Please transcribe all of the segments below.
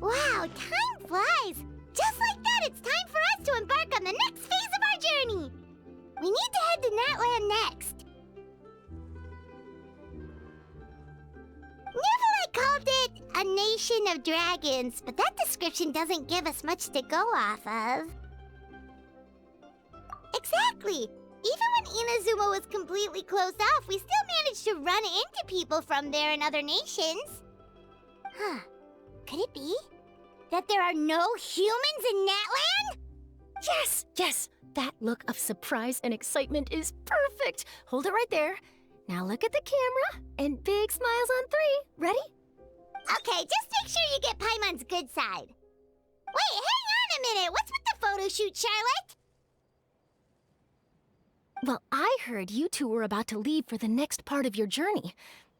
Wow, time flies! Just like that, it's time for us to embark on the next phase of our journey! We need to head to Natlin next. Neverlight called it a nation of dragons, but that description doesn't give us much to go off of. Exactly! Even when Inazuma was completely closed off, we still managed to run into people from there in other nations. Huh. Could it be that there are no humans in Natlin? Yes, yes! That look of surprise and excitement is perfect! Hold it right there. Now look at the camera, and big smiles on 3. Ready? Okay, just make sure you get Paimon's good side. Wait, hang on a minute! What's with the photo shoot, Charlotte? Well, I heard you two were about to leave for the next part of your journey.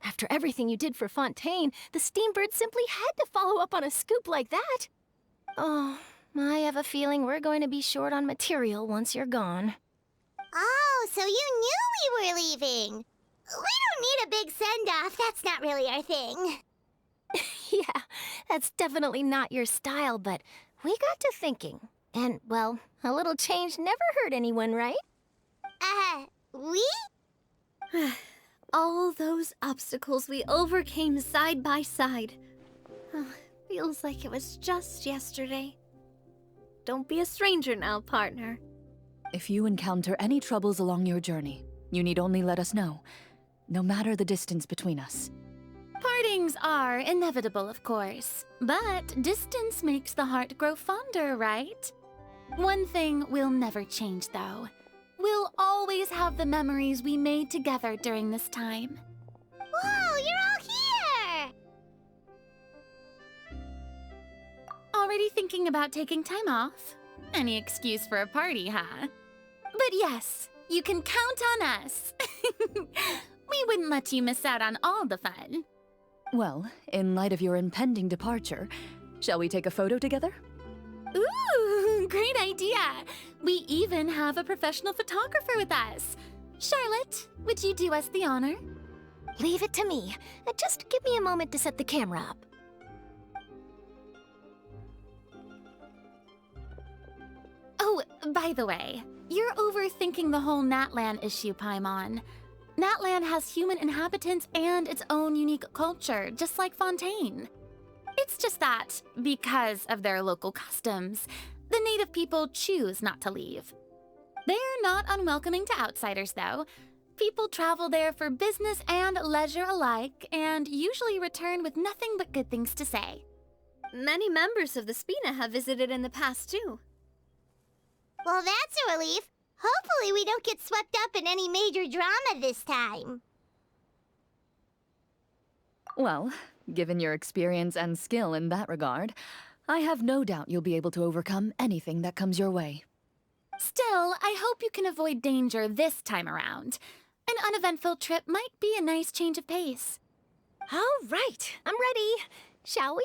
After everything you did for Fontaine, the Steambird simply had to follow up on a scoop like that. Oh, I have a feeling we're going to be short on material once you're gone. Oh, so you knew we were leaving. We don't need a big send-off. That's not really our thing. Yeah, that's definitely not your style, but we got to thinking. And, well, a little change never hurt anyone, right? We? All those obstacles we overcame side by side. Feels like it was just yesterday. Don't be a stranger now, partner. If you encounter any troubles along your journey, you need only let us know, no matter the distance between us. Partings are inevitable, of course, but distance makes the heart grow fonder, right? One thing will never change, though. We'll always have the memories we made together during this time. Whoa, you're all here! Already thinking about taking time off? Any excuse for a party, huh? But yes, you can count on us. We wouldn't let you miss out on all the fun. Well, in light of your impending departure, shall we take a photo together? Ooh, great idea! We even have a professional photographer with us. Charlotte, would you do us the honor? Leave it to me. Just give me a moment to set the camera up. Oh, by the way, you're overthinking the whole Natlin issue, Paimon. Natlin has human inhabitants and its own unique culture, just like Fontaine. It's just that, because of their local customs, the native people choose not to leave. They're not unwelcoming to outsiders, though. People travel there for business and leisure alike, and usually return with nothing but good things to say. Many members of the Spina have visited in the past, too. Well, that's a relief. Hopefully we don't get swept up in any major drama this time. Well, given your experience and skill in that regard, I have no doubt you'll be able to overcome anything that comes your way. Still, I hope you can avoid danger this time around. An uneventful trip might be a nice change of pace. All right, I'm ready. Shall we?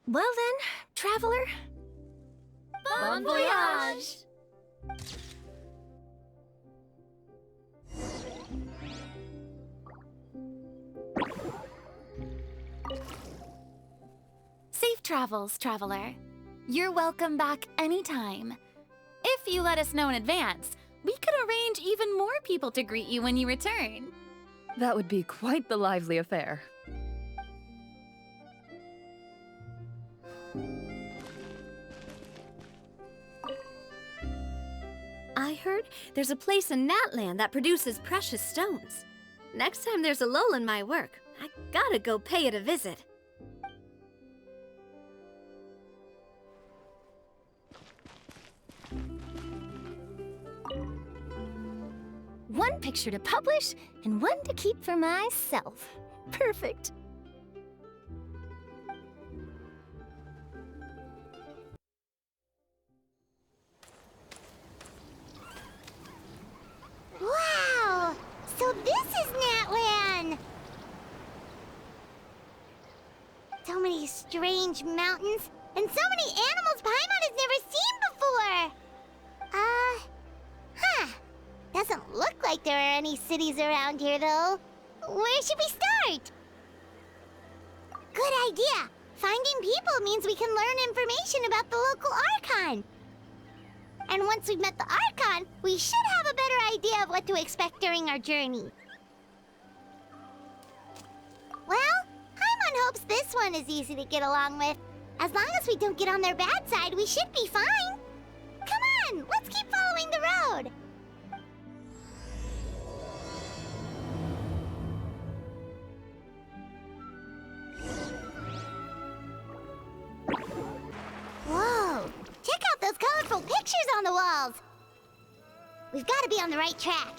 Well then, traveler. Bon voyage! Safe travels, traveler. You're welcome back anytime. If you let us know in advance, we could arrange even more people to greet you when you return. That would be quite the lively affair. I heard there's a place in Natlin that produces precious stones. Next time there's a lull in my work, I gotta go pay it a visit. One picture to publish and one to keep for myself. Perfect. Wow! So this is Natlin! So many strange mountains, and so many animals Paimon has never seen before! many cities around here, though. Where should we start? Good idea. Finding people means we can learn information about the local Archon. And once we've met the Archon, we should have a better idea of what to expect during our journey. Well, Paimon hopes this one is easy to get along with. As long as we don't get on their bad side, we should be fine. Come on, let's keep following the road. Whoa! Check out those colorful pictures on the walls! We've got to be on the right track.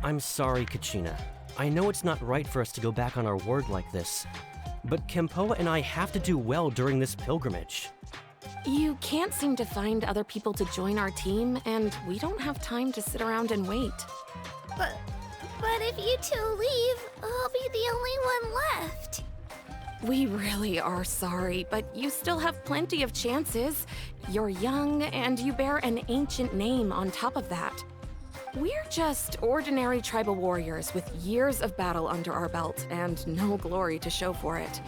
I'm sorry, Kachina. I know it's not right for us to go back on our word like this, but Kempoa and I have to do well during this pilgrimage. You can't seem to find other people to join our team, and we don't have time to sit around and wait. But if you two leave, I'll be the only one left. We really are sorry, but you still have plenty of chances. You're young, and you bear an ancient name on top of that. We're just ordinary tribal warriors with years of battle under our belt and no glory to show for it.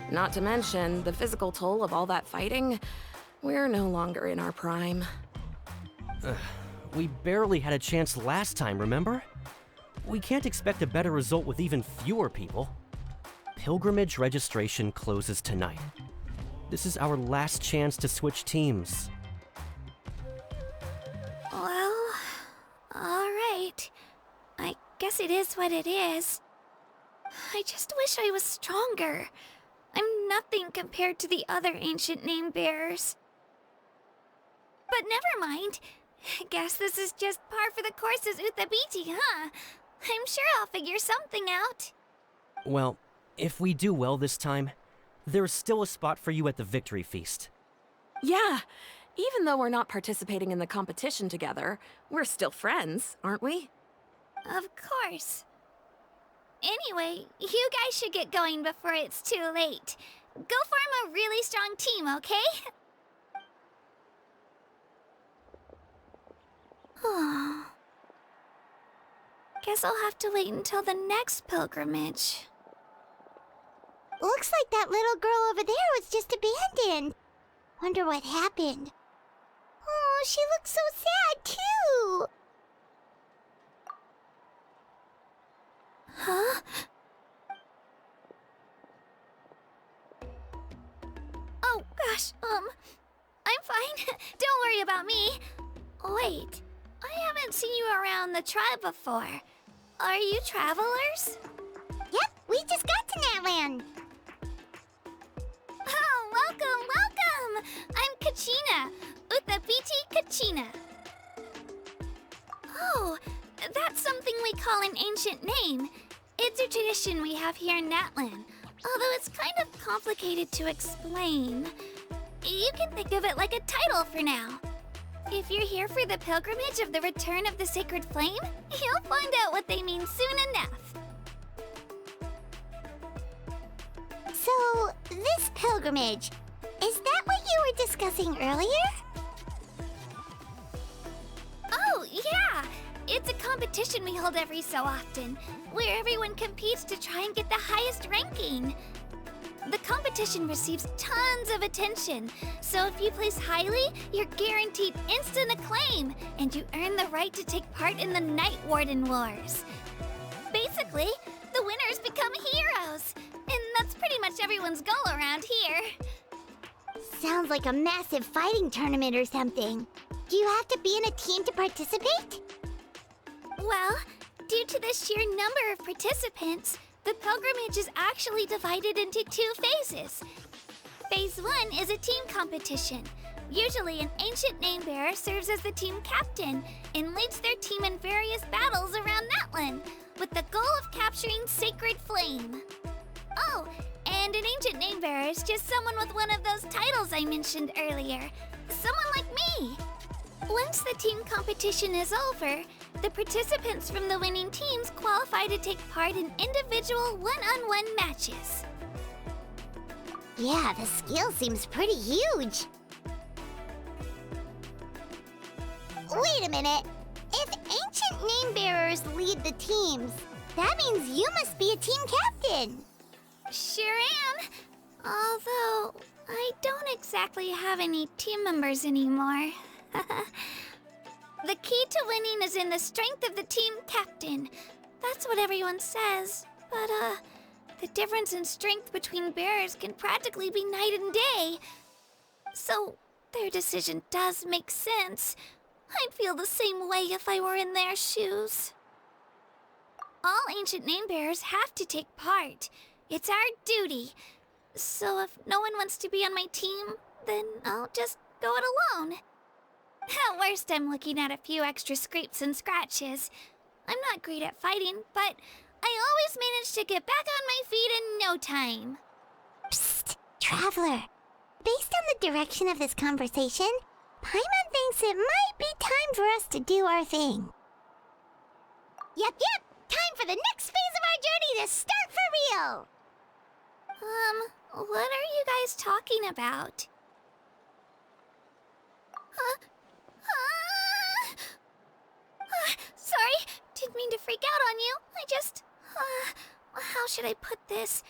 Not to mention the physical toll of all that fighting. We're no longer in our prime. We barely had a chance last time, remember? We can't expect a better result with even fewer people. Pilgrimage registration closes tonight. This is our last chance to switch teams. Well, alright. I guess it is what it is. I just wish I was stronger. I'm nothing compared to the other ancient name bearers. But never mind. Guess this is just par for the course as Uthabiti, huh? I'm sure I'll figure something out. Well, if we do well this time, there's still a spot for you at the victory feast. Yeah, even though we're not participating in the competition together, we're still friends, aren't we? Of course. Anyway, you guys should get going before it's too late. Go form a really strong team, okay? Guess I'll have to wait until the next pilgrimage. Looks like that little girl over there was just abandoned. Wonder what happened. Oh, she looks so sad, too. Huh? Oh, gosh, I'm fine. Don't worry about me. Wait, I haven't seen you around the tribe before. Are you travelers? Yep, we just got to Natlan. Oh, welcome! I'm Kachina, Uthabiti Kachina. Oh, that's something we call an ancient name. It's a tradition we have here in Natlin, although it's kind of complicated to explain. You can think of it like a title for now. If you're here for the pilgrimage of the return of the sacred flame, you'll find out what they mean soon enough. So, this pilgrimage, is that what you were discussing earlier? Oh, yeah! It's a competition we hold every so often, where everyone competes to try and get the highest ranking. The competition receives tons of attention, so if you place highly, you're guaranteed instant acclaim, and you earn the right to take part in the Night Warden Wars. Basically, the winners become heroes, and that's pretty much everyone's goal around here. Sounds like a massive fighting tournament or something. Do you have to be in a team to participate? Well, due to the sheer number of participants, the pilgrimage is actually divided into 2 phases. Phase 1 is a team competition. Usually, an ancient name bearer serves as the team captain and leads their team in various battles around Natlin, with the goal of capturing Sacred Flame. Oh, and an ancient name bearer is just someone with one of those titles I mentioned earlier. Someone like me. Once the team competition is over, The participants from the winning teams qualify to take part in individual one-on-one matches. Yeah, the skill seems pretty huge. Wait a minute. If ancient name bearers lead the teams, that means you must be a team captain. Sure am. Although, I don't exactly have any team members anymore. The key to winning is in the strength of the team captain. That's what everyone says. But, the difference in strength between bearers can practically be night and day. So, their decision does make sense. I'd feel the same way if I were in their shoes. All ancient name bearers have to take part. It's our duty. So if no one wants to be on my team, then I'll just go it alone. At worst, I'm looking at a few extra scrapes and scratches. I'm not great at fighting, but I always manage to get back on my feet in no time. Psst, Traveler. Based on the direction of this conversation, Paimon thinks it might be time for us to do our thing. Yep. Time for the next phase of our journey to start for real! What are you guys talking about? Sorry, didn't mean to freak out on you. I just, how should I put this?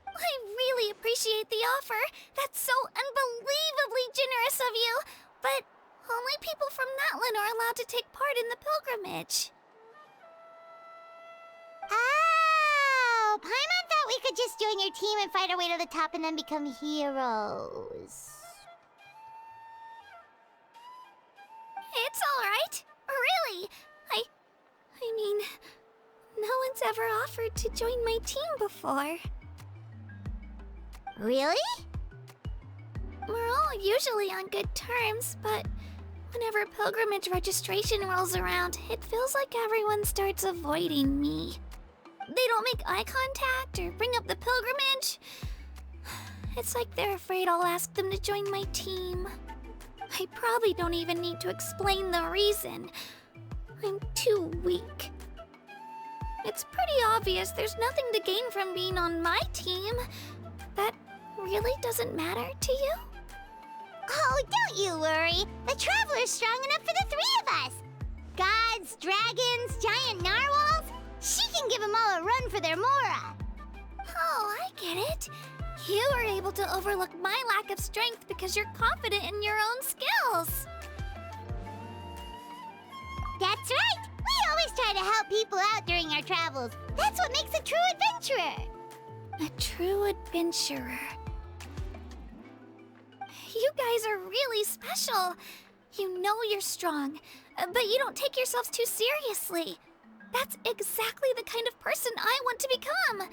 I really appreciate the offer. That's so unbelievably generous of you. But only people from Natlin are allowed to take part in the pilgrimage. Oh, Paimon thought we could just join your team and fight our way to the top and then become heroes. It's all right. Really. I mean, no one's ever offered to join my team before. Really? We're all usually on good terms, but whenever pilgrimage registration rolls around, it feels like everyone starts avoiding me. They don't make eye contact or bring up the pilgrimage. It's like they're afraid I'll ask them to join my team. I probably don't even need to explain the reason. I'm too weak. It's pretty obvious there's nothing to gain from being on my team. That really doesn't matter to you? Oh, don't you worry. The Traveler's strong enough for the three of us. Gods, dragons, giant narwhals. She can give them all a run for their Mora. Oh, I get it. You were able to overlook my lack of strength because you're confident in your own skills. That's right. We always try to help people out during our travels. That's what makes a true adventurer. A true adventurer. You guys are really special. You know you're strong, but you don't take yourselves too seriously. That's exactly the kind of person I want to become.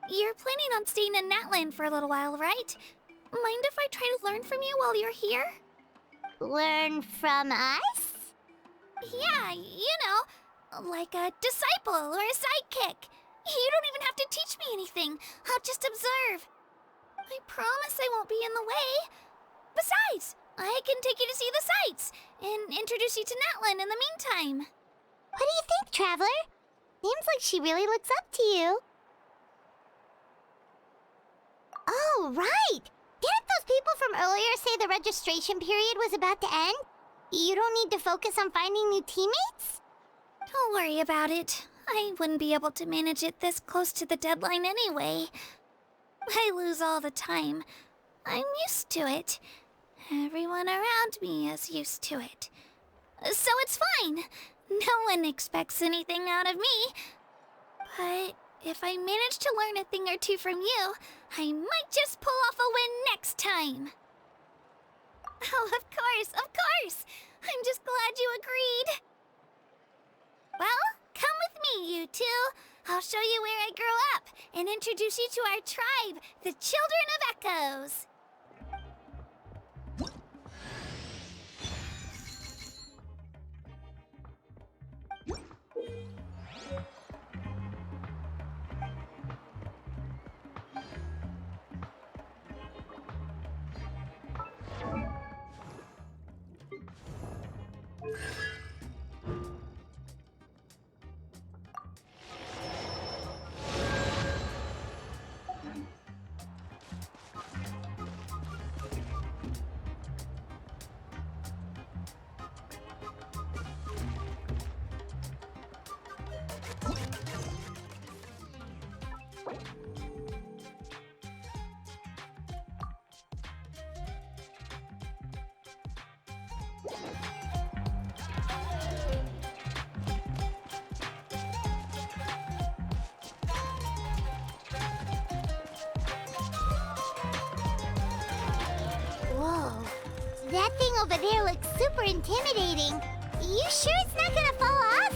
You're planning on staying in Natlin for a little while, right? Mind if I try to learn from you while you're here? Learn from us? Yeah, you know, like a disciple or a sidekick. You don't even have to teach me anything. I'll just observe. I promise I won't be in the way. Besides, I can take you to see the sights and introduce you to Natlin in the meantime. What do you think, Traveler? Seems like she really looks up to you. Oh, right! Didn't those people from earlier say the registration period was about to end? You don't need to focus on finding new teammates? Don't worry about it. I wouldn't be able to manage it this close to the deadline anyway. I lose all the time. I'm used to it. Everyone around me is used to it. So it's fine. No one expects anything out of me. But if I manage to learn a thing or two from you, I might just pull off a win next time. Oh, of course, of course. I'm just glad you agreed. Well, come with me, you two. I'll show you where I grew up and introduce you to our tribe, the Children of Echoes. Whoa. That thing over there looks super intimidating. You sure it's not gonna fall off?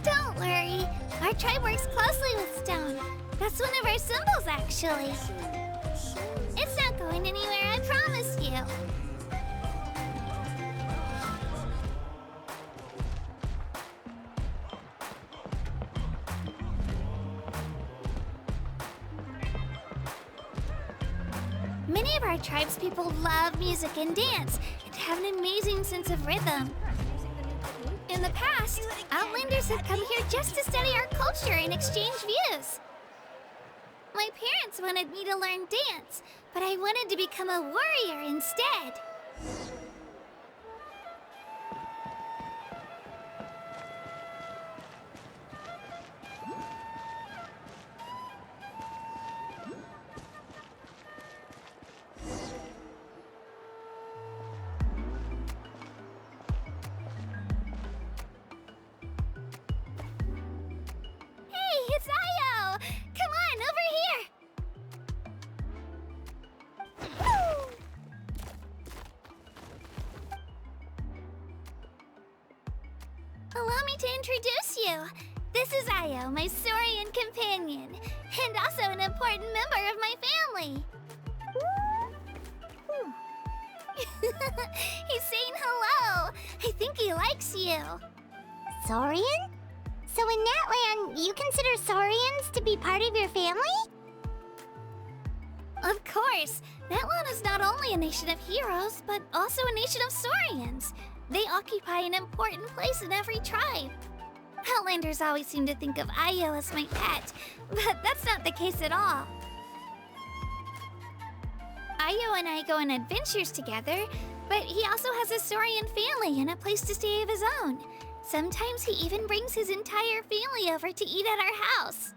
Don't worry. Our tribe works closely with stone. That's one of our symbols, actually. It's not going anywhere, I promise you. Many of our tribespeople love music and dance and have an amazing sense of rhythm. In the past, Outlanders have come here just to study our culture and exchange views. My parents wanted me to learn dance, but I wanted to become a warrior instead. It's Io! Come on, over here! Allow me to introduce you. This is Io, my Saurian companion, and also an important member of my family. He's saying hello. I think he likes you. Saurian? So in Natlan, you consider Saurians to be part of your family? Of course. Natlan is not only a nation of heroes, but also a nation of Saurians. They occupy an important place in every tribe. Outlanders always seem to think of Io as my pet, but that's not the case at all. Io and I go on adventures together, but he also has a Saurian family and a place to stay of his own. Sometimes he even brings his entire family over to eat at our house.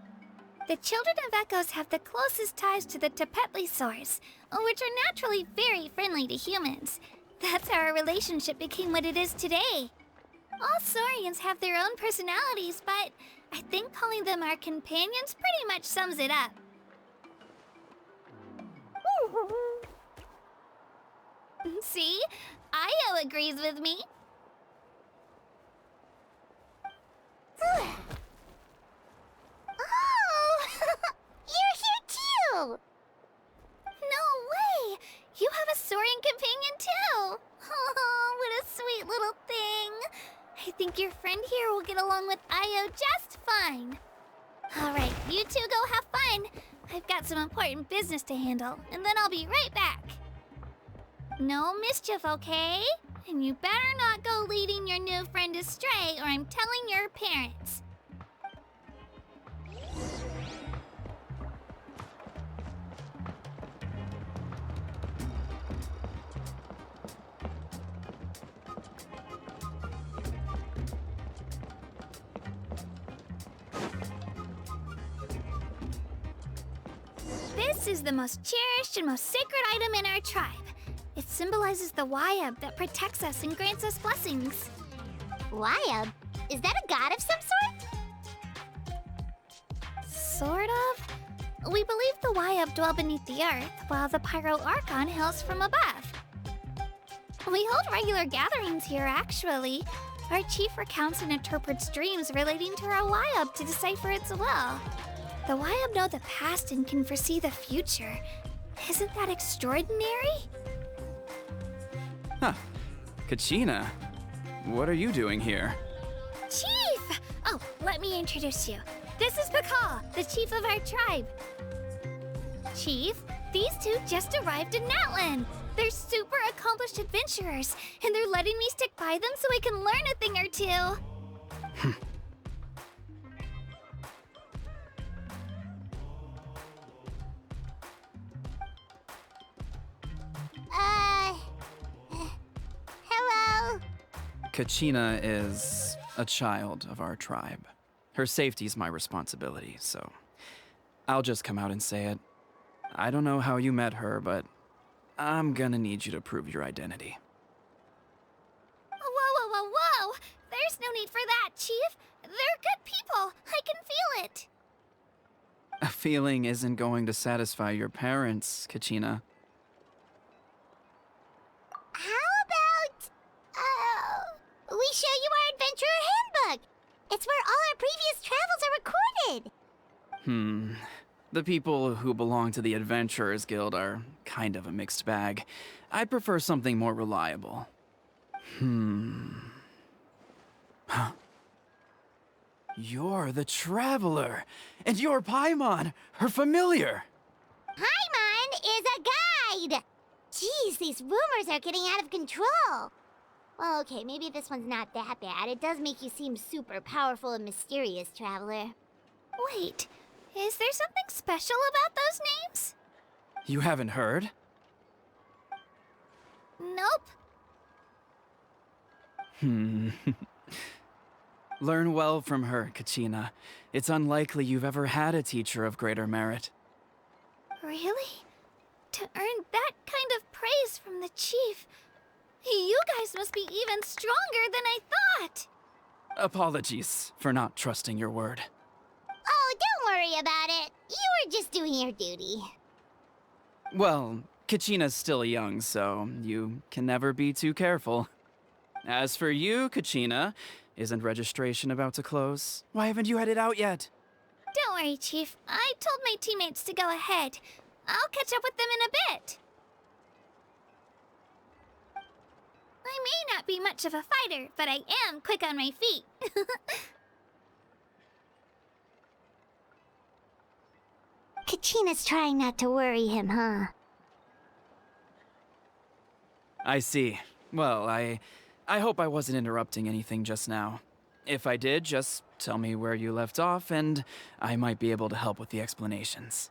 The children of Echoes have the closest ties to the Tepetlisaurs, which are naturally very friendly to humans. That's how our relationship became what it is today. All Saurians have their own personalities, but I think calling them our companions pretty much sums it up. See? Io agrees with me. Oh! You're here too! No way! You have a Saurian companion too! Oh, what a sweet little thing! I think your friend here will get along with Io just fine. Alright, you two go have fun. I've got some important business to handle, and then I'll be right back. No mischief, okay? And you better not go leading your new friend astray, or I'm telling your parents. This is the most cherished and most sacred item in our tribe. It symbolizes the Wayab that protects us and grants us blessings. Wayab? Is that a god of some sort? Sort of. We believe the Wayab dwell beneath the earth, while the Pyro Archon hails from above. We hold regular gatherings here, actually. Our chief recounts and interprets dreams relating to our Wayab to decipher its will. The Wayab know the past and can foresee the future. Isn't that extraordinary? Huh. Kachina, what are you doing here? Chief! Oh, let me introduce you. This is Pakal, the chief of our tribe. Chief, these two just arrived in Natlin. They're super accomplished adventurers, and they're letting me stick by them so I can learn a thing or two. Hello? Kachina is a child of our tribe. Her safety's my responsibility, so I'll just come out and say it. I don't know how you met her, but I'm gonna need you to prove your identity. Whoa! There's no need for that, Chief. They're good people. I can feel it. A feeling isn't going to satisfy your parents, Kachina. travels are recorded. The people who belong to the Adventurers Guild are kind of a mixed bag. I'd prefer something more reliable. Huh. You're the Traveler, and you're Paimon, her familiar. Paimon is a guide! Jeez, these rumors are getting out of control. Well, okay, maybe this one's not that bad. It does make you seem super powerful and mysterious, Traveler. Wait, is there something special about those names? You haven't heard? Nope. Learn well from her, Kachina. It's unlikely you've ever had a teacher of greater merit. Really? To earn that kind of praise from the chief, you guys must be even stronger than I thought. Apologies for not trusting your word. Oh, don't worry about it. You were just doing your duty. Well, Kachina's still young, so you can never be too careful. As for you, Kachina, isn't registration about to close? Why haven't you headed out yet? Don't worry, Chief. I told my teammates to go ahead. I'll catch up with them in a bit. I may not be much of a fighter, but I am quick on my feet. Kachina's trying not to worry him, huh? I see. Well, I hope I wasn't interrupting anything just now. If I did, just tell me where you left off, and I might be able to help with the explanations.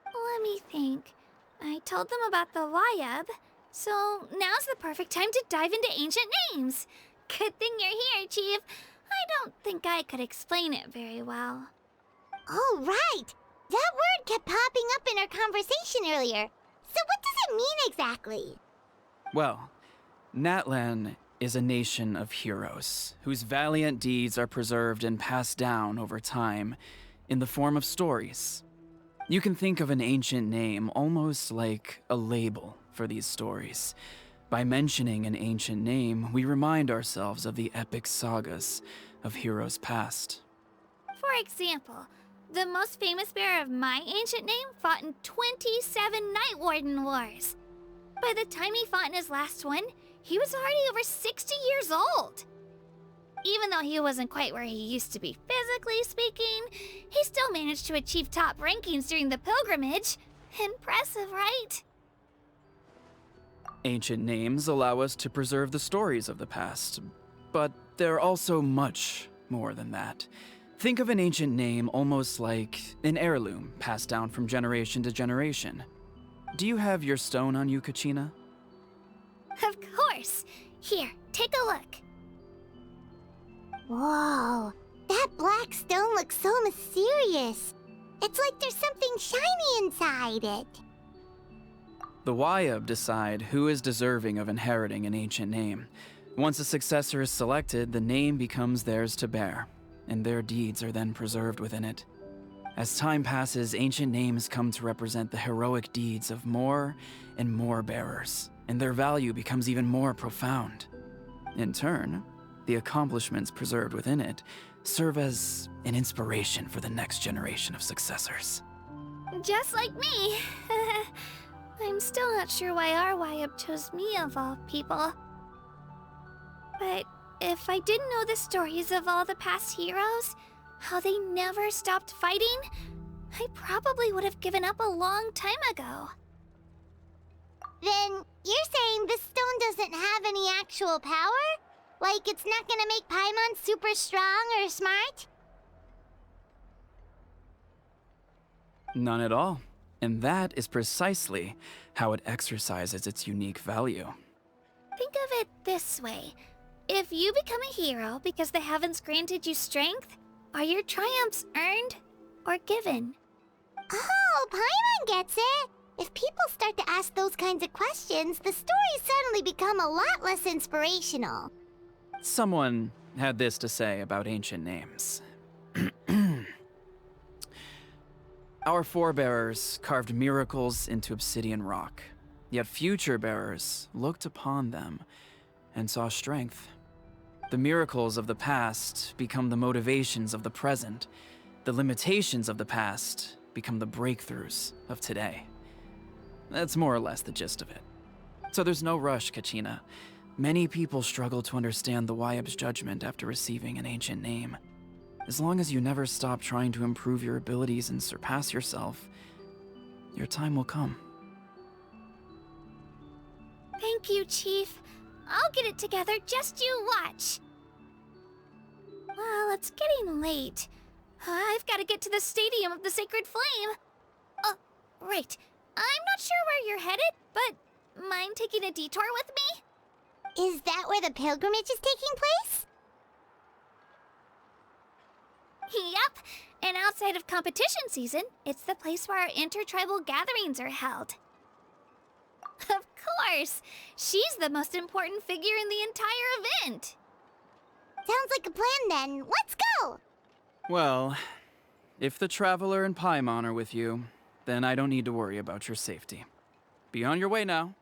Let me think. I told them about the Wayab, so now's the perfect time to dive into ancient names. Good thing you're here, Chief. I don't think I could explain it very well. Oh, right! That word kept popping up in our conversation earlier. So what does it mean exactly? Well, Natlin is a nation of heroes whose valiant deeds are preserved and passed down over time in the form of stories. You can think of an ancient name almost like a label for these stories. By mentioning an ancient name, we remind ourselves of the epic sagas of heroes past. For example, the most famous bearer of my ancient name fought in 27 Night Warden Wars. By the time he fought in his last one, he was already over 60 years old. Even though he wasn't quite where he used to be physically speaking, he still managed to achieve top rankings during the pilgrimage. Impressive, right? Ancient names allow us to preserve the stories of the past, but they're also much more than that. Think of an ancient name almost like an heirloom passed down from generation to generation. Do you have your stone on you, Kachina? Of course. Here, take a look. Whoa, that black stone looks so mysterious. It's like there's something shiny inside it. The Wayab decide who is deserving of inheriting an ancient name. Once a successor is selected, the name becomes theirs to bear, and their deeds are then preserved within it. As time passes, ancient names come to represent the heroic deeds of more and more bearers, and their value becomes even more profound. In turn, the accomplishments preserved within it serve as an inspiration for the next generation of successors. Just like me. I'm still not sure why our Wayab chose me of all people. But if I didn't know the stories of all the past heroes, how they never stopped fighting, I probably would have given up a long time ago. Then you're saying this stone doesn't have any actual power? Like it's not gonna make Paimon super strong or smart? None at all. And that is precisely how it exercises its unique value. Think of it this way. If you become a hero because the heavens granted you strength, are your triumphs earned or given? Oh, Paimon gets it! If people start to ask those kinds of questions, the stories suddenly become a lot less inspirational. Someone had this to say about ancient names. Our forebears carved miracles into obsidian rock, yet future bearers looked upon them and saw strength. The miracles of the past become the motivations of the present. The limitations of the past become the breakthroughs of today. That's more or less the gist of it. So there's no rush, Kachina. Many people struggle to understand the Wyab's judgment after receiving an ancient name. As long as you never stop trying to improve your abilities and surpass yourself, your time will come. Thank you, Chief. I'll get it together, just you watch. Well, it's getting late. I've got to get to the Stadium of the Sacred Flame. Oh, right. I'm not sure where you're headed, but mind taking a detour with me? Is that where the pilgrimage is taking place? Yep. And outside of competition season, it's the place where our intertribal gatherings are held. Of course! She's the most important figure in the entire event! Sounds like a plan then. Let's go! Well, if the Traveler and Paimon are with you, then I don't need to worry about your safety. Be on your way now.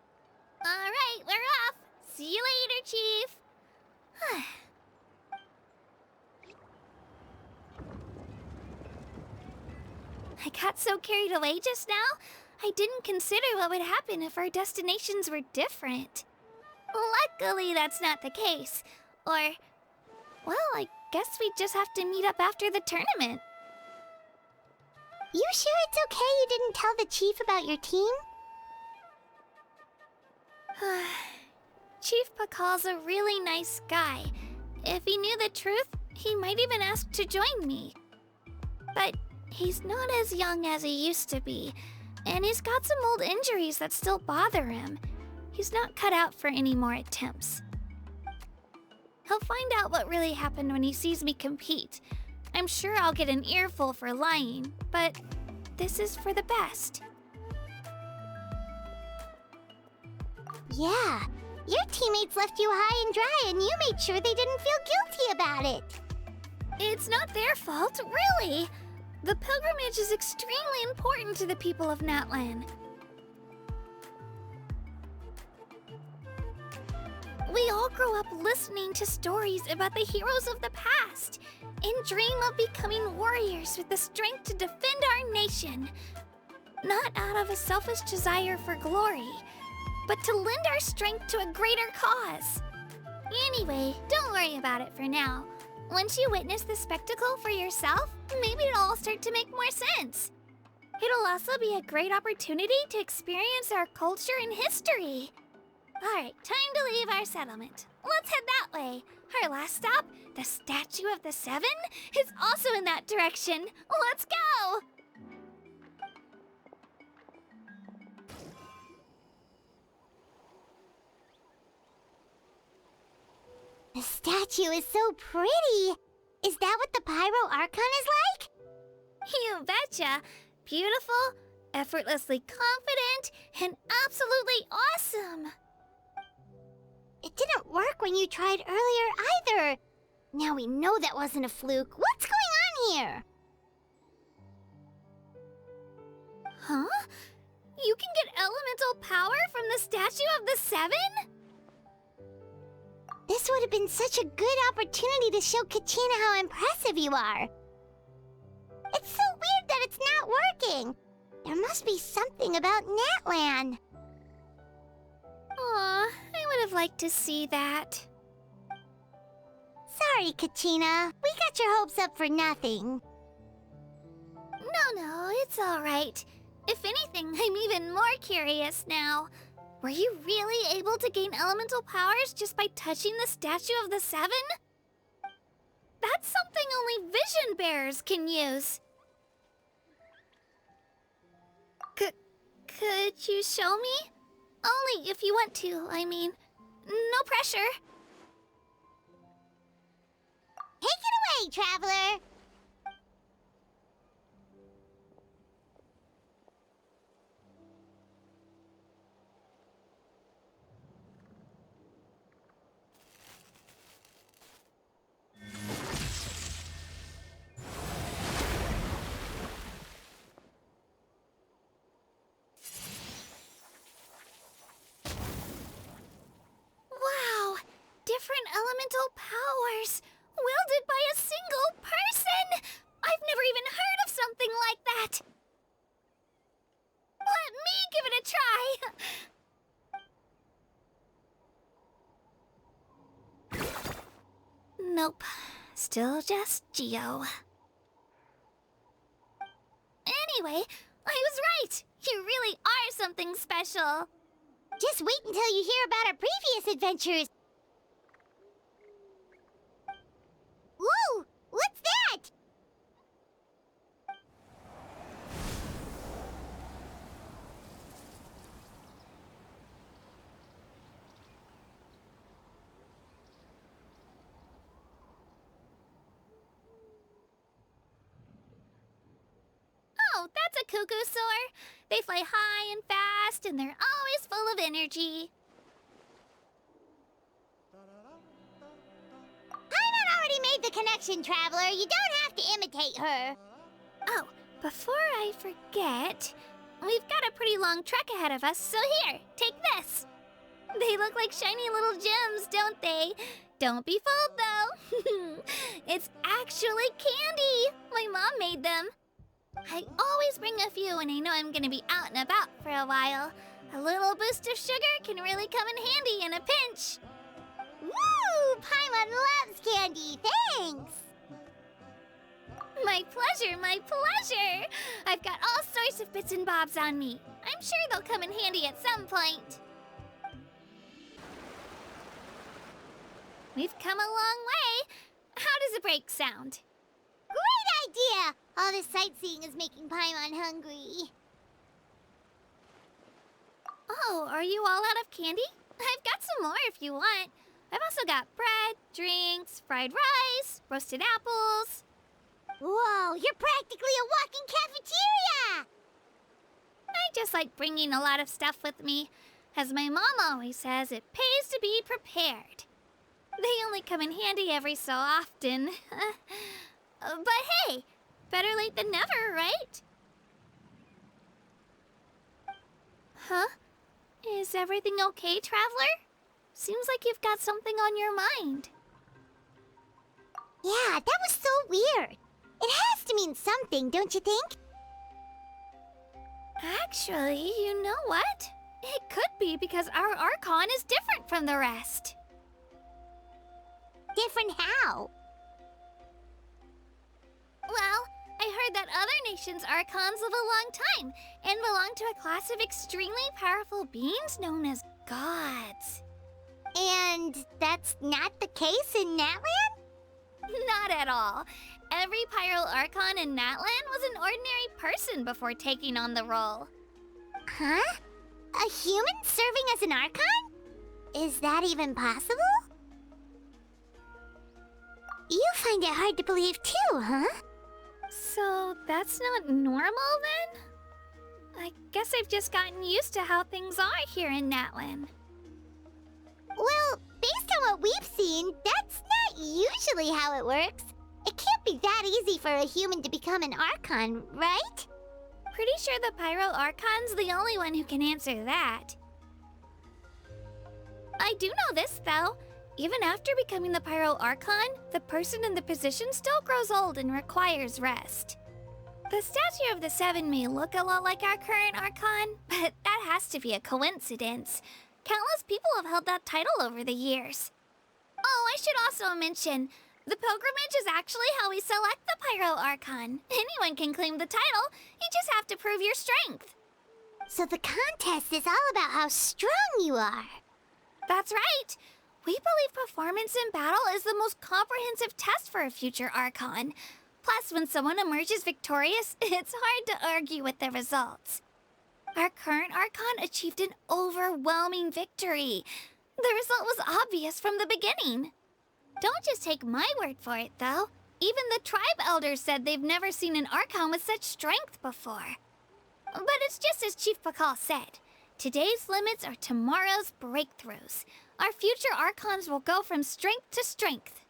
Alright, we're off! See you later, Chief! I got so carried away just now, I didn't consider what would happen if our destinations were different. Luckily, that's not the case. Or, well, I guess we just have to meet up after the tournament. You sure it's okay you didn't tell the chief about your team? Chief Pakal's a really nice guy. If he knew the truth, he might even ask to join me. But he's not as young as he used to be, and he's got some old injuries that still bother him. He's not cut out for any more attempts. He'll find out what really happened when he sees me compete. I'm sure I'll get an earful for lying, but this is for the best. Yeah, your teammates left you high and dry and you made sure they didn't feel guilty about it. It's not their fault, really. The pilgrimage is extremely important to the people of Natlin. We all grow up listening to stories about the heroes of the past and dream of becoming warriors with the strength to defend our nation. Not out of a selfish desire for glory, but to lend our strength to a greater cause. Anyway, don't worry about it for now. Once you witness the spectacle for yourself, maybe it'll all start to make more sense. It'll also be a great opportunity to experience our culture and history. Alright, time to leave our settlement. Let's head that way. Our last stop, the Statue of the Seven, is also in that direction. Let's go! The statue is so pretty. Is that what the Pyro Archon is like? You betcha. Beautiful, effortlessly confident, and absolutely awesome. It didn't work when you tried earlier either. Now we know that wasn't a fluke. What's going on here? Huh? You can get elemental power from the Statue of the Seven? This would have been such a good opportunity to show Kachina how impressive you are. It's so weird that it's not working. There must be something about Natlin. Aw, I would have liked to see that. Sorry, Kachina. We got your hopes up for nothing. No, it's alright. If anything, I'm even more curious now. Were you really able to gain elemental powers just by touching the Statue of the Seven? That's something only vision bearers can use. Could you show me? Only if you want to, I mean. No pressure. Take it away, Traveler! Wow! Different elemental powers, wielded by a single person! I've never even heard of something like that! Let me give it a try! Nope. Still just Geo. Anyway, I was right! You really are something special! Just wait until you hear about our previous adventures. Whoa! What's that? Oh, that's a cuckoo soar. They fly high and fast, and they're always full of energy. Paimon already made the connection, Traveler. You don't have to imitate her. Oh, before I forget, we've got a pretty long trek ahead of us, so here, take this. They look like shiny little gems, don't they? Don't be fooled, though. It's actually candy. My mom made them. I always bring a few when I know I'm gonna be out and about for a while. A little boost of sugar can really come in handy in a pinch. Woo! Paimon loves candy. Thanks. My pleasure, my pleasure. I've got all sorts of bits and bobs on me. I'm sure they'll come in handy at some point. We've come a long way. How does a break sound? Great idea! All this sightseeing is making Paimon hungry. Oh, are you all out of candy? I've got some more if you want. I've also got bread, drinks, fried rice, roasted apples. Whoa, you're practically a walking cafeteria! I just like bringing a lot of stuff with me. As my mom always says, it pays to be prepared. They only come in handy every so often. But hey, better late than never, right? Huh? Is everything okay, Traveler? Seems like you've got something on your mind. Yeah, that was so weird. It has to mean something, don't you think? Actually, you know what? It could be because our Archon is different from the rest. Different how? Well, I heard that other nations' Archons live a long time and belong to a class of extremely powerful beings known as gods. And that's not the case in Natlan? Not at all. Every Pyro Archon in Natlan was an ordinary person before taking on the role. Huh? A human serving as an Archon? Is that even possible? You find it hard to believe too, huh? So that's not normal then? I guess I've just gotten used to how things are here in Natlin. Well, based on what we've seen, that's not usually how it works. It can't be that easy for a human to become an Archon, right? Pretty sure the Pyro Archon's the only one who can answer that. I do know this, though. Even after becoming the Pyro Archon, the person in the position still grows old and requires rest. The statue of the Seven may look a lot like our current Archon, but that has to be a coincidence. Countless people have held that title over the years. Oh, I should also mention, the pilgrimage is actually how we select the Pyro Archon. Anyone can claim the title, you just have to prove your strength. So the contest is all about how strong you are. That's right. We believe performance in battle is the most comprehensive test for a future Archon. Plus, when someone emerges victorious, it's hard to argue with the results. Our current Archon achieved an overwhelming victory. The result was obvious from the beginning. Don't just take my word for it, though. Even the tribe elders said they've never seen an Archon with such strength before. But it's just as Chief Pakal said. Today's limits are tomorrow's breakthroughs. Our future Archons will go from strength to strength.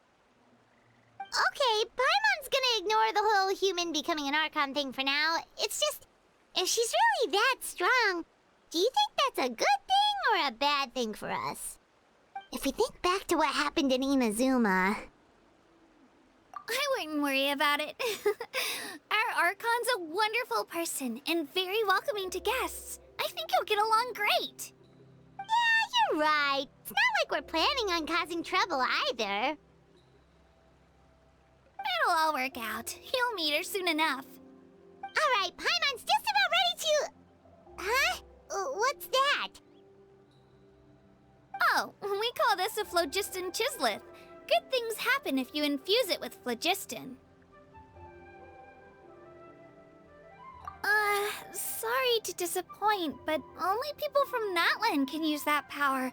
Okay, Paimon's gonna ignore the whole human becoming an Archon thing for now. It's just, if she's really that strong, do you think that's a good thing or a bad thing for us? If we think back to what happened in Inazuma... I wouldn't worry about it. Our Archon's a wonderful person and very welcoming to guests. I think you'll get along great. Yeah, you're right. It's not like we're planning on causing trouble either. It'll all work out. You'll meet her soon enough. Alright, Paimon's just about ready to... Huh? What's that? Oh, we call this a phlogiston chisleth. Good things happen if you infuse it with phlogiston. Sorry to disappoint, but only people from Natlin can use that power.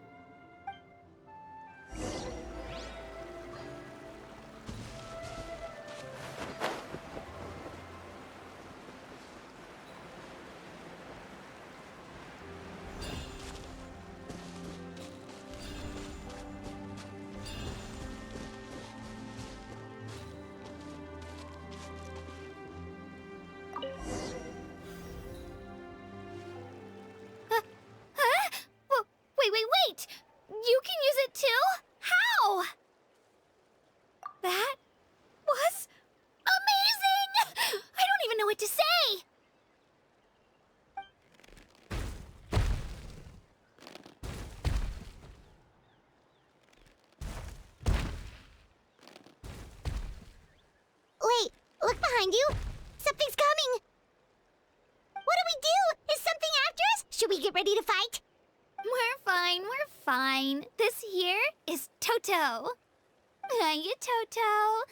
Wait! You can use it too? How? That was amazing! I don't even know what to say! Wait, look behind you! Something's coming! What do we do? Is something after us? Should we get ready to fight? We're fine. This here is Toto. Hiya, Toto.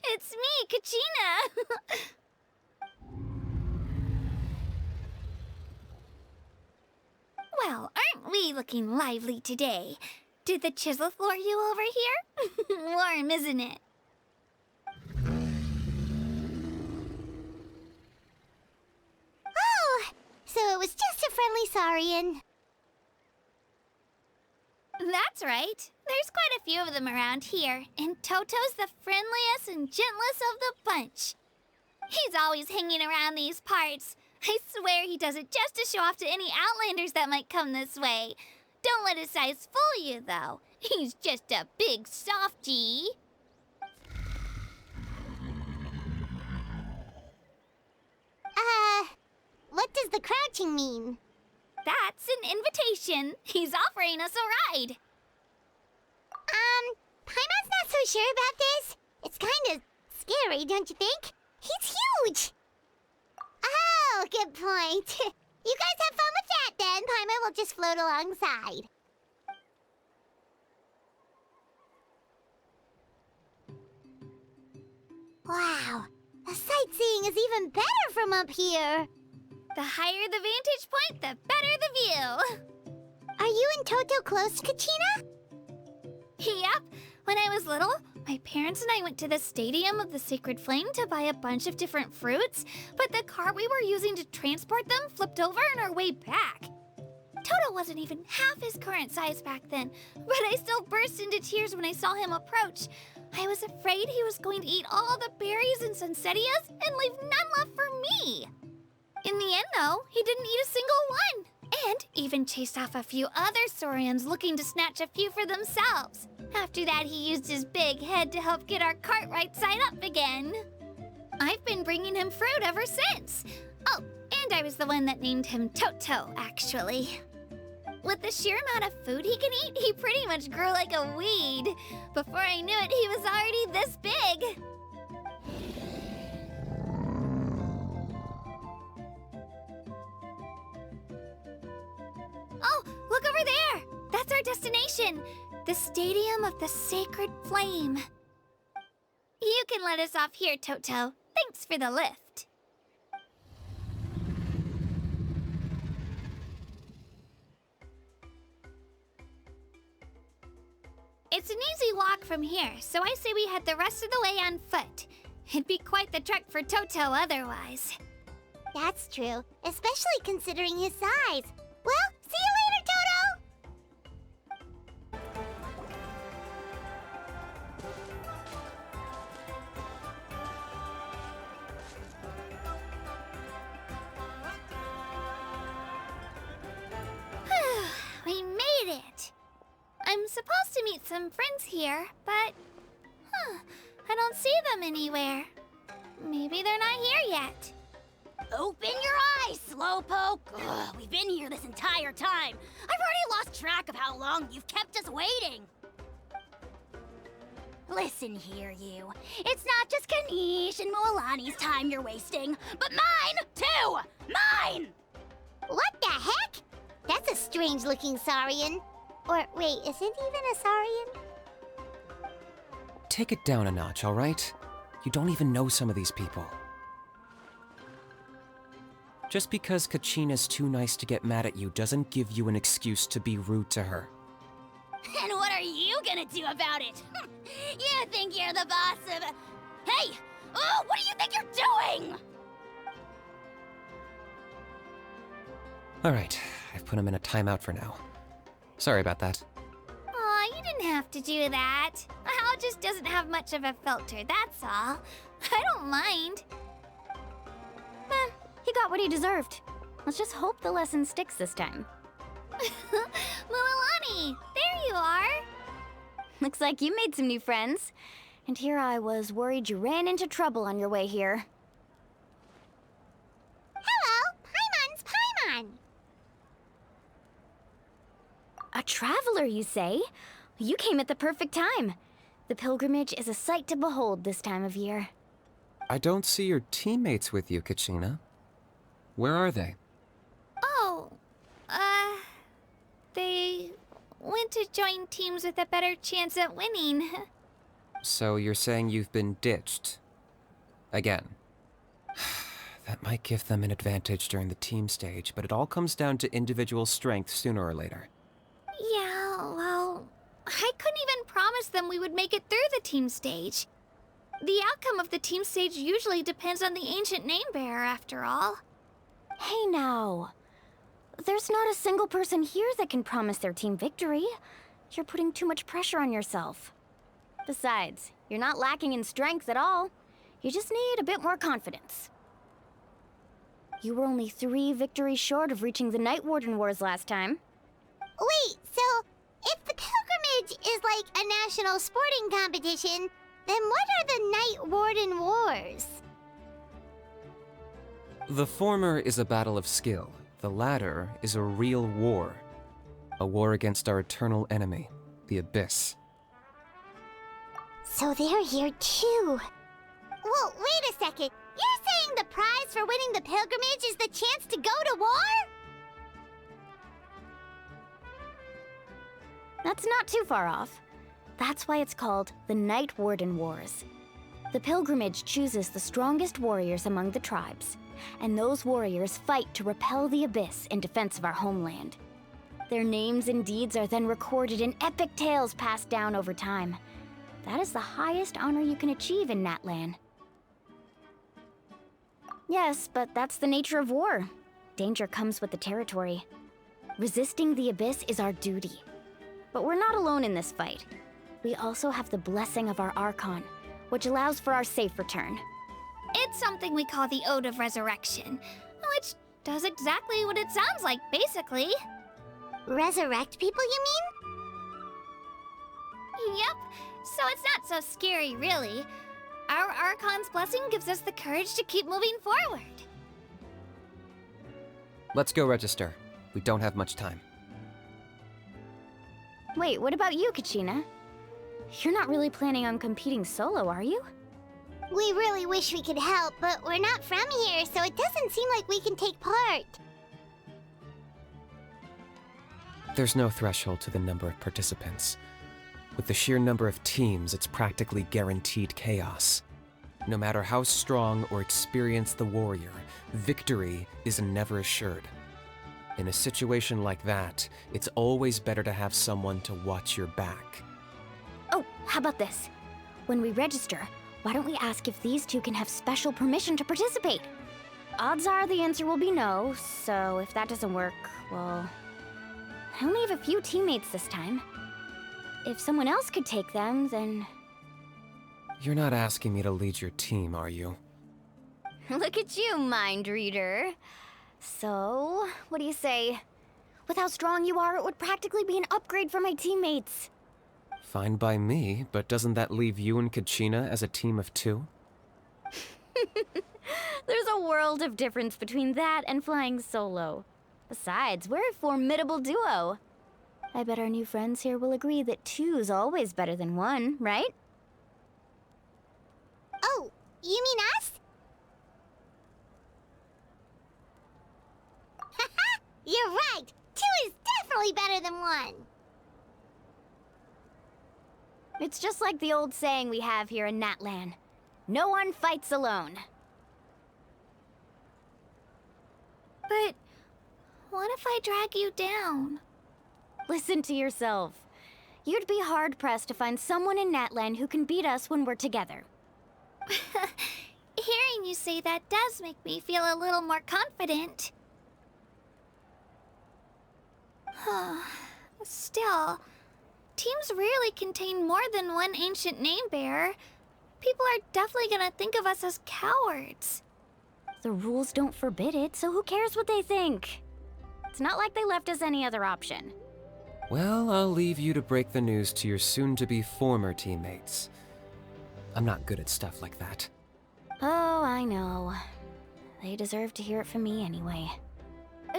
It's me, Kachina. Well, aren't we looking lively today? Did the chisleth lure you over here? Warm, isn't it? Oh, so it was just a friendly saurian. That's right. There's quite a few of them around here, and Toto's the friendliest and gentlest of the bunch. He's always hanging around these parts. I swear he does it just to show off to any outlanders that might come this way. Don't let his size fool you, though. He's just a big softie. What does the crouching mean? That's an invitation. He's offering us a ride. Paimon's not so sure about this. It's kind of scary, don't you think? He's huge! Oh, good point. You guys have fun with that then. Paimon will just float alongside. Wow, the sightseeing is even better from up here. The higher the vantage point, the better the view. Are you and Toto close, Kachina? Yep. When I was little, my parents and I went to the Stadium of the Sacred Flame to buy a bunch of different fruits, but the cart we were using to transport them flipped over on our way back. Toto wasn't even half his current size back then, but I still burst into tears when I saw him approach. I was afraid he was going to eat all the berries and sunsettias and leave none left for me. In the end, though, he didn't eat a single one, and even chased off a few other saurians looking to snatch a few for themselves. After that, he used his big head to help get our cart right side up again. I've been bringing him fruit ever since. Oh, and I was the one that named him Toto, actually. With the sheer amount of food he can eat, he pretty much grew like a weed. Before I knew it, he was already this big. Oh, look over there! That's our destination, the Stadium of the Sacred Flame. You can let us off here, Toto. Thanks for the lift. It's an easy walk from here, so I say we head the rest of the way on foot. It'd be quite the trek for Toto otherwise. That's true, especially considering his size. Well, see you later, Toto! We made it! I'm supposed to meet some friends here, but... I don't see them anywhere. Maybe they're not here yet. Open your eyes, Slowpoke! Ugh, we've been here this entire time. I've already lost track of how long you've kept us waiting. Listen here, you. It's not just Kanish and Moalani's time you're wasting, but mine, too! Mine! What the heck? That's a strange-looking Saurian. Or, wait, is it even a Saurian? Take it down a notch, all right? You don't even know some of these people. Just because Kachina's too nice to get mad at you doesn't give you an excuse to be rude to her. And what are you gonna do about it? You think you're the boss of... Hey! Oh, what do you think you're doing? All right, I've put him in a timeout for now. Sorry about that. Aw, you didn't have to do that. Hal just doesn't have much of a filter, that's all. I don't mind. He got what he deserved. Let's just hope the lesson sticks this time. Moalani, there you are. Looks like you made some new friends. And here I was worried you ran into trouble on your way here. Hello, Paimon's Paimon. A traveler, you say? You came at the perfect time. The pilgrimage is a sight to behold this time of year. I don't see your teammates with you, Kachina. Where are they? Oh, they went to join teams with a better chance at winning. So you're saying you've been ditched? Again. That might give them an advantage during the team stage, but it all comes down to individual strength sooner or later. Yeah, well, I couldn't even promise them we would make it through the team stage. The outcome of the team stage usually depends on the ancient name-bearer, after all. Hey now. There's not a single person here that can promise their team victory. You're putting too much pressure on yourself. Besides, you're not lacking in strength at all. You just need a bit more confidence. You were only 3 victories short of reaching the Night Warden Wars last time. Wait, so if the pilgrimage is like a national sporting competition, then what are the Night Warden Wars? The former is a battle of skill. The latter is a real war. A war against our eternal enemy, the Abyss. So they're here too. Well, wait a second. You're saying the prize for winning the pilgrimage is the chance to go to war? That's not too far off. That's why it's called the Night Warden Wars. The pilgrimage chooses the strongest warriors among the tribes, and those warriors fight to repel the Abyss in defense of our homeland. Their names and deeds are then recorded in epic tales passed down over time. That is the highest honor you can achieve in Natlan. Yes, but that's the nature of war. Danger comes with the territory. Resisting the Abyss is our duty. But we're not alone in this fight. We also have the blessing of our Archon, which allows for our safe return. It's something we call the Ode of Resurrection, which does exactly what it sounds like, basically. Resurrect people, you mean? Yep, so it's not so scary, really. Our Archon's blessing gives us the courage to keep moving forward. Let's go register. We don't have much time. Wait, what about you, Kachina? You're not really planning on competing solo, are you? We really wish we could help, but we're not from here, so it doesn't seem like we can take part. There's no threshold to the number of participants. With the sheer number of teams, it's practically guaranteed chaos. No matter how strong or experienced the warrior, victory is never assured. In a situation like that, it's always better to have someone to watch your back. Oh, how about this? When we register, why don't we ask if these two can have special permission to participate? Odds are the answer will be no, so if that doesn't work, well... I only have a few teammates this time. If someone else could take them, then... You're not asking me to lead your team, are you? Look at you, mind reader. So, what do you say? With how strong you are, it would practically be an upgrade for my teammates. Fine by me, but doesn't that leave you and Kachina as a team of 2? There's a world of difference between that and flying solo. Besides, we're a formidable duo. I bet our new friends here will agree that 2's always better than 1, right? Oh, you mean us? Haha, you're right. 2 is definitely better than 1. It's just like the old saying we have here in Natlin. No one fights alone. But what if I drag you down? Listen to yourself. You'd be hard-pressed to find someone in Natlin who can beat us when we're together. Hearing you say that does make me feel a little more confident. Still, teams rarely contain more than one ancient name bearer. People are definitely gonna think of us as cowards. The rules don't forbid it, so who cares what they think? It's not like they left us any other option. Well, I'll leave you to break the news to your soon-to-be former teammates. I'm not good at stuff like that. Oh, I know. They deserve to hear it from me anyway.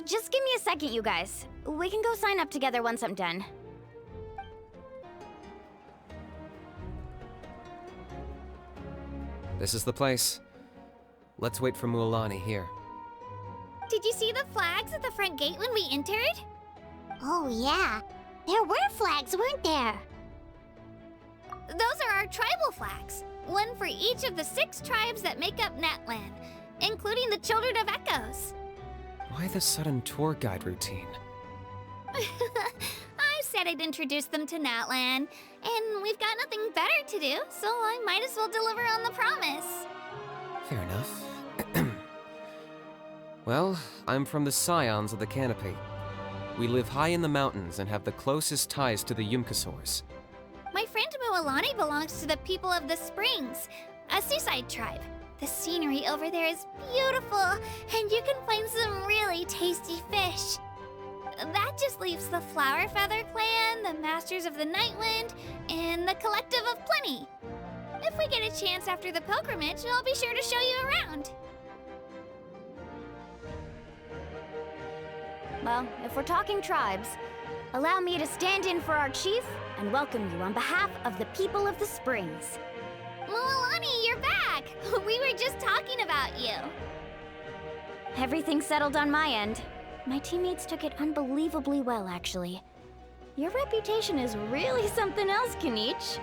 Just give me a second, you guys. We can go sign up together once I'm done. This is the place. Let's wait for Mualani here. Did you see the flags at the front gate when we entered? Oh, yeah. There were flags, weren't there? Those are our tribal flags. One for each of the 6 tribes that make up Natlin, including the Children of Echoes. Why the sudden tour guide routine? I said I'd introduce them to Natlin, and we've got nothing better to do, so I might as well deliver on the promise. Fair enough. Well, I'm from the Scions of the Canopy. We live high in the mountains and have the closest ties to the Yumkasaurs. My friend Mualani belongs to the people of the Springs, a seaside tribe. The scenery over there is beautiful, and you can find some really tasty fish. That just leaves the Flower Feather Clan, the Masters of the Nightwind, and the Collective of Plenty. If we get a chance after the pilgrimage, I'll be sure to show you around. Well, if we're talking tribes, allow me to stand in for our chief and welcome you on behalf of the people of the Springs. Mualani, you're back! We were just talking about you. Everything's settled on my end. My teammates took it unbelievably well, actually. Your reputation is really something else, Kanich.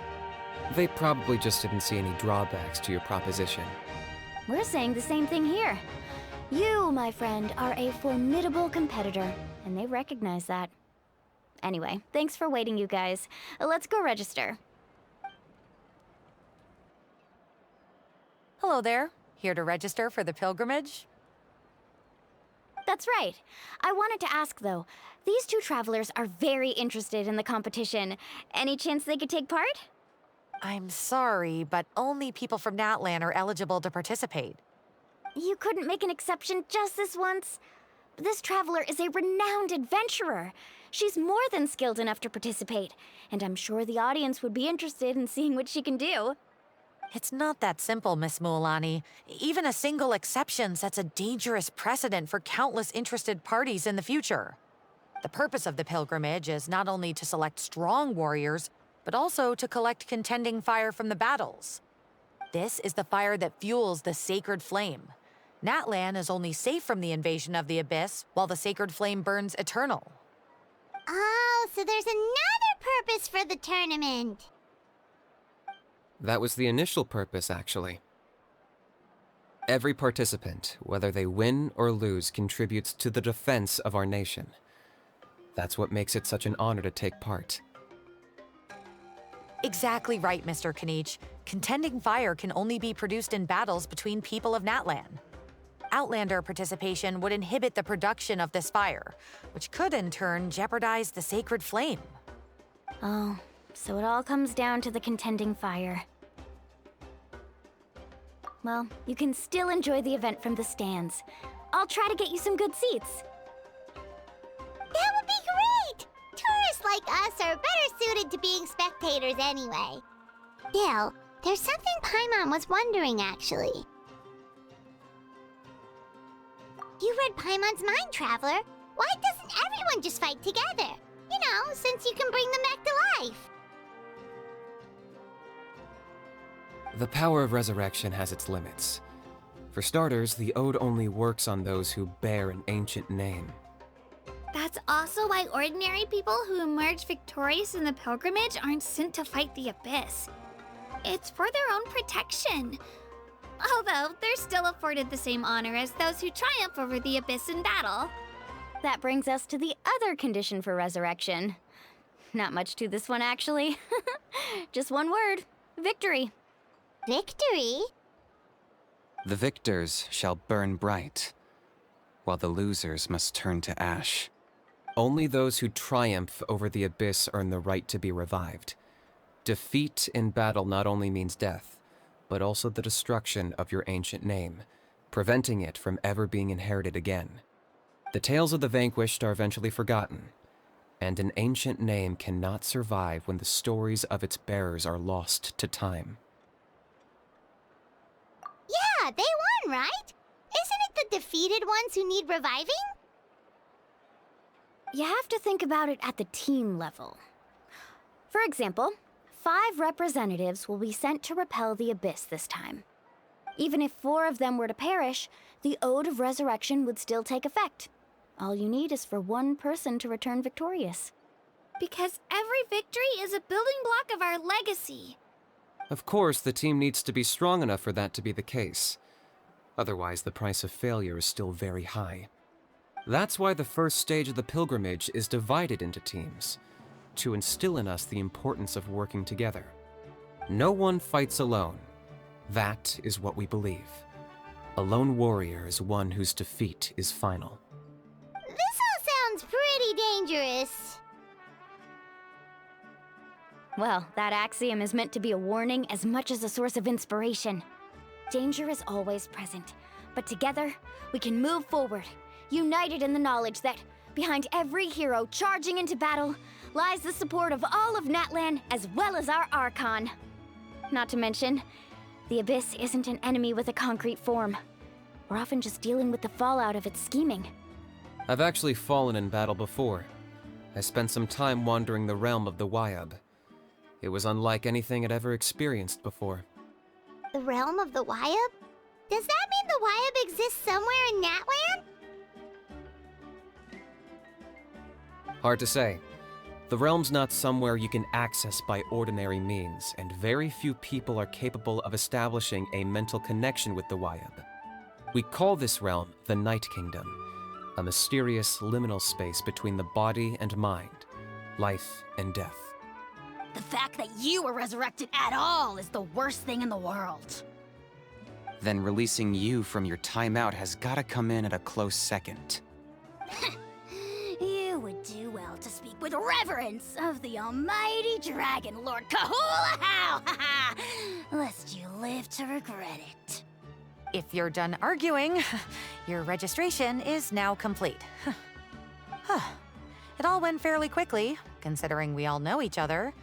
They probably just didn't see any drawbacks to your proposition. We're saying the same thing here. You, my friend, are a formidable competitor, and they recognize that. Anyway, thanks for waiting, you guys. Let's go register. Hello there. Here to register for the pilgrimage? That's right. I wanted to ask, though. These 2 travelers are very interested in the competition. Any chance they could take part? I'm sorry, but only people from Natlin are eligible to participate. You couldn't make an exception just this once? This traveler is a renowned adventurer. She's more than skilled enough to participate, and I'm sure the audience would be interested in seeing what she can do. It's not that simple, Miss Mualani. Even a single exception sets a dangerous precedent for countless interested parties in the future. The purpose of the pilgrimage is not only to select strong warriors, but also to collect contending fire from the battles. This is the fire that fuels the sacred flame. Natlin is only safe from the invasion of the Abyss, while the sacred flame burns eternal. Oh, so there's another purpose for the tournament. That was the initial purpose, actually. Every participant, whether they win or lose, contributes to the defense of our nation. That's what makes it such an honor to take part. Exactly right, Mr. Kanich. Contending fire can only be produced in battles between people of Natlin. Outlander participation would inhibit the production of this fire, which could in turn jeopardize the sacred flame. Oh, so it all comes down to the contending fire. Well, you can still enjoy the event from the stands. I'll try to get you some good seats. That would be haters anyway. Still, there's something Paimon was wondering, actually. You read Paimon's mind, Traveler. Why doesn't everyone just fight together? You know, since you can bring them back to life. The power of resurrection has its limits. For starters, the Ode only works on those who bear an ancient name. That's also why ordinary people who emerge victorious in the pilgrimage aren't sent to fight the Abyss. It's for their own protection. Although, they're still afforded the same honor as those who triumph over the Abyss in battle. That brings us to the other condition for resurrection. Not much to this one, actually. Just one word. Victory. Victory? The victors shall burn bright, while the losers must turn to ash. Only those who triumph over the Abyss earn the right to be revived. Defeat in battle not only means death, but also the destruction of your ancient name, preventing it from ever being inherited again. The tales of the vanquished are eventually forgotten, and an ancient name cannot survive when the stories of its bearers are lost to time. Yeah, they won, right? Isn't it the defeated ones who need reviving? You have to think about it at the team level. For example, 5 representatives will be sent to repel the Abyss this time. Even if 4 of them were to perish, the Ode of Resurrection would still take effect. All you need is for 1 person to return victorious. Because every victory is a building block of our legacy. Of course, the team needs to be strong enough for that to be the case. Otherwise, the price of failure is still very high. That's why the first stage of the pilgrimage is divided into teams, to instill in us the importance of working together. No one fights alone. That is what we believe. A lone warrior is one whose defeat is final. This all sounds pretty dangerous. Well, that axiom is meant to be a warning as much as a source of inspiration. Danger is always present, but together, we can move forward, united in the knowledge that behind every hero charging into battle lies the support of all of Natlan as well as our Archon. Not to mention, the Abyss isn't an enemy with a concrete form. We're often just dealing with the fallout of its scheming. I've actually fallen in battle before. I spent some time wandering the realm of the Wyab. It was unlike anything I'd ever experienced before. The realm of the Wyab? Does that mean the Wyab exists somewhere in Natlan? Hard to say. The realm's not somewhere you can access by ordinary means, and very few people are capable of establishing a mental connection with the Wyab. We call this realm the Night Kingdom, a mysterious liminal space between the body and mind, life and death. The fact that you were resurrected at all is the worst thing in the world. Then releasing you from your timeout has gotta come in at a close second. You would do well to speak with reverence of the almighty Dragon Lord Kahula-How, lest you live to regret it. If you're done arguing, your registration is now complete. It all went fairly quickly, considering we all know each other.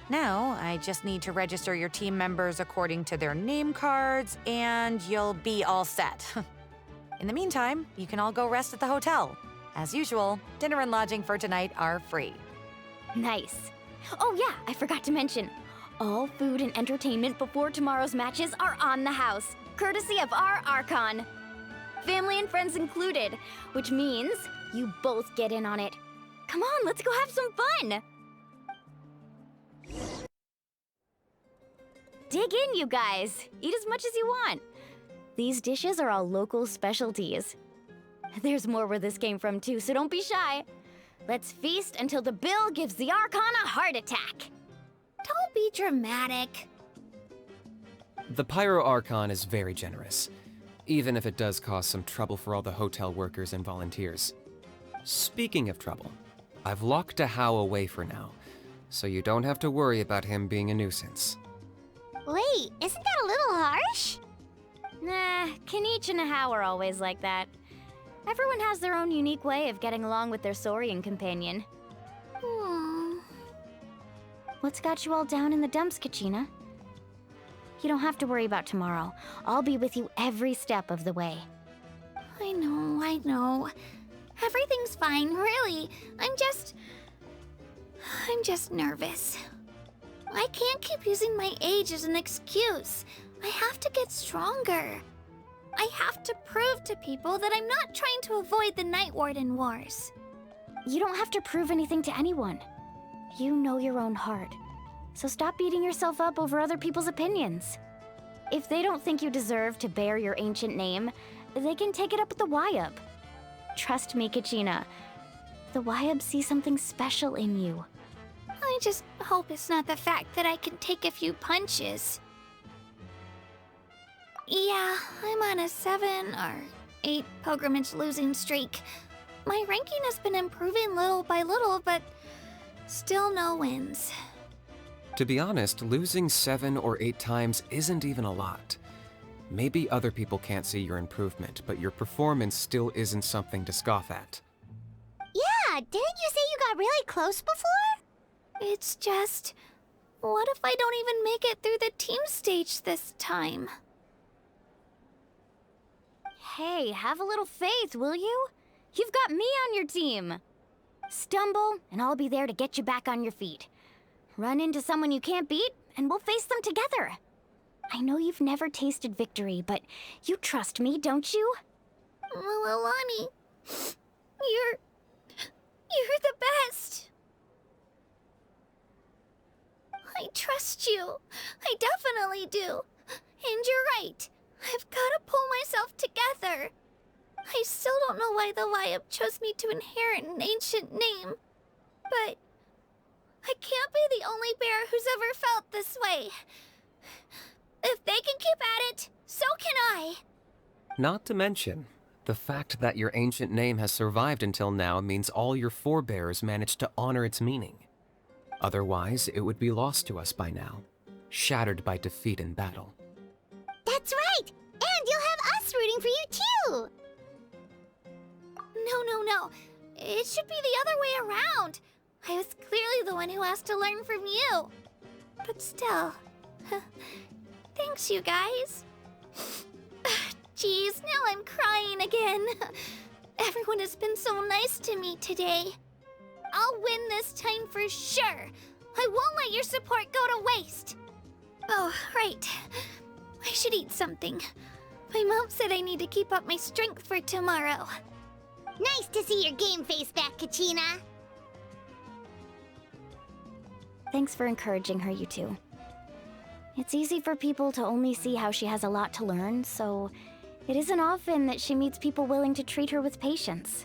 Now, I just need to register your team members according to their name cards, and you'll be all set. In the meantime, you can all go rest at the hotel. As usual, dinner and lodging for tonight are free. Nice. Oh yeah, I forgot to mention. All food and entertainment before tomorrow's matches are on the house, courtesy of our Archon. Family and friends included, which means you both get in on it. Come on, let's go have some fun! Dig in, you guys. Eat as much as you want. These dishes are all local specialties. There's more where this came from too, so don't be shy. Let's feast until the bill gives the Archon a heart attack. Don't be dramatic. The Pyro Archon is very generous, even if it does cause some trouble for all the hotel workers and volunteers. Speaking of trouble, I've locked a How away for now, so you don't have to worry about him being a nuisance. Wait, isn't that a little harsh? Nah, Kenichi and How are always like that. Everyone has their own unique way of getting along with their Saurian companion. What's got you all down in the dumps, Kachina? You don't have to worry about tomorrow. I'll be with you every step of the way. I know. Everything's fine, really. I'm just nervous. I can't keep using my age as an excuse. I have to get stronger. I have to prove to people that I'm not trying to avoid the Night Warden Wars. You don't have to prove anything to anyone. You know your own heart. So stop beating yourself up over other people's opinions. If they don't think you deserve to bear your ancient name, they can take it up with the Wyab. Trust me, Kachina. The Wyab see something special in you. I just hope it's not the fact that I can take a few punches. Yeah, I'm on a 7 or 8 pilgrimage losing streak. My ranking has been improving little by little, but still no wins. To be honest, losing 7 or 8 times isn't even a lot. Maybe other people can't see your improvement, but your performance still isn't something to scoff at. Yeah, didn't you say you got really close before? It's just, what if I don't even make it through the team stage this time? Hey, have a little faith, will you? You've got me on your team. Stumble, and I'll be there to get you back on your feet. Run into someone you can't beat, and we'll face them together. I know you've never tasted victory, but you trust me, don't you? Alani, you're the best. I trust you. I definitely do. And you're right. I've got to pull myself together. I still don't know why the Wyab chose me to inherit an ancient name. But I can't be the only bear who's ever felt this way. If they can keep at it, so can I. Not to mention, the fact that your ancient name has survived until now means all your forebears managed to honor its meaning. Otherwise, it would be lost to us by now, shattered by defeat in battle. That's right! And you'll have us rooting for you too! No. It should be the other way around. I was clearly the one who asked to learn from you. But still, thanks you guys. Geez, now I'm crying again. Everyone has been so nice to me today. I'll win this time for sure. I won't let your support go to waste. Oh, right. I should eat something. My mom said I need to keep up my strength for tomorrow. Nice to see your game face back, Kachina. Thanks for encouraging her, you two. It's easy for people to only see how she has a lot to learn, so it isn't often that she meets people willing to treat her with patience.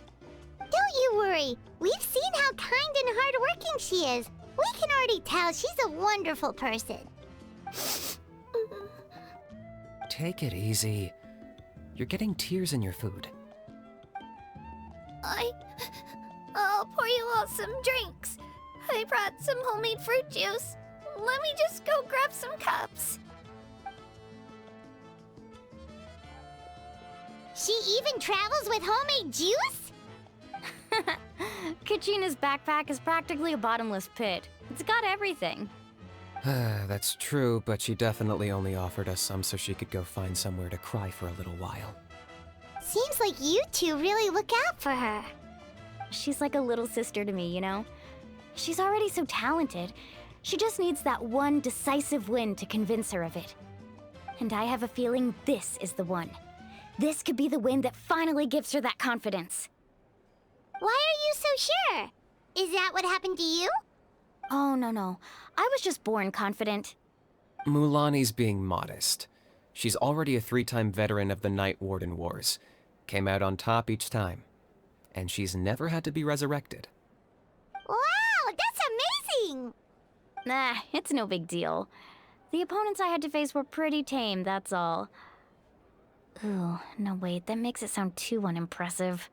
Don't you worry. We've seen how kind and hardworking she is. We can already tell she's a wonderful person. Take it easy. You're getting tears in your food. I'll pour you all some drinks. I brought some homemade fruit juice. Let me just go grab some cups. She even travels with homemade juice? Kachina's backpack is practically a bottomless pit. It's got everything. That's true, but she definitely only offered us some so she could go find somewhere to cry for a little while. Seems like you two really look out for her. She's like a little sister to me, you know? She's already so talented. She just needs that one decisive win to convince her of it. And I have a feeling this is the one. This could be the win that finally gives her that confidence. Why are you so sure? Is that what happened to you? Oh, no. I was just born confident. Mulani's being modest. She's already a 3-time veteran of the Night Warden Wars. Came out on top each time. And she's never had to be resurrected. Wow, that's amazing! Nah, it's no big deal. The opponents I had to face were pretty tame, that's all. Ooh, no wait, that makes it sound too unimpressive.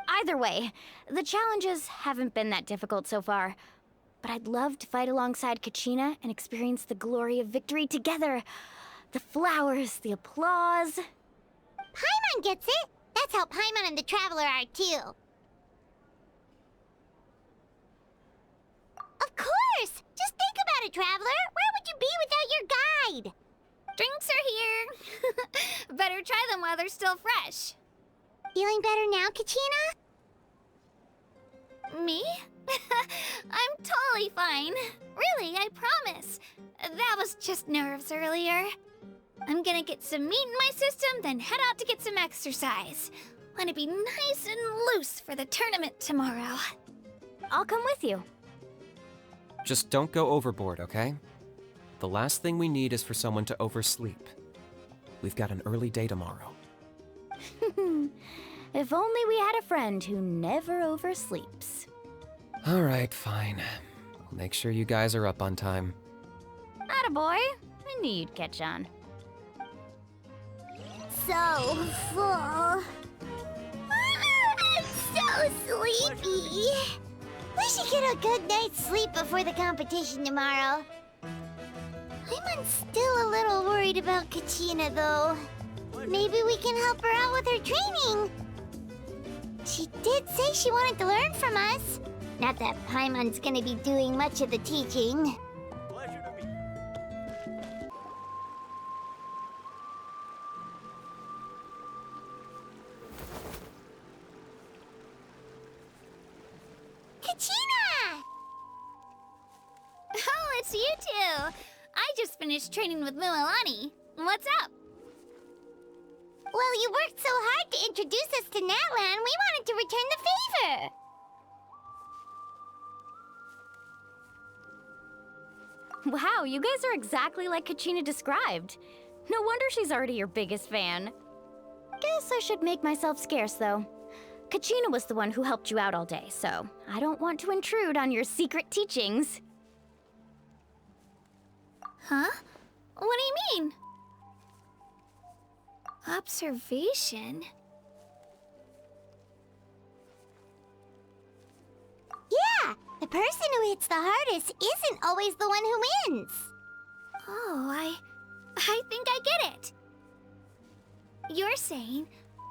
Either way, the challenges haven't been that difficult so far. But I'd love to fight alongside Kachina and experience the glory of victory together. The flowers, the applause. Paimon gets it! That's how Paimon and the Traveler are too. Of course! Just think about better try them while they're still fresh. Feeling better now, Kachina? Me? I'm totally fine. Really, I promise. That was just nerves earlier. I'm gonna get some meat in my system, then head out to get some exercise. Wanna be nice and loose for the tournament tomorrow. I'll come with you. Just don't go overboard, okay? The last thing we need is for someone to oversleep. We've got an early day tomorrow. If only we had a friend who never oversleeps. All right, fine. I'll make sure you guys are up on time. Attaboy. I knew you'd catch on. So full. I'm so sleepy. We should get a good night's sleep before the competition tomorrow. I'm still a little worried about Kachina, though. Maybe we can help her out with her training. She did say she wanted to learn from us. Not that Paimon's gonna be doing much of the teaching. Kachina! Oh, it's you two! I just finished training with Mualani. What's up? Well, you worked so hard to introduce us to Natlan, we wanted to return the favor. Wow, you guys are exactly like Kachina described. No wonder she's already your biggest fan. Guess I should make myself scarce, though. Kachina was the one who helped you out all day, so I don't want to intrude on your secret teachings. Huh? What do you mean? Observation? Yeah, the person who hits the hardest isn't always the one who wins. Oh, I think I get it. You're saying,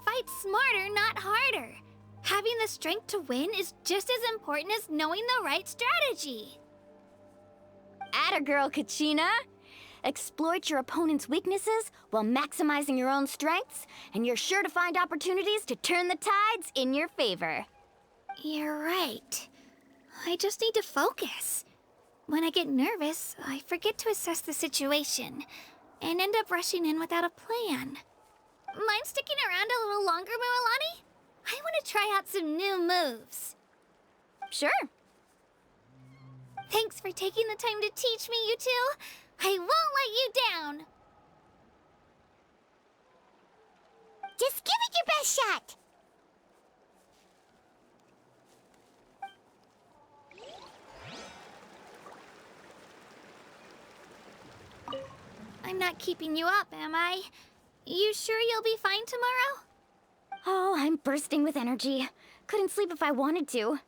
fight smarter, not harder. Having the strength to win is just as important as knowing the right strategy. Atta girl, Kachina! Exploit your opponent's weaknesses while maximizing your own strengths, and you're sure to find opportunities to turn the tides in your favor. You're right. I just need to focus. When I get nervous, I forget to assess the situation, and end up rushing in without a plan. Mind sticking around a little longer, Mualani? I want to try out some new moves. Sure. Thanks for taking the time to teach me, you two. I won't let you down. Just give it your best shot. I'm not keeping you up, am I? You sure you'll be fine tomorrow? Oh, I'm bursting with energy. Couldn't sleep if I wanted to.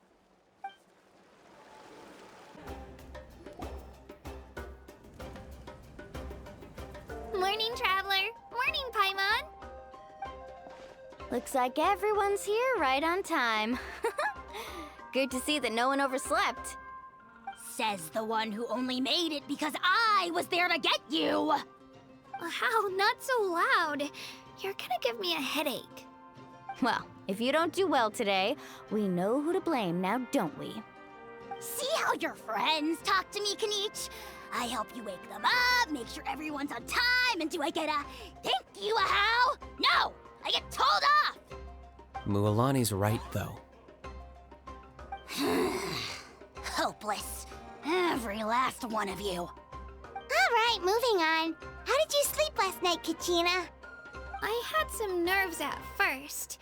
Morning, Traveler. Morning, Paimon. Looks like everyone's here right on time. Good to see that no one overslept. Says the one who only made it because I was there to get you. How? Not so loud. You're gonna give me a headache. Well, if you don't do well today, we know who to blame now, don't we? See how your friends talk to me, Kanich? I help you wake them up, make sure everyone's on time, and do I get a thank you, a how? No! I get told off! Mualani's right, though. Hopeless. Every last one of you. All right, moving on. How did you sleep last night, Kachina? I had some nerves at first,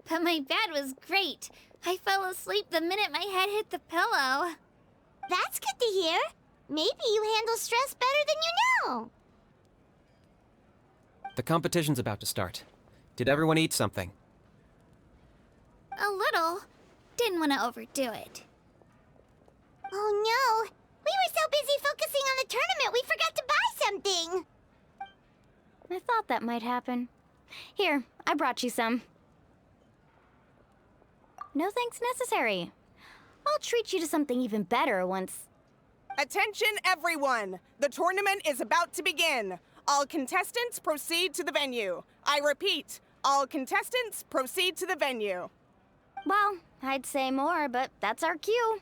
but my bed was great. I fell asleep the minute my head hit the pillow. That's good to hear. Maybe you handle stress better than you know. The competition's about to start. Did everyone eat something? A little. Didn't want to overdo it. Oh no! We were so busy focusing on the tournament we forgot to buy something! I thought that might happen. Here, I brought you some. No thanks necessary. I'll treat you to something even better once... Attention, everyone! The tournament is about to begin. All contestants proceed to the venue. I repeat, all contestants proceed to the venue. Well, I'd say more, but that's our cue.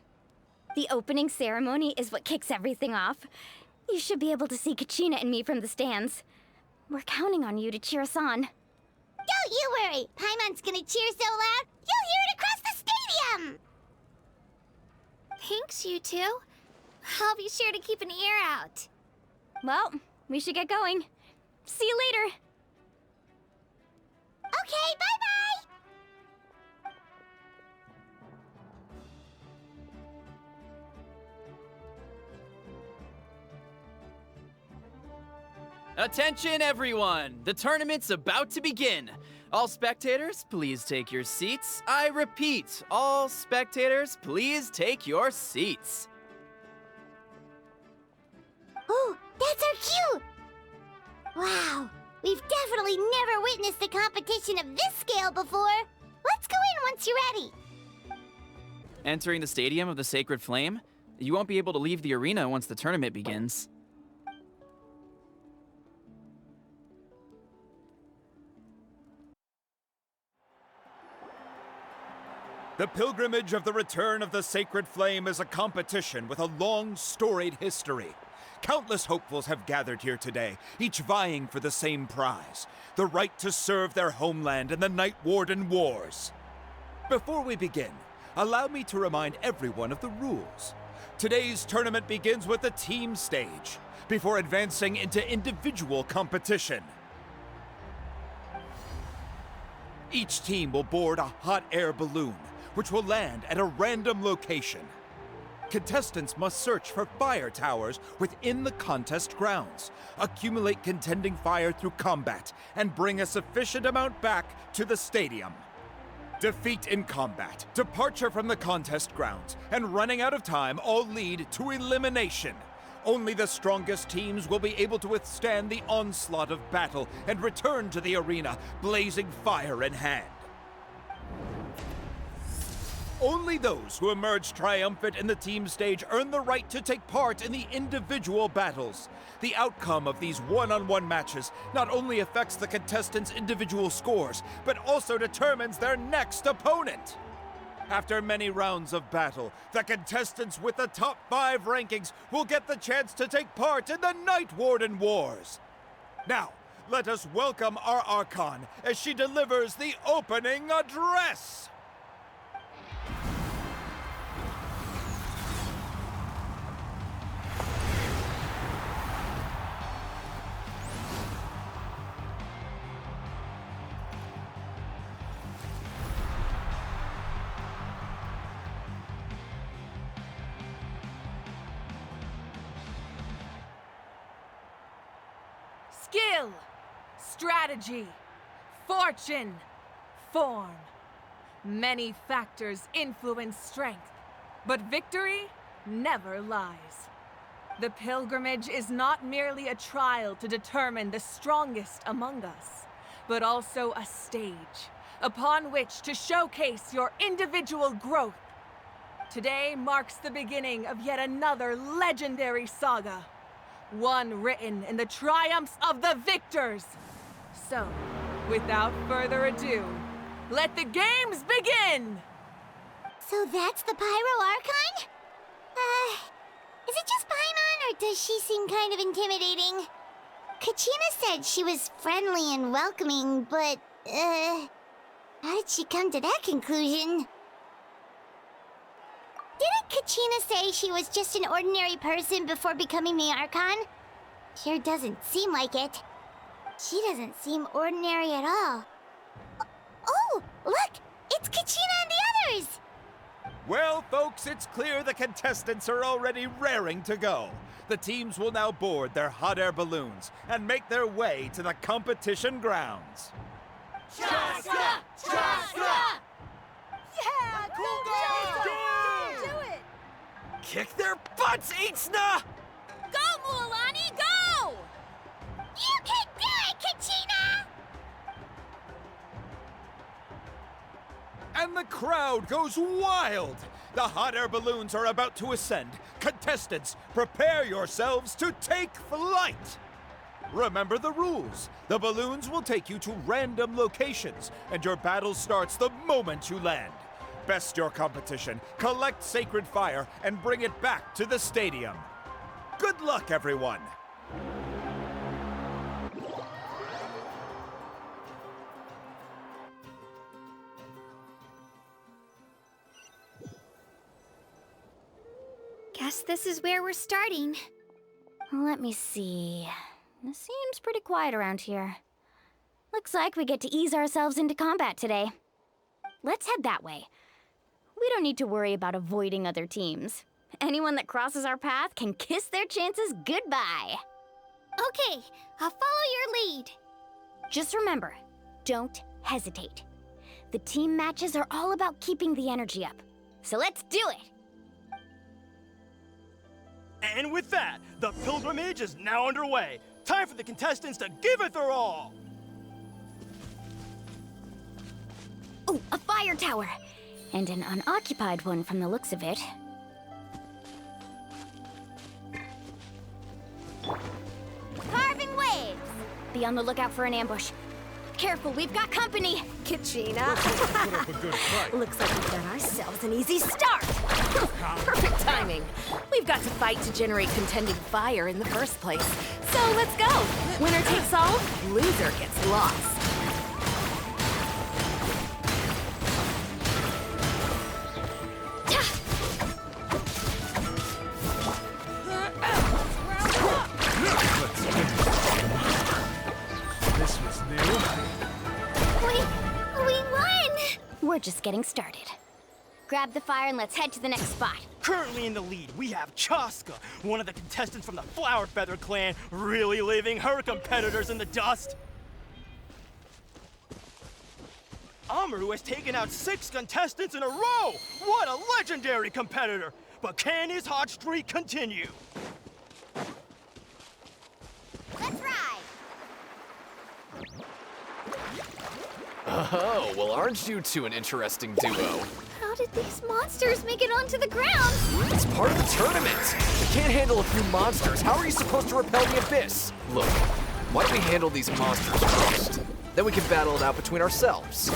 The opening ceremony is what kicks everything off. You should be able to see Kachina and me from the stands. We're counting on you to cheer us on. Don't you worry! Paimon's gonna cheer so loud, you'll hear it across the stadium! Thanks, you two. I'll be sure to keep an ear out. Well, we should get going. See you later. Okay, bye-bye! Attention, everyone! The tournament's about to begin. All spectators, please take your seats. I repeat, all spectators, please take your seats. Oh, that's our cue! Wow, we've definitely never witnessed a competition of this scale before. Let's go in once you're ready. Entering the Stadium of the Sacred Flame, you won't be able to leave the arena once the tournament begins. The pilgrimage of the return of the Sacred Flame is a competition with a long, storied history. Countless hopefuls have gathered here today, each vying for the same prize, the right to serve their homeland in the Night Warden Wars. Before we begin, allow me to remind everyone of the rules. Today's tournament begins with the team stage, before advancing into individual competition. Each team will board a hot air balloon, which will land at a random location. Contestants must search for fire towers within the contest grounds, accumulate contending fire through combat, and bring a sufficient amount back to the stadium. Defeat in combat, departure from the contest grounds, and running out of time all lead to elimination. Only the strongest teams will be able to withstand the onslaught of battle and return to the arena, blazing fire in hand. Only those who emerge triumphant in the team stage earn the right to take part in the individual battles. The outcome of these one-on-one matches not only affects the contestants' individual scores, but also determines their next opponent. After many rounds of battle, the contestants with the top 5 rankings will get the chance to take part in the Night Warden Wars. Now, let us welcome our Archon as she delivers the opening address. Skill, strategy, fortune, form. Many factors influence strength, but victory never lies. The pilgrimage is not merely a trial to determine the strongest among us, but also a stage upon which to showcase your individual growth. Today marks the beginning of yet another legendary saga. One written in the triumphs of the victors. So, without further ado, let the games begin! So that's the Pyro Archon? Is it just Paimon, or does she seem kind of intimidating? Kachina said she was friendly and welcoming, but, how did she come to that conclusion? Didn't Kachina say she was just an ordinary person before becoming the Archon? Sure doesn't seem like it. She doesn't seem ordinary at all. Oh, look! It's Kachina and the others! Well, folks, it's clear the contestants are already raring to go. The teams will now board their hot air balloons and make their way to the competition grounds. Chaska! Chaska! Yeah, cool Do it! Kick their butts, Itzna! Go, Mualani, go! You can do it, Kachina! And the crowd goes wild! The hot air balloons are about to ascend. Contestants, prepare yourselves to take flight! Remember the rules. The balloons will take you to random locations, and your battle starts the moment you land. Best your competition, collect sacred fire, and bring it back to the stadium. Good luck, everyone! Guess this is where we're starting. Let me see. It seems pretty quiet around here. Looks like we get to ease ourselves into combat today. Let's head that way. We don't need to worry about avoiding other teams. Anyone that crosses our path can kiss their chances goodbye. Okay, I'll follow your lead. Just remember, don't hesitate. The team matches are all about keeping the energy up. So let's do it! And with that, the pilgrimage is now underway. Time for the contestants to give it their all! Oh, a fire tower! And an unoccupied one from the looks of it. Carving waves! Be on the lookout for an ambush. Careful, we've got company! Kachina! Looks like we've got ourselves an easy start! Perfect timing. We've got to fight to generate contending fire in the first place. So let's go. Winner takes all, loser gets lost. This was new. We won! We're just getting started. Grab the fire and let's head to the next spot. Currently in the lead, we have Chaska, one of the contestants from the Flower Feather clan, really leaving her competitors in the dust. Amaru has taken out 6 contestants in a row! What a legendary competitor! But can his hot streak continue? Let's ride! Oh, well, aren't you two an interesting duo? How did these monsters make it onto the ground? It's part of the tournament. You can't handle a few monsters. How are you supposed to repel the abyss? Look, why don't we handle these monsters first? Then we can battle it out between ourselves.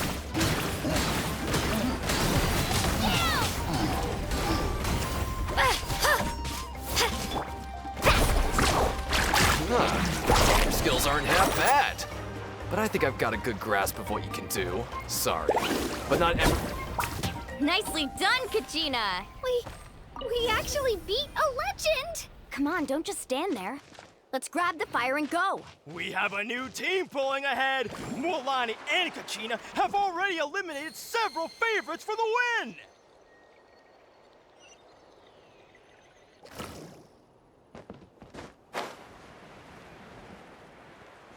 Your skills aren't half bad. But I think I've got a good grasp of what you can do. Sorry, but not every... Nicely done, Kachina! We actually beat a legend! Come on, don't just stand there. Let's grab the fire and go. We have a new team pulling ahead. Mualani and Kachina have already eliminated several favorites for the win.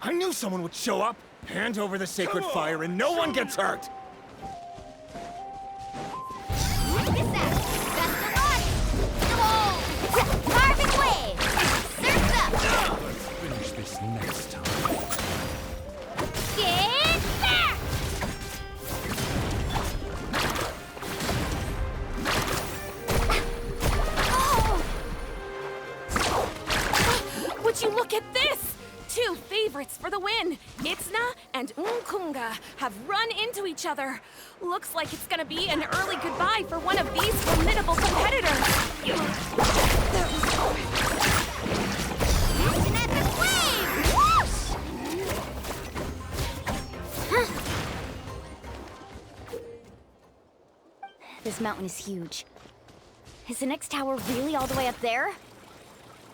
I knew someone would show up. Hand over the sacred fire and no one gets hurt. Carving waves! Surf's up! Let's finish this next time. Get back! Would you look at this? 2 favorites for the win. Itzna and Unkunga have run into each other. Looks like it's gonna be an early goodbye for one of these formidable competitors. An epic wave! Whoosh! This mountain is huge. Is the next tower really all the way up there?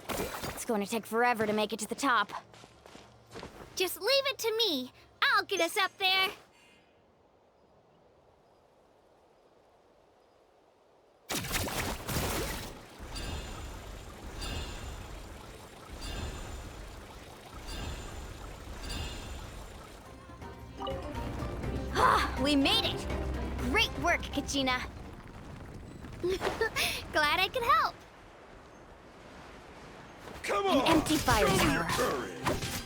It's going to take forever to make it to the top. Just leave it to me. I'll get us up there. We made it! Great work, Kachina. Glad I could help. Come An empty fire tower.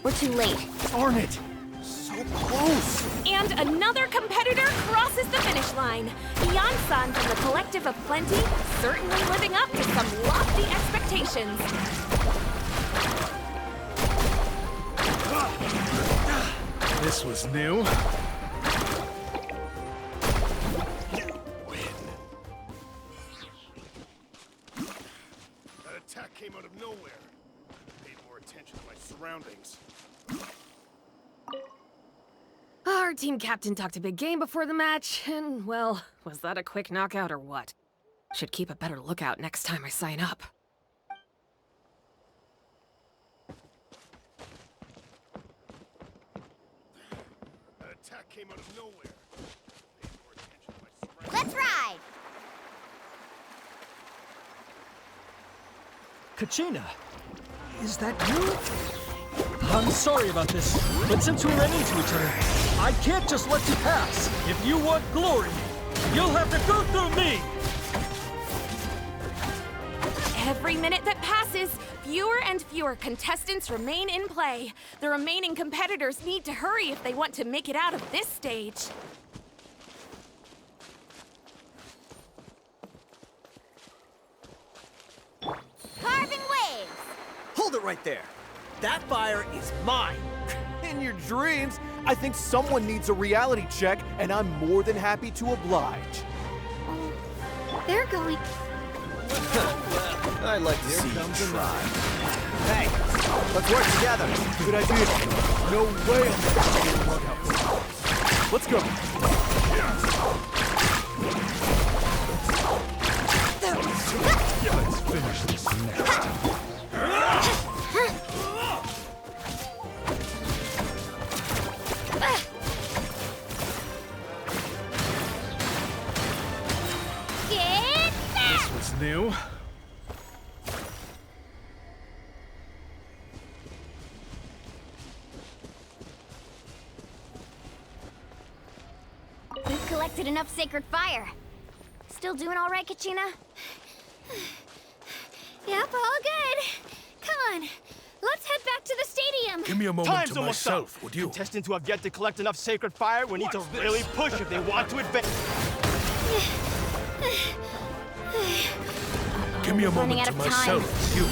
We're too late. Darn it! So close! And another competitor crosses the finish line. Yan-san from the Collective of Plenty, certainly living up to some lofty expectations. This was new. That attack came out of nowhere. Paid more attention to my surroundings. Our team captain talked a big game before the match, and, well, was that a quick knockout or what? Should keep a better lookout next time I sign up. That attack came out of nowhere. Paid more attention to my surroundings. Let's ride! Kachina, is that you? I'm sorry about this, but since we ran into each other, I can't just let you pass. If you want glory, you'll have to go through me! Every minute that passes, fewer and fewer contestants remain in play. The remaining competitors need to hurry if they want to make it out of this stage. Carving waves! Hold it right there. That fire is mine. In your dreams, I think someone needs a reality check, and I'm more than happy to oblige. They're going. I'd like to see you try. Hey, let's work together. Good idea. No way I'm gonna work out. Let's go. Let's finish this next. This was new. We've collected enough sacred fire. Still doing all right, Kachina? Yep, all good. Come on, let's head back to the stadium. Give me a moment Time's to almost myself, up. would you? Contestants who have yet to collect enough sacred fire will need to really push if they want to advance. Give me a Running moment out to of time. myself, would you?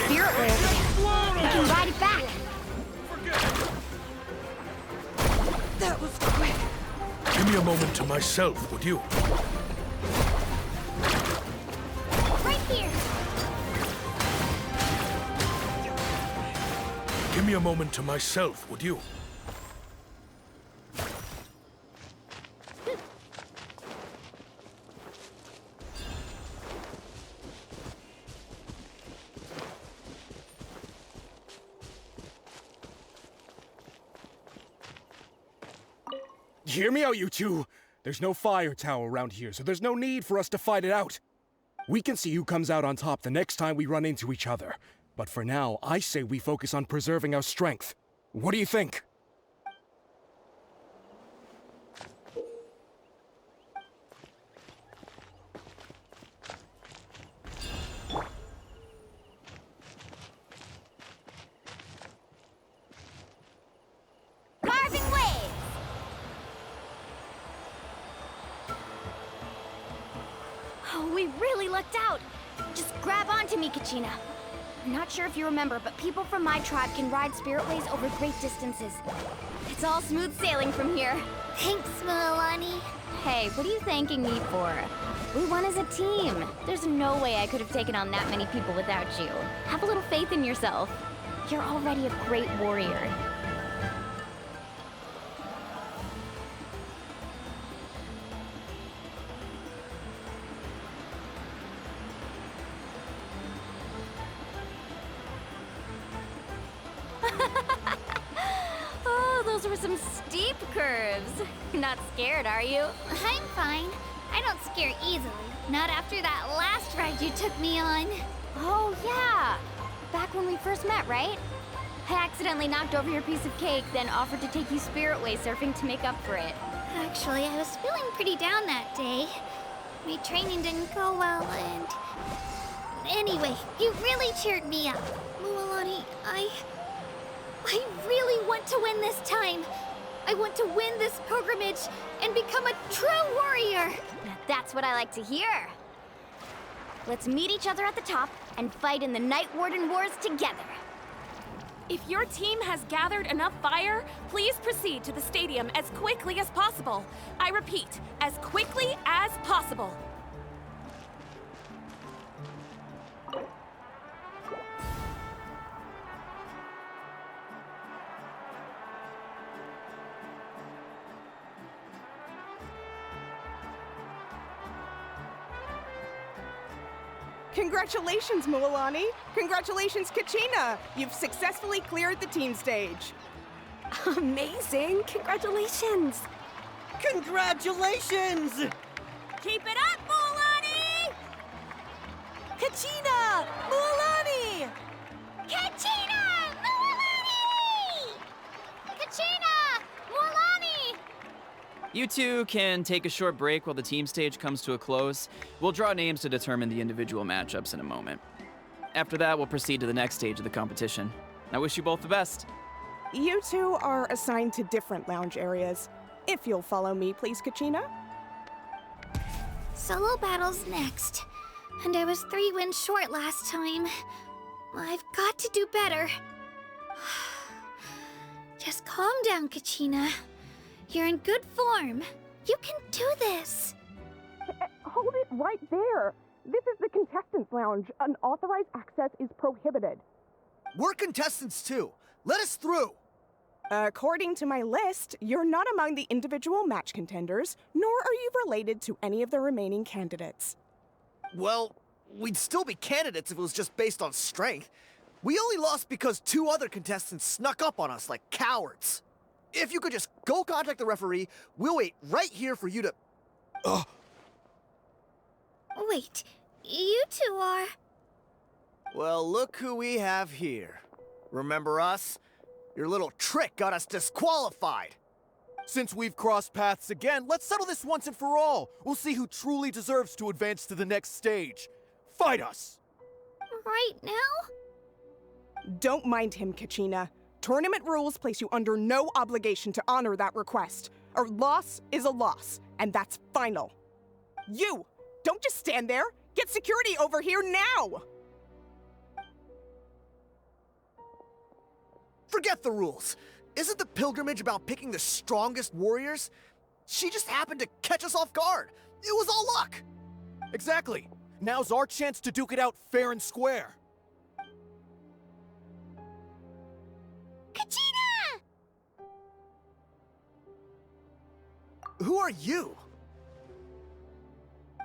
Spirit way over there. We can ride it back. That was quick. Give me a moment to myself, would you? Right here! Give me a moment to myself, would you? Hear me out, you two! There's no fire tower around here, so there's no need for us to fight it out. We can see who comes out on top the next time we run into each other. But for now, I say we focus on preserving our strength. What do you think? Carving waves! Oh, we really lucked out. Just grab onto me, Kachina. I'm not sure if you remember, but people from my tribe can ride spiritways over great distances. It's all smooth sailing from here. Thanks, Milani. Hey, what are you thanking me for? We won as a team. There's no way I could have taken on that many people without you. Have a little faith in yourself. You're already a great warrior. Oh, those were some steep curves. Not scared, are you? I'm fine. I don't scare easily. Not after that last ride you took me on. Oh, yeah. Back when we first met, right? I accidentally knocked over your piece of cake, then offered to take you spiritway surfing to make up for it. Actually, I was feeling pretty down that day. My training didn't go well, and... Anyway, you really cheered me up. Mualani, I really want to win this time. I want to win this pilgrimage and become a true warrior. That's what I like to hear. Let's meet each other at the top and fight in the Night Warden Wars together. If your team has gathered enough fire, please proceed to the stadium as quickly as possible. I repeat, as quickly as possible. Congratulations, Mualani! Congratulations, Kachina! You've successfully cleared the team stage. Amazing! Congratulations! Congratulations! Keep it up, Mualani! Kachina! Mualani! Kachina! Mualani! Kachina! Mualani! You two can take a short break while the team stage comes to a close. We'll draw names to determine the individual matchups in a moment. After that, we'll proceed to the next stage of the competition. I wish you both the best. You two are assigned to different lounge areas. If you'll follow me, please, Kachina. Solo battles next. And I was 3 wins short last time. I've got to do better. Just calm down, Kachina. You're in good form. You can do this. Hold it right there. This is the contestants' lounge. Unauthorized access is prohibited. We're contestants too. Let us through. According to my list, you're not among the individual match contenders, nor are you related to any of the remaining candidates. Well, we'd still be candidates if it was just based on strength. We only lost because 2 other contestants snuck up on us like cowards. If you could just go contact the referee, we'll wait right here for you to... Wait, you two are... Well, look who we have here. Remember us? Your little trick got us disqualified. Since we've crossed paths again, let's settle this once and for all. We'll see who truly deserves to advance to the next stage. Fight us! Right now? Don't mind him, Kachina. Tournament rules place you under no obligation to honor that request. A loss is a loss, and that's final. You! Don't just stand there! Get security over here now! Forget the rules. Isn't the pilgrimage about picking the strongest warriors? She just happened to catch us off guard. It was all luck. Exactly. Now's our chance to duke it out fair and square. Kachina! Who are you?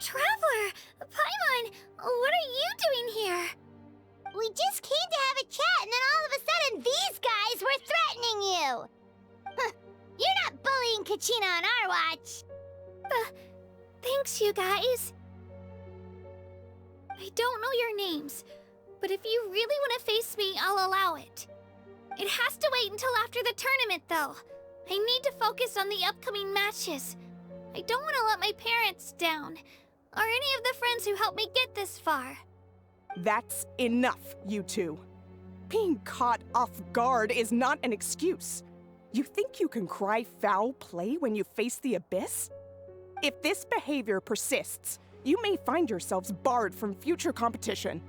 Traveler! Paimon! What are you doing here? We just came to have a chat, and then all of a sudden, these guys were threatening you! Huh, you're not bullying Kachina on our watch! Thanks, you guys. I don't know your names, but if you really want to face me, I'll allow it. It has to wait until after the tournament, though. I need to focus on the upcoming matches. I don't want to let my parents down, or any of the friends who helped me get this far. That's enough, you two. Being caught off guard is not an excuse. You think you can cry foul play when you face the abyss? If this behavior persists, you may find yourselves barred from future competition.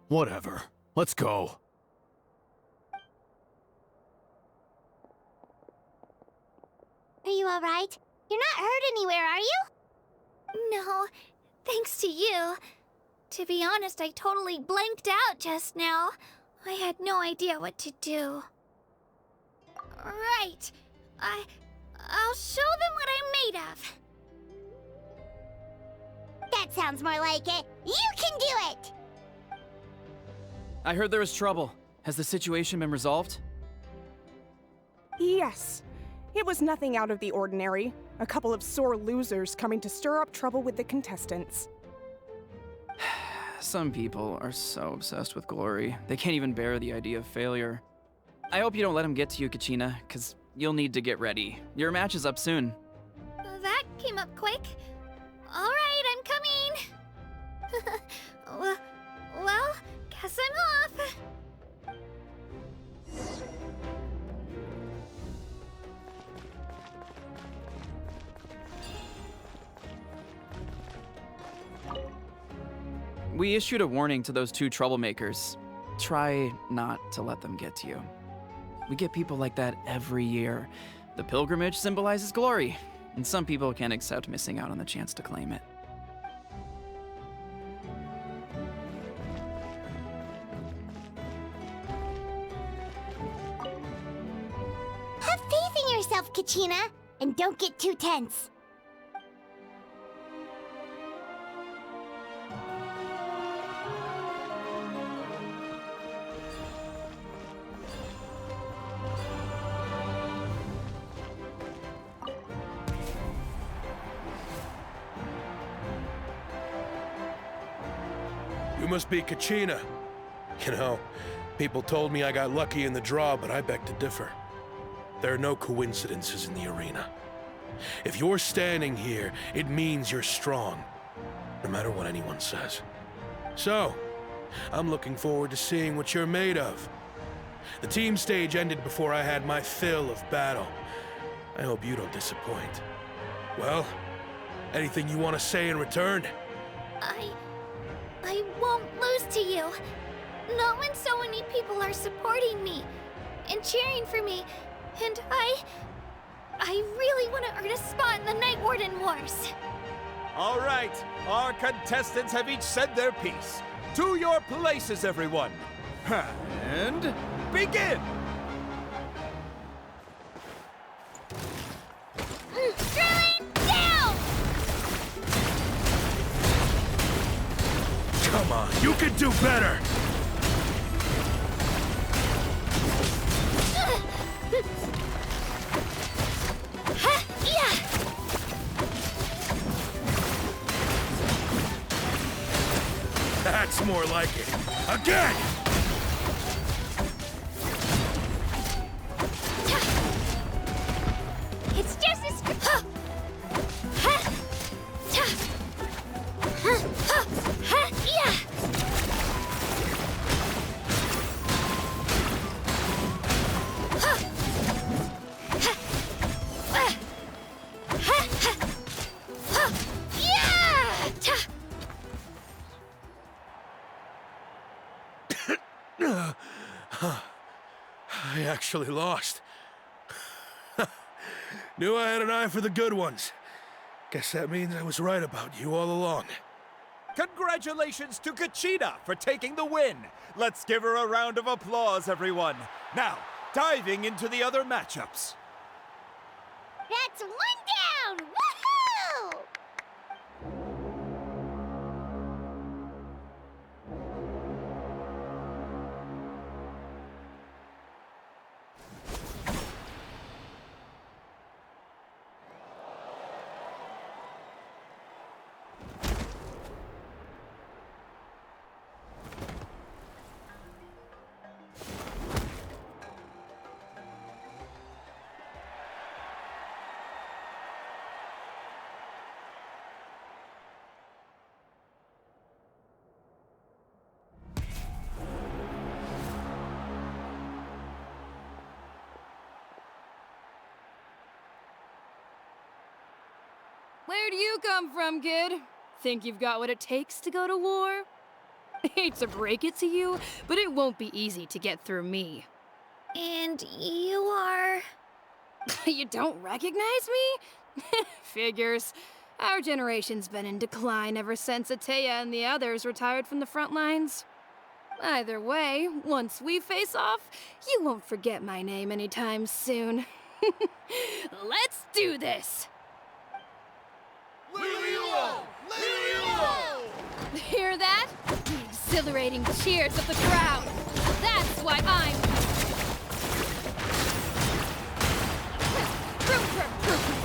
Whatever. Let's go. Are you alright? You're not hurt anywhere, are you? No, thanks to you. To be honest, I totally blanked out just now. I had no idea what to do. Right. I'll show them what I'm made of. That sounds more like it. You can do it! I heard there was trouble. Has the situation been resolved? Yes. It was nothing out of the ordinary. A couple of sore losers coming to stir up trouble with the contestants. Some people are so obsessed with glory, they can't even bear the idea of failure. I hope you don't let him get to you, Kachina, because you'll need to get ready. Your match is up soon. That came up quick. All right, I'm coming. Well, guess I'm off. We issued a warning to those 2 troublemakers. try not to let them get to you. We get people like that every year. The pilgrimage symbolizes glory, and some people can't accept missing out on the chance to claim it. Have faith in yourself, Kachina, and don't get too tense. You must be Kachina. You know, people told me I got lucky in the draw, but I beg to differ. There are no coincidences in the arena. If you're standing here, it means you're strong, no matter what anyone says. So, I'm looking forward to seeing what you're made of. The team stage ended before I had my fill of battle. I hope you don't disappoint. Well, anything you want to say in return? I won't lose to you. Not when so many people are supporting me and cheering for me. And I really want to earn a spot in the Night Warden Wars. All right, our contestants have each said their piece. To your places, everyone. And begin! Throwing down! Come on, you can do better! That's more like it. Again! It's just as... I actually lost. Knew I had an eye for the good ones. Guess that means I was right about you all along. Congratulations to Kachina for taking the win. Let's give her a round of applause, everyone. Now, diving into the other matchups. That's one down! Woohoo! Where'd you come from, kid? Think you've got what it takes to go to war? Hate to break it to you, but it won't be easy to get through me. And you are... You don't recognize me? Figures. Our generation's been in decline ever since Ateya and the others retired from the front lines. Either way, once we face off, you won't forget my name anytime soon. Let's do this! Hear that? The exhilarating cheers of the crowd. That's why I'm... Room for improvement.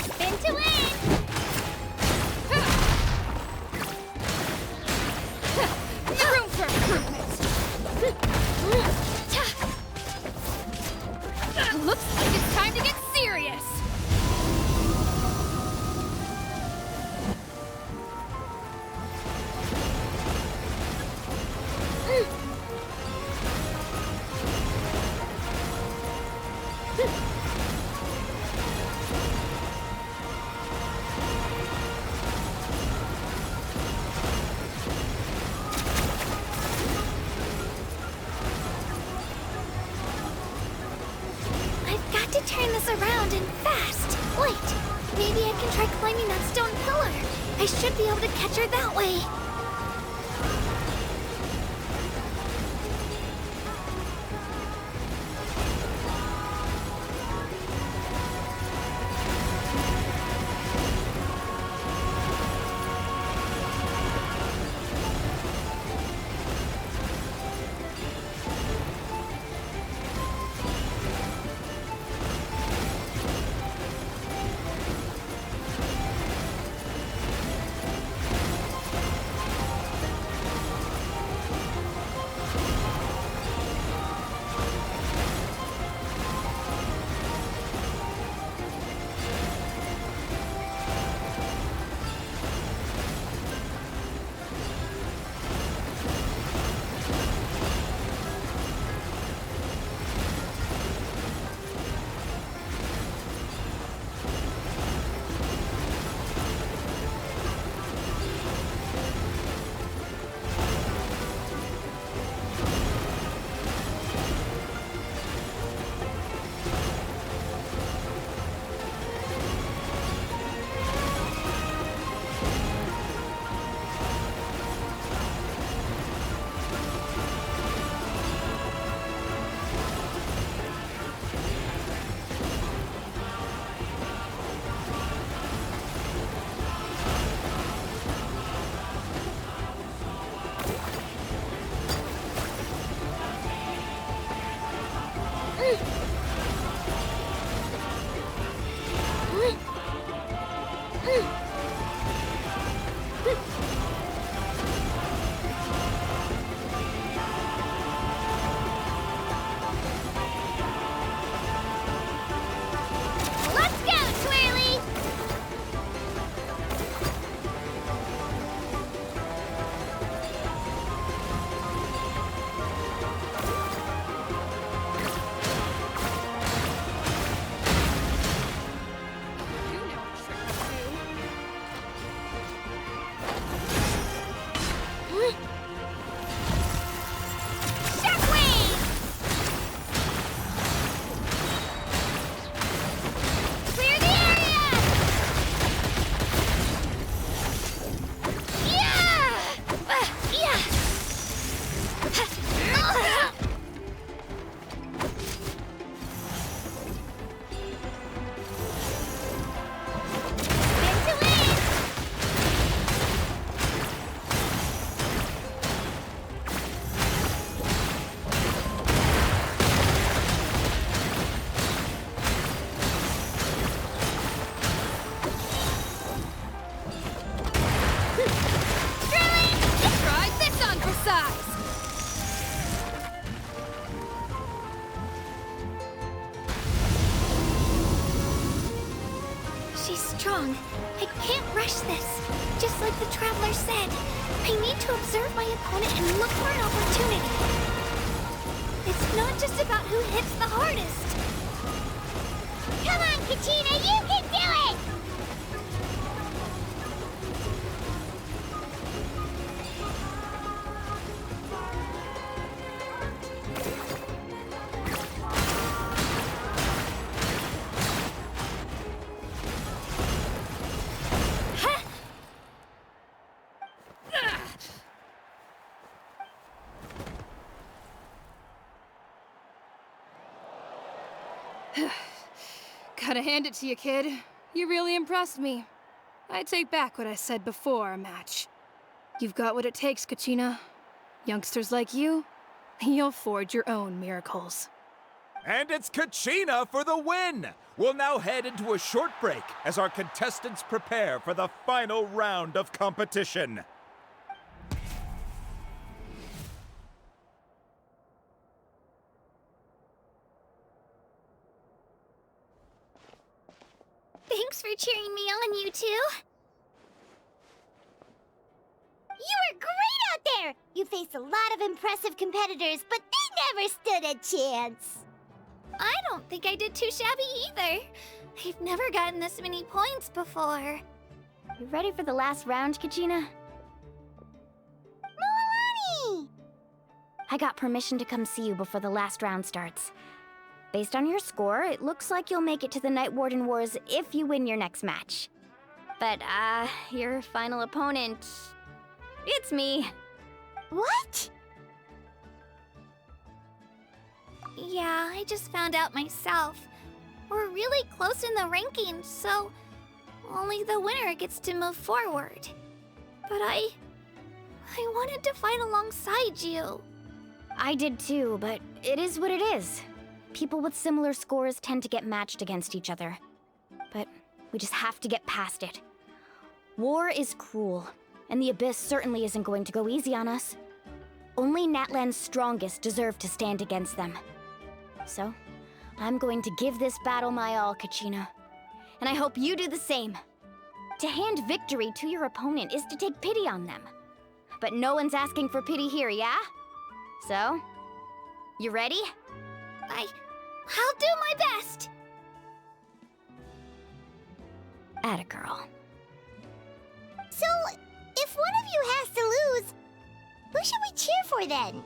Spin to win! Room for improvement. Looks like it's time to get serious. Maybe I can try climbing that stone pillar. I should be able to catch her that way. Strong. I can't rush this. Just like the Traveler said, I need to observe my opponent and look for an opportunity. It's not just about who hits the hardest. Come on, Kachina, you can do it! Gotta hand it to you, kid. You really impressed me. I take back what I said before our match. You've got what it takes, Kachina. Youngsters like you, you'll forge your own miracles. And it's Kachina for the win! We'll now head into a short break as our contestants prepare for the final round of competition. Thanks for cheering me on, you two. You were great out there! You faced a lot of impressive competitors, but they never stood a chance. I don't think I did too shabby either. I've never gotten this many points before. You ready for the last round, Kachina? Milani! I got permission to come see you before the last round starts. Based on your score, it looks like you'll make it to the Night Warden Wars if you win your next match. But, your final opponent... it's me. What? Yeah, I just found out myself. We're really close in the rankings, so only the winner gets to move forward. But I wanted to fight alongside you. I did too, but it is what it is. People with similar scores tend to get matched against each other. But we just have to get past it. War is cruel, and the Abyss certainly isn't going to go easy on us. Only Natlan's strongest deserve to stand against them. So, I'm going to give this battle my all, Kachina. And I hope you do the same. To hand victory to your opponent is to take pity on them. But no one's asking for pity here, yeah? So, you ready? I'll do my best! Atta girl. So, if one of you has to lose, who should we cheer for then?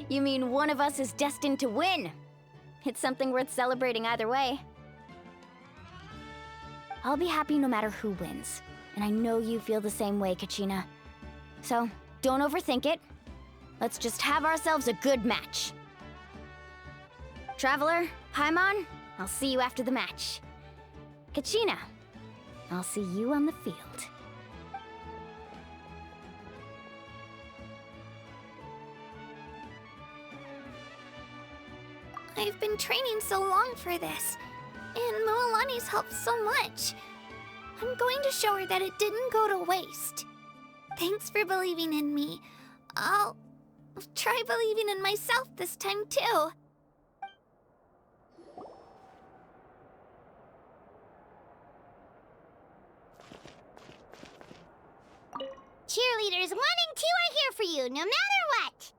You mean one of us is destined to win? It's something worth celebrating either way. I'll be happy no matter who wins, and I know you feel the same way, Kachina. So, don't overthink it. Let's just have ourselves a good match. Traveler, Paimon, I'll see you after the match. Kachina, I'll see you on the field. I've been training so long for this, and Mualani's helped so much. I'm going to show her that it didn't go to waste. Thanks for believing in me. I'll try believing in myself this time too. Cheerleaders 1 and 2 are here for you, no matter what!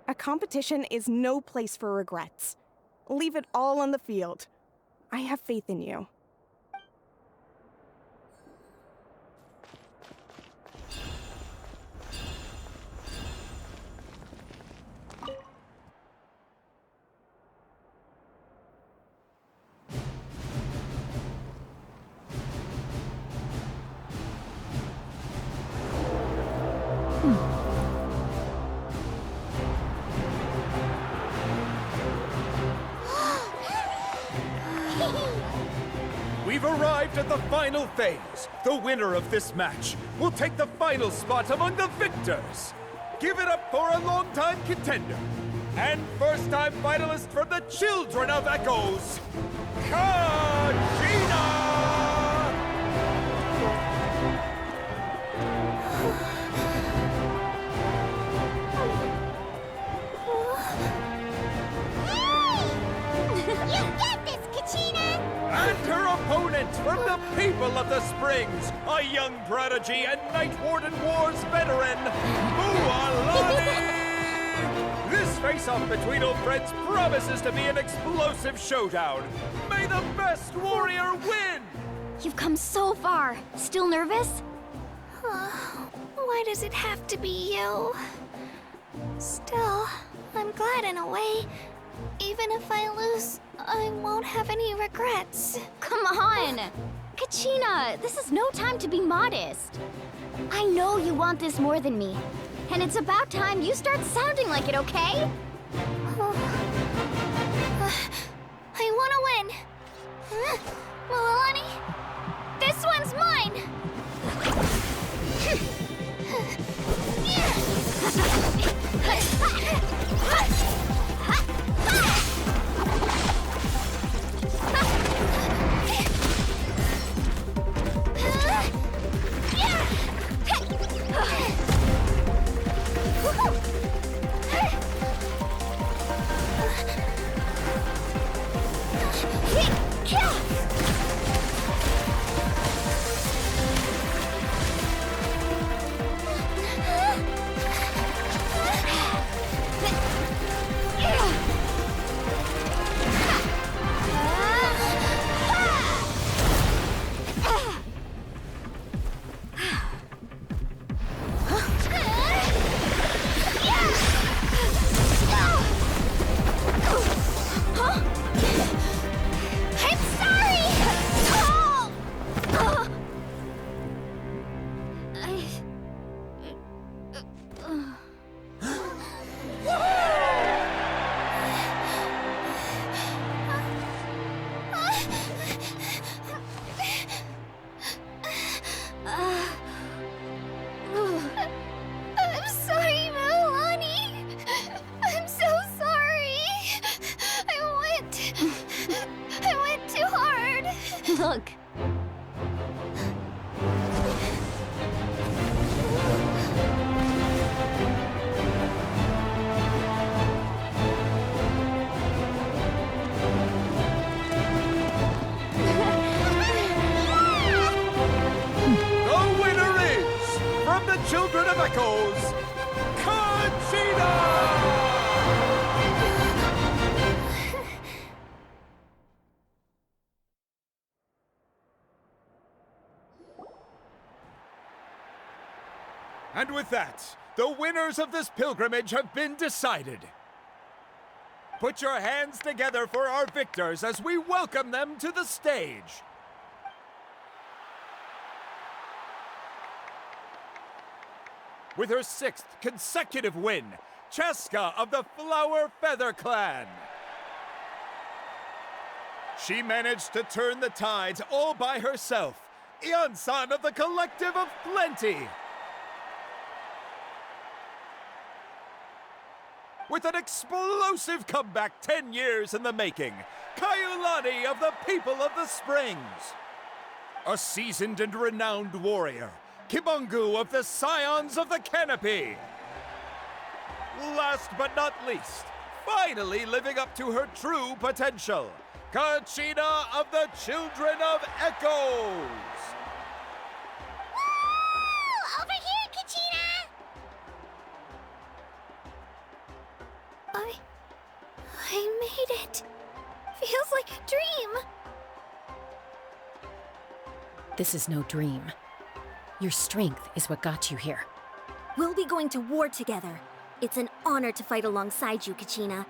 A competition is no place for regrets. Leave it all on the field. I have faith in you. We've arrived at the final phase. The winner of this match will take the final spot among the victors. Give it up for a longtime contender and first-time finalist from the Children of Echoes, Kachina! You got this, Kachina! And her opponent from the people of the Springs, a young prodigy and Night Warden Wars veteran, Mualani! This face-off between old friends promises to be an explosive showdown. May the best warrior win! You've come so far. Still nervous? Why does it have to be you? Still, I'm glad in a way. Even if I lose, I won't have any regrets. Come on! Kachina, this is no time to be modest. I know you want this more than me. And it's about time you start sounding like it, okay? I want to win. Mualani, this one's mine! of Echoes, Conchita! And with that, the winners of this pilgrimage have been decided. Put your hands together for our victors as we welcome them to the stage. With her 6th consecutive win, Cheska of the Flower Feather Clan. She managed to turn the tides all by herself. Ian-san of the Collective of Plenty. With an explosive comeback 10 years in the making, Kaiulani of the People of the Springs. A seasoned and renowned warrior, Kibangu of the Scions of the Canopy. Last but not least, finally living up to her true potential, Kachina of the Children of Echoes. Woo! Over here, Kachina! I made it. Feels like a dream. This is no dream. Your strength is what got you here. We'll be going to war together. It's an honor to fight alongside you, Kachina.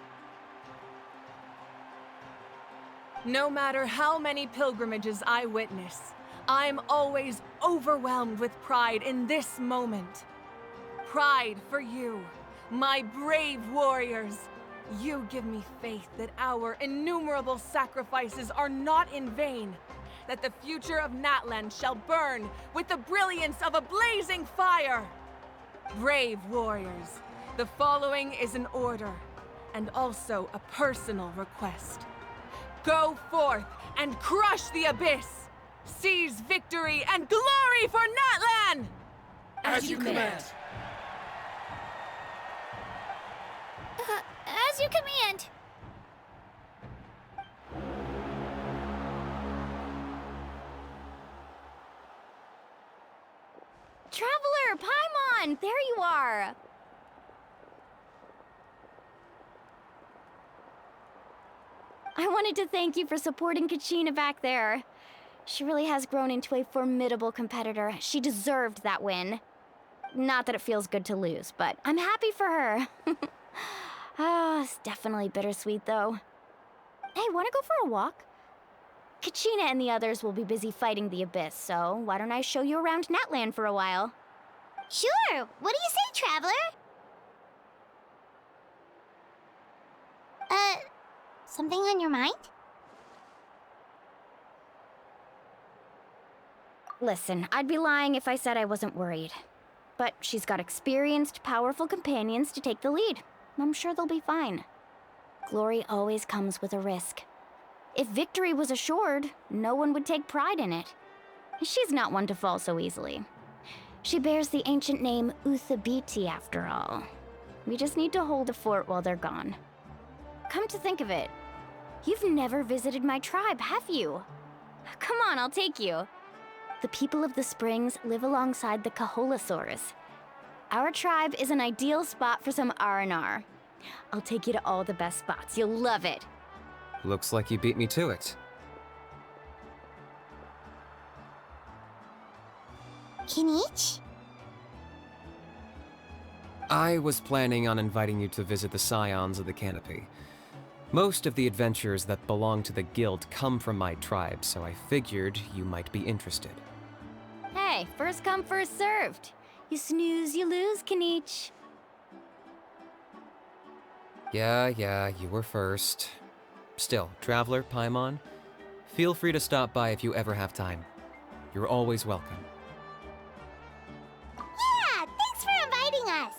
No matter how many pilgrimages I witness, I'm always overwhelmed with pride in this moment. Pride for you, my brave warriors. You give me faith that our innumerable sacrifices are not in vain, that the future of Natlan shall burn with the brilliance of a blazing fire. Brave warriors, the following is an order, and also a personal request. Go forth and crush the abyss! Seize victory and glory for Natlan! As you command. As you command. Traveler, Paimon, there you are! I wanted to thank you for supporting Kachina back there. She really has grown into a formidable competitor. She deserved that win. Not that it feels good to lose, but I'm happy for her. It's definitely bittersweet, though. Hey, wanna go for a walk? Kachina and the others will be busy fighting the Abyss, so why don't I show you around Natlan for a while? Sure. What do you say, Traveler? Something on your mind? Listen, I'd be lying if I said I wasn't worried. But she's got experienced, powerful companions to take the lead. I'm sure they'll be fine. Glory always comes with a risk. If victory was assured, no one would take pride in it. She's not one to fall so easily. She bears the ancient name Uthabiti, after all. We just need to hold the fort while they're gone. Come to think of it, you've never visited my tribe, have you? Come on, I'll take you. The people of the Springs live alongside the Kaholasaurs. Our tribe is an ideal spot for some R&R. I'll take you to all the best spots. You'll love it. Looks like you beat me to it. Kinich? I was planning on inviting you to visit the Scions of the Canopy. Most of the adventures that belong to the guild come from my tribe, so I figured you might be interested. Hey, first come, first served. You snooze, you lose, Kinich. Yeah, you were first. Still, Traveler, Paimon, feel free to stop by if you ever have time. You're always welcome. Yeah, thanks for inviting us.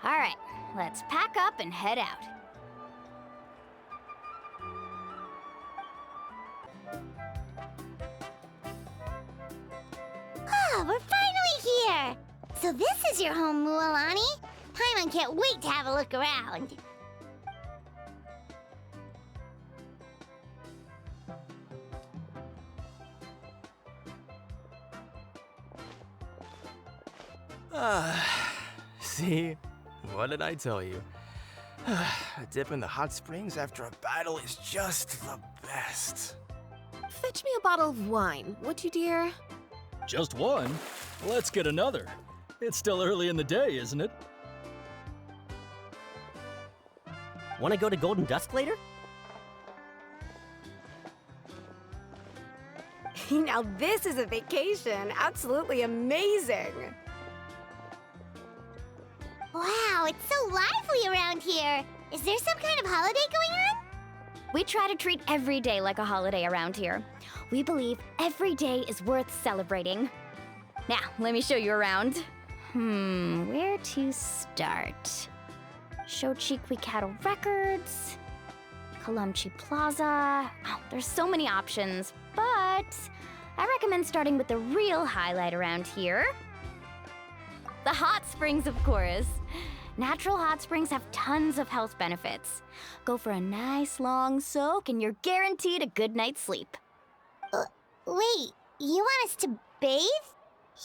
All right, let's pack up and head out. Oh, we're finally here! So this is your home, Mualani? Paimon can't wait to have a look around. See? What did I tell you? A dip in the hot springs after a battle is just the best. Fetch me a bottle of wine, would you, dear? Just one? Let's get another. It's still early in the day, isn't it? Want to go to Golden Dusk later? Now this is a vacation. Absolutely amazing. Wow, it's so lively around here. Is there some kind of holiday going on? We try to treat every day like a holiday around here. We believe every day is worth celebrating. Now, let me show you around. Where to start? Shochikwi Cattle Records, Kalumchi Plaza. Oh, there's so many options, but I recommend starting with the real highlight around here. The hot springs, of course. Natural hot springs have tons of health benefits. Go for a nice long soak and you're guaranteed a good night's sleep. Wait, you want us to bathe?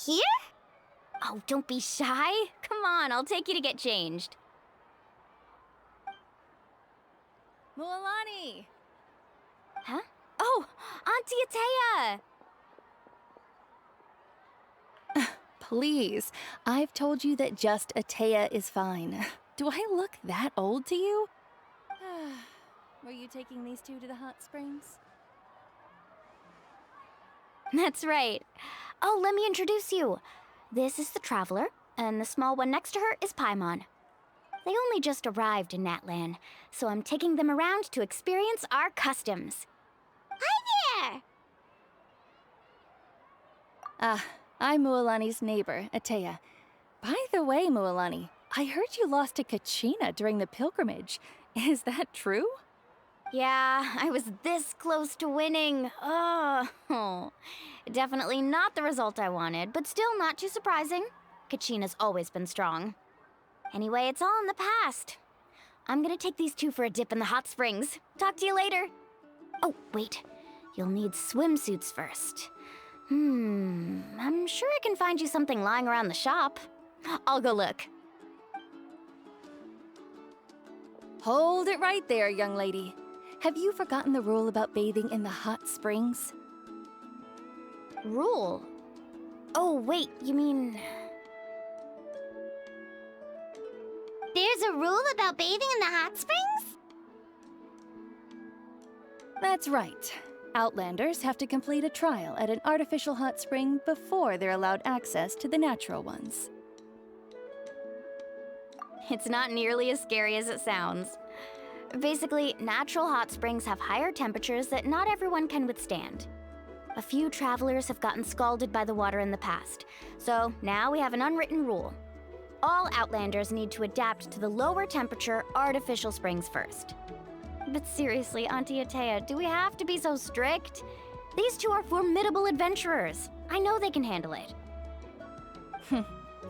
Here? Oh, don't be shy. Come on, I'll take you to get changed. Mualani! Huh? Oh, Auntie Atea! Please, I've told you that just Atea is fine. Do I look that old to you? Were you taking these two to the hot springs? That's right. Oh, let me introduce you. This is the Traveler, and the small one next to her is Paimon. They only just arrived in Natlan, so I'm taking them around to experience our customs. Hi there! I'm Mualani's neighbor, Atea. By the way, Mualani, I heard you lost to Kachina during the pilgrimage. Is that true? Yeah, I was this close to winning. Oh, definitely not the result I wanted, but still not too surprising. Kachina's always been strong. Anyway, it's all in the past. I'm gonna take these two for a dip in the hot springs. Talk to you later. Oh, wait. You'll need swimsuits first. I'm sure I can find you something lying around the shop. I'll go look. Hold it right there, young lady. Have you forgotten the rule about bathing in the hot springs? Rule? Oh, wait, you mean... There's a rule about bathing in the hot springs? That's right. Outlanders have to complete a trial at an artificial hot spring before they're allowed access to the natural ones. It's not nearly as scary as it sounds. Basically, natural hot springs have higher temperatures that not everyone can withstand. A few travelers have gotten scalded by the water in the past, so now we have an unwritten rule. All Outlanders need to adapt to the lower temperature artificial springs first. But seriously, Auntie Atea, do we have to be so strict? These two are formidable adventurers. I know they can handle it.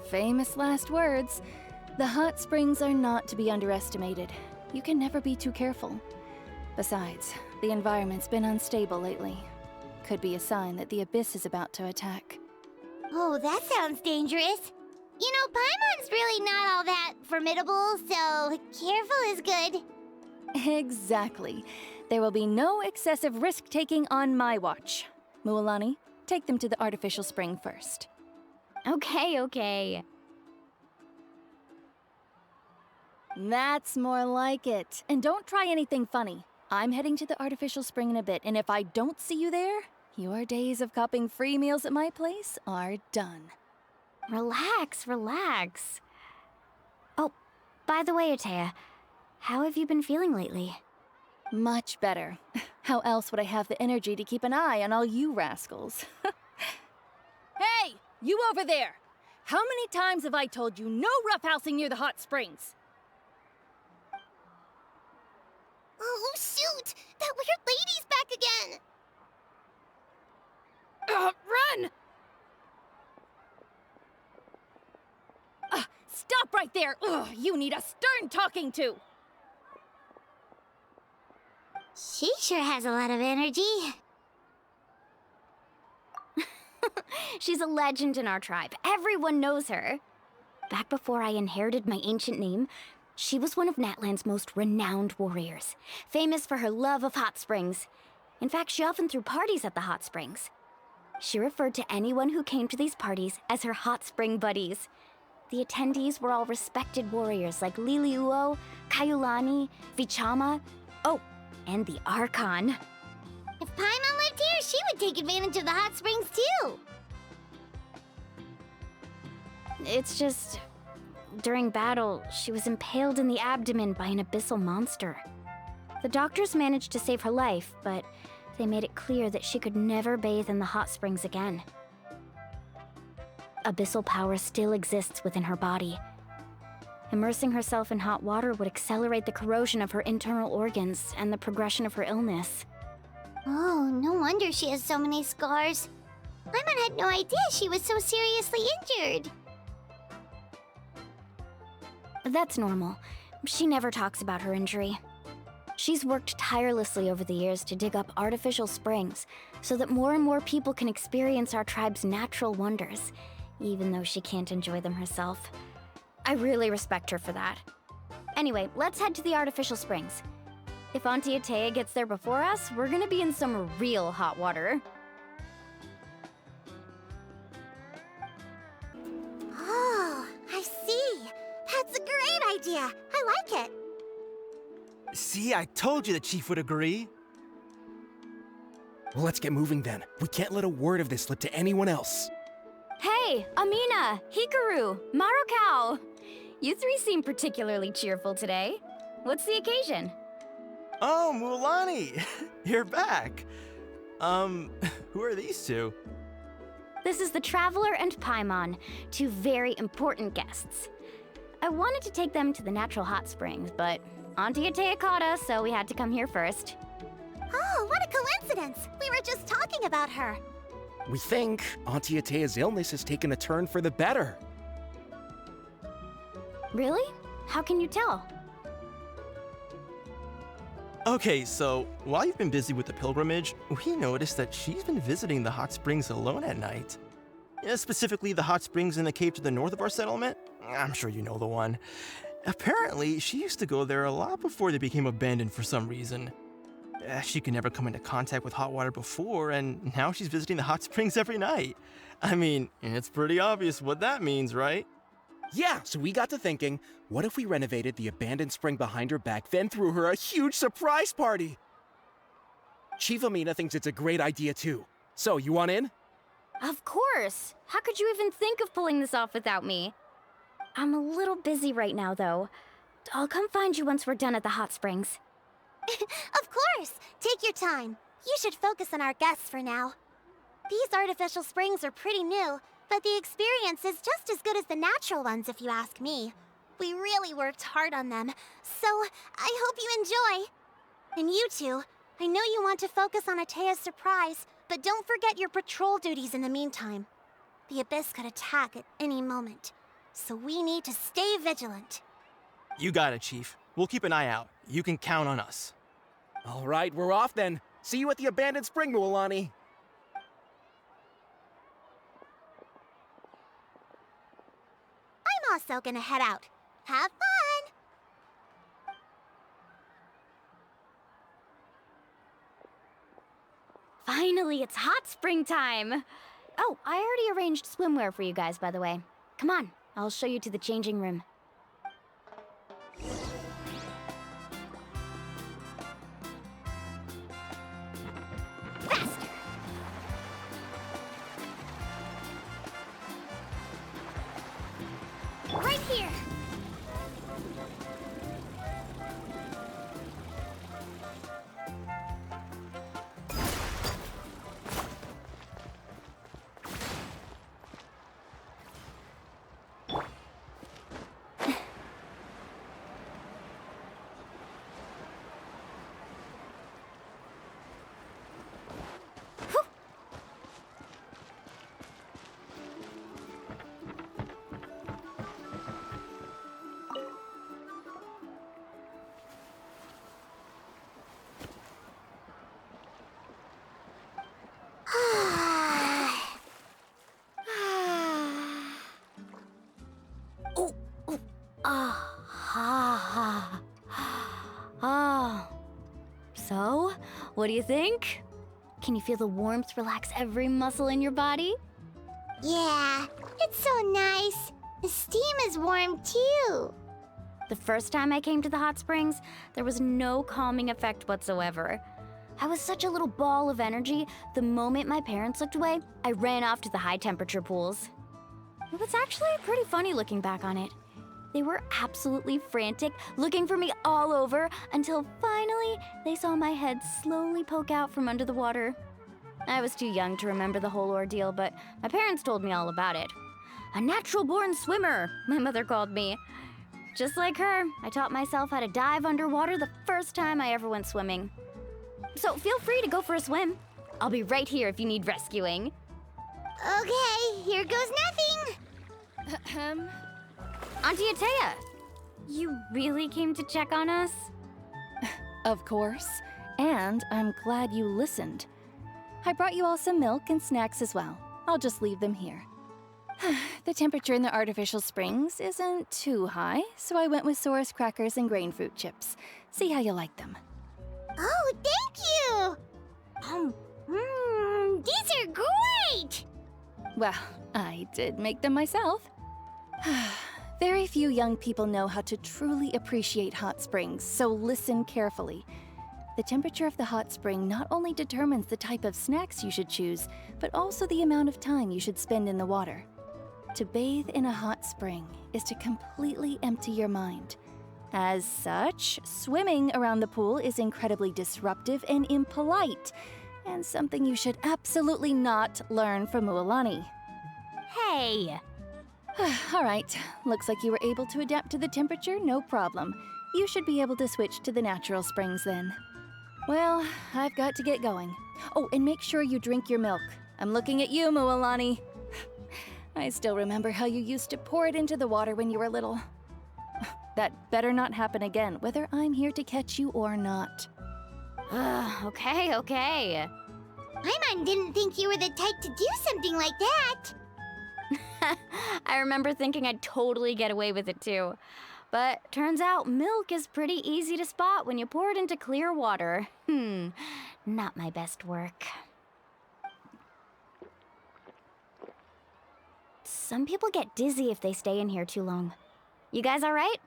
Famous last words. The hot springs are not to be underestimated. You can never be too careful. Besides, the environment's been unstable lately. Could be a sign that the abyss is about to attack. Oh, that sounds dangerous. You know, Paimon's really not all that formidable, so careful is good. Exactly. There will be no excessive risk-taking on my watch. Mualani, take them to the artificial spring first. Okay. That's more like it. And don't try anything funny. I'm heading to the artificial spring in a bit, and if I don't see you there, your days of copping free meals at my place are done. Relax. Oh, by the way, Atea, how have you been feeling lately? Much better. How else would I have the energy to keep an eye on all you rascals? Hey, you over there! How many times have I told you no roughhousing near the hot springs? Oh, shoot! That weird lady's back again! Run! Stop right there! You need a stern talking to! She sure has a lot of energy. She's a legend in our tribe. Everyone knows her. back before I inherited my ancient name, she was one of Natlan's most renowned warriors, famous for her love of hot springs. In fact, she often threw parties at the hot springs. She referred to anyone who came to these parties as her hot spring buddies. The attendees were all respected warriors like Liliuo, Kaiulani, Vichama, oh, and the Archon. If Paimon lived here, she would take advantage of the hot springs too. It's just, during battle, she was impaled in the abdomen by an abyssal monster. The doctors managed to save her life, but they made it clear that she could never bathe in the hot springs again. Abyssal power still exists within her body. Immersing herself in hot water would accelerate the corrosion of her internal organs and the progression of her illness. Oh, no wonder she has so many scars. Paimon had no idea she was so seriously injured. That's normal. She never talks about her injury. She's worked tirelessly over the years to dig up artificial springs so that more and more people can experience our tribe's natural wonders, even though she can't enjoy them herself. I really respect her for that. Anyway, let's head to the artificial springs. If Auntie Atea gets there before us, we're gonna be in some real hot water. Oh, I see. That's a great idea. I like it. See, I told you the chief would agree. Well, let's get moving then. We can't let a word of this slip to anyone else. Hey, Amina, Hikaru, Marukao! You three seem particularly cheerful today. What's the occasion? Oh, Mulani! You're back. Who are these two? This is the Traveler and Paimon, two very important guests. I wanted to take them to the natural hot springs, but Auntie Atea caught us, so we had to come here first. Oh, what a coincidence! We were just talking about her. We think Auntie Atea's illness has taken a turn for the better. Really? How can you tell? Okay, so while you've been busy with the pilgrimage, we noticed that she's been visiting the hot springs alone at night. Yeah, specifically the hot springs in the cave to the north of our settlement. I'm sure you know the one. Apparently, she used to go there a lot before they became abandoned for some reason. She could never come into contact with hot water before, and now she's visiting the hot springs every night. I mean, it's pretty obvious what that means, right? Yeah, so we got to thinking, what if we renovated the abandoned spring behind her back, then threw her a huge surprise party? Chief Amina thinks it's a great idea too. So, you want in? Of course! How could you even think of pulling this off without me? I'm a little busy right now, though. I'll come find you once we're done at the hot springs. Of course! Take your time. You should focus on our guests for now. These artificial springs are pretty new, but the experience is just as good as the natural ones if you ask me. We really worked hard on them, so I hope you enjoy. And you two, I know you want to focus on Atea's surprise, but don't forget your patrol duties in the meantime. The Abyss could attack at any moment, so we need to stay vigilant. You got it, Chief. We'll keep an eye out. You can count on us. All right, we're off then. See you at the abandoned spring, Mulani. I'm also gonna head out. Have fun! Finally, it's hot spring time! Oh, I already arranged swimwear for you guys, by the way. Come on, I'll show you to the changing room. Right here! Ah, oh. So, what do you think? Can you feel the warmth relax every muscle in your body? Yeah, it's so nice. The steam is warm too. The first time I came to the hot springs, there was no calming effect whatsoever. I was such a little ball of energy, the moment my parents looked away, I ran off to the high temperature pools. It was actually pretty funny looking back on it. They were absolutely frantic, looking for me all over, until finally they saw my head slowly poke out from under the water. I was too young to remember the whole ordeal, but my parents told me all about it. A natural-born swimmer, my mother called me. Just like her, I taught myself how to dive underwater the first time I ever went swimming. So feel free to go for a swim. I'll be right here if you need rescuing. Okay, here goes nothing. Auntie Atea, you really came to check on us? Of course, and I'm glad you listened. I brought you all some milk and snacks as well. I'll just leave them here. The temperature in the artificial springs isn't too high, so I went with Saurus crackers and grain fruit chips. See how you like them. Oh, thank you! These are great! Well, I did make them myself. Very few young people know how to truly appreciate hot springs, so listen carefully. The temperature of the hot spring not only determines the type of snacks you should choose, but also the amount of time you should spend in the water. To bathe in a hot spring is to completely empty your mind. As such, swimming around the pool is incredibly disruptive and impolite, and something you should absolutely not learn from Mualani. Hey! All right, looks like you were able to adapt to the temperature, no problem. You should be able to switch to the natural springs then. Well, I've got to get going. Oh, and make sure you drink your milk. I'm looking at you, Mualani. I still remember how you used to pour it into the water when you were little. That better not happen again, whether I'm here to catch you or not. Okay. Paimon didn't think you were the type to do something like that. I remember thinking I'd totally get away with it too. But turns out milk is pretty easy to spot when you pour it into clear water. Not my best work. Some people get dizzy if they stay in here too long. You guys all right?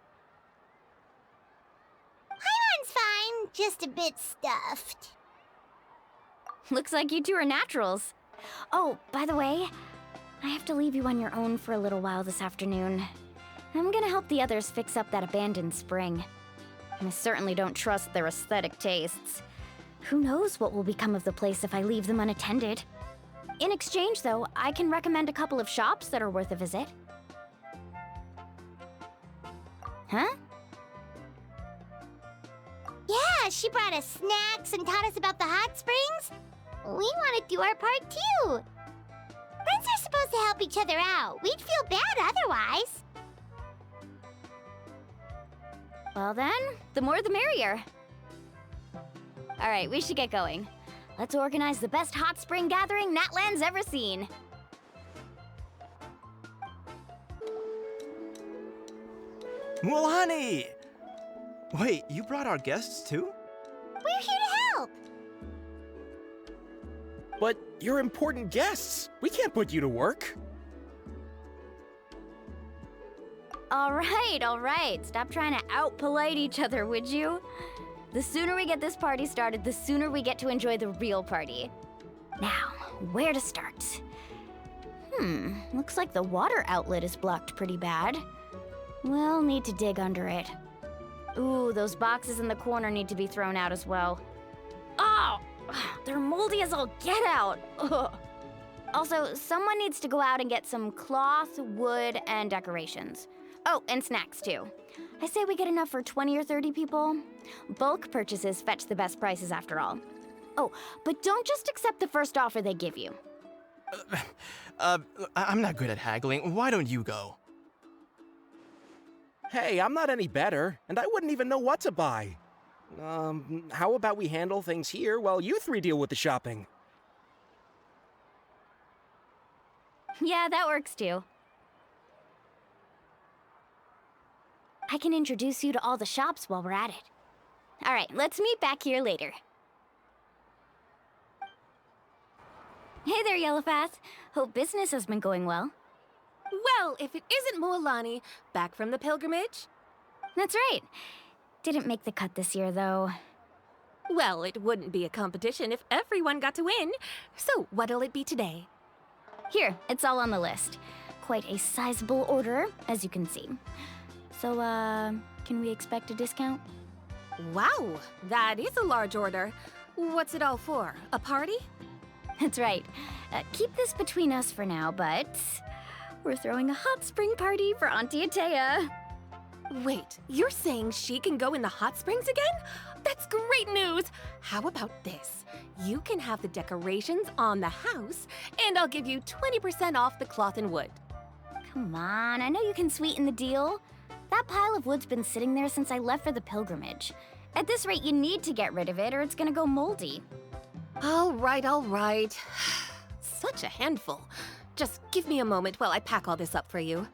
Paimon's fine, just a bit stuffed. Looks like you two are naturals. Oh, by the way, I have to leave you on your own for a little while this afternoon. I'm gonna help the others fix up that abandoned spring. I certainly don't trust their aesthetic tastes. Who knows what will become of the place if I leave them unattended? In exchange, though, I can recommend a couple of shops that are worth a visit. Huh? Yeah, she brought us snacks and taught us about the hot springs. We want to do our part too. Friends are supposed to help each other out. We'd feel bad otherwise. Well then, the more the merrier. All right, we should get going. Let's organize the best hot spring gathering Natlan's ever seen. Mualani! Wait, you brought our guests too? We're here to help. But you're important guests. We can't put you to work. All right. Stop trying to out-polite each other, would you? The sooner we get this party started, the sooner we get to enjoy the real party. Now, where to start? Looks like the water outlet is blocked pretty bad. We'll need to dig under it. Ooh, those boxes in the corner need to be thrown out as well. Oh! They're moldy as all get out! Ugh. Also, someone needs to go out and get some cloth, wood, and decorations. Oh, and snacks too. I say we get enough for 20 or 30 people. Bulk purchases fetch the best prices after all. Oh, but don't just accept the first offer they give you. I'm not good at haggling. Why don't you go? Hey, I'm not any better, and I wouldn't even know what to buy. How about we handle things here while you three deal with the shopping? Yeah, that works too. I can introduce you to all the shops while we're at it. All right, let's meet back here later. Hey there, Yellowfath. Hope business has been going well. Well, if it isn't Mualani, back from the pilgrimage? That's right. Didn't make the cut this year, though. Well, it wouldn't be a competition if everyone got to win. So, what'll it be today? Here, it's all on the list. Quite a sizable order, as you can see. So, can we expect a discount? Wow, that is a large order. What's it all for? A party? That's right. Keep this between us for now, but we're throwing a hot spring party for Auntie Atea. Wait, you're saying she can go in the hot springs again? That's great news! How about this? You can have the decorations on the house, and I'll give you 20% off the cloth and wood. Come on, I know you can sweeten the deal. That pile of wood's been sitting there since I left for the pilgrimage. At this rate, you need to get rid of it or it's gonna go moldy. All right, all right. Such a handful. Just give me a moment while I pack all this up for you.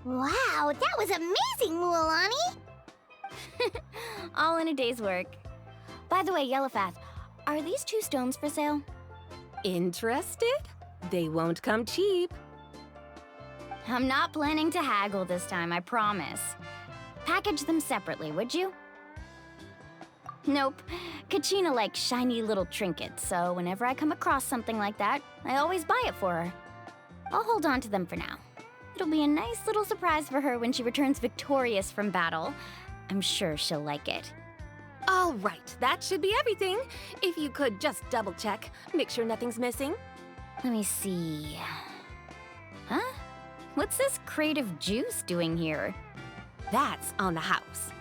Wow, that was amazing, Mualani! All in a day's work. By the way, Yellowfath, are these 2 stones for sale? Interested? They won't come cheap. I'm not planning to haggle this time, I promise. Package them separately, would you? Nope. Kachina likes shiny little trinkets, so whenever I come across something like that, I always buy it for her. I'll hold on to them for now. It'll be a nice little surprise for her when she returns victorious from battle. I'm sure she'll like it. All right, that should be everything. If you could just double check, make sure nothing's missing. Let me see. Huh? What's this crate of juice doing here? That's on the house.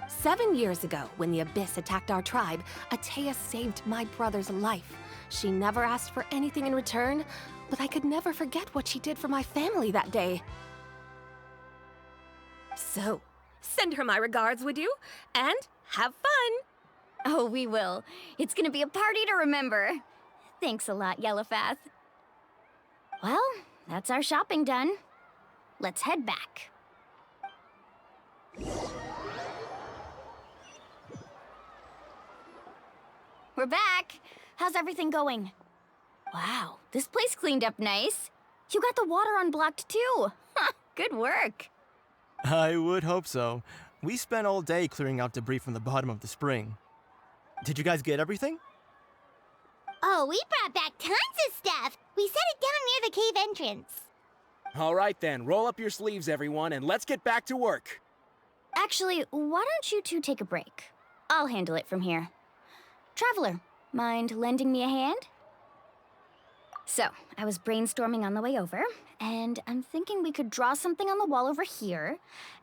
7 years ago, when the Abyss attacked our tribe, Atea saved my brother's life. She never asked for anything in return, but I could never forget what she did for my family that day. So, send her my regards, would you? And have fun! Oh, we will. It's gonna be a party to remember. Thanks a lot, Yellowfath. Well, that's our shopping done. Let's head back. We're back. How's everything going? Wow, this place cleaned up nice. You got the water unblocked too. Good work. I would hope so. We spent all day clearing out debris from the bottom of the spring. Did you guys get everything? Oh, we brought back tons of stuff! We set it down near the cave entrance. All right then, roll up your sleeves, everyone, and let's get back to work. Actually, why don't you 2 take a break? I'll handle it from here. Traveler, mind lending me a hand? So, I was brainstorming on the way over, and I'm thinking we could draw something on the wall over here,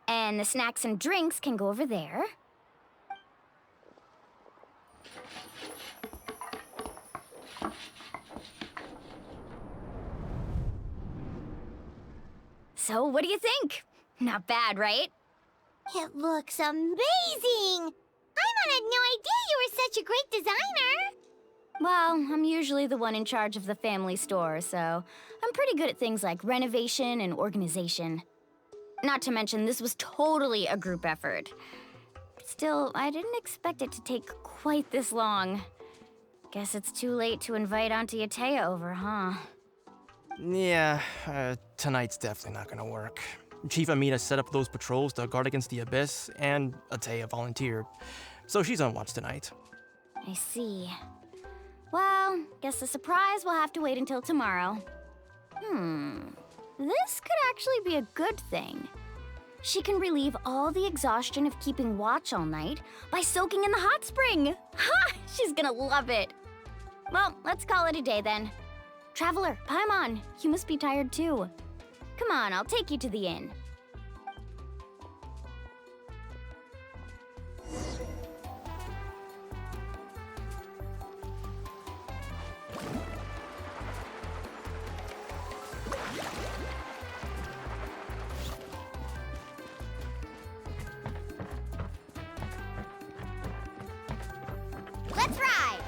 and the snacks and drinks can go over there. So, what do you think? Not bad, right? It looks amazing! Paimon had no idea you were such a great designer! Well, I'm usually the one in charge of the family store, so I'm pretty good at things like renovation and organization. Not to mention, this was totally a group effort. Still, I didn't expect it to take quite this long. Guess it's too late to invite Auntie Atea over, huh? Yeah, tonight's definitely not gonna work. Chief Amita set up those patrols to guard against the Abyss, and Atea volunteered, so she's on watch tonight. I see. Well, guess the surprise will have to wait until tomorrow. This could actually be a good thing. She can relieve all the exhaustion of keeping watch all night by soaking in the hot spring. Ha! She's gonna love it. Well, let's call it a day then. Traveler, Paimon, you must be tired too. Come on, I'll take you to the inn. Let's ride!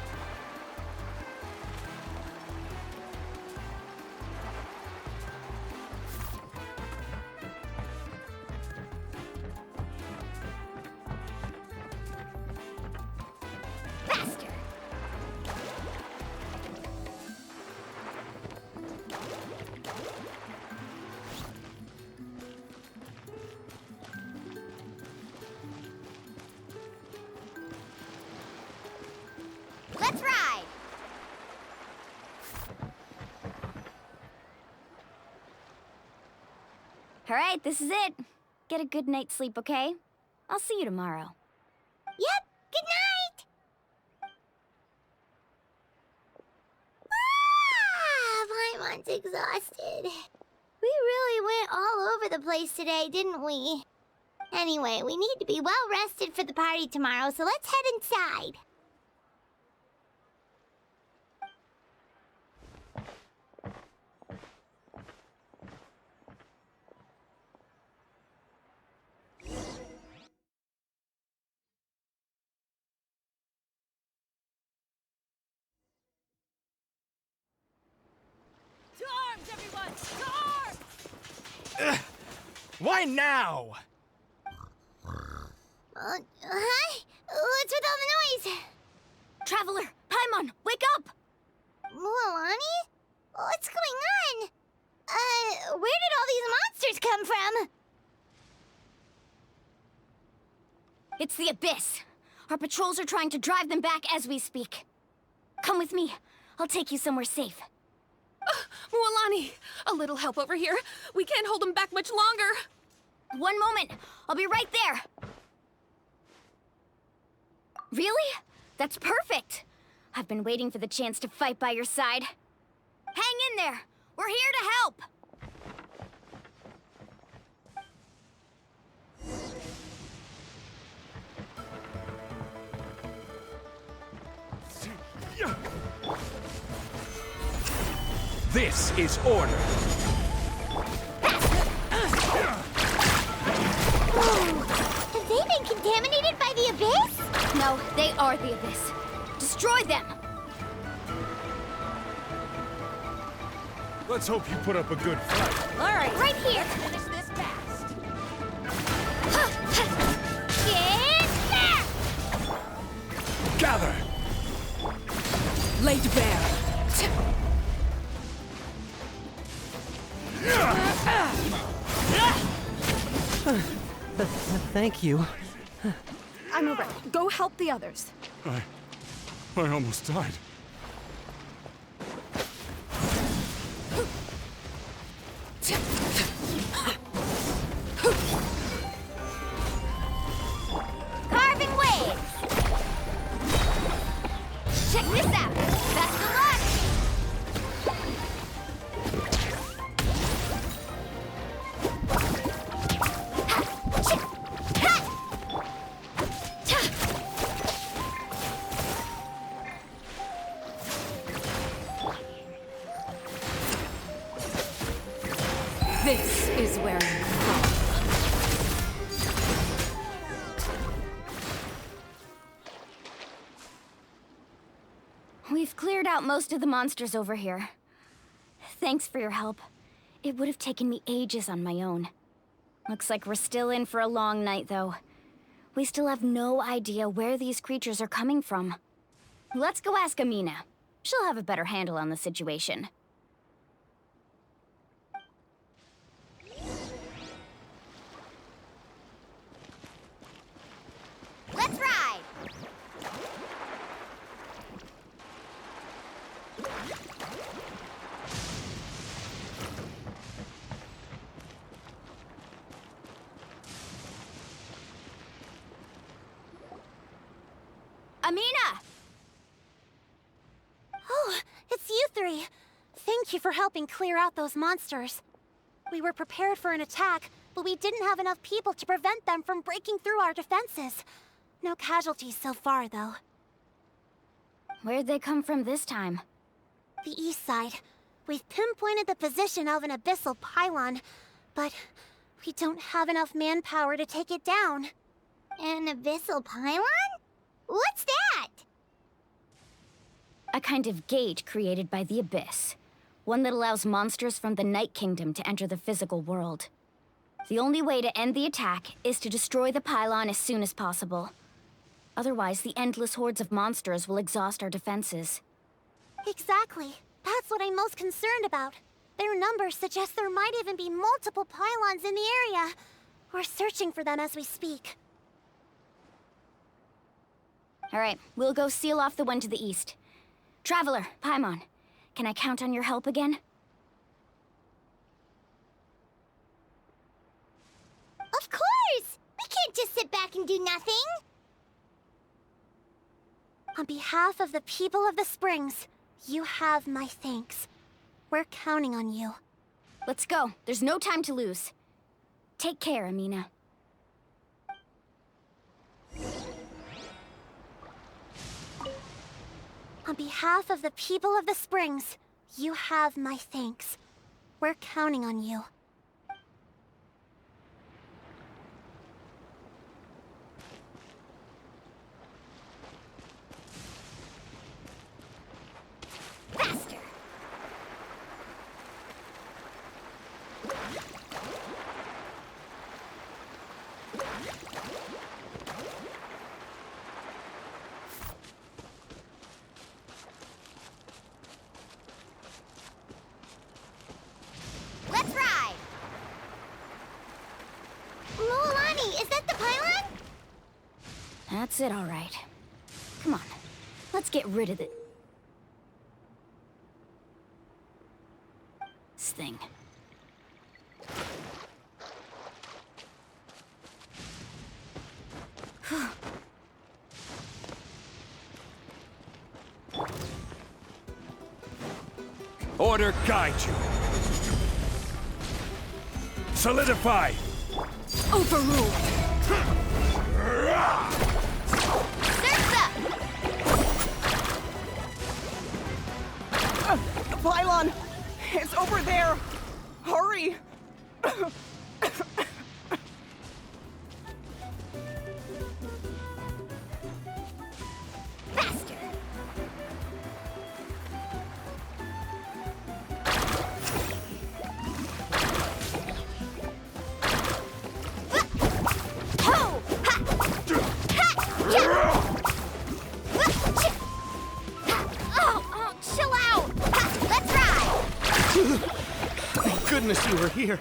All right, this is it. Get a good night's sleep, okay? I'll see you tomorrow. Yep, good night! Paimon's exhausted. We really went all over the place today, didn't we? Anyway, we need to be well rested for the party tomorrow, so let's head inside. To arms, everyone! To arms! Why now? Hi? What's with all the noise? Traveler, Paimon, wake up! Mualani? What's going on? Where did all these monsters come from? It's the Abyss. Our patrols are trying to drive them back as we speak. Come with me. I'll take you somewhere safe. Mualani, a little help over here. We can't hold them back much longer. One moment. I'll be right there. Really? That's perfect. I've been waiting for the chance to fight by your side. Hang in there. We're here to help. This is order. Have they been contaminated by the Abyss? No, they are the Abyss. Destroy them! Let's hope you put up a good fight. All right, right here. Finish this fast. Get back! Gather! Laid bare. Thank you. I'm alright. Go help the others. I almost died. Carving waves! Check this out! Best of luck! This is where you come. We've cleared out most of the monsters over here. Thanks for your help. It would have taken me ages on my own. Looks like we're still in for a long night, though. We still have no idea where these creatures are coming from. Let's go ask Amina. She'll have a better handle on the situation. Let's ride! Amina! Oh, it's you three. Thank you for helping clear out those monsters. We were prepared for an attack, but we didn't have enough people to prevent them from breaking through our defenses. No casualties so far, though. Where'd they come from this time? The east side. We've pinpointed the position of an abyssal pylon, but we don't have enough manpower to take it down. An abyssal pylon? What's that? A kind of gate created by the Abyss. One that allows monsters from the Night Kingdom to enter the physical world. The only way to end the attack is to destroy the pylon as soon as possible. Otherwise, the endless hordes of monsters will exhaust our defenses. Exactly. That's what I'm most concerned about. Their numbers suggest there might even be multiple pylons in the area. We're searching for them as we speak. All right, we'll go seal off the one to the east. Traveler, Paimon, can I count on your help again? can do nothing? On behalf of the people of the Springs, you have my thanks. We're counting on you. Let's go. There's no time to lose. Take care, Amina. On behalf of the people of the Springs, you have my thanks. We're counting on you. Faster! Let's ride! Mualani, is that the pylon? That's it, all right. Come on. Let's get rid of this thing. Order guide you. Solidify. Overruled. The pylon! It's over there! Hurry! Faster! Oh, chill out! Let's ride! Thank goodness you were here.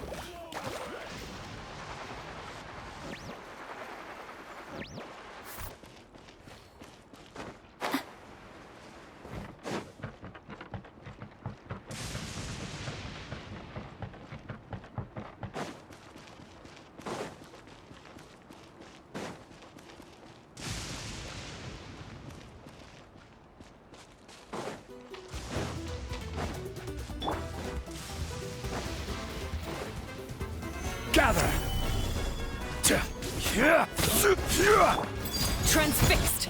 Gather! Transfixed.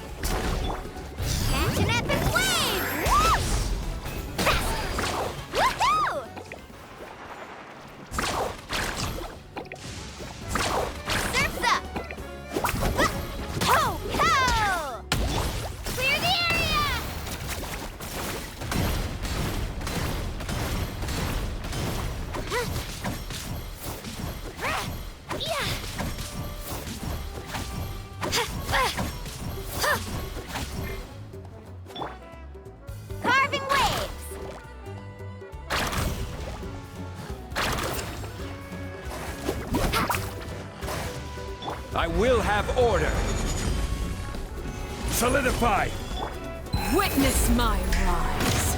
Catch an epic wave! Woohoo! Surf's up! Ho! Ho! Clear the area! Yeah! Carving waves! I will have order. Solidify. Witness my rise.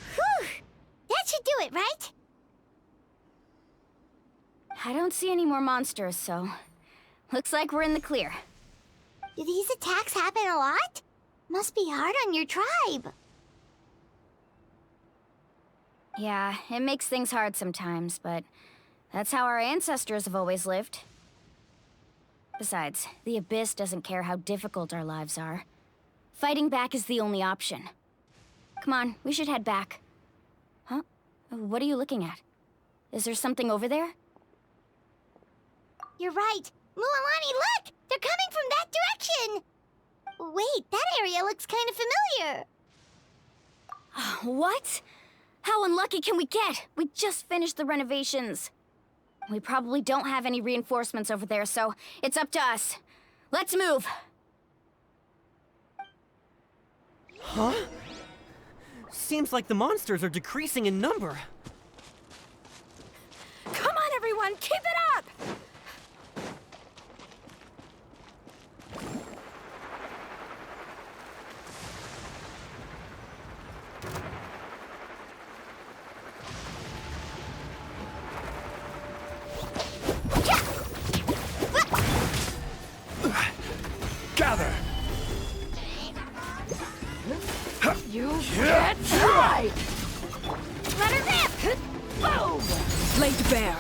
Whew! That should do it, right? I don't see any more monsters, so looks like we're in the clear. Do these attacks happen a lot? Must be hard on your tribe. Yeah, it makes things hard sometimes, but that's how our ancestors have always lived. Besides, the Abyss doesn't care how difficult our lives are. Fighting back is the only option. Come on, we should head back. Huh? What are you looking at? Is there something over there? You're right. Mualani, look! They're coming from that direction! Wait, that area looks kind of familiar. What? How unlucky can we get? We just finished the renovations. We probably don't have any reinforcements over there, so it's up to us. Let's move! Huh? Seems like the monsters are decreasing in number. Come on, everyone, keep it up! bear.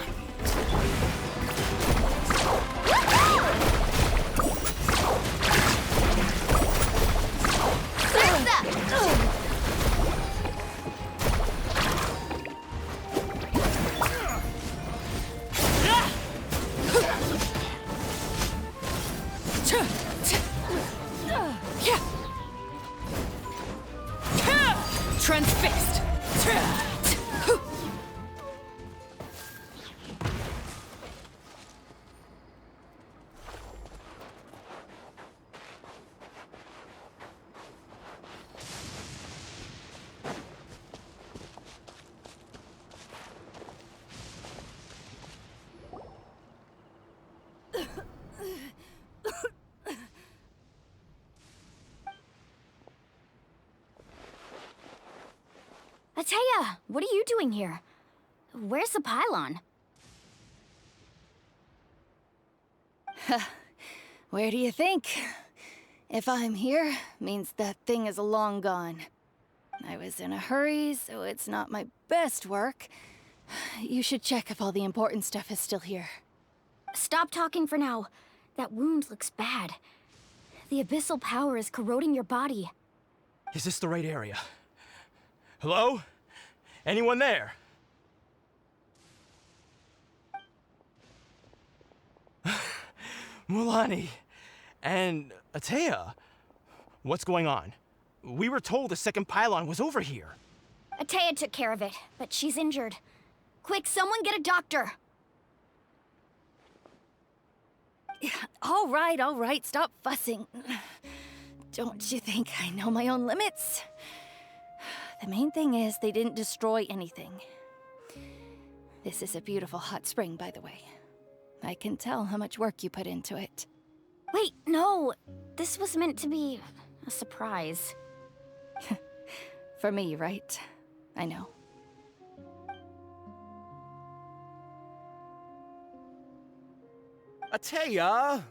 Transfixed! Ataya, what are you doing here? Where's the pylon? Where do you think? If I'm here, means that thing is long gone. I was in a hurry, so it's not my best work. You should check if all the important stuff is still here. Stop talking for now. That wound looks bad. The abyssal power is corroding your body. Is this the right area? Hello? Anyone there? Mulani and Ataya. What's going on? We were told the second pylon was over here. Ataya took care of it, but she's injured. Quick, someone get a doctor! All right, stop fussing. Don't you think I know my own limits? The main thing is they didn't destroy anything. This is a beautiful hot spring, by the way. I can tell how much work you put into it. Wait, no! This was meant to be a surprise. For me, right? I know. Ataya!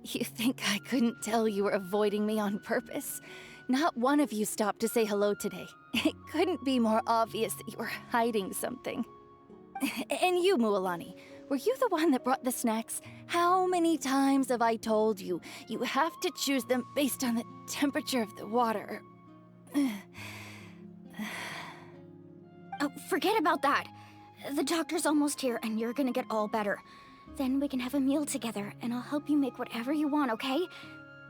You think I couldn't tell you were avoiding me on purpose? Not one of you stopped to say hello today. It couldn't be more obvious that you were hiding something. And you, Mualani, were you the one that brought the snacks? How many times have I told you, you have to choose them based on the temperature of the water? Oh, forget about that. The doctor's almost here, and you're gonna get all better. Then we can have a meal together, and I'll help you make whatever you want, okay?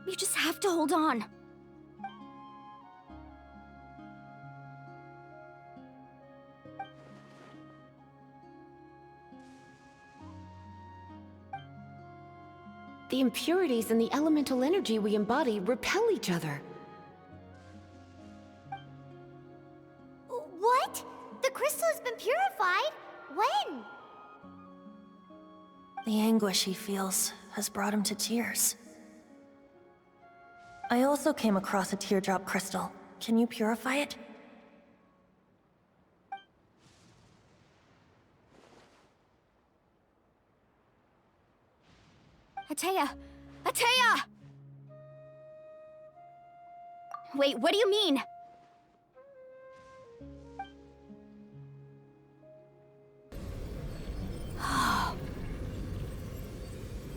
You just have to hold on. The impurities and the elemental energy we embody repel each other. What? The crystal has been purified? When? The anguish he feels has brought him to tears. I also came across a teardrop crystal. Can you purify it? Ataya! Ataya! Wait, what do you mean?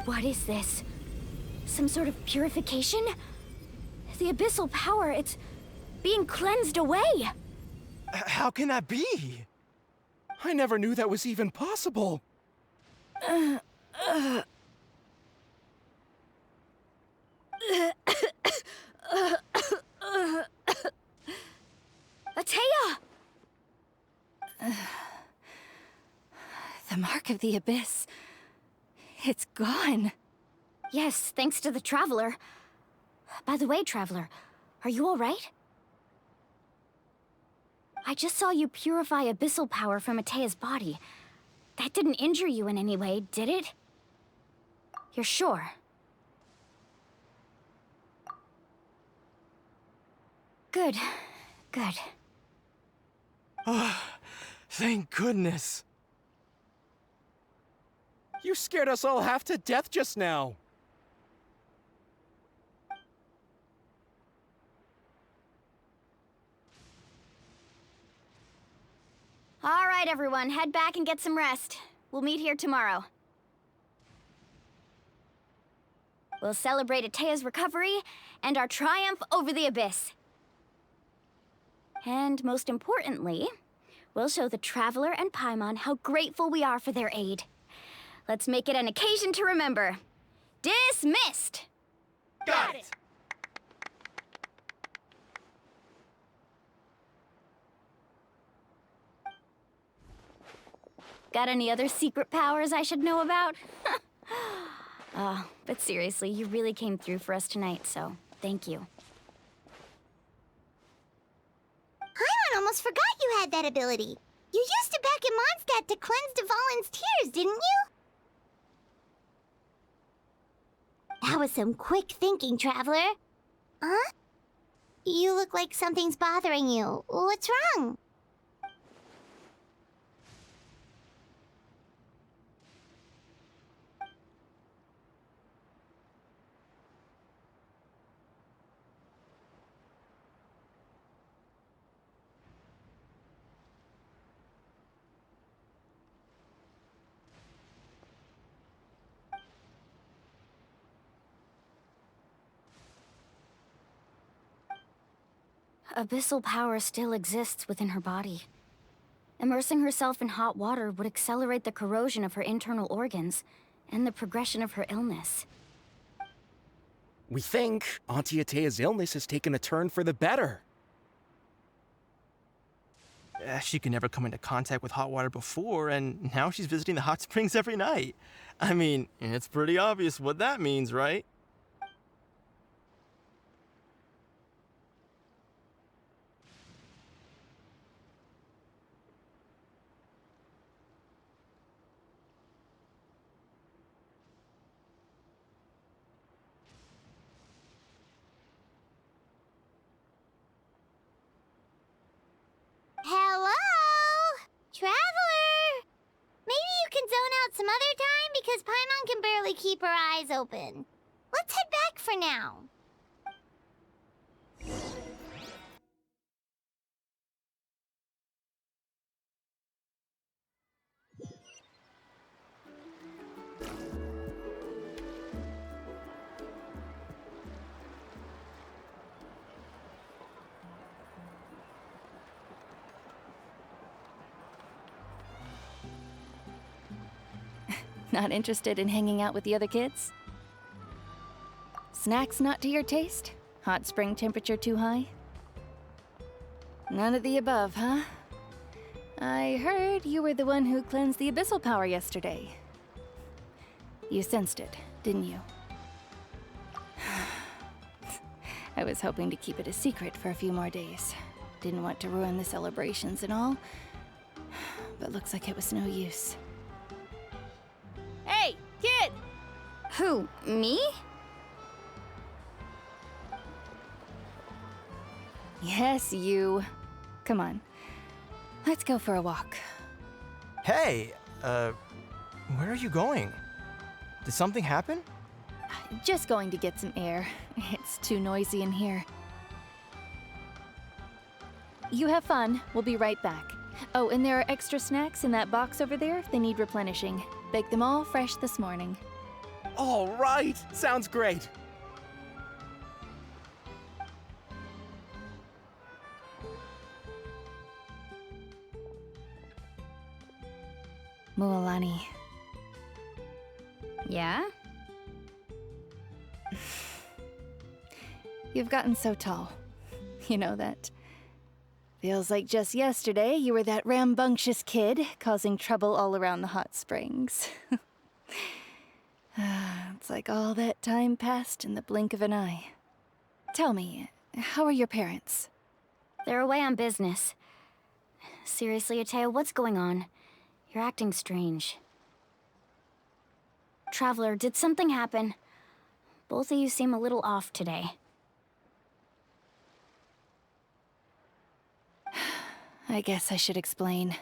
What is this? Some sort of purification? The abyssal power, it's being cleansed away! How can that be? I never knew that was even possible. Ataya! The mark of the abyss. It's gone. Yes, thanks to the Traveler. By the way, Traveler, are you alright? I just saw you purify abyssal power from Ataya's body. That didn't injure you in any way, did it? You're sure? Good. Good. Oh, thank goodness. You scared us all half to death just now. All right, everyone, head back and get some rest. We'll meet here tomorrow. We'll celebrate Atea's recovery and our triumph over the Abyss. And most importantly, we'll show the Traveler and Paimon how grateful we are for their aid. Let's make it an occasion to remember. Dismissed! Got it! Got any other secret powers I should know about? But seriously, you really came through for us tonight, so thank you. Paimon almost forgot you had that ability. You used it back in Mondstadt to cleanse Dvalin's tears, didn't you? That was some quick thinking, Traveler. Huh? You look like something's bothering you. What's wrong? Abyssal power still exists within her body. Immersing herself in hot water would accelerate the corrosion of her internal organs and the progression of her illness. We think Auntie Atea's illness has taken a turn for the better. She could never come into contact with hot water before, and now she's visiting the hot springs every night. I mean, it's pretty obvious what that means, right? Hello? Traveler? Maybe you can zone out some other time because Paimon can barely keep her eyes open. Let's head back for now. Not interested in hanging out with the other kids? Snacks not to your taste? Hot spring temperature too high? None of the above, huh? I heard you were the one who cleansed the abyssal power yesterday. You sensed it, didn't you? I was hoping to keep it a secret for a few more days. Didn't want to ruin the celebrations and all, but looks like it was no use. Hey, kid! Who, me? Yes, you. Come on. Let's go for a walk. Hey, where are you going? Did something happen? Just going to get some air. It's too noisy in here. You have fun. We'll be right back. Oh, and there are extra snacks in that box over there if they need replenishing. Baked them all fresh this morning. All right, sounds great. Mualani. Yeah? You've gotten so tall. You know that. Feels like just yesterday you were that rambunctious kid causing trouble all around the hot springs. It's like all that time passed in the blink of an eye. Tell me, how are your parents? They're away on business. Seriously, Atea, what's going on? You're acting strange. Traveler, did something happen? Both of you seem a little off today. I guess I should explain.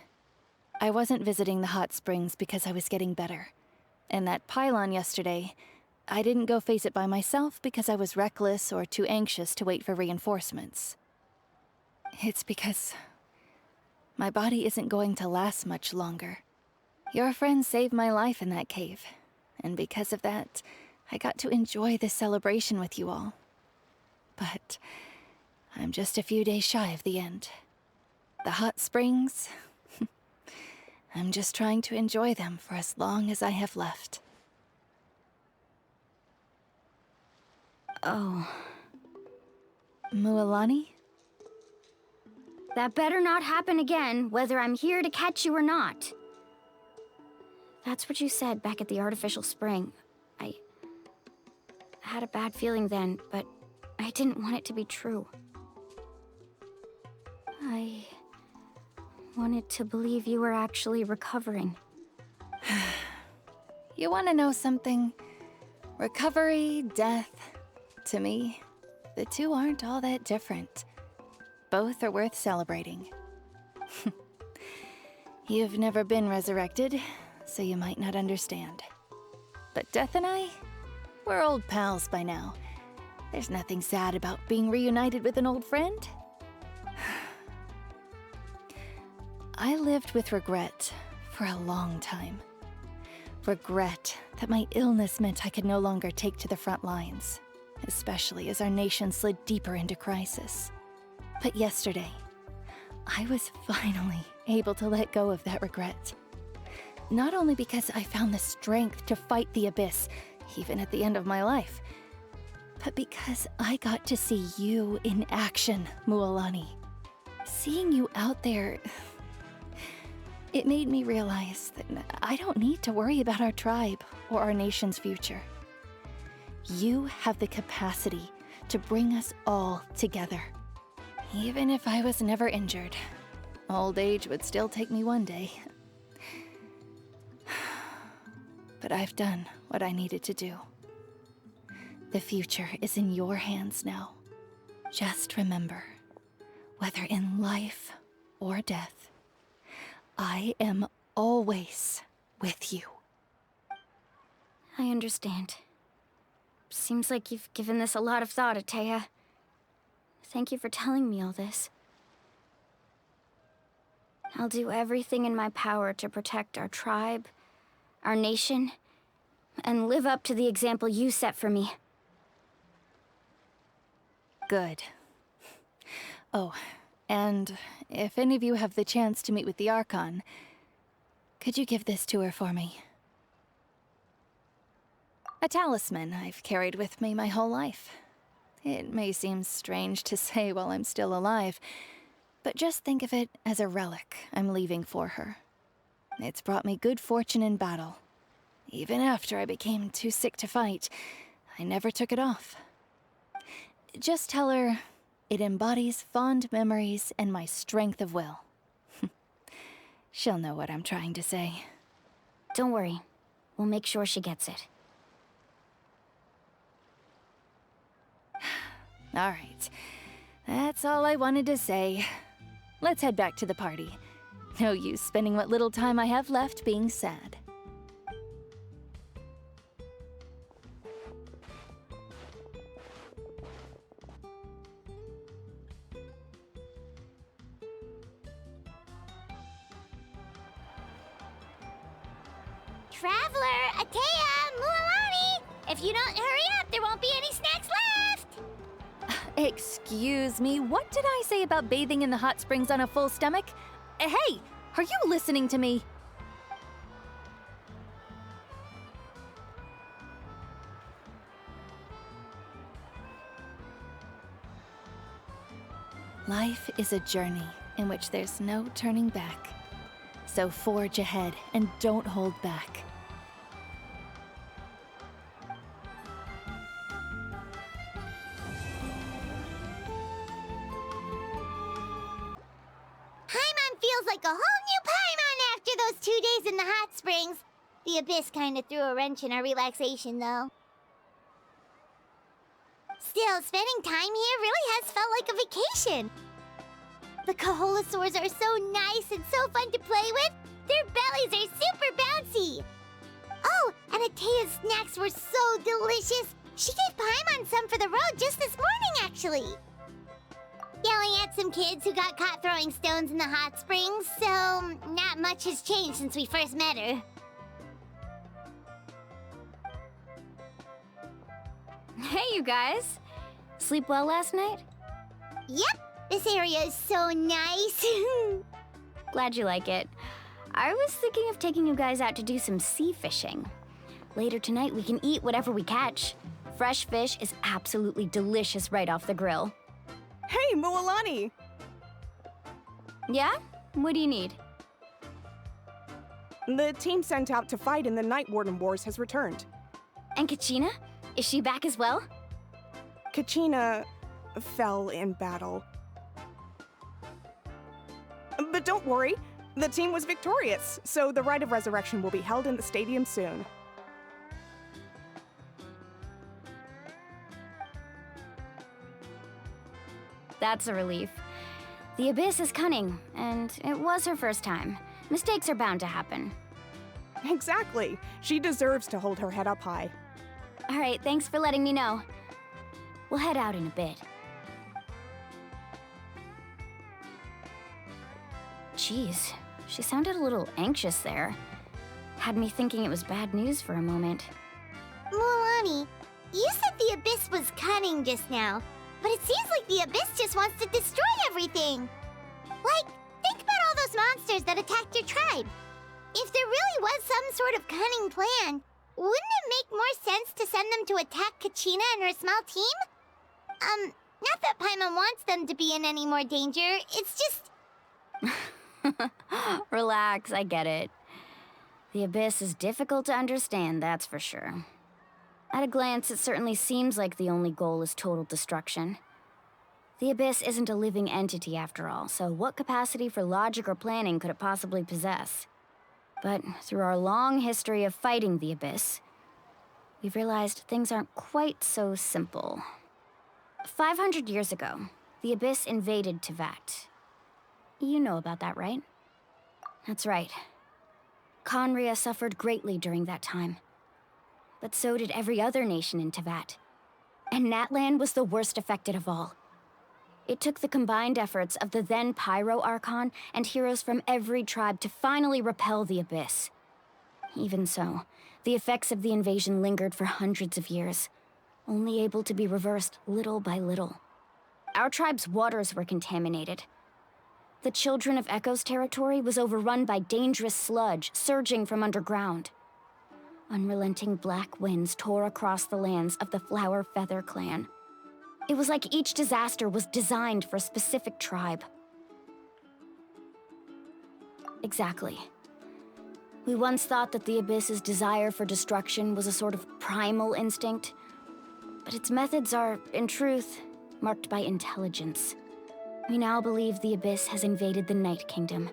I wasn't visiting the hot springs because I was getting better. And that pylon yesterday, I didn't go face it by myself because I was reckless or too anxious to wait for reinforcements. It's because My body isn't going to last much longer. Your friend saved my life in that cave, and because of that, I got to enjoy this celebration with you all. But I'm just a few days shy of the end. The hot springs, I'm just trying to enjoy them for as long as I have left. Oh. Mualani? That better not happen again, whether I'm here to catch you or not. That's what you said back at the artificial spring. I had a bad feeling then, but I didn't want it to be true. I wanted to believe you were actually recovering. You want to know something? Recovery, death, to me, the two aren't all that different. Both are worth celebrating. You've never been resurrected, so you might not understand. But Death and I, we're old pals by now. There's nothing sad about being reunited with an old friend. I lived with regret for a long time. Regret that my illness meant I could no longer take to the front lines, especially as our nation slid deeper into crisis. But yesterday, I was finally able to let go of that regret. Not only because I found the strength to fight the abyss, even at the end of my life, but because I got to see you in action, Mualani. Seeing you out there, it made me realize that I don't need to worry about our tribe or our nation's future. You have the capacity to bring us all together. Even if I was never injured, old age would still take me one day. But I've done what I needed to do. The future is in your hands now. Just remember, whether in life or death, I am always with you. I understand. Seems like you've given this a lot of thought, Atea. Thank you for telling me all this. I'll do everything in my power to protect our tribe, our nation, and live up to the example you set for me. Good. Oh, and if any of you have the chance to meet with the Archon, could you give this to her for me? A talisman I've carried with me my whole life. It may seem strange to say while I'm still alive, but just think of it as a relic I'm leaving for her. It's brought me good fortune in battle. Even after I became too sick to fight, I never took it off. Just tell her it embodies fond memories and my strength of will. She'll know what I'm trying to say. Don't worry. We'll make sure she gets it. All right. That's all I wanted to say. Let's head back to the party. No use spending what little time I have left being sad. Traveler, Atea, Mualani! If you don't hurry up, there won't be any snacks left! Excuse me, what did I say about bathing in the hot springs on a full stomach? Hey, are you listening to me? Life is a journey in which there's no turning back. So forge ahead and don't hold back. Paimon feels like a whole new Paimon after those 2 days in the hot springs. The abyss kinda threw a wrench in our relaxation, though. Still, spending time here really has felt like a vacation. The Kaholosaurs are so nice and so fun to play with. Their bellies are super bouncy. Oh, and Atea's snacks were so delicious. She gave Paimon some for the road just this morning, actually. yelling at some kids who got caught throwing stones in the hot springs, so not much has changed since we first met her. Hey, you guys. Sleep well last night? Yep, this area is so nice. Glad you like it. I was thinking of taking you guys out to do some sea fishing. Later tonight, we can eat whatever we catch. Fresh fish is absolutely delicious right off the grill. Hey, Mualani! Yeah? What do you need? The team sent out to fight in the Night Warden Wars has returned. And Kachina? Is she back as well? Kachina fell in battle. But don't worry, the team was victorious, so the Rite of Resurrection will be held in the stadium soon. That's a relief. The Abyss is cunning, and it was her first time. Mistakes are bound to happen. Exactly. She deserves to hold her head up high. All right, thanks for letting me know. We'll head out in a bit. Jeez, she sounded a little anxious there. Had me thinking it was bad news for a moment. Mualani, you said the Abyss was cunning just now, but it seems like the Abyss just wants to destroy everything. Like, think about all those monsters that attacked your tribe. If there really was some sort of cunning plan, wouldn't it make more sense to send them to attack Kachina and her small team? Not that Paimon wants them to be in any more danger, it's just... Relax, I get it. The Abyss is difficult to understand, that's for sure. At a glance, it certainly seems like the only goal is total destruction. The Abyss isn't a living entity after all, so what capacity for logic or planning could it possibly possess? But through our long history of fighting the Abyss, we've realized things aren't quite so simple. 500 years ago, the Abyss invaded Teyvat. You know about that, right? That's right. Khaenri'ah suffered greatly during that time. But so did every other nation in Teyvat. And Natlin was the worst affected of all. It took the combined efforts of the then Pyro Archon and heroes from every tribe to finally repel the Abyss. Even so, the effects of the invasion lingered for hundreds of years, only able to be reversed little by little. Our tribe's waters were contaminated. The Children of Echo's territory was overrun by dangerous sludge surging from underground. Unrelenting black winds tore across the lands of the Flower Feather clan. It was like each disaster was designed for a specific tribe. Exactly. We once thought that the Abyss's desire for destruction was a sort of primal instinct, but its methods are, in truth, marked by intelligence. We now believe the Abyss has invaded the Night Kingdom,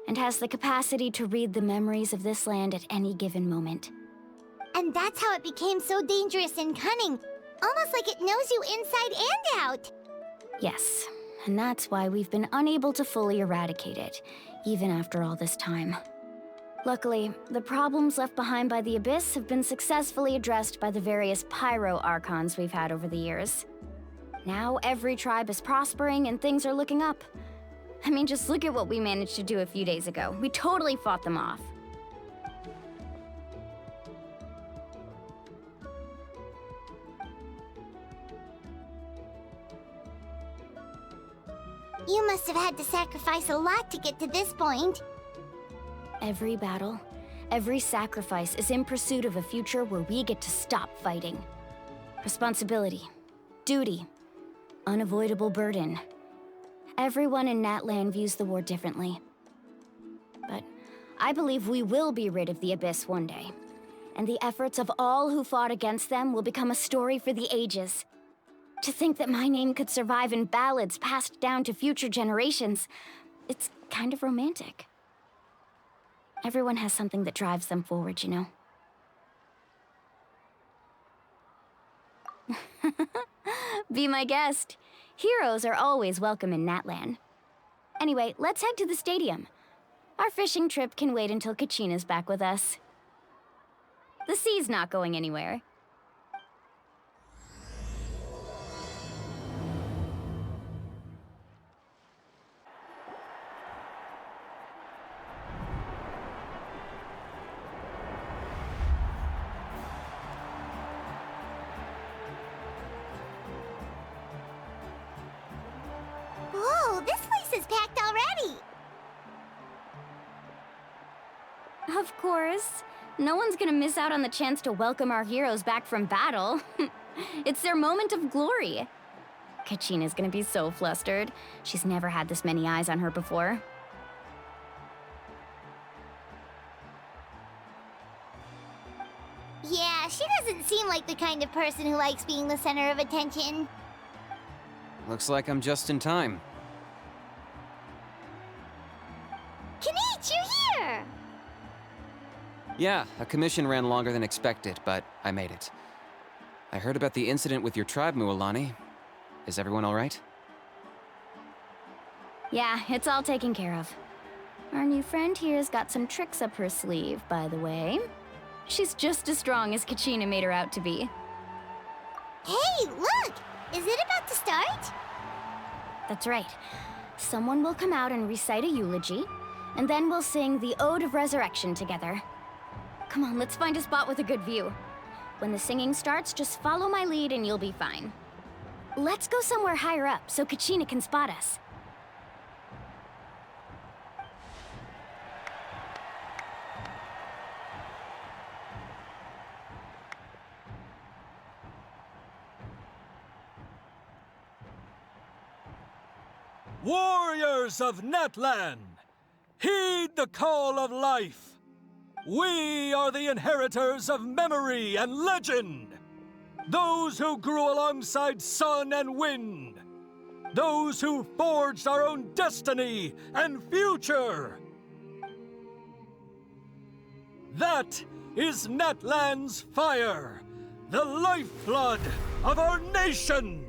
and has the capacity to read the memories of this land at any given moment. And that's how it became so dangerous and cunning, almost like it knows you inside and out. Yes, and that's why we've been unable to fully eradicate it, even after all this time. Luckily, the problems left behind by the Abyss have been successfully addressed by the various Pyro Archons we've had over the years. Now every tribe is prospering and things are looking up. I mean, just look at what we managed to do a few days ago. We totally fought them off. You must have had to sacrifice a lot to get to this point. Every battle, every sacrifice is in pursuit of a future where we get to stop fighting. Responsibility, duty, unavoidable burden. Everyone in Natlin views the war differently. But I believe we will be rid of the Abyss one day. And the efforts of all who fought against them will become a story for the ages. To think that my name could survive in ballads passed down to future generations, it's kind of romantic. Everyone has something that drives them forward, you know? Be my guest. Heroes are always welcome in Natlin. Anyway, let's head to the stadium. Our fishing trip can wait until Kachina's back with us. The sea's not going anywhere. is packed already. Of course. No one's gonna miss out on the chance to welcome our heroes back from battle. It's their moment of glory. Kachina's gonna be so flustered. She's never had this many eyes on her before. Yeah, she doesn't seem like the kind of person who likes being the center of attention. Looks like I'm just in time. Kinich, you're here! Yeah, a commission ran longer than expected, but I made it. I heard about the incident with your tribe, Mualani. Is everyone all right? Yeah, it's all taken care of. Our new friend here's got some tricks up her sleeve, by the way. She's just as strong as Kachina made her out to be. Hey, look! Is it about to start? That's right. Someone will come out and recite a eulogy, and then we'll sing the Ode of Resurrection together. Come on, let's find a spot with a good view. When the singing starts, just follow my lead and you'll be fine. Let's go somewhere higher up so Kachina can spot us. Warriors of Natlan, heed the call of life. We are the inheritors of memory and legend. Those who grew alongside sun and wind. Those who forged our own destiny and future. That is Natlan's fire, the lifeblood of our nation.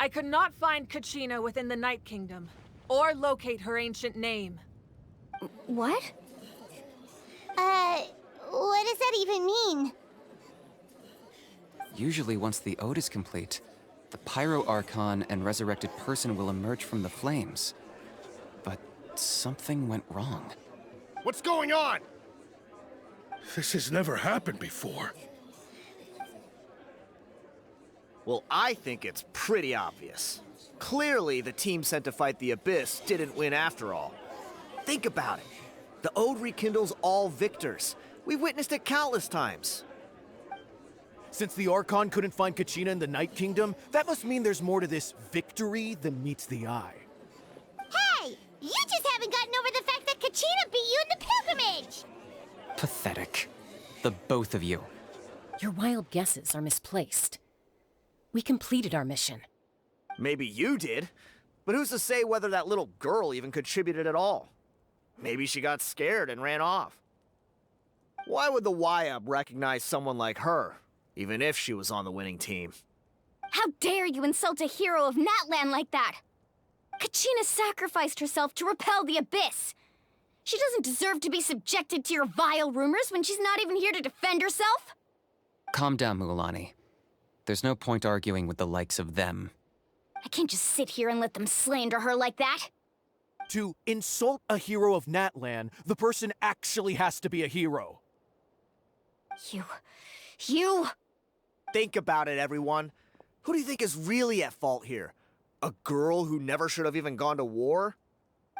I could not find Kachina within the Night Kingdom, or locate her ancient name. What? What does that even mean? Usually once the ode is complete, the Pyro Archon and resurrected person will emerge from the flames. But something went wrong. What's going on? This has never happened before. Well, I think it's pretty obvious. Clearly, the team sent to fight the Abyss didn't win after all. Think about it. The Ode rekindles all victors. We've witnessed it countless times. Since the Archon couldn't find Kachina in the Night Kingdom, that must mean there's more to this victory than meets the eye. Hey! You just haven't gotten over the fact that Kachina beat you in the pilgrimage! Pathetic. The both of you. Your wild guesses are misplaced. We completed our mission. Maybe you did, but who's to say whether that little girl even contributed at all? Maybe she got scared and ran off. Why would the YUB recognize someone like her, even if she was on the winning team? How dare you insult a hero of Natlan like that? Kachina sacrificed herself to repel the Abyss. She doesn't deserve to be subjected to your vile rumors when she's not even here to defend herself. Calm down, Mualani. There's no point arguing with the likes of them. I can't just sit here and let them slander her like that. To insult a hero of Natlan, the person actually has to be a hero. You! Think about it, everyone. Who do you think is really at fault here? A girl who never should have even gone to war?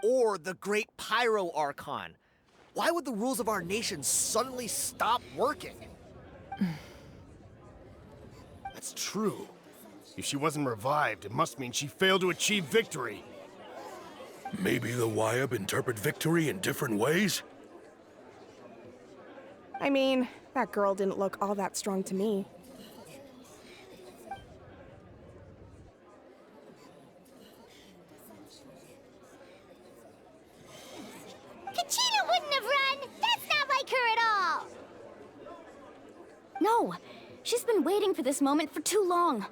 Or the great Pyro Archon? Why would the rules of our nation suddenly stop working? That's true. If she wasn't revived, it must mean she failed to achieve victory. Maybe the Wyab interpret victory in different ways? I mean, that girl didn't look all that strong to me. Kachina wouldn't have run! That's not like her at all! No! She's been waiting for this moment for too long.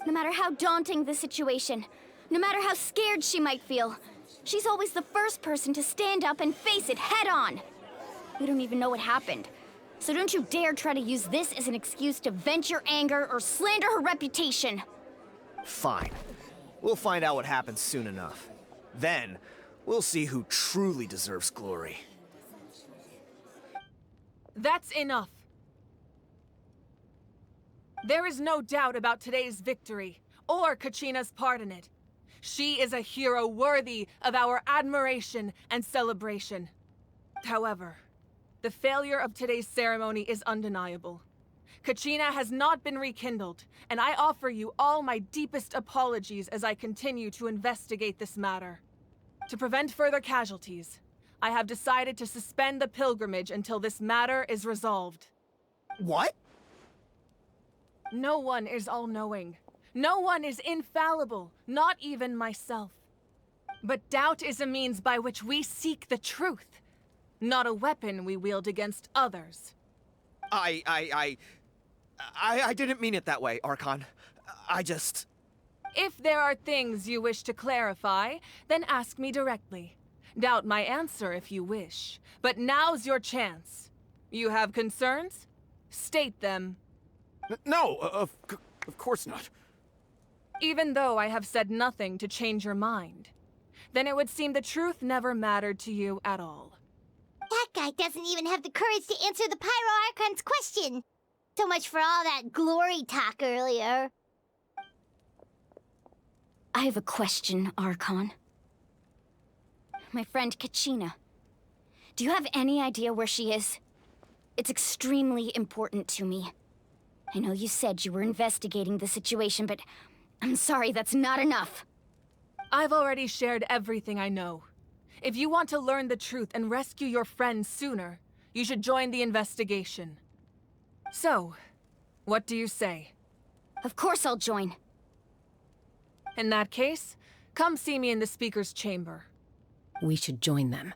No matter how daunting the situation, no matter how scared she might feel, she's always the first person to stand up and face it head on. We don't even know what happened, so don't you dare try to use this as an excuse to vent your anger or slander her reputation. Fine. We'll find out what happens soon enough. Then, we'll see who truly deserves glory. That's enough. There is no doubt about today's victory, or Kachina's part in it. She is a hero worthy of our admiration and celebration. However, the failure of today's ceremony is undeniable. Kachina has not been rekindled, and I offer you all my deepest apologies as I continue to investigate this matter. To prevent further casualties, I have decided to suspend the pilgrimage until this matter is resolved. What? No one is all-knowing. No one is infallible, not even myself. But doubt is a means by which we seek the truth, not a weapon we wield against others. I didn't mean it that way, Archon. I just... If there are things you wish to clarify, then ask me directly. Doubt my answer if you wish, but now's your chance. You have concerns? State them. No, of course not. Even though I have said nothing to change your mind, then it would seem the truth never mattered to you at all. That guy doesn't even have the courage to answer the Pyro Archon's question. So much for all that glory talk earlier. I have a question, Archon. My friend Kachina. Do you have any idea where she is? It's extremely important to me. I know you said you were investigating the situation, but I'm sorry, that's not enough. I've already shared everything I know. If you want to learn the truth and rescue your friend sooner, you should join the investigation. So, what do you say? Of course I'll join. In that case, come see me in the speaker's chamber. We should join them.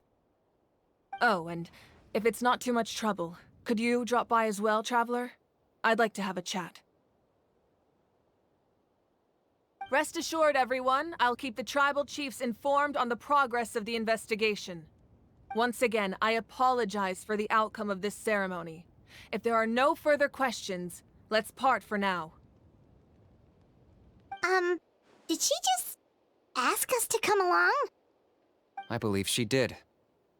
Oh, and if it's not too much trouble, could you drop by as well, Traveler? I'd like to have a chat. Rest assured, everyone, I'll keep the tribal chiefs informed on the progress of the investigation. Once again, I apologize for the outcome of this ceremony. If there are no further questions, let's part for now. Did she just ask us to come along? I believe she did.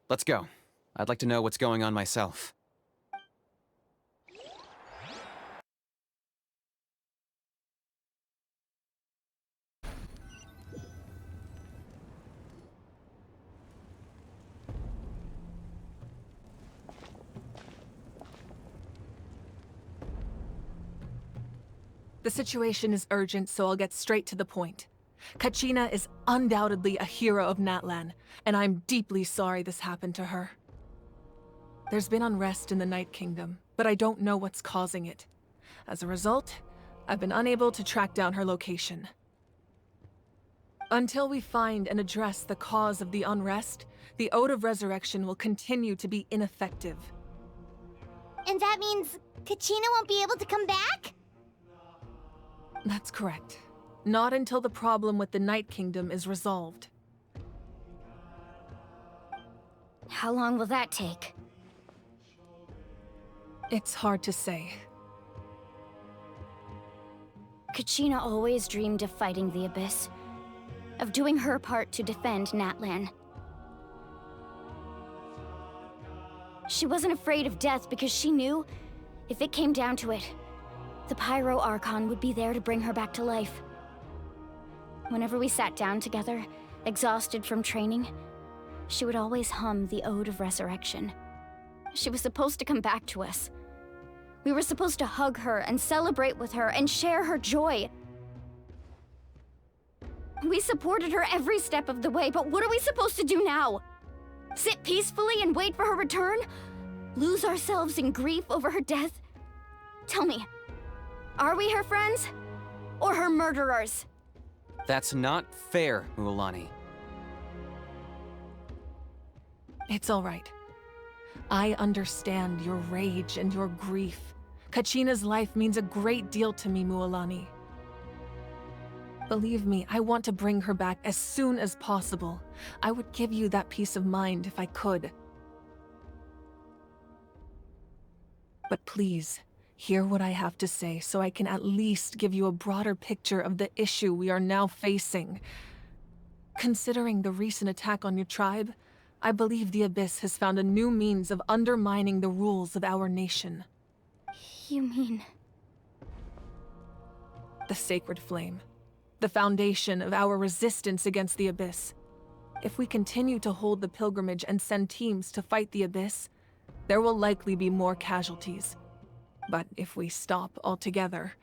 Let's go. I'd like to know what's going on myself. The situation is urgent, so I'll get straight to the point. Kachina is undoubtedly a hero of Natlan, and I'm deeply sorry this happened to her. There's been unrest in the Night Kingdom, but I don't know what's causing it. As a result, I've been unable to track down her location. Until we find and address the cause of the unrest, the Ode of Resurrection will continue to be ineffective. And that means Kachina won't be able to come back? That's correct. Not until the problem with the Night Kingdom is resolved. How long will that take? It's hard to say. Kachina always dreamed of fighting the Abyss. of doing her part to defend Natlin. She wasn't afraid of death because she knew, if it came down to it, the Pyro Archon would be there to bring her back to life. Whenever we sat down together, exhausted from training, she would always hum the Ode of Resurrection. She was supposed to come back to us. We were supposed to hug her and celebrate with her and share her joy. We supported her every step of the way, but what are we supposed to do now? Sit peacefully and wait for her return? Lose ourselves in grief over her death? Tell me, are we her friends? Or her murderers? That's not fair, Mualani. It's all right. I understand your rage and your grief. Kachina's life means a great deal to me, Mualani. Believe me, I want to bring her back as soon as possible. I would give you that peace of mind if I could. But please, hear what I have to say so I can at least give you a broader picture of the issue we are now facing. Considering the recent attack on your tribe, I believe the Abyss has found a new means of undermining the rules of our nation. You mean... The Sacred Flame. The foundation of our resistance against the Abyss. If we continue to hold the pilgrimage and send teams to fight the Abyss, there will likely be more casualties. But if we stop altogether,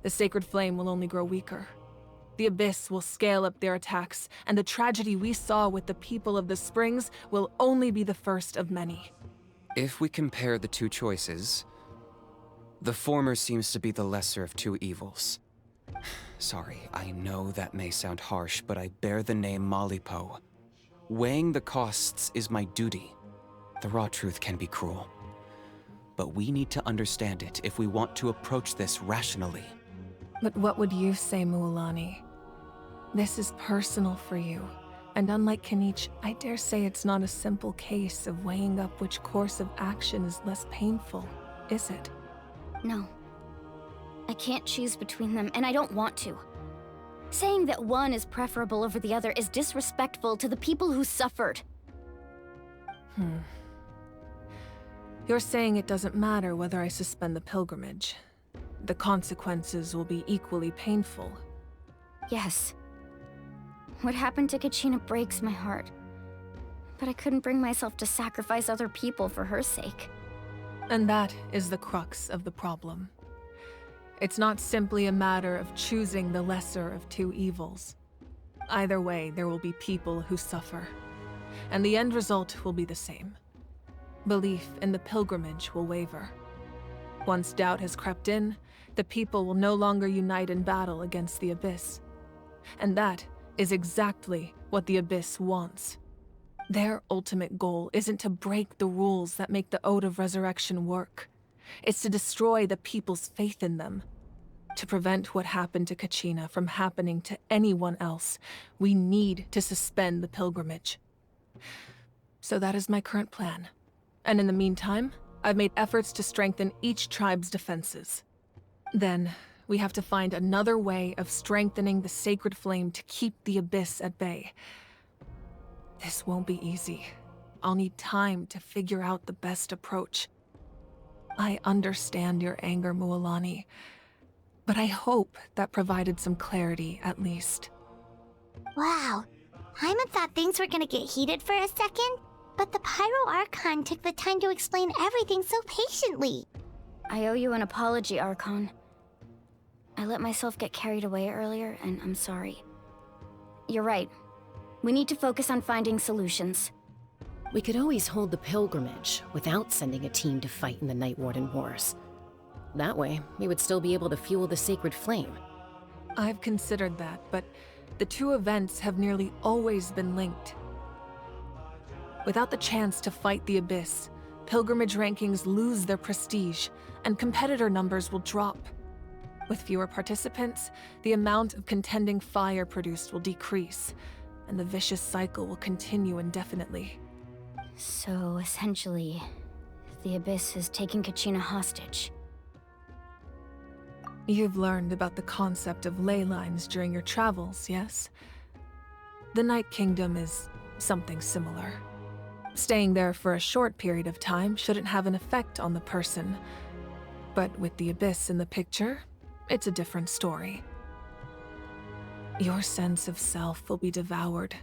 the Sacred Flame will only grow weaker. The Abyss will scale up their attacks, and the tragedy we saw with the people of the Springs will only be the first of many. If we compare the two choices, the former seems to be the lesser of two evils. Sorry, I know that may sound harsh, but I bear the name Malipo. Weighing the costs is my duty. The raw truth can be cruel. But we need to understand it if we want to approach this rationally. But what would you say, Mualani? This is personal for you, and unlike Kinich, I dare say it's not a simple case of weighing up which course of action is less painful, is it? No. I can't choose between them, and I don't want to. Saying that one is preferable over the other is disrespectful to the people who suffered. You're saying it doesn't matter whether I suspend the pilgrimage. The consequences will be equally painful. Yes. What happened to Kachina breaks my heart. But I couldn't bring myself to sacrifice other people for her sake. And that is the crux of the problem. It's not simply a matter of choosing the lesser of two evils. Either way, there will be people who suffer. And the end result will be the same. Belief in the pilgrimage will waver. Once doubt has crept in, the people will no longer unite in battle against the Abyss. And that is exactly what the Abyss wants. Their ultimate goal isn't to break the rules that make the Ode of Resurrection work. It's to destroy the people's faith in them. To prevent what happened to Kachina from happening to anyone else, we need to suspend the pilgrimage. So that is my current plan. And in the meantime, I've made efforts to strengthen each tribe's defenses. Then, we have to find another way of strengthening the Sacred Flame to keep the Abyss at bay. This won't be easy. I'll need time to figure out the best approach. I understand your anger, Mualani, but I hope that provided some clarity at least. Wow. Hyman thought things were gonna get heated for a second, but the Pyro Archon took the time to explain everything so patiently. I owe you an apology, Archon. I let myself get carried away earlier, and I'm sorry. You're right. We need to focus on finding solutions. We could always hold the pilgrimage without sending a team to fight in the Night Warden Wars. That way, we would still be able to fuel the Sacred Flame. I've considered that, but the two events have nearly always been linked. Without the chance to fight the Abyss, pilgrimage rankings lose their prestige, and competitor numbers will drop. With fewer participants, the amount of contending fire produced will decrease, and the vicious cycle will continue indefinitely. So, essentially, the Abyss is taking Kachina hostage. You've learned about the concept of ley lines during your travels, yes? The Night Kingdom is something similar. Staying there for a short period of time shouldn't have an effect on the person. But with the Abyss in the picture, it's a different story. Your sense of self will be devoured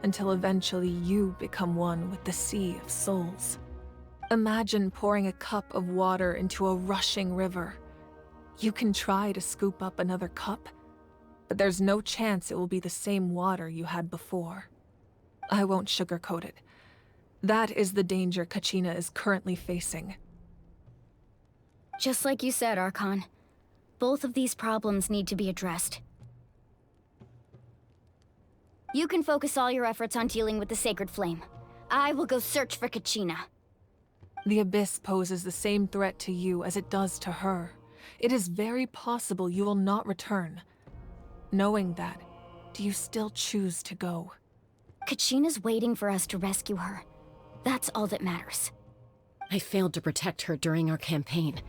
until eventually you become one with the Sea of Souls. Imagine pouring a cup of water into a rushing river. You can try to scoop up another cup, but there's no chance it will be the same water you had before. I won't sugarcoat it. That is the danger Kachina is currently facing. Just like you said, Archon. Both of these problems need to be addressed. You can focus all your efforts on dealing with the Sacred Flame. I will go search for Kachina. The Abyss poses the same threat to you as it does to her. It is very possible you will not return. Knowing that, do you still choose to go? Kachina's waiting for us to rescue her. That's all that matters. I failed to protect her during our campaign,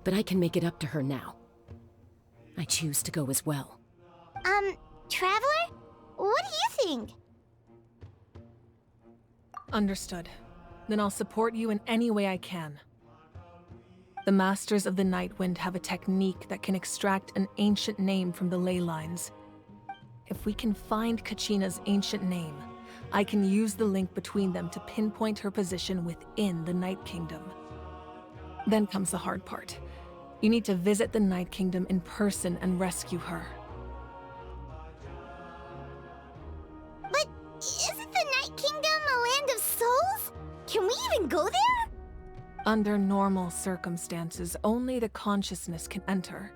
but I can make it up to her now. I choose to go as well. Traveler? What do you think? Understood. Then I'll support you in any way I can. The Masters of the Nightwind have a technique that can extract an ancient name from the ley lines. If we can find Kachina's ancient name, I can use the link between them to pinpoint her position within the Night Kingdom. Then comes the hard part. You need to visit the Night Kingdom in person and rescue her. But isn't the Night Kingdom a land of souls? Can we even go there? Under normal circumstances, only the consciousness can enter.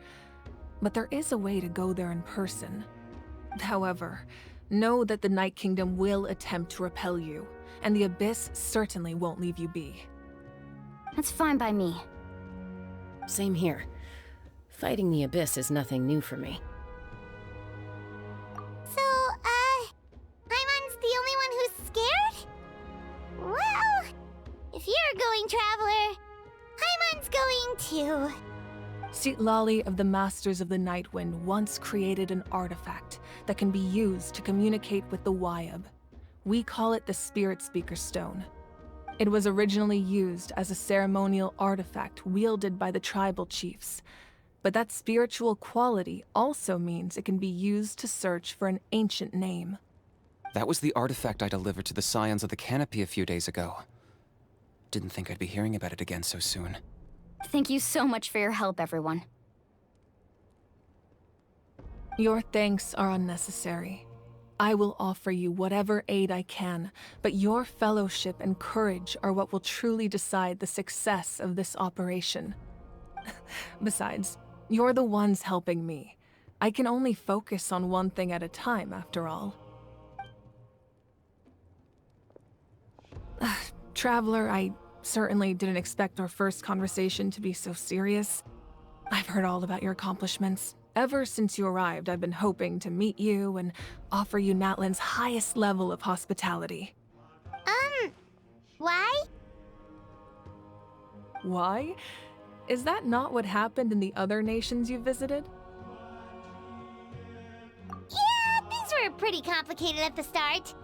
But there is a way to go there in person. However, know that the Night Kingdom will attempt to repel you, and the Abyss certainly won't leave you be. That's fine by me. Same here. Fighting the Abyss is nothing new for me. So, Paimon's the only one who's scared? Well, if you're going, Traveler, Paimon's going too. Citlali of the Masters of the Nightwind once created an artifact that can be used to communicate with the Wyab. We call it the Spirit Speaker Stone. It was originally used as a ceremonial artifact wielded by the tribal chiefs, but that spiritual quality also means it can be used to search for an ancient name. That was the artifact I delivered to the Scions of the Canopy a few days ago. Didn't think I'd be hearing about it again so soon. Thank you so much for your help, everyone. Your thanks are unnecessary. I will offer you whatever aid I can, but your fellowship and courage are what will truly decide the success of this operation. Besides, you're the ones helping me. I can only focus on one thing at a time, after all. Traveler, I certainly didn't expect our first conversation to be so serious. I've heard all about your accomplishments. Ever since you arrived, I've been hoping to meet you and offer you Natlan's highest level of hospitality. Why? Why? Is that not what happened in the other nations you visited? Yeah, things were pretty complicated at the start.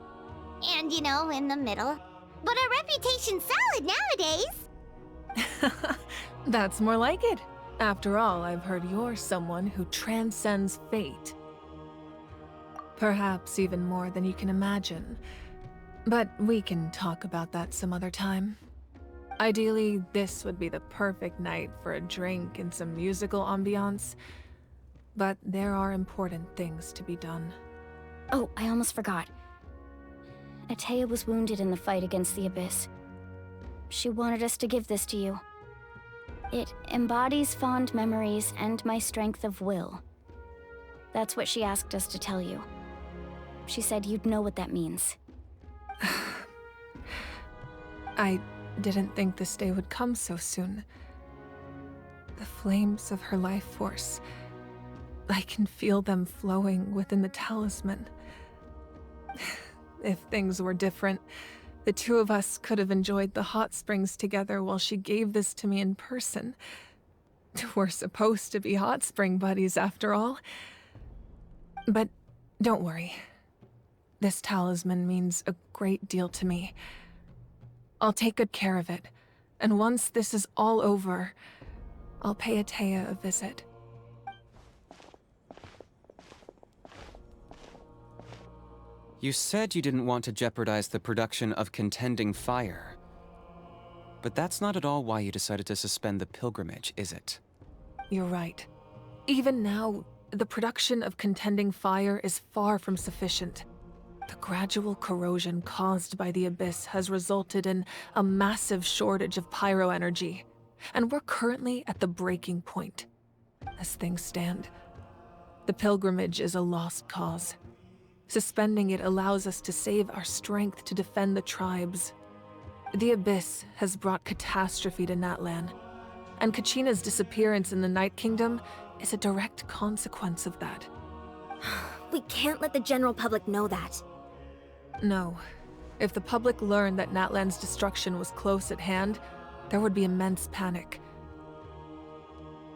And, you know, in the middle. But our reputation's solid nowadays. That's more like it. After all, I've heard you're someone who transcends fate. Perhaps even more than you can imagine. But we can talk about that some other time. Ideally, this would be the perfect night for a drink and some musical ambiance. But there are important things to be done. Oh, I almost forgot. Atea was wounded in the fight against the Abyss. She wanted us to give this to you. It embodies fond memories and my strength of will. That's what she asked us to tell you. She said you'd know what that means. I didn't think this day would come so soon. The flames of her life force. I can feel them flowing within the talisman. If things were different, the two of us could have enjoyed the hot springs together while she gave this to me in person. We're supposed to be hot spring buddies after all. But don't worry. This talisman means a great deal to me. I'll take good care of it, and once this is all over, I'll pay Atea a visit. You said you didn't want to jeopardize the production of contending fire. But that's not at all why you decided to suspend the pilgrimage, is it? You're right. Even now, the production of contending fire is far from sufficient. The gradual corrosion caused by the abyss has resulted in a massive shortage of pyro energy, and we're currently at the breaking point. As things stand, the pilgrimage is a lost cause. Suspending it allows us to save our strength to defend the tribes. The abyss has brought catastrophe to Natlan, and Kachina's disappearance in the Night Kingdom is a direct consequence of that. We can't let the general public know that. No. If the public learned that Natlan's destruction was close at hand, there would be immense panic.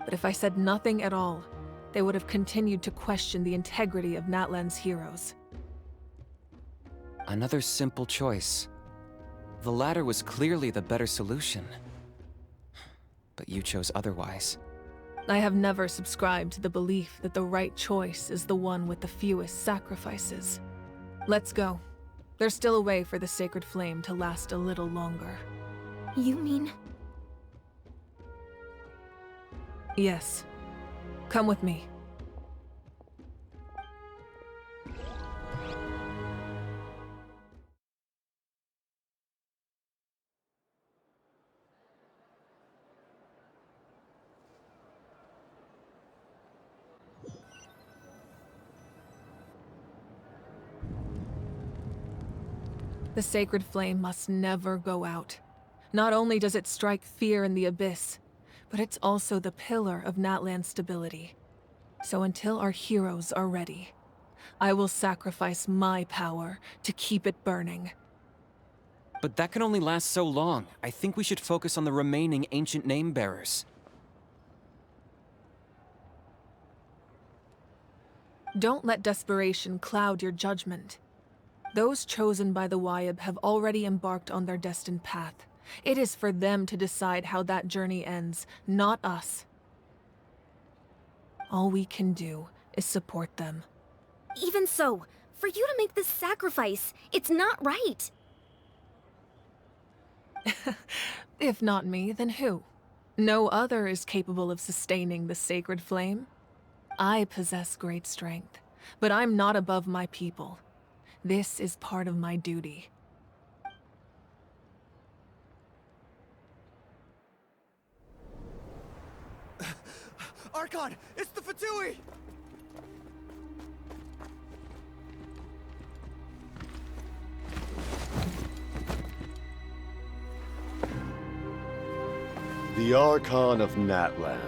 But if I said nothing at all, they would have continued to question the integrity of Natlan's heroes. Another simple choice. The latter was clearly the better solution. But you chose otherwise. I have never subscribed to the belief that the right choice is the one with the fewest sacrifices. Let's go. There's still a way for the sacred flame to last a little longer. You mean? Yes. Come with me. The sacred flame must never go out. Not only does it strike fear in the abyss, but it's also the pillar of Natlan's stability. So until our heroes are ready, I will sacrifice my power to keep it burning. But that can only last so long. I think we should focus on the remaining ancient name-bearers. Don't let desperation cloud your judgment. Those chosen by the Wyeb have already embarked on their destined path. It is for them to decide how that journey ends, not us. All we can do is support them. Even so, for you to make this sacrifice, it's not right. If not me, then who? No other is capable of sustaining the sacred flame. I possess great strength, but I'm not above my people. This is part of my duty. Archon, it's the Fatui! The Archon of Natlan.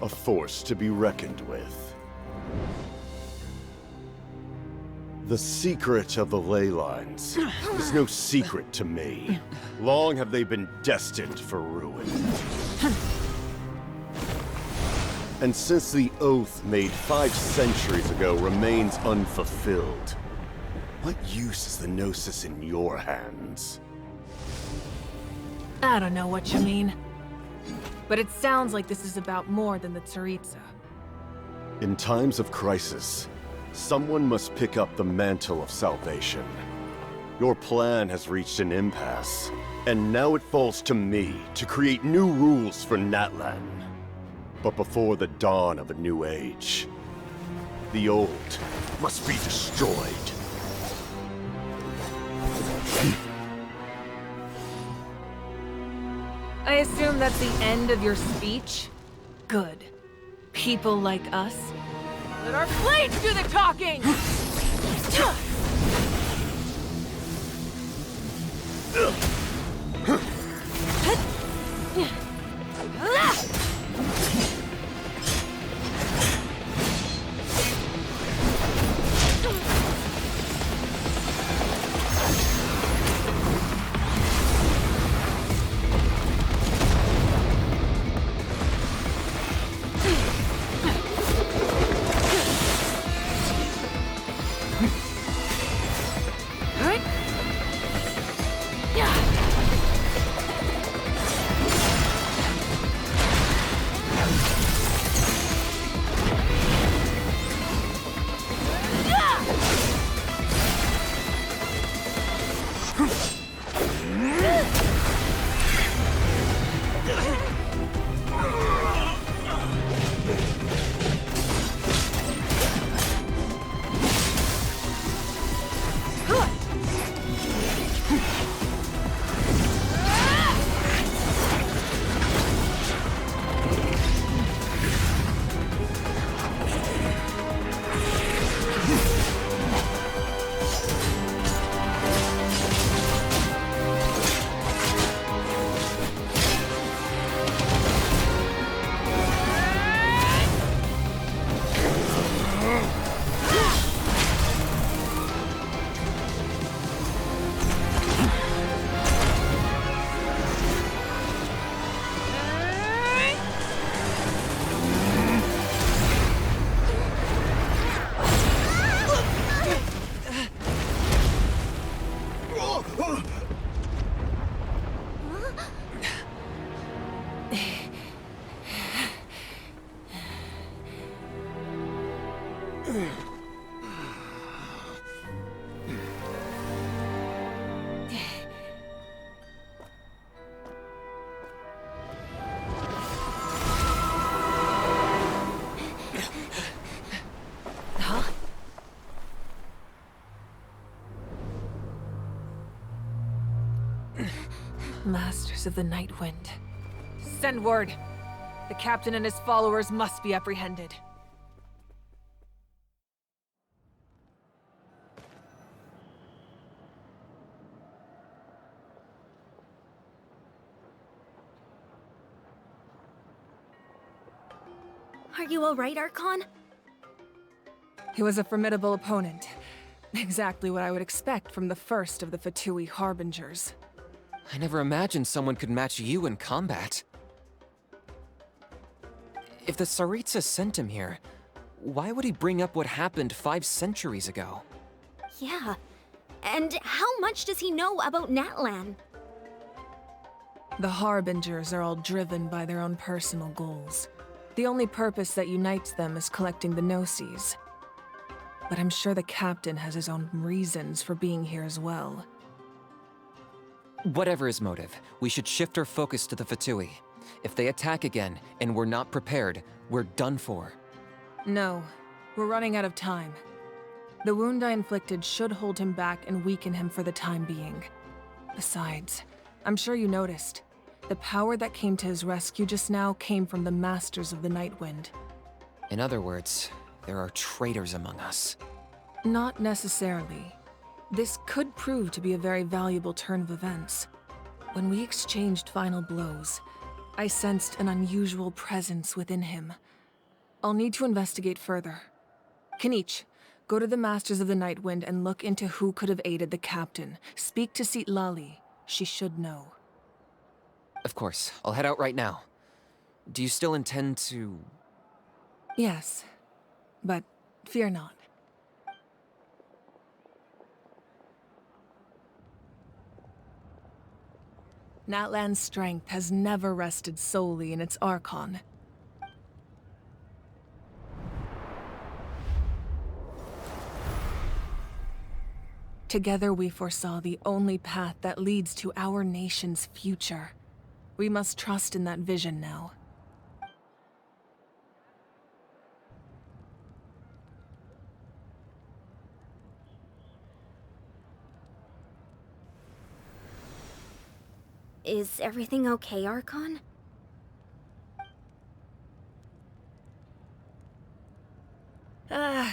A force to be reckoned with. The secret of the ley lines is no secret to me. Long have they been destined for ruin. And since the oath made 5 centuries ago remains unfulfilled, what use is the Gnosis in your hands? I don't know what you mean. But it sounds like this is about more than the Tsaritsa. In times of crisis, someone must pick up the mantle of salvation. Your plan has reached an impasse, and now it falls to me to create new rules for Natlan. But before the dawn of a new age, the old must be destroyed. I assume that's the end of your speech? Good. People like us. Let our blades do the talking! Masters of the Night Wind. Send word. The captain and his followers must be apprehended. Are you alright, Archon? He was a formidable opponent. Exactly what I would expect from the first of the Fatui Harbingers. I never imagined someone could match you in combat. If the Tsaritsa sent him here, why would he bring up what happened 5 centuries ago? Yeah. And how much does he know about Natlan? The Harbingers are all driven by their own personal goals. The only purpose that unites them is collecting the Gnosis. But I'm sure the captain has his own reasons for being here as well. Whatever his motive, we should shift our focus to the Fatui. If they attack again, and we're not prepared, we're done for. No, we're running out of time. The wound I inflicted should hold him back and weaken him for the time being. Besides, I'm sure you noticed, the power that came to his rescue just now came from the Masters of the Night Wind. In other words, there are traitors among us. Not necessarily. This could prove to be a very valuable turn of events. When we exchanged final blows, I sensed an unusual presence within him. I'll need to investigate further. Kanich, go to the Masters of the Night Wind and look into who could have aided the captain. Speak to Citlali. She should know. Of course, I'll head out right now. Do you still intend to... Yes, but fear not. Natlan's strength has never rested solely in its Archon. Together we foresaw the only path that leads to our nation's future. We must trust in that vision now. Is everything okay, Archon?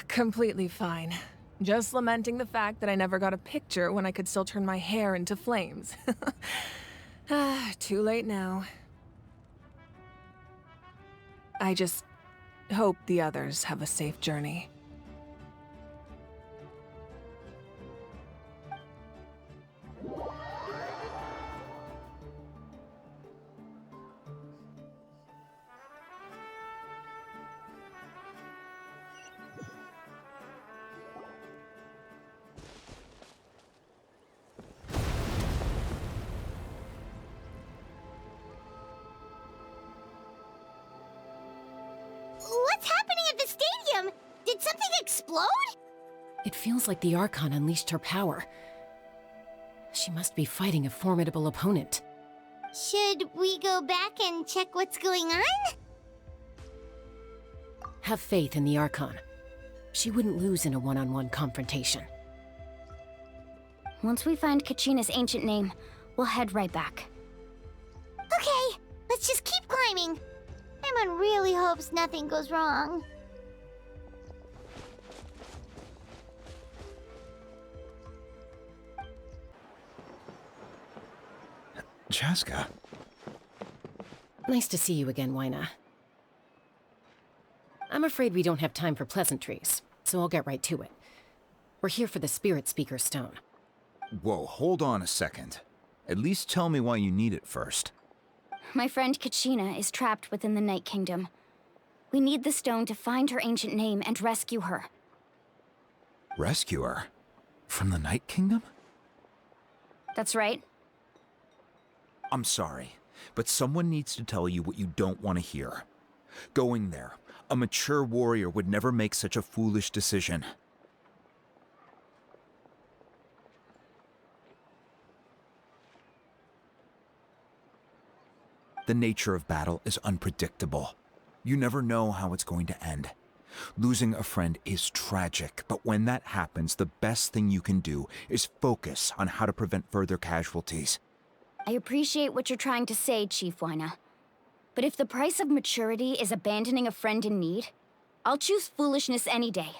Completely fine. Just lamenting the fact that I never got a picture when I could still turn my hair into flames. Too late now. I just hope the others have a safe journey. What's happening at the stadium? Did something explode? It feels like the Archon unleashed her power. She must be fighting a formidable opponent. Should we go back and check what's going on? Have faith in the Archon. She wouldn't lose in a one-on-one confrontation. Once we find Kachina's ancient name, we'll head right back. Okay, let's just keep climbing. Everyone really hopes nothing goes wrong. Chaska. Nice to see you again, Wyna. I'm afraid we don't have time for pleasantries, so I'll get right to it. We're here for the Spirit Speaker Stone. Whoa, hold on a second. At least tell me why you need it first. My friend Kachina is trapped within the Night Kingdom. We need the stone to find her ancient name and rescue her. Rescue her? From the Night Kingdom? That's right. I'm sorry, but someone needs to tell you what you don't want to hear. Going there, a mature warrior would never make such a foolish decision. The nature of battle is unpredictable. You never know how it's going to end. Losing a friend is tragic, but when that happens, the best thing you can do is focus on how to prevent further casualties. I appreciate what you're trying to say, Chief Wyna. But if the price of maturity is abandoning a friend in need, I'll choose foolishness any day.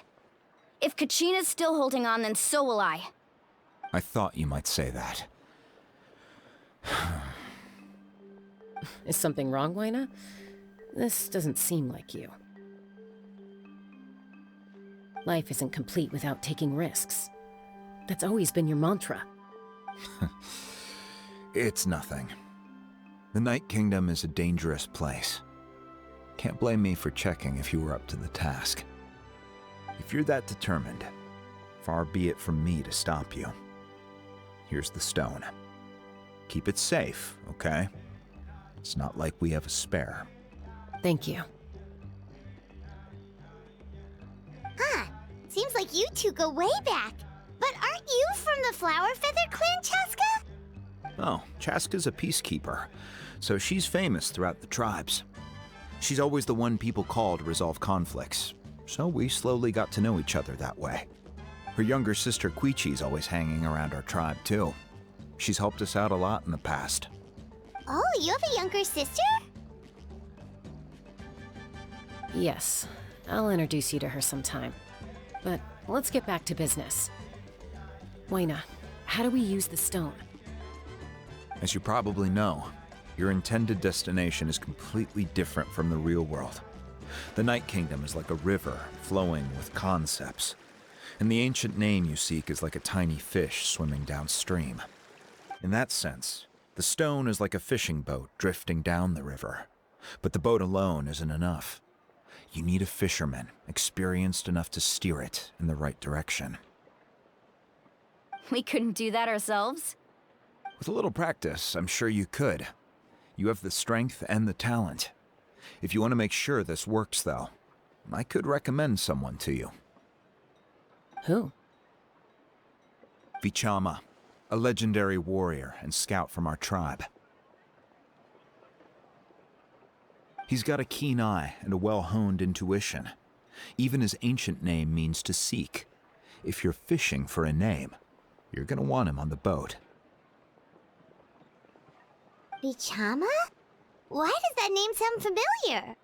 If Kachina's still holding on, then so will I. I thought you might say that. Is something wrong, Wyna? This doesn't seem like you. Life isn't complete without taking risks. That's always been your mantra. It's nothing. The Night Kingdom is a dangerous place. Can't blame me for checking if you were up to the task. If you're that determined, far be it from me to stop you. Here's the stone. Keep it safe, okay? It's not like we have a spare. Thank you. Huh. Seems like you two go way back. But aren't you from the Flower Feather clan, Chaska? Oh, Chaska's a peacekeeper, so she's famous throughout the tribes. She's always the one people call to resolve conflicts, so we slowly got to know each other that way. Her younger sister Quichi's always hanging around our tribe, too. She's helped us out a lot in the past. Oh, you have a younger sister? Yes, I'll introduce you to her sometime. But let's get back to business. Wyna, how do we use the stone? As you probably know, your intended destination is completely different from the real world. The Night Kingdom is like a river flowing with concepts, and the ancient name you seek is like a tiny fish swimming downstream. In that sense, the stone is like a fishing boat drifting down the river, but the boat alone isn't enough. You need a fisherman experienced enough to steer it in the right direction. We couldn't do that ourselves? With a little practice, I'm sure you could. You have the strength and the talent. If you want to make sure this works, though, I could recommend someone to you. Who? Vichama, a legendary warrior and scout from our tribe. He's got a keen eye and a well-honed intuition. Even his ancient name means to seek. If you're fishing for a name, you're gonna want him on the boat. Vichama? Why does that name sound familiar?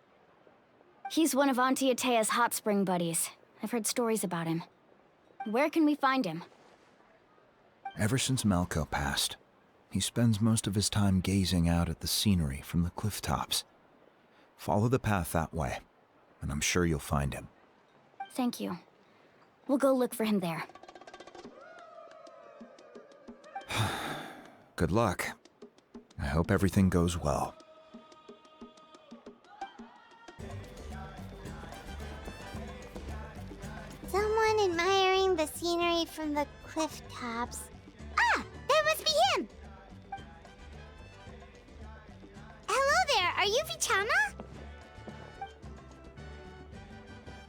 He's one of Auntie Atea's hot spring buddies. I've heard stories about him. Where can we find him? Ever since Malco passed, he spends most of his time gazing out at the scenery from the cliff tops. Follow the path that way, and I'm sure you'll find him. Thank you. We'll go look for him there. Good luck. I hope everything goes well. Someone admiring the scenery from the cliff tops. Ah! That must be him! Hello there, are you Vichama?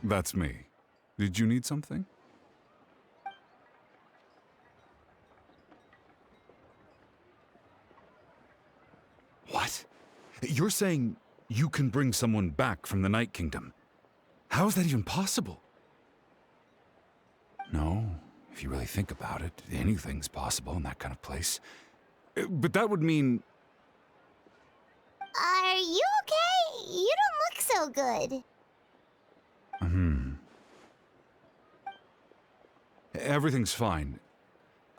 That's me. Did you need something? What? You're saying you can bring someone back from the Night Kingdom? How is that even possible? No, if you really think about it, anything's possible in that kind of place. But that would mean... Are you okay? You don't look so good. Everything's fine.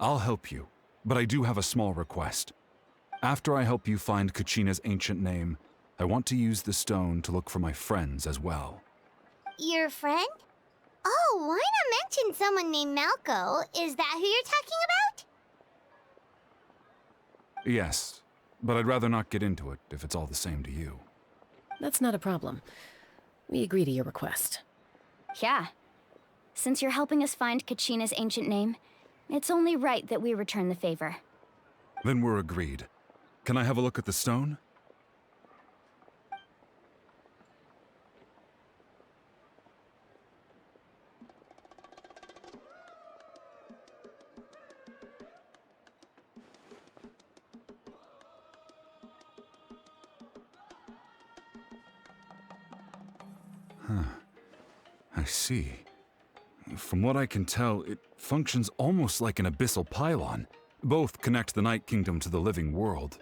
I'll help you, but I do have a small request. After I help you find Kachina's ancient name, I want to use the stone to look for my friends as well. Your friend? Oh, why not mention someone named Malco? Is that who you're talking about? Yes, but I'd rather not get into it if it's all the same to you. That's not a problem. We agree to your request. Yeah. Since you're helping us find Kachina's ancient name, it's only right that we return the favor. Then we're agreed. Can I have a look at the stone? Huh. I see. From what I can tell, it functions almost like an abyssal pylon. Both connect the Night Kingdom to the living world.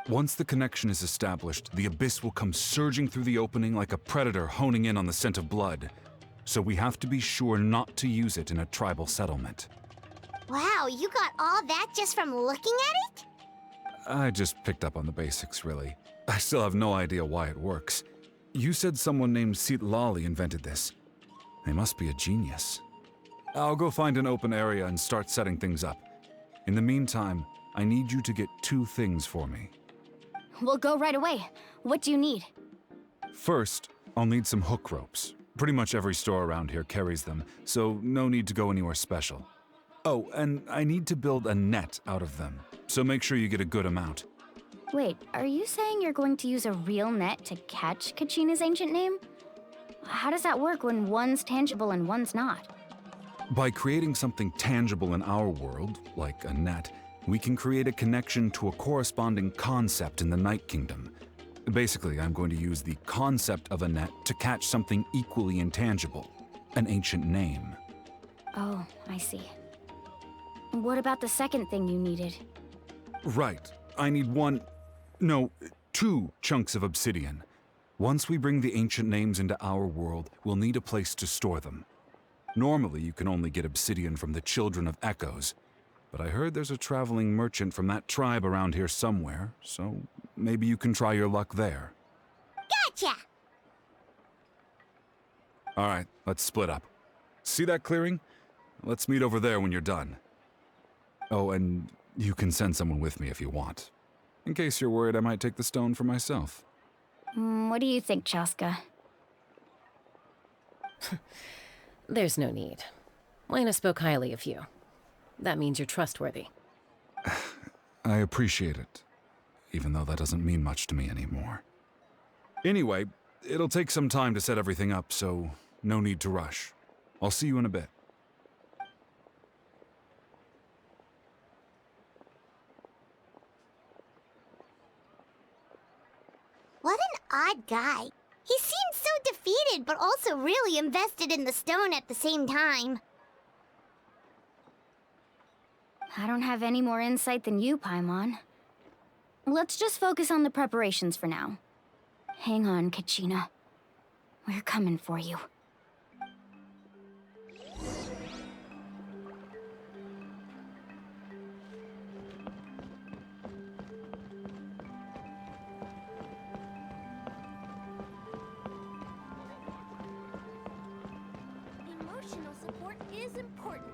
Once the connection is established, the abyss will come surging through the opening like a predator honing in on the scent of blood. So we have to be sure not to use it in a tribal settlement. Wow, you got all that just from looking at it? I just picked up on the basics, really. I still have no idea why it works. You said someone named Lali invented this. They must be a genius. I'll go find an open area and start setting things up. In the meantime, I need you to get 2 things for me. We'll go right away. What do you need? First, I'll need some hook ropes. Pretty much every store around here carries them, so no need to go anywhere special. Oh, and I need to build a net out of them, so make sure you get a good amount. Wait, are you saying you're going to use a real net to catch Kachina's ancient name? How does that work when one's tangible and one's not? By creating something tangible in our world, like a net, we can create a connection to a corresponding concept in the Night Kingdom. Basically, I'm going to use the concept of a net to catch something equally intangible, an ancient name. Oh, I see. What about the second thing you needed? Right. I need 2 chunks of obsidian. Once we bring the ancient names into our world, we'll need a place to store them. Normally, you can only get obsidian from the Children of Echoes, but I heard there's a traveling merchant from that tribe around here somewhere, so maybe you can try your luck there. Gotcha! All right, let's split up. See that clearing? Let's meet over there when you're done. Oh, and you can send someone with me if you want. In case you're worried I might take the stone for myself. What do you think, Chaska? There's no need. Lena spoke highly of you. That means you're trustworthy. I appreciate it, even though that doesn't mean much to me anymore. Anyway, it'll take some time to set everything up, so no need to rush. I'll see you in a bit. What an odd guy. He seemed so defeated, but also really invested in the stone at the same time. I don't have any more insight than you, Paimon. Let's just focus on the preparations for now. Hang on, Kachina. We're coming for you. Emotional support is important.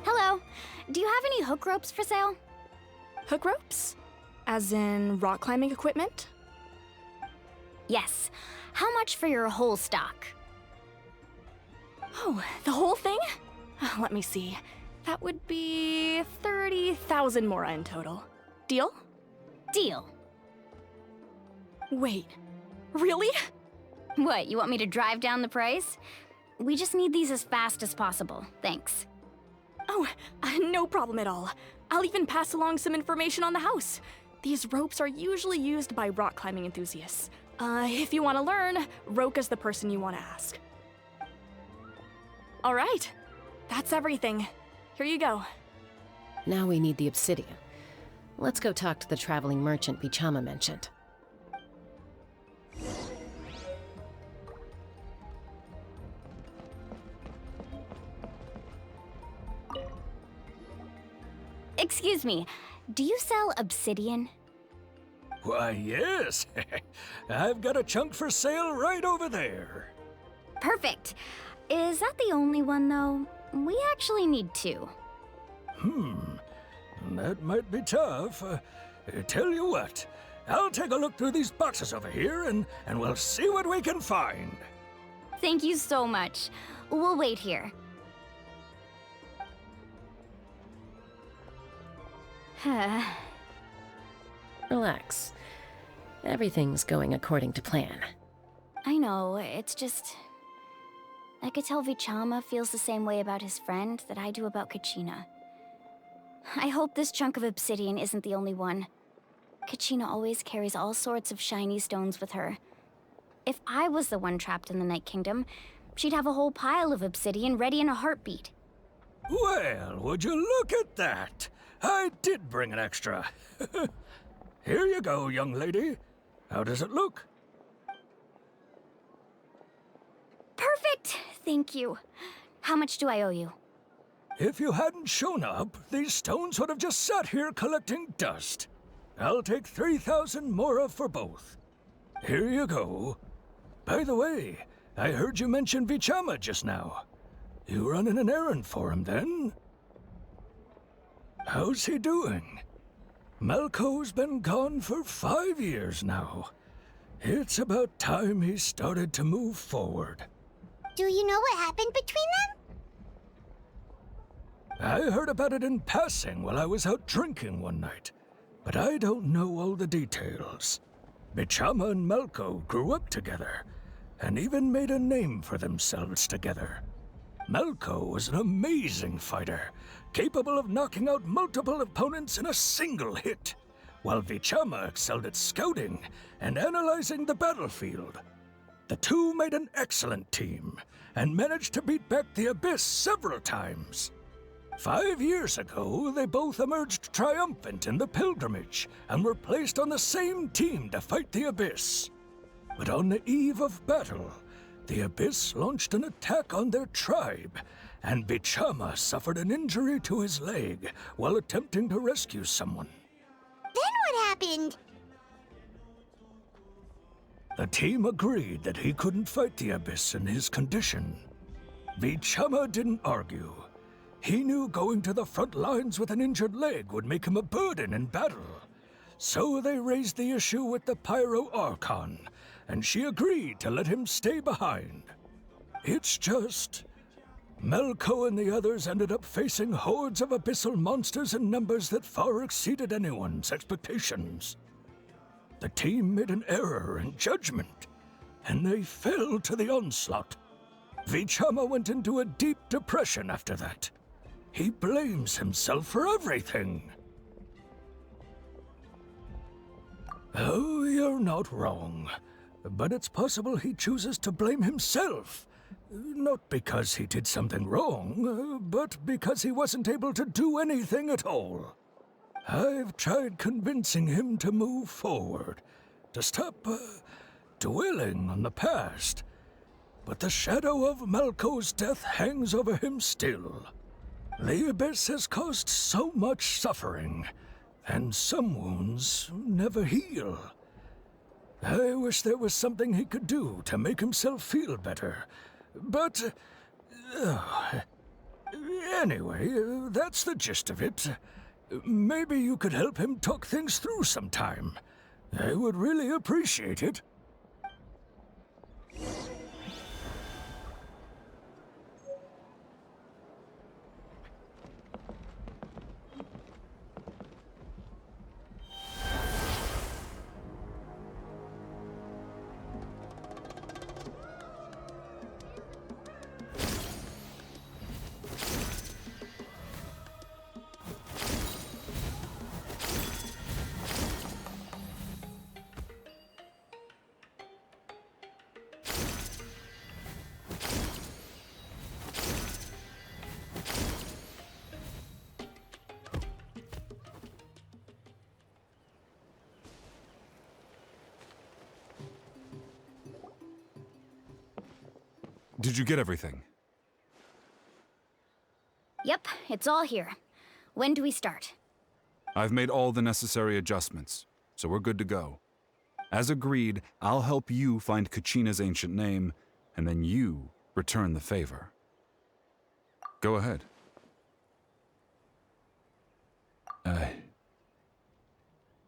Hello. Do you have any hook ropes for sale? Hook ropes? As in rock climbing equipment? Yes. How much for your whole stock? Oh, the whole thing? Let me see. That would be 30,000 mora in total. Deal? Deal. Wait, really? What, you want me to drive down the price? We just need these as fast as possible. Thanks. Oh, no problem at all. I'll even pass along some information on the house. These ropes are usually used by rock climbing enthusiasts. If you want to learn, Roka's the person you want to ask. All right, that's everything. Here you go. Now we need the obsidian. Let's go talk to the traveling merchant Bichama mentioned. Excuse me, do you sell obsidian? Why, yes. I've got a chunk for sale right over there. Perfect. Is that the only one, though? We actually need 2. That might be tough. Tell you what, I'll take a look through these boxes over here and we'll see what we can find. Thank you so much. We'll wait here. Relax. Everything's going according to plan. I know, it's just... I could tell Vichama feels the same way about his friend that I do about Kachina. I hope this chunk of obsidian isn't the only one. Kachina always carries all sorts of shiny stones with her. If I was the one trapped in the Night Kingdom, she'd have a whole pile of obsidian ready in a heartbeat. Well, would you look at that? I did bring an extra. Here you go, young lady. How does it look? Perfect! Thank you. How much do I owe you? If you hadn't shown up, these stones would have just sat here collecting dust. I'll take 3,000 mora for both. Here you go. By the way, I heard you mention Vichama just now. You running an errand for him, then? How's he doing? Malco's been gone for 5 years now. It's about time he started to move forward. Do you know what happened between them? I heard about it in passing while I was out drinking one night, but I don't know all the details. Vichama and Malco grew up together, and even made a name for themselves together. Malco was an amazing fighter, capable of knocking out multiple opponents in a single hit, while Vichama excelled at scouting and analyzing the battlefield. The two made an excellent team, and managed to beat back the Abyss several times. 5 years ago, they both emerged triumphant in the pilgrimage, and were placed on the same team to fight the Abyss. But on the eve of battle, the Abyss launched an attack on their tribe, and Vichama suffered an injury to his leg while attempting to rescue someone. Then what happened? The team agreed that he couldn't fight the Abyss in his condition. Vichama didn't argue. He knew going to the front lines with an injured leg would make him a burden in battle. So they raised the issue with the Pyro Archon, and she agreed to let him stay behind. It's just... Malco and the others ended up facing hordes of abyssal monsters in numbers that far exceeded anyone's expectations. The team made an error in judgment, and they fell to the onslaught. Vichama went into a deep depression after that. He blames himself for everything. Oh, you're not wrong. But it's possible he chooses to blame himself. Not because he did something wrong, but because he wasn't able to do anything at all. I've tried convincing him to move forward, to stop dwelling on the past. But the shadow of Malco's death hangs over him still. The Abyss has caused so much suffering, and some wounds never heal. I wish there was something he could do to make himself feel better, but... anyway, that's the gist of it. Maybe you could help him talk things through sometime. I would really appreciate it. Did you get everything? Yep, it's all here. When do we start? I've made all the necessary adjustments, so we're good to go. As agreed, I'll help you find Kachina's ancient name, and then you return the favor. Go ahead.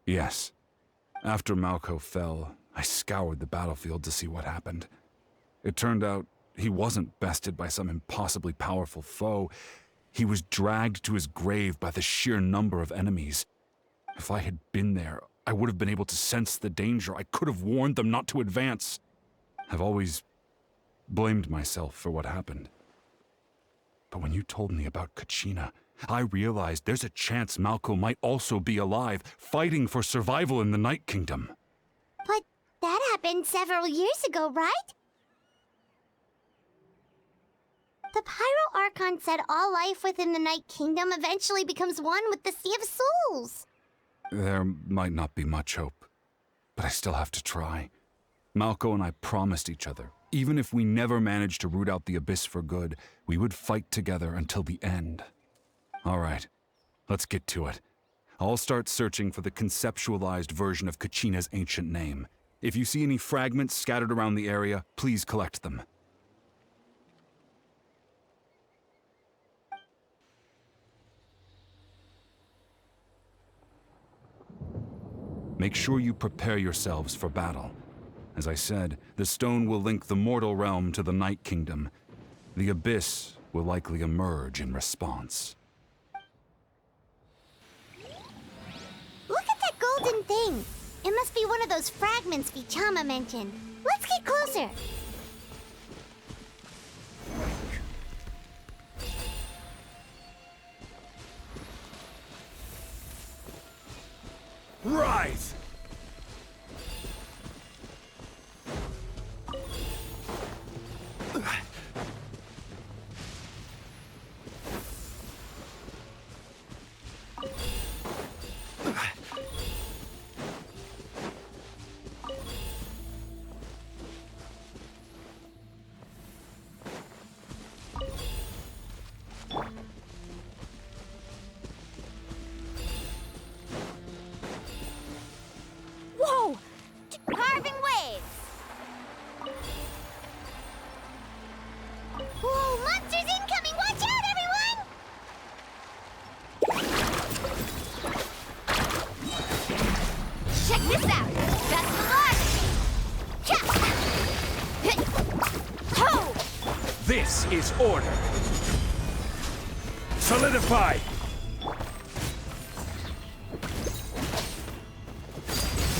Yes. After Malco fell, I scoured the battlefield to see what happened. It turned out he wasn't bested by some impossibly powerful foe. He was dragged to his grave by the sheer number of enemies. If I had been there, I would have been able to sense the danger. I could have warned them not to advance. I've always blamed myself for what happened. But when you told me about Kachina, I realized there's a chance Malko might also be alive, fighting for survival in the Night Kingdom. But that happened several years ago, right? The Pyro Archon said all life within the Night Kingdom eventually becomes one with the Sea of Souls. There might not be much hope, but I still have to try. Malko and I promised each other, even if we never managed to root out the Abyss for good, we would fight together until the end. All right, let's get to it. I'll start searching for the conceptualized version of Kachina's ancient name. If you see any fragments scattered around the area, please collect them. Make sure you prepare yourselves for battle. As I said, the stone will link the mortal realm to the Night Kingdom. The Abyss will likely emerge in response. Look at that golden thing! It must be one of those fragments Vichama mentioned. Let's get closer! Rise! Whoa! Carving waves! Whoa, monsters incoming! Watch out, everyone! Check this out! That's the launch! Ho! This is order. Solidify!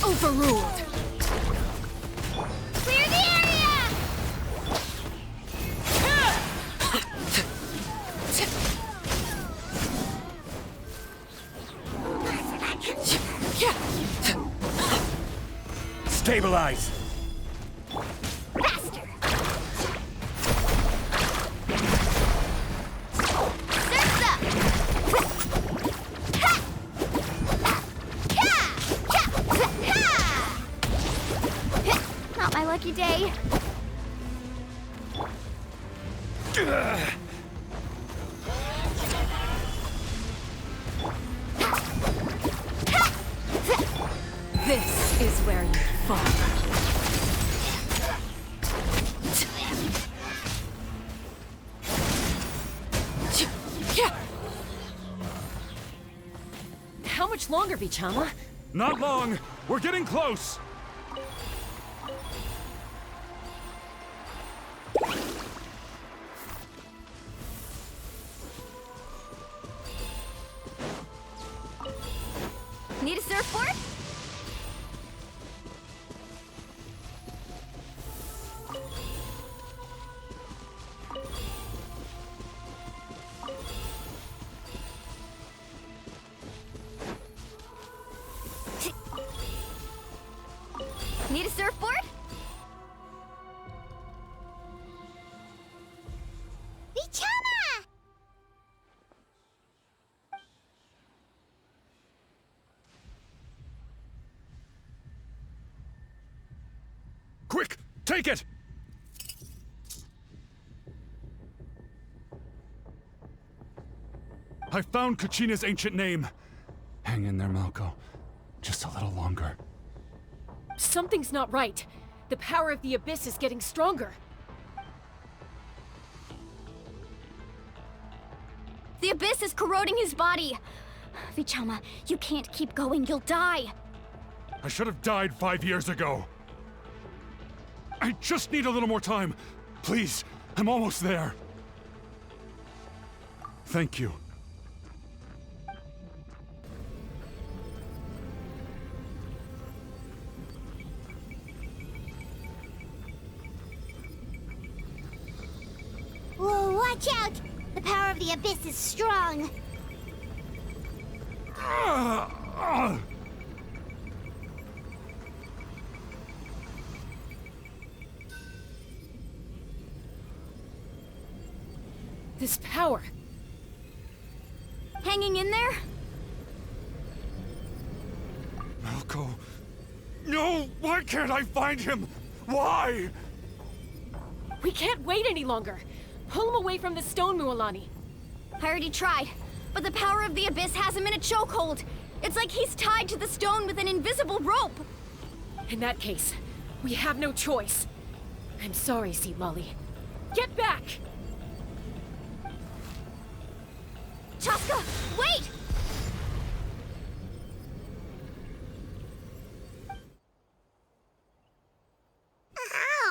Overruled. Clear the area! Stabilize! Faster! Surf's up! Ha! Not my lucky day. This is where you fall. How much longer, Vichama? Not long! We're getting close! Need a surfboard? Need a surfboard? Vichama! Quick! Take it! I found Kachina's ancient name. Hang in there, Malko. Just a little longer. Something's not right. The power of the Abyss is getting stronger. The Abyss is corroding his body. Vichama, you can't keep going. You'll die. I should have died 5 years ago. I just need a little more time. Please, I'm almost there. Thank you. Whoa, watch out! The power of the Abyss is strong. This power. Hanging in there? Malko. No! Why can't I find him? Why? We can't wait any longer. Pull him away from the stone, Mualani. I already tried, but the power of the Abyss has him in a chokehold. It's like he's tied to the stone with an invisible rope. In that case, we have no choice. I'm sorry, Seat Lolly. Get back! Chaska, wait!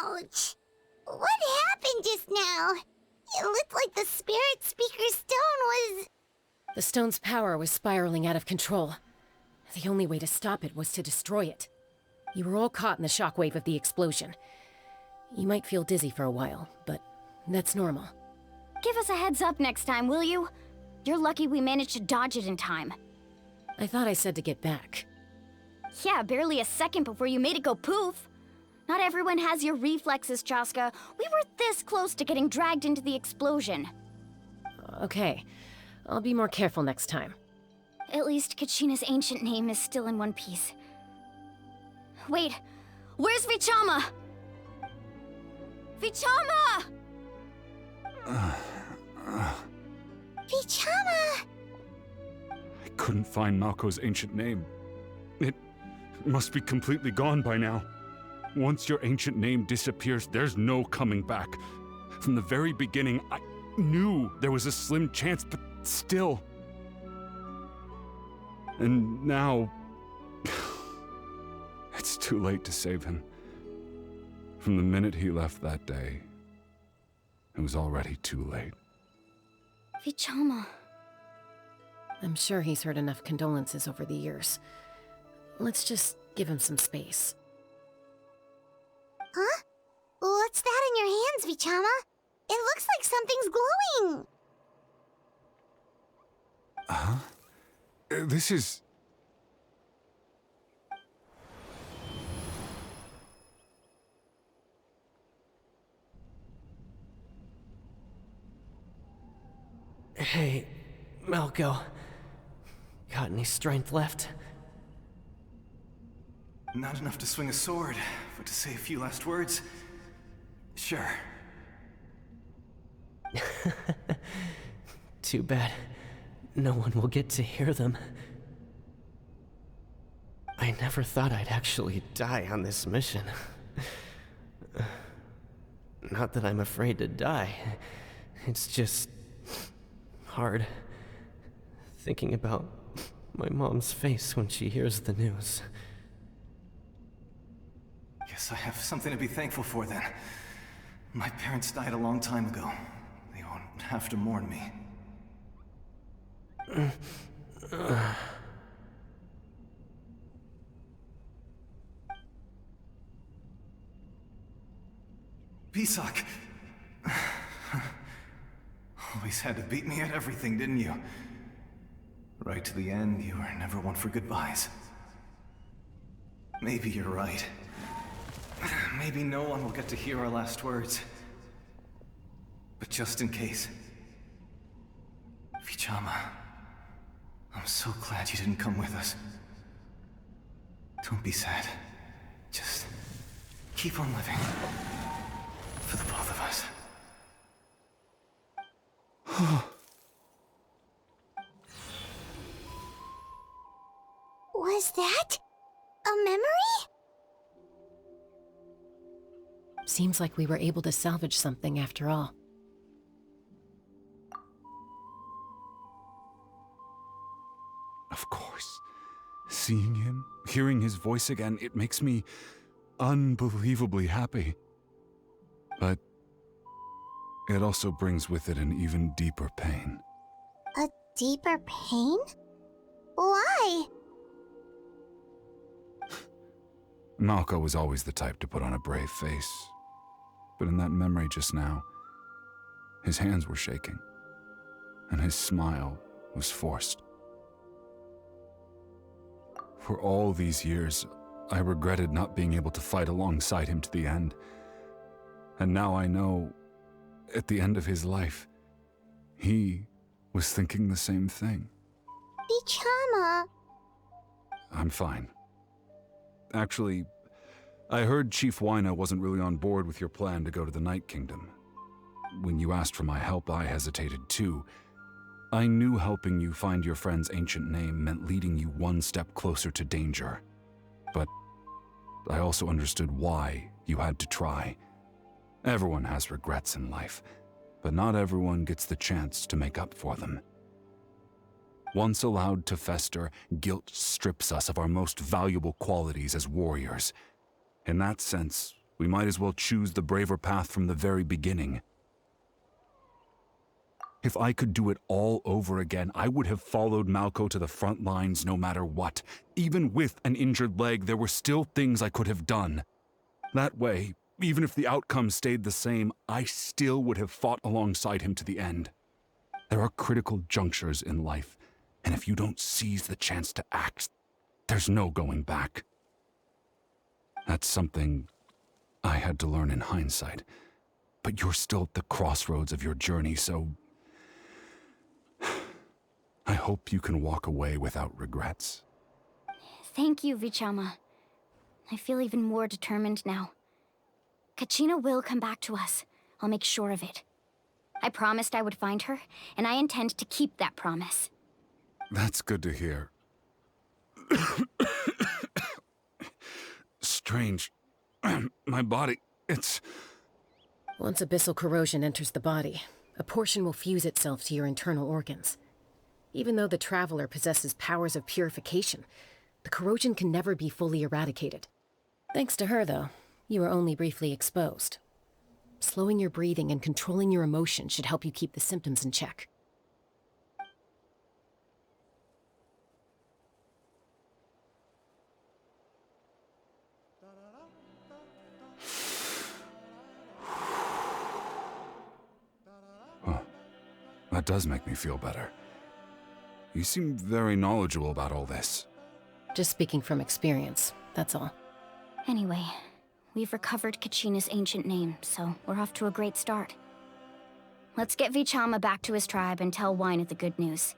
Ouch! What happened just now? It looked like the Spirit Speaker's stone was... The stone's power was spiraling out of control. The only way to stop it was to destroy it. You were all caught in the shockwave of the explosion. You might feel dizzy for a while, but that's normal. Give us a heads up next time, will you? You're lucky we managed to dodge it in time. I thought I said to get back. Yeah, barely a second before you made it go poof. Not everyone has your reflexes, Chaska. We were this close to getting dragged into the explosion. Okay, I'll be more careful next time. At least Kachina's ancient name is still in one piece. Wait, where's Vichama? Vichama! Vichama! I couldn't find Malko's ancient name. It must be completely gone by now. Once your ancient name disappears, there's no coming back. From the very beginning, I knew there was a slim chance, but still. And now... it's too late to save him. From the minute he left that day, it was already too late. Vichama. I'm sure he's heard enough condolences over the years. Let's just give him some space. Huh? What's that in your hands, Vichama? It looks like something's glowing. Huh? This is... Hey, Malko. Got any strength left? Not enough to swing a sword, but to say a few last words? Sure. Too bad. No one will get to hear them. I never thought I'd actually die on this mission. Not that I'm afraid to die. It's just... hard. Thinking about my mom's face when she hears the news. Guess I have something to be thankful for then. My parents died a long time ago. They won't have to mourn me. Pisak! Always had to beat me at everything, didn't you? Right to the end, you were never one for goodbyes. Maybe you're right. Maybe no one will get to hear our last words. But just in case... Vichama, I'm so glad you didn't come with us. Don't be sad. Just keep on living. For the both of us. Was that a memory? Seems like we were able to salvage something after all. Of course. Seeing him, hearing his voice again, it makes me unbelievably happy. But it also brings with it an even deeper pain. A deeper pain? Why? Malko was always the type to put on a brave face. But in that memory just now, his hands were shaking, and his smile was forced. For all these years, I regretted not being able to fight alongside him to the end. And now I know, at the end of his life, he was thinking the same thing. Vichama. I'm fine. Actually, I heard Chief Wyna wasn't really on board with your plan to go to the Night Kingdom. When you asked for my help, I hesitated too. I knew helping you find your friend's ancient name meant leading you one step closer to danger. But I also understood why you had to try. Everyone has regrets in life, but not everyone gets the chance to make up for them. Once allowed to fester, guilt strips us of our most valuable qualities as warriors. In that sense, we might as well choose the braver path from the very beginning. If I could do it all over again, I would have followed Malko to the front lines no matter what. Even with an injured leg, there were still things I could have done. That way, even if the outcome stayed the same, I still would have fought alongside him to the end. There are critical junctures in life, and if you don't seize the chance to act, there's no going back. That's something I had to learn in hindsight, but you're still at the crossroads of your journey, so I hope you can walk away without regrets. Thank you, Vichama. I feel even more determined now. Kachina will come back to us. I'll make sure of it. I promised I would find her, and I intend to keep that promise. That's good to hear. Strange. My body, it's... Once abyssal corrosion enters the body, a portion will fuse itself to your internal organs. Even though the Traveler possesses powers of purification, the corrosion can never be fully eradicated. Thanks to her, though, you are only briefly exposed. Slowing your breathing and controlling your emotions should help you keep the symptoms in check. That does make me feel better. You seem very knowledgeable about all this. Just speaking from experience, that's all. Anyway, we've recovered Kachina's ancient name, so we're off to a great start. Let's get Vichama back to his tribe and tell Wyna the good news.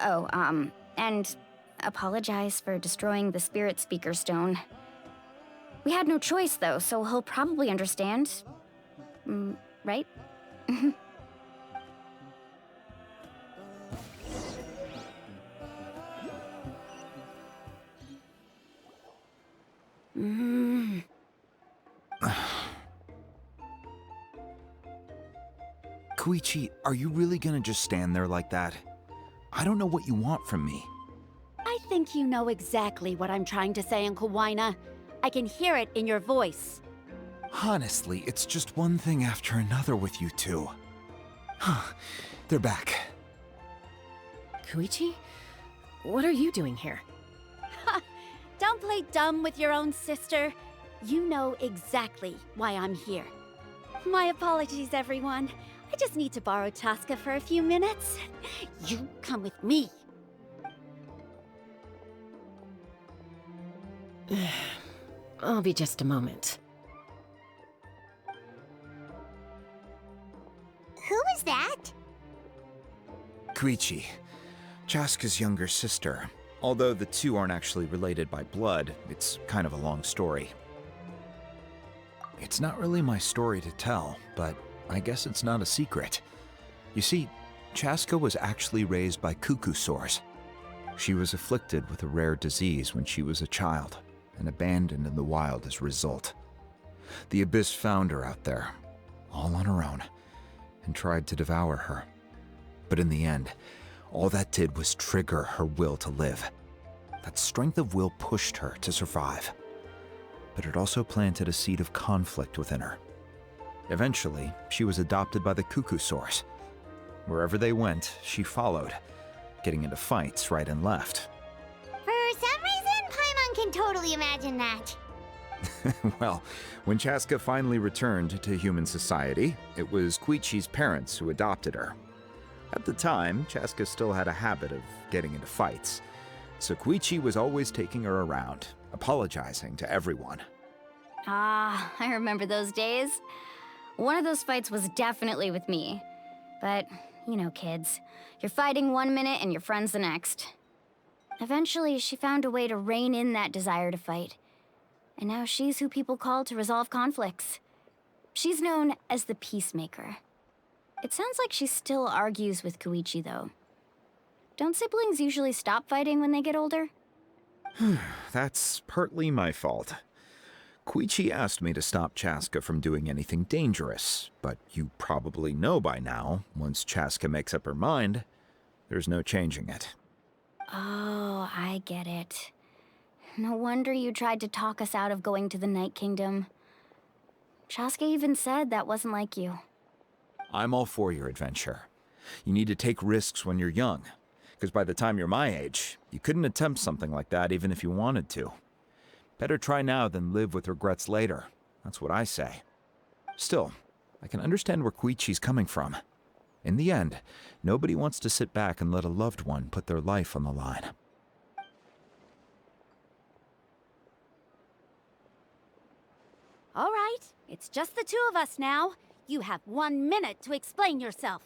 Oh, and apologize for destroying the Spirit Speaker Stone. We had no choice, though, so he'll probably understand. Right? Koichi, are you really gonna just stand there like that? I don't know what you want from me. I think you know exactly what I'm trying to say, Uncle Wyna. I can hear it in your voice. Honestly, it's just one thing after another with you two. They're back. Koichi? What are you doing here? Don't play dumb with your own sister. You know exactly why I'm here. My apologies, everyone. I just need to borrow Tosca for a few minutes. You come with me. I'll be just a moment. Who is that? Koichi, Chaska's younger sister. Although the two aren't actually related by blood, it's kind of a long story. It's not really my story to tell, but I guess it's not a secret. You see, Chaska was actually raised by cuckoo sores. She was afflicted with a rare disease when she was a child, and abandoned in the wild as a result. The Abyss found her out there, all on her own, and tried to devour her. But in the end, all that did was trigger her will to live. That strength of will pushed her to survive. But it also planted a seed of conflict within her. Eventually, she was adopted by the Cuckoo Source. Wherever they went, she followed, getting into fights right and left. For some reason, Paimon can totally imagine that. Well, when Chaska finally returned to human society, it was Koichi's parents who adopted her. At the time, Chaska still had a habit of getting into fights, so Koichi was always taking her around, apologizing to everyone. Ah, I remember those days. One of those fights was definitely with me. But, you know, kids. You're fighting one minute and your friend's the next. Eventually, she found a way to rein in that desire to fight. And now she's who people call to resolve conflicts. She's known as the Peacemaker. It sounds like she still argues with Koichi, though. Don't siblings usually stop fighting when they get older? That's partly my fault. Koichi asked me to stop Chaska from doing anything dangerous, but you probably know by now, once Chaska makes up her mind, there's no changing it. Oh, I get it. No wonder you tried to talk us out of going to the Night Kingdom. Chaska even said that wasn't like you. I'm all for your adventure. You need to take risks when you're young, because by the time you're my age, you couldn't attempt something like that even if you wanted to. Better try now than live with regrets later. That's what I say. Still, I can understand where Koichi's coming from. In the end, nobody wants to sit back and let a loved one put their life on the line. All right, it's just the two of us now. You have 1 minute to explain yourself.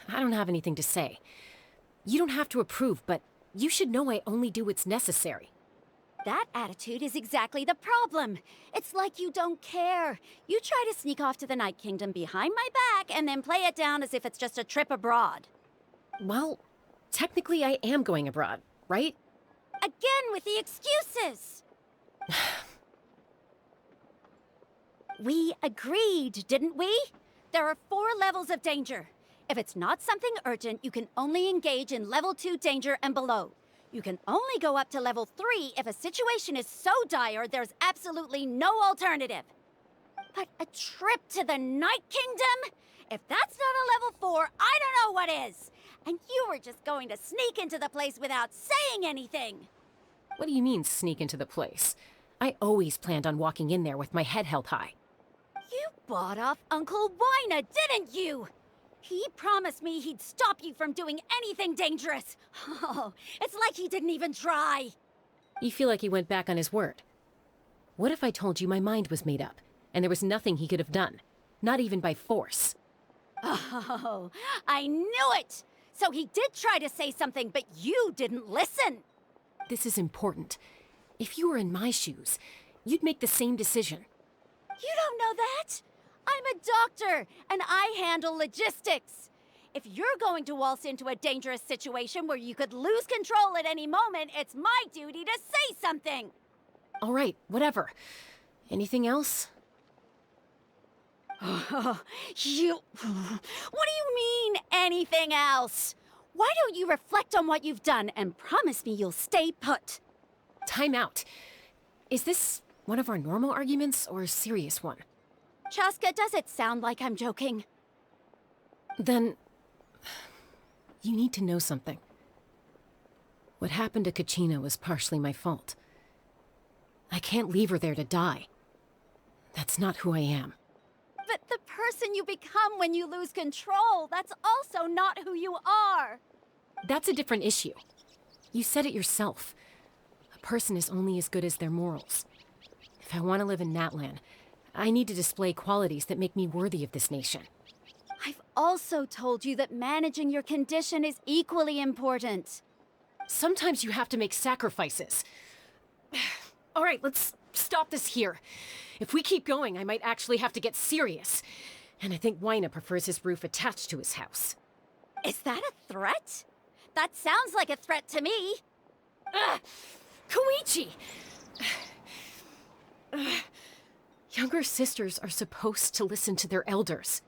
I don't have anything to say. You don't have to approve, but you should know I only do what's necessary. That attitude is exactly the problem. It's like you don't care. You try to sneak off to the Night Kingdom behind my back and then play it down as if it's just a trip abroad. Well, technically I am going abroad, right? Again with the excuses! We agreed, didn't we? There are 4 levels of danger. If it's not something urgent, you can only engage in level 2 danger and below. You can only go up to level 3 if a situation is so dire there's absolutely no alternative. But a trip to the Night Kingdom? If that's not a level 4, I don't know what is. And you were just going to sneak into the place without saying anything. What do you mean, sneak into the place? I always planned on walking in there with my head held high. You bought off Uncle Wina, didn't you? He promised me he'd stop you from doing anything dangerous. Oh, it's like he didn't even try. You feel like he went back on his word. What if I told you my mind was made up, and there was nothing he could have done? Not even by force. Oh, I knew it! So he did try to say something, but you didn't listen. This is important. If you were in my shoes, you'd make the same decision. You don't know that? I'm a doctor, and I handle logistics. If you're going to waltz into a dangerous situation where you could lose control at any moment, it's my duty to say something. All right, whatever. Anything else? What do you mean, anything else? Why don't you reflect on what you've done and promise me you'll stay put? Time out. Is this one of our normal arguments or a serious one? Chaska, does it sound like I'm joking? Then, you need to know something. What happened to Kachina was partially my fault. I can't leave her there to die. That's not who I am. But the person you become when you lose control, that's also not who you are. That's a different issue. You said it yourself. A person is only as good as their morals. If I want to live in Natlin, I need to display qualities that make me worthy of this nation. I've also told you that managing your condition is equally important. Sometimes you have to make sacrifices. All right, let's stop this here. If we keep going, I might actually have to get serious. And I think Wina prefers his roof attached to his house. Is that a threat? That sounds like a threat to me. Koichi! Younger sisters are supposed to listen to their elders.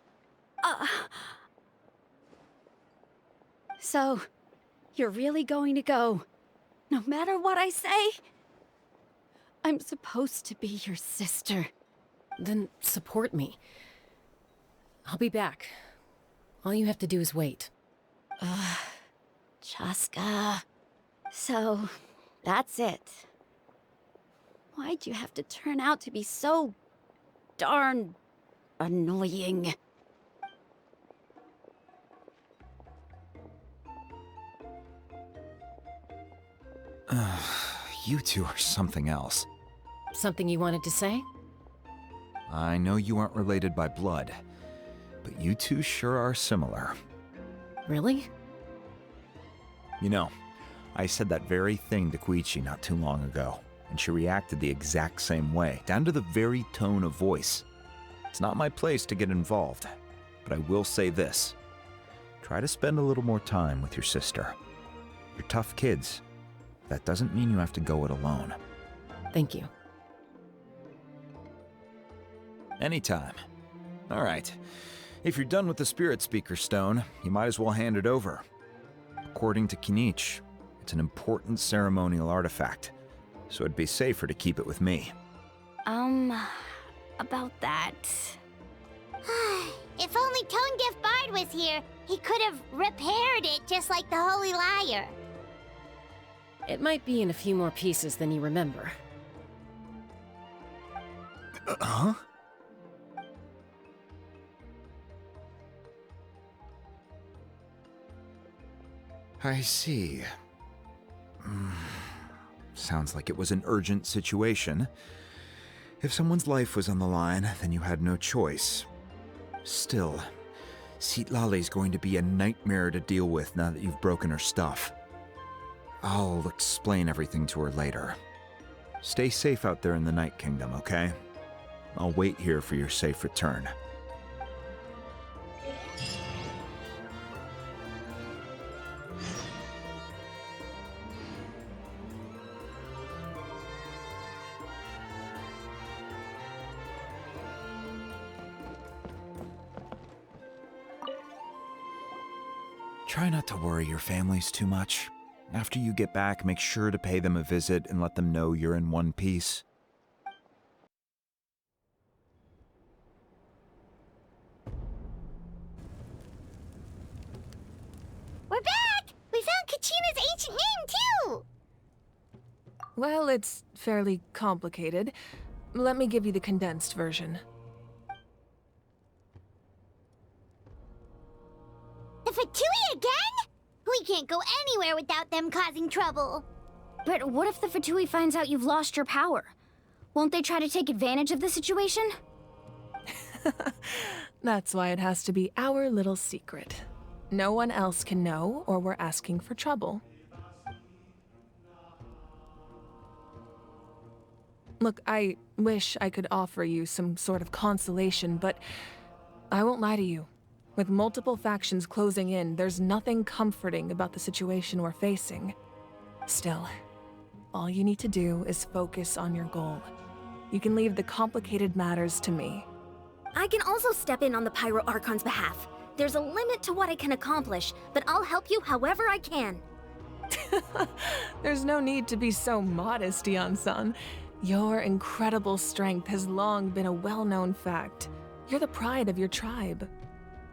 So, you're really going to go, no matter what I say? I'm supposed to be your sister. Then support me. I'll be back. All you have to do is wait. Chaska. So, that's it. Why'd you have to turn out to be so darn annoying? You two are something else. Something you wanted to say? I know you aren't related by blood, but you two sure are similar. Really? You know, I said that very thing to Koichi not too long ago, and she reacted the exact same way, down to the very tone of voice. It's not my place to get involved, but I will say this. Try to spend a little more time with your sister. You're tough kids. That doesn't mean you have to go it alone. Thank you. Anytime. All right. If you're done with the Spirit Speaker Stone, you might as well hand it over. According to Kinich, it's an important ceremonial artifact, so it'd be safer to keep it with me. About that. If only Tone Deaf Bard was here, he could have repaired it just like the Holy Liar. It might be in a few more pieces than you remember. Huh? I see. Sounds like it was an urgent situation. If someone's life was on the line, then you had no choice. Still, Citlali's going to be a nightmare to deal with now that you've broken her stuff. I'll explain everything to her later. Stay safe out there in the Night Kingdom, okay? I'll wait here for your safe return. Try not to worry your families too much. After you get back, make sure to pay them a visit and let them know you're in one piece. We're back! We found Kachina's ancient name, too! Well, it's fairly complicated. Let me give you the condensed version. The Fatui again? We can't go anywhere without them causing trouble. But what if the Fatui finds out you've lost your power? Won't they try to take advantage of the situation? That's why it has to be our little secret. No one else can know, or we're asking for trouble. Look, I wish I could offer you some sort of consolation, but I won't lie to you. With multiple factions closing in, there's nothing comforting about the situation we're facing. Still, all you need to do is focus on your goal. You can leave the complicated matters to me. I can also step in on the Pyro Archon's behalf. There's a limit to what I can accomplish, but I'll help you however I can. There's no need to be so modest, Yan-san. Your incredible strength has long been a well-known fact. You're the pride of your tribe.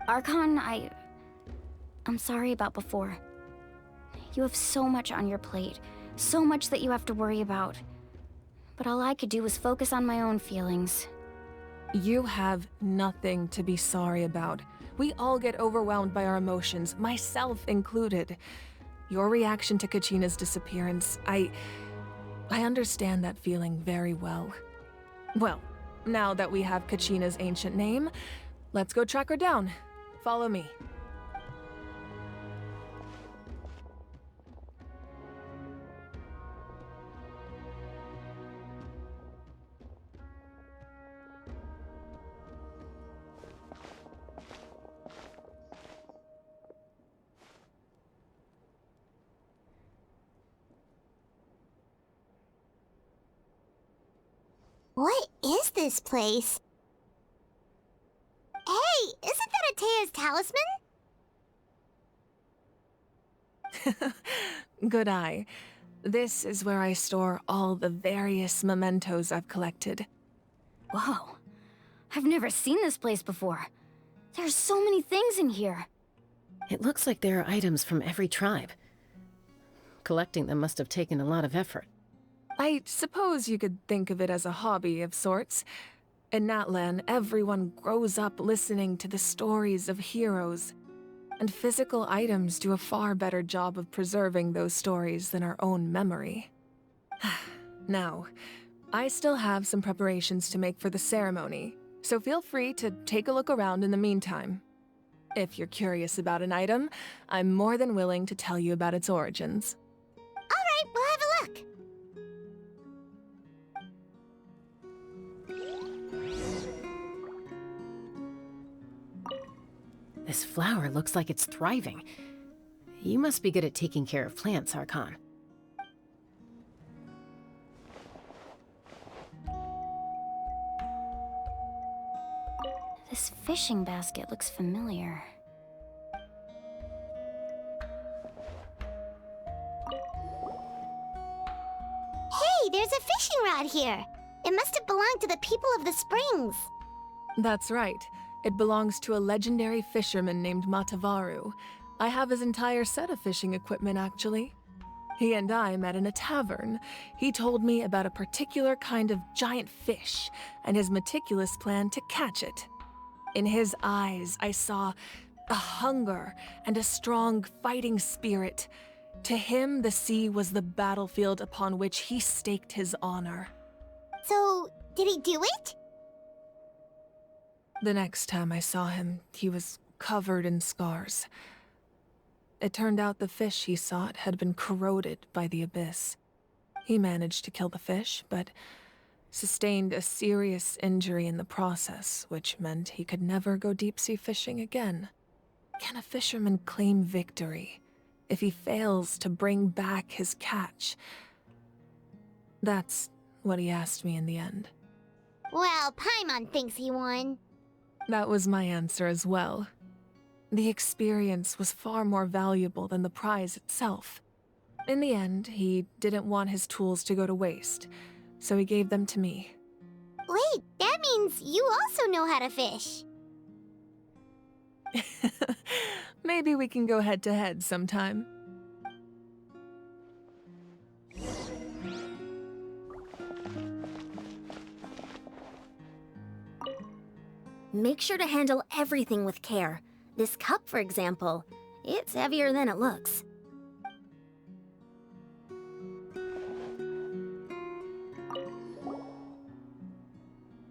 Archon, I'm sorry about before. You have so much on your plate, so much that you have to worry about. But all I could do was focus on my own feelings. You have nothing to be sorry about. We all get overwhelmed by our emotions, myself included. Your reaction to Kachina's disappearance, I understand that feeling very well. Well, now that we have Kachina's ancient name, let's go track her down. Follow me. What is this place? Hey, isn't that Atea's talisman? Good eye. This is where I store all the various mementos I've collected. Whoa. I've never seen this place before. There's so many things in here. It looks like there are items from every tribe. Collecting them must have taken a lot of effort. I suppose you could think of it as a hobby of sorts. In Natlan, everyone grows up listening to the stories of heroes. And physical items do a far better job of preserving those stories than our own memory. Now, I still have some preparations to make for the ceremony, so feel free to take a look around in the meantime. If you're curious about an item, I'm more than willing to tell you about its origins. Alright, we'll have a look. This flower looks like it's thriving. You must be good at taking care of plants, Archon. This fishing basket looks familiar. Hey, there's a fishing rod here. It must have belonged to the people of the springs. That's right. It belongs to a legendary fisherman named Matavaru. I have his entire set of fishing equipment, actually. He and I met in a tavern. He told me about a particular kind of giant fish and his meticulous plan to catch it. In his eyes, I saw a hunger and a strong fighting spirit. To him, the sea was the battlefield upon which he staked his honor. So, did he do it? The next time I saw him, he was covered in scars. It turned out the fish he sought had been corroded by the abyss. He managed to kill the fish, but sustained a serious injury in the process, which meant he could never go deep-sea fishing again. Can a fisherman claim victory if he fails to bring back his catch? That's what he asked me in the end. Well, Paimon thinks he won. That was my answer as well. The experience was far more valuable than the prize itself. In the end, he didn't want his tools to go to waste, so he gave them to me. Wait, that means you also know how to fish. Maybe we can go head-to-head sometime. Make sure to handle everything with care. This cup, for example, it's heavier than it looks.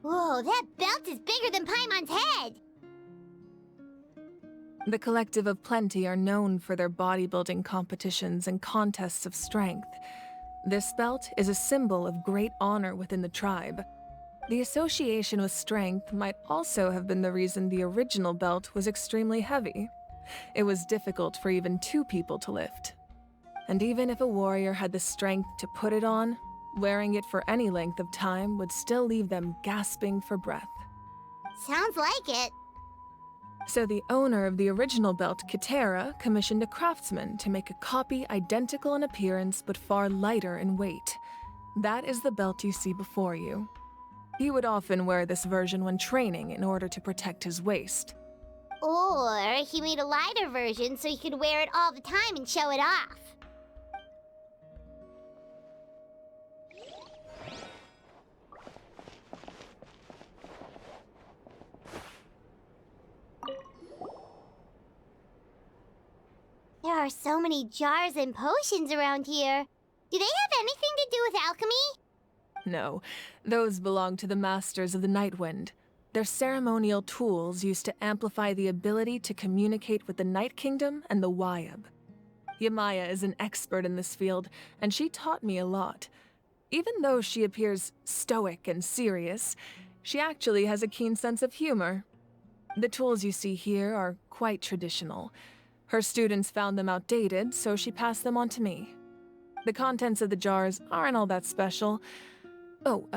Whoa, that belt is bigger than Paimon's head! The Collective of Plenty are known for their bodybuilding competitions and contests of strength. This belt is a symbol of great honor within the tribe. The association with strength might also have been the reason the original belt was extremely heavy. It was difficult for even two people to lift. And even if a warrior had the strength to put it on, wearing it for any length of time would still leave them gasping for breath. Sounds like it. So the owner of the original belt, Kitera, commissioned a craftsman to make a copy identical in appearance but far lighter in weight. That is the belt you see before you. He would often wear this version when training in order to protect his waist. Or he made a lighter version so he could wear it all the time and show it off. There are so many jars and potions around here. Do they have anything to do with alchemy? No, those belong to the Masters of the Nightwind. They're ceremonial tools used to amplify the ability to communicate with the Night Kingdom and the Wyab. Yamaya is an expert in this field, and she taught me a lot. Even though she appears stoic and serious, she actually has a keen sense of humor. The tools you see here are quite traditional. Her students found them outdated, so she passed them on to me. The contents of the jars aren't all that special. Oh,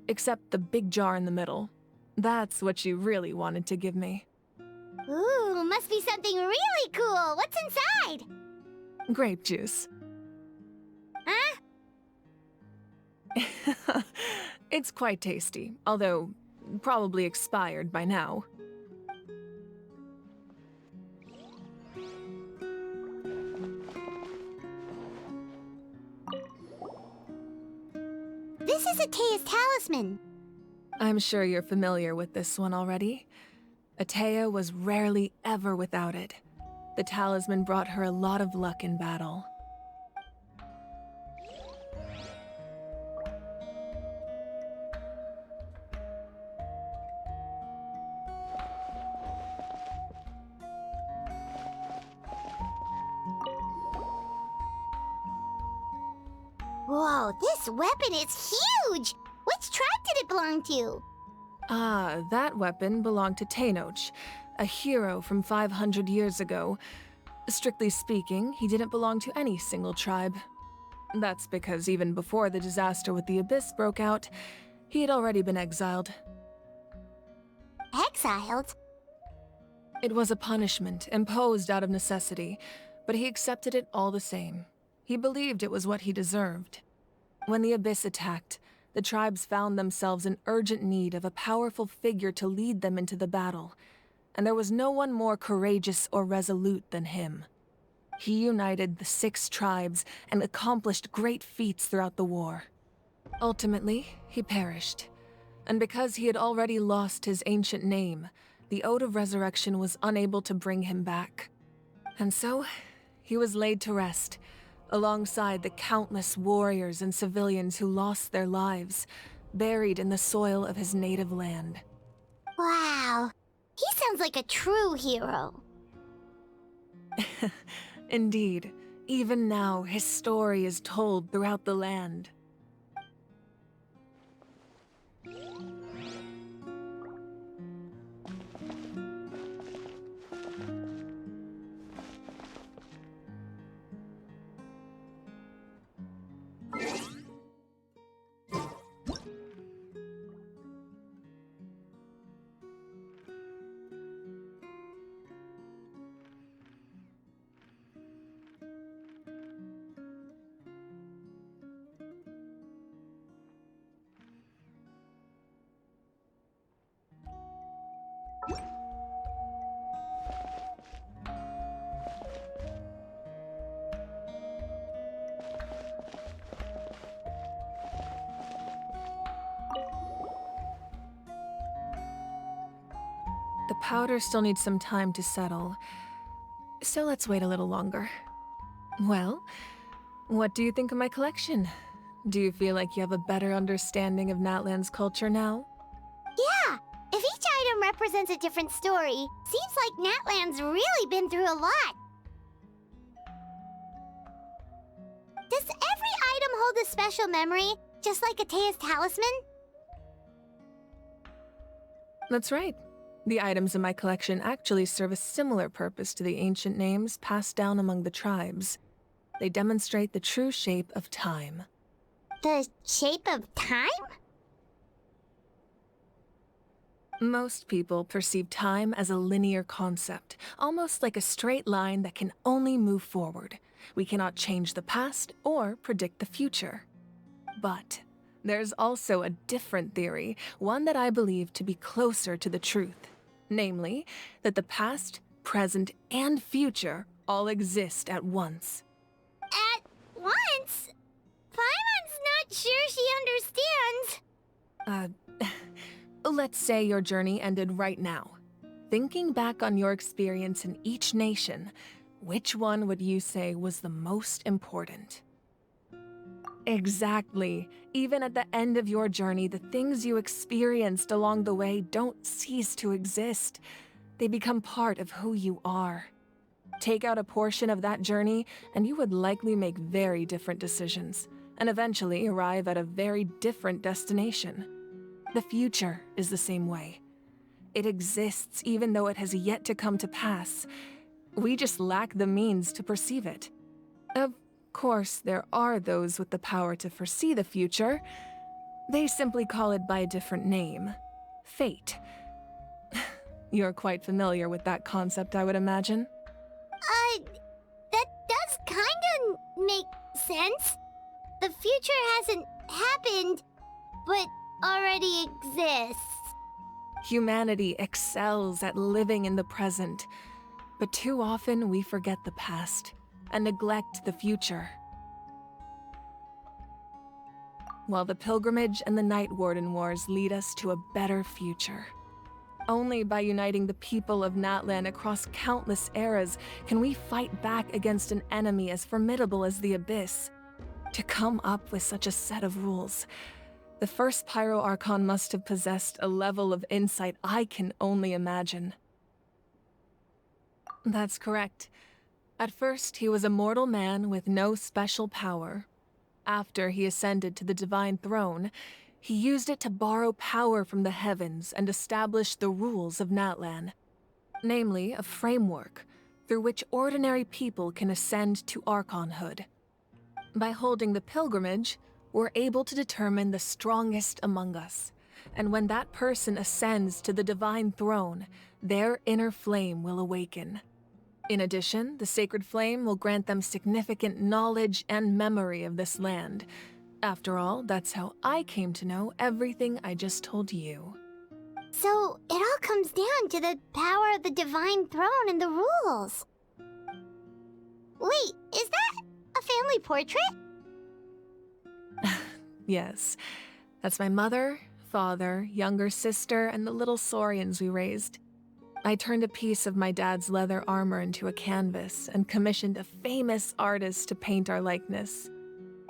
except the big jar in the middle. That's what she really wanted to give me. Ooh, must be something really cool. What's inside? Grape juice. Huh? It's quite tasty, although probably expired by now. This is Atea's talisman. I'm sure you're familiar with this one already. Atea was rarely ever without it. The talisman brought her a lot of luck in battle. Whoa, this weapon is huge! Which tribe did it belong to? Ah, that weapon belonged to Tenoch, a hero from 500 years ago. Strictly speaking, he didn't belong to any single tribe. That's because even before the disaster with the Abyss broke out, he had already been exiled. Exiled? It was a punishment imposed out of necessity, but he accepted it all the same. He believed it was what he deserved. When the Abyss attacked, the tribes found themselves in urgent need of a powerful figure to lead them into the battle, and there was no one more courageous or resolute than him. He united the 6 tribes and accomplished great feats throughout the war. Ultimately, he perished, and because he had already lost his ancient name, the Ode of Resurrection was unable to bring him back. And so, he was laid to rest, alongside the countless warriors and civilians who lost their lives, buried in the soil of his native land. Wow, he sounds like a true hero. Indeed, even now his story is told throughout the land. The powder still needs some time to settle, so let's wait a little longer. Well, what do you think of my collection? Do you feel like you have a better understanding of Natlan's culture now? Yeah, if each item represents a different story, seems like Natlan's really been through a lot. Does every item hold a special memory, just like Atea's talisman? That's right. The items in my collection actually serve a similar purpose to the ancient names passed down among the tribes. They demonstrate the true shape of time. The shape of time? Most people perceive time as a linear concept, almost like a straight line that can only move forward. We cannot change the past or predict the future. But there's also a different theory, one that I believe to be closer to the truth. Namely, that the past, present, and future all exist at once. At once? Paimon's not sure she understands. Let's say your journey ended right now. Thinking back on your experience in each nation, which one would you say was the most important? Exactly. Even at the end of your journey, the things you experienced along the way don't cease to exist. They become part of who you are. Take out a portion of that journey, and you would likely make very different decisions, and eventually arrive at a very different destination. The future is the same way. It exists even though it has yet to come to pass. We just lack the means to perceive it. Of course, there are those with the power to foresee the future. They simply call it by a different name. Fate. You're quite familiar with that concept, I would imagine. That does kinda make sense. The future hasn't happened, but already exists. Humanity excels at living in the present, but too often we forget the past and neglect the future. While the pilgrimage and the Night Warden Wars lead us to a better future. Only by uniting the people of Natlan across countless eras can we fight back against an enemy as formidable as the Abyss. To come up with such a set of rules, the first Pyro Archon must have possessed a level of insight I can only imagine. That's correct. At first, he was a mortal man with no special power. After he ascended to the Divine Throne, he used it to borrow power from the heavens and establish the rules of Natlan. Namely, a framework through which ordinary people can ascend to Archonhood. By holding the pilgrimage, we're able to determine the strongest among us. And when that person ascends to the Divine Throne, their inner flame will awaken. In addition, the sacred flame will grant them significant knowledge and memory of this land. After all, that's how I came to know everything I just told you. So, it all comes down to the power of the Divine Throne and the rules. Wait, is that a family portrait? Yes, that's my mother, father, younger sister, and the little saurians we raised. I turned a piece of my dad's leather armor into a canvas and commissioned a famous artist to paint our likeness.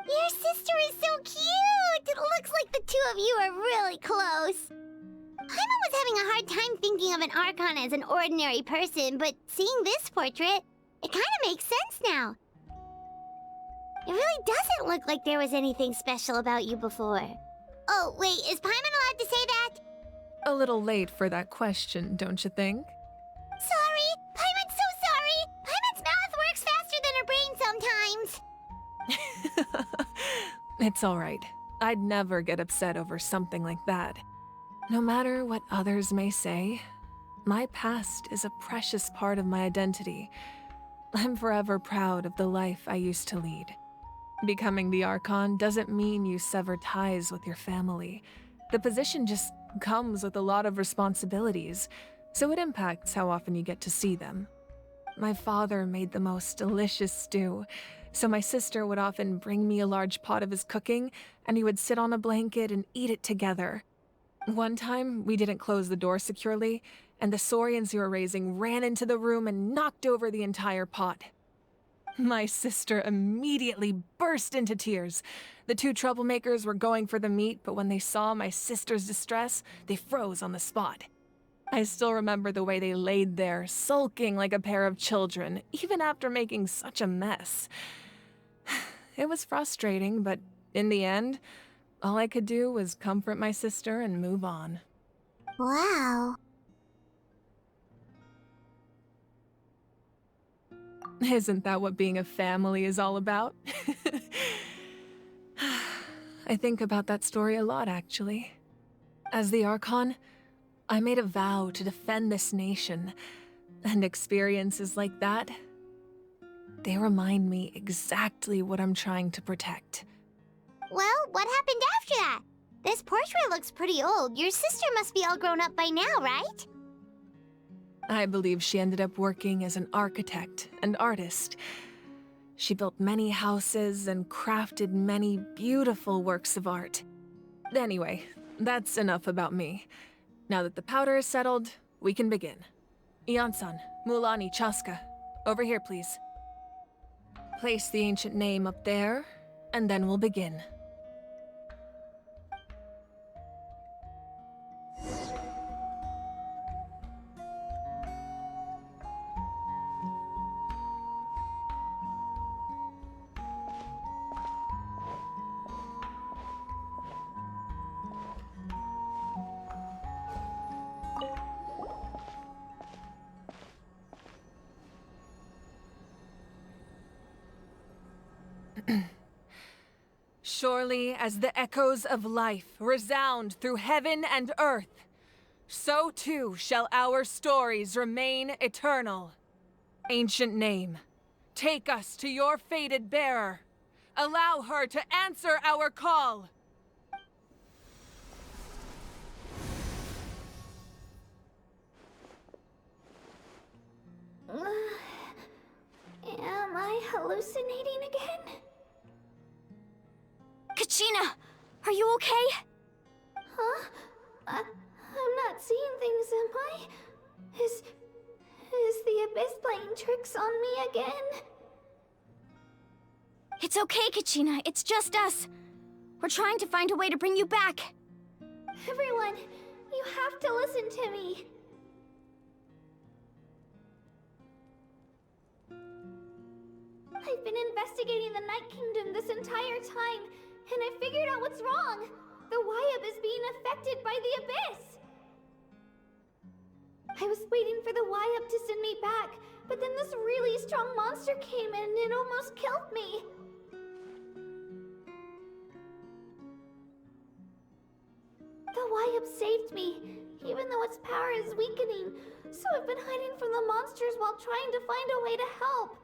Your sister is so cute! It looks like the two of you are really close. Paimon was having a hard time thinking of an Archon as an ordinary person, but seeing this portrait, it kind of makes sense now. It really doesn't look like there was anything special about you before. Oh, wait, is Paimon allowed to say that? A little late for that question, don't you think? Sorry! Paimon's so sorry! Paimon's mouth works faster than her brain sometimes! It's all right. I'd never get upset over something like that. No matter what others may say, my past is a precious part of my identity. I'm forever proud of the life I used to lead. Becoming the Archon doesn't mean you sever ties with your family. The position just comes with a lot of responsibilities, so it impacts how often you get to see them. My father made the most delicious stew, so my sister would often bring me a large pot of his cooking, and we would sit on a blanket and eat it together. One time, we didn't close the door securely, and the saurians we were raising ran into the room and knocked over the entire pot. My sister immediately burst into tears. The two troublemakers were going for the meat, but when they saw my sister's distress, they froze on the spot. I still remember the way they laid there, sulking like a pair of children, even after making such a mess. It was frustrating, but in the end, all I could do was comfort my sister and move on. Wow. Isn't that what being a family is all about? I think about that story a lot, actually. As the Archon, I made a vow to defend this nation, and experiences like that, they remind me exactly what I'm trying to protect. Well, what happened after that? This portrait looks pretty old. Your sister must be all grown up by now, right? I believe she ended up working as an architect and artist. She built many houses and crafted many beautiful works of art. Anyway, that's enough about me. Now that the powder is settled, we can begin. Ian-san, Mulani, Chaska, over here, please. Place the ancient name up there, and then we'll begin. Surely as the echoes of life resound through heaven and earth, so too shall our stories remain eternal. Ancient name, take us to your fated bearer. Allow her to answer our call. hallucinating again? Kachina, are you okay? Huh? I'm not seeing things, am I? Is the Abyss playing tricks on me again? It's okay, Kachina. It's just us. We're trying to find a way to bring you back. Everyone, you have to listen to me. I've been investigating the Night Kingdom this entire time, and I figured out what's wrong. The Wyab is being affected by the Abyss. I was waiting for the Wyab to send me back, but then this really strong monster came in and it almost killed me. The Wyab saved me, even though its power is weakening, so I've been hiding from the monsters while trying to find a way to help.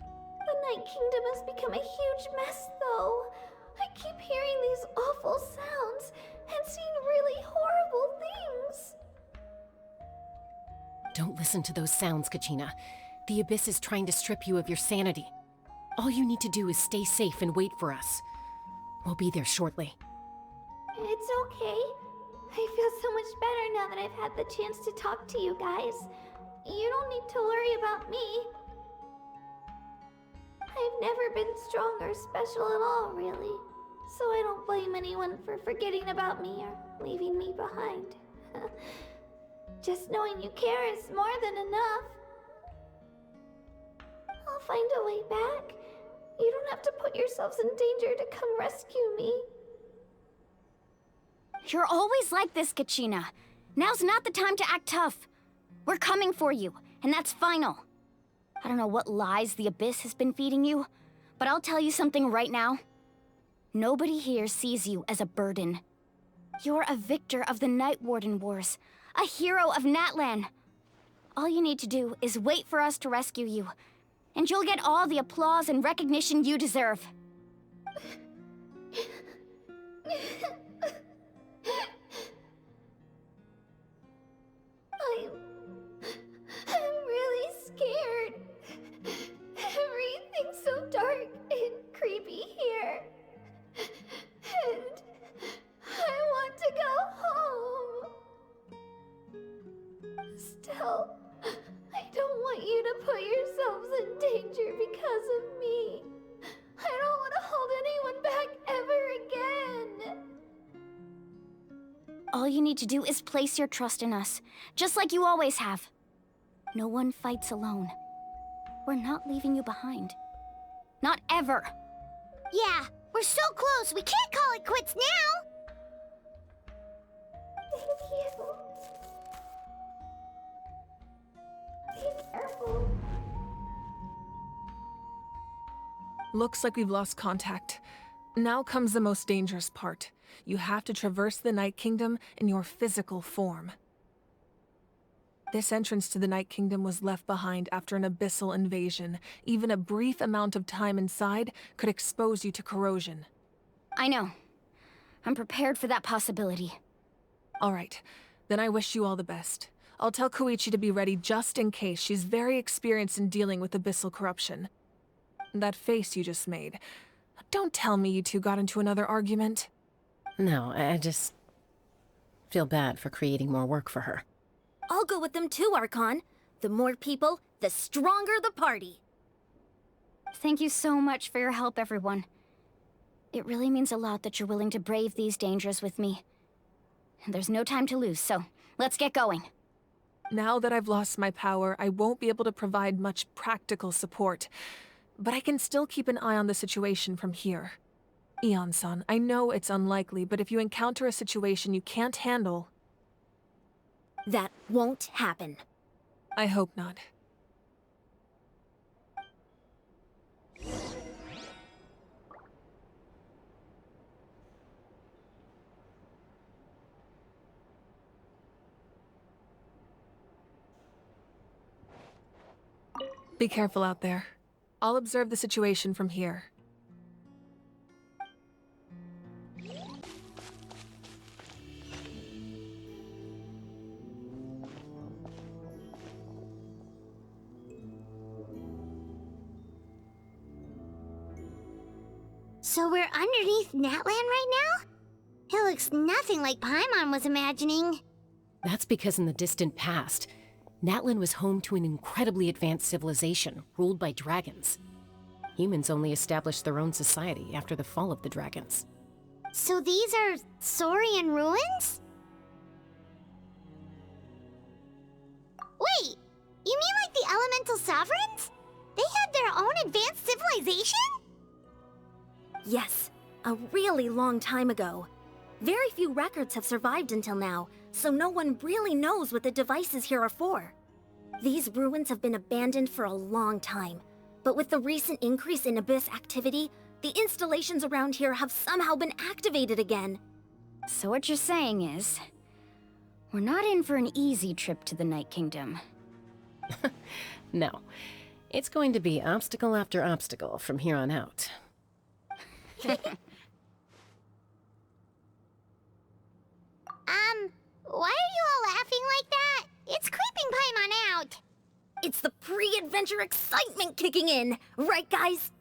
The Night Kingdom has become a huge mess, though. I keep hearing these awful sounds and seeing really horrible things. Don't listen to those sounds, Kachina. The Abyss is trying to strip you of your sanity. All you need to do is stay safe and wait for us. We'll be there shortly. It's okay. I feel so much better now that I've had the chance to talk to you guys. You don't need to worry about me. I've never been strong or special at all, really. So I don't blame anyone for forgetting about me or leaving me behind. Just knowing you care is more than enough. I'll find a way back. You don't have to put yourselves in danger to come rescue me. You're always like this, Kachina. Now's not the time to act tough. We're coming for you, and that's final. I don't know what lies the Abyss has been feeding you, but I'll tell you something right now. Nobody here sees you as a burden. You're a victor of the Night Warden Wars, a hero of Natlan. All you need to do is wait for us to rescue you, and you'll get all the applause and recognition you deserve. I'm really scared. Everything's so dark and creepy here. And I want to go home. Still, I don't want you to put yourselves in danger because of me. I don't want to hold anyone back ever again. All you need to do is place your trust in us, just like you always have. No one fights alone. We're not leaving you behind. Not ever. Yeah, we're so close, we can't call it quits now! Thank you. Be careful. Looks like we've lost contact. Now comes the most dangerous part. You have to traverse the Night Kingdom in your physical form. This entrance to the Night Kingdom was left behind after an abyssal invasion. Even a brief amount of time inside could expose you to corrosion. I know. I'm prepared for that possibility. All right, then I wish you all the best. I'll tell Koichi to be ready just in case. She's very experienced in dealing with abyssal corruption. That face you just made. Don't tell me you two got into another argument. No, I just feel bad for creating more work for her. I'll go with them too, Archon. The more people, the stronger the party. Thank you so much for your help, everyone. It really means a lot that you're willing to brave these dangers with me. And there's no time to lose, so let's get going. Now that I've lost my power, I won't be able to provide much practical support. But I can still keep an eye on the situation from here. Eon-san, I know it's unlikely, but if you encounter a situation you can't handle... That won't happen. I hope not. Be careful out there. I'll observe the situation from here. So we're underneath Natlan right now? It looks nothing like Paimon was imagining. That's because in the distant past, Natlin was home to an incredibly advanced civilization ruled by dragons. Humans only established their own society after the fall of the dragons. So these are Saurian ruins? Wait, you mean like the elemental sovereigns? They had their own advanced civilization? Yes, a really long time ago. Very few records have survived until now, so no one really knows what the devices here are for. These ruins have been abandoned for a long time, but with the recent increase in Abyss activity, the installations around here have somehow been activated again. So what you're saying is, we're not in for an easy trip to the Night Kingdom. No. It's going to be obstacle after obstacle from here on out. Why are you all laughing like that? It's creeping Paimon out. It's the pre-adventure excitement kicking in, right guys?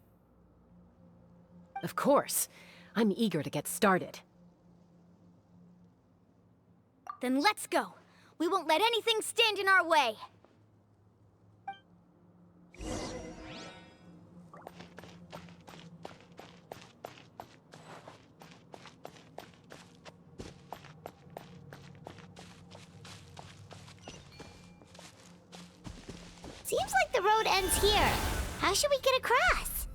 Of course. I'm eager to get started. Then let's go. We won't let anything stand in our way. Seems like the road ends here. How should we get across?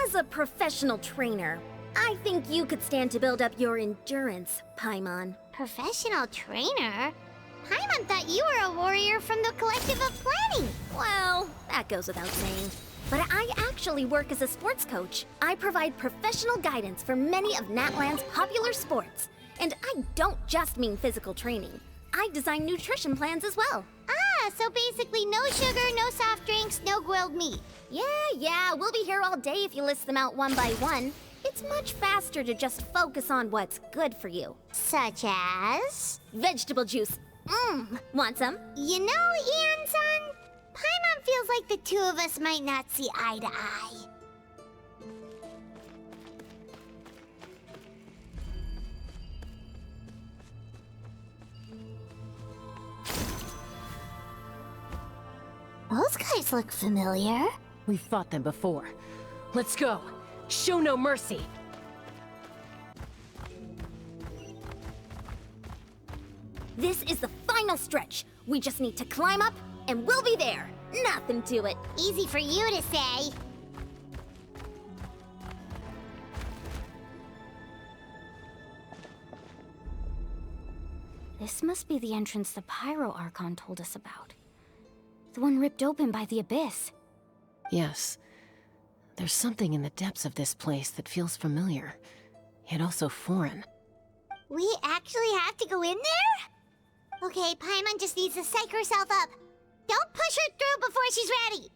As a professional trainer, I think you could stand to build up your endurance, Paimon. Professional trainer? Paimon thought you were a warrior from the Collective of Planning. Well, that goes without saying. But I actually work as a sports coach. I provide professional guidance for many of Natlan's popular sports. And I don't just mean physical training. I design nutrition plans as well. Ah, so basically no sugar, no soft drinks, no grilled meat. Yeah, we'll be here all day if you list them out one by one. It's much faster to just focus on what's good for you. Such as? Vegetable juice. Want some? You know, Ian-san, Paimon feels like the two of us might not see eye to eye. Those guys look familiar. We've fought them before. Let's go. Show no mercy. This is the final stretch. We just need to climb up, and we'll be there. Nothing to it. Easy for you to say. This must be the entrance the Pyro Archon told us about. The one ripped open by the Abyss. Yes. There's something in the depths of this place that feels familiar, yet also foreign. We actually have to go in there? Okay, Paimon just needs to psych herself up. Don't push her through before she's ready.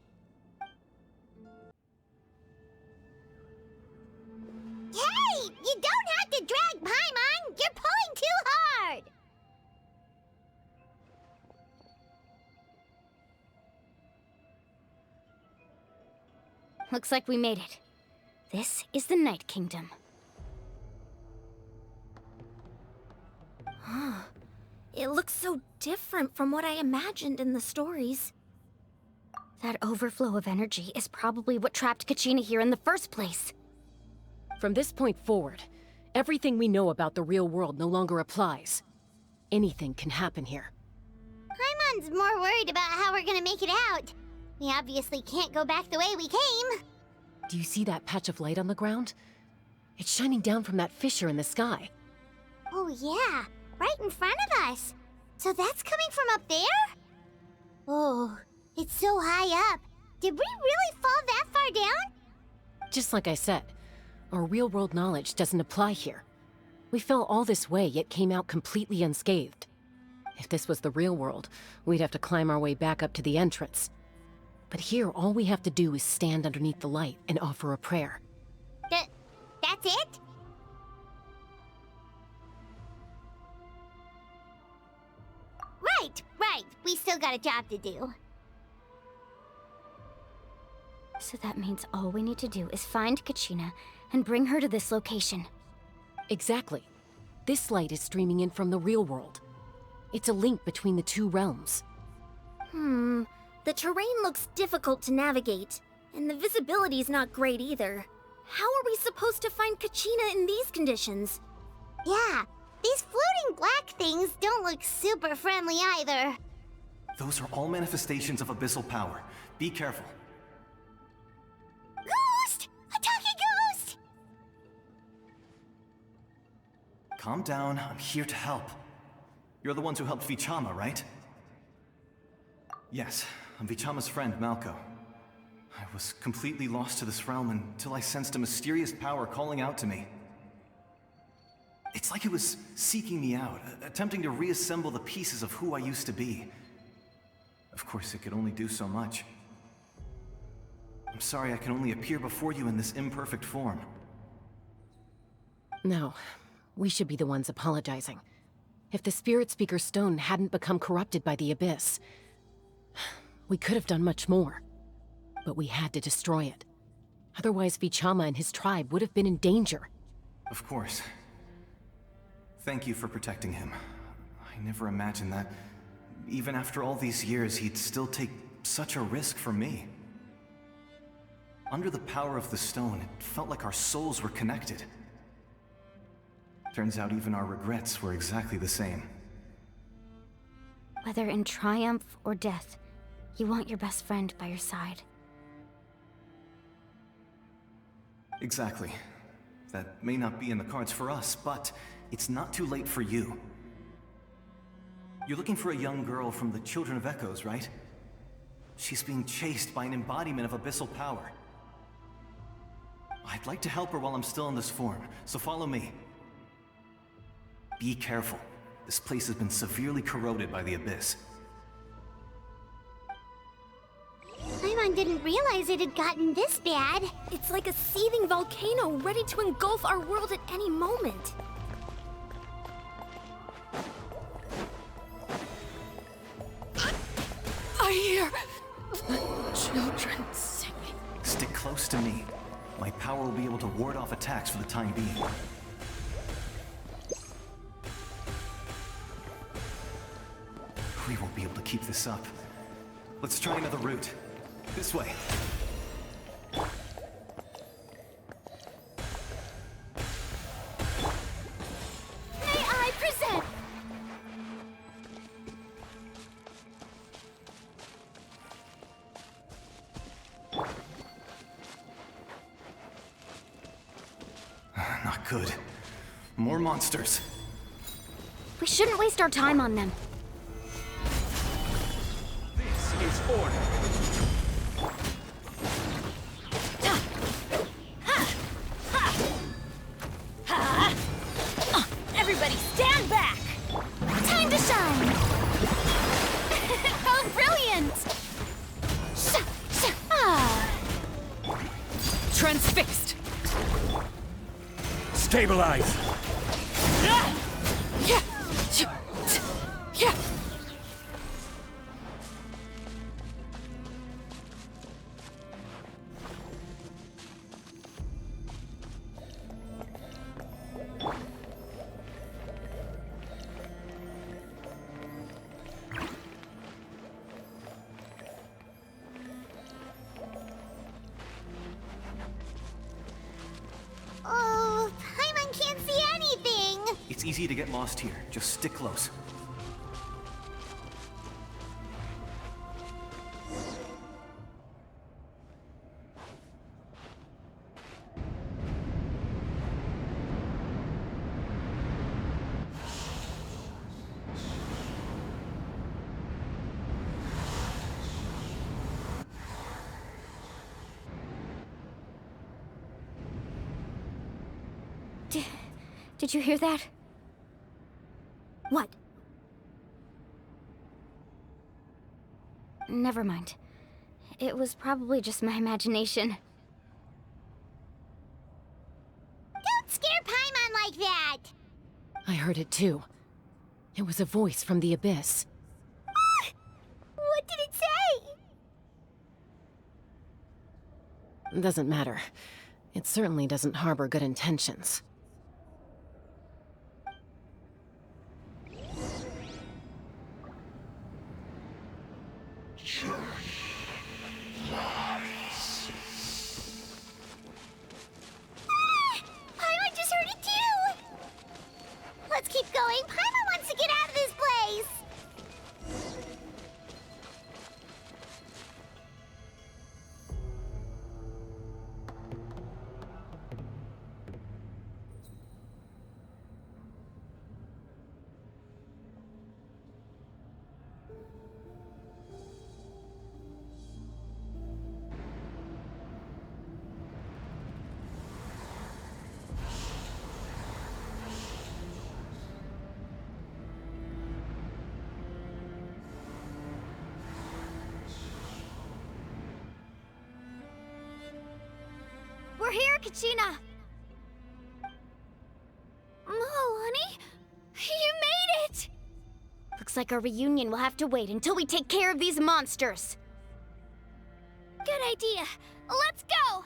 Hey! You don't have to drag Paimon! You're pulling too hard! Looks like we made it. This is the Night Kingdom. It looks so different from what I imagined in the stories. That overflow of energy is probably what trapped Kachina here in the first place. From this point forward, everything we know about the real world no longer applies. Anything can happen here. Paimon's more worried about how we're gonna make it out. We obviously can't go back the way we came. Do you see that patch of light on the ground? It's shining down from that fissure in the sky. Oh yeah, right in front of us. So that's coming from up there? Oh, it's so high up. Did we really fall that far down? Just like I said, our real-world knowledge doesn't apply here. We fell all this way, yet came out completely unscathed. If this was the real world, we'd have to climb our way back up to the entrance. But here, all we have to do is stand underneath the light and offer a prayer. That's it? We still got a job to do. So that means all we need to do is find Kachina and bring her to this location. Exactly. This light is streaming in from the real world. It's a link between the two realms. The terrain looks difficult to navigate, and the visibility's not great either. How are we supposed to find Kachina in these conditions? Yeah, these floating black things don't look super friendly either. Those are all manifestations of abyssal power. Be careful. Ghost! A talking ghost! Calm down, I'm here to help. You're the ones who helped Vichama, right? Yes, I'm Vichama's friend, Malco. I was completely lost to this realm until I sensed a mysterious power calling out to me. It's like it was seeking me out, attempting to reassemble the pieces of who I used to be. Of course, it could only do so much. I'm sorry I can only appear before you in this imperfect form. No, we should be the ones apologizing. If the Spirit Speaker's stone hadn't become corrupted by the Abyss, we could have done much more. But we had to destroy it. Otherwise, Vichama and his tribe would have been in danger. Of course. Thank you for protecting him. I never imagined that, even after all these years, he'd still take such a risk for me. Under the power of the stone, it felt like our souls were connected. Turns out even our regrets were exactly the same. Whether in triumph or death, you want your best friend by your side. Exactly. That may not be in the cards for us, but it's not too late for you. You're looking for a young girl from the Children of Echoes, right? She's being chased by an embodiment of abyssal power. I'd like to help her while I'm still in this form, so follow me. Be careful. This place has been severely corroded by the Abyss. Paimon didn't realize it had gotten this bad. It's like a seething volcano ready to engulf our world at any moment. I hear children singing. Stick close to me. My power will be able to ward off attacks for the time being. We won't be able to keep this up. Let's try another route. This way. May I present? Not good. More monsters. We shouldn't waste our time on them. This is order. Everybody stand back! Time to shine! How brilliant! Transfixed. Stabilize! Oh, Paimon can't see anything! It's easy to get lost here. Just stick close. Did you hear that? What? Never mind. It was probably just my imagination. Don't scare Paimon like that! I heard it too. It was a voice from the Abyss. Doesn't matter. It certainly doesn't harbor good intentions. Paimon just heard it too! Let's keep going. Paimon wants to get out of this place! We're here, Kachina! Alani? You made it! Looks like our reunion will have to wait until we take care of these monsters. Good idea. Let's go!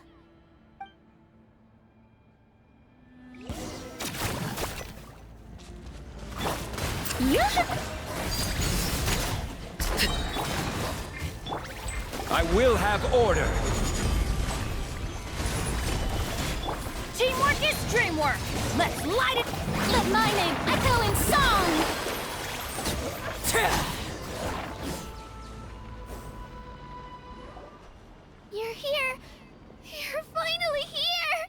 I will have order. Teamwork is dreamwork! Let's light it! Let my name echo in song! You're here. You're finally here.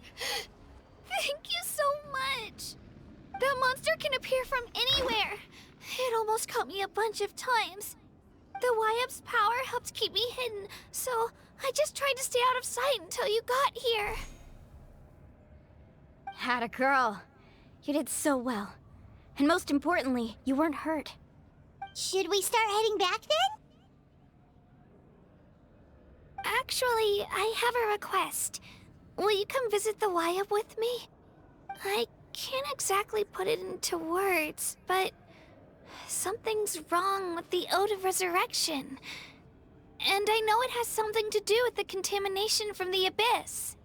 Thank you so much. That monster can appear from anywhere. It almost caught me a bunch of times. The Wyab's power helped keep me hidden, so I just tried to stay out of sight until you got here. Atta girl. You did so well. And most importantly, you weren't hurt. Should we start heading back then? Actually, I have a request. Will you come visit the Wyab with me? I can't exactly put it into words, but something's wrong with the Ode of Resurrection. And I know it has something to do with the contamination from the Abyss.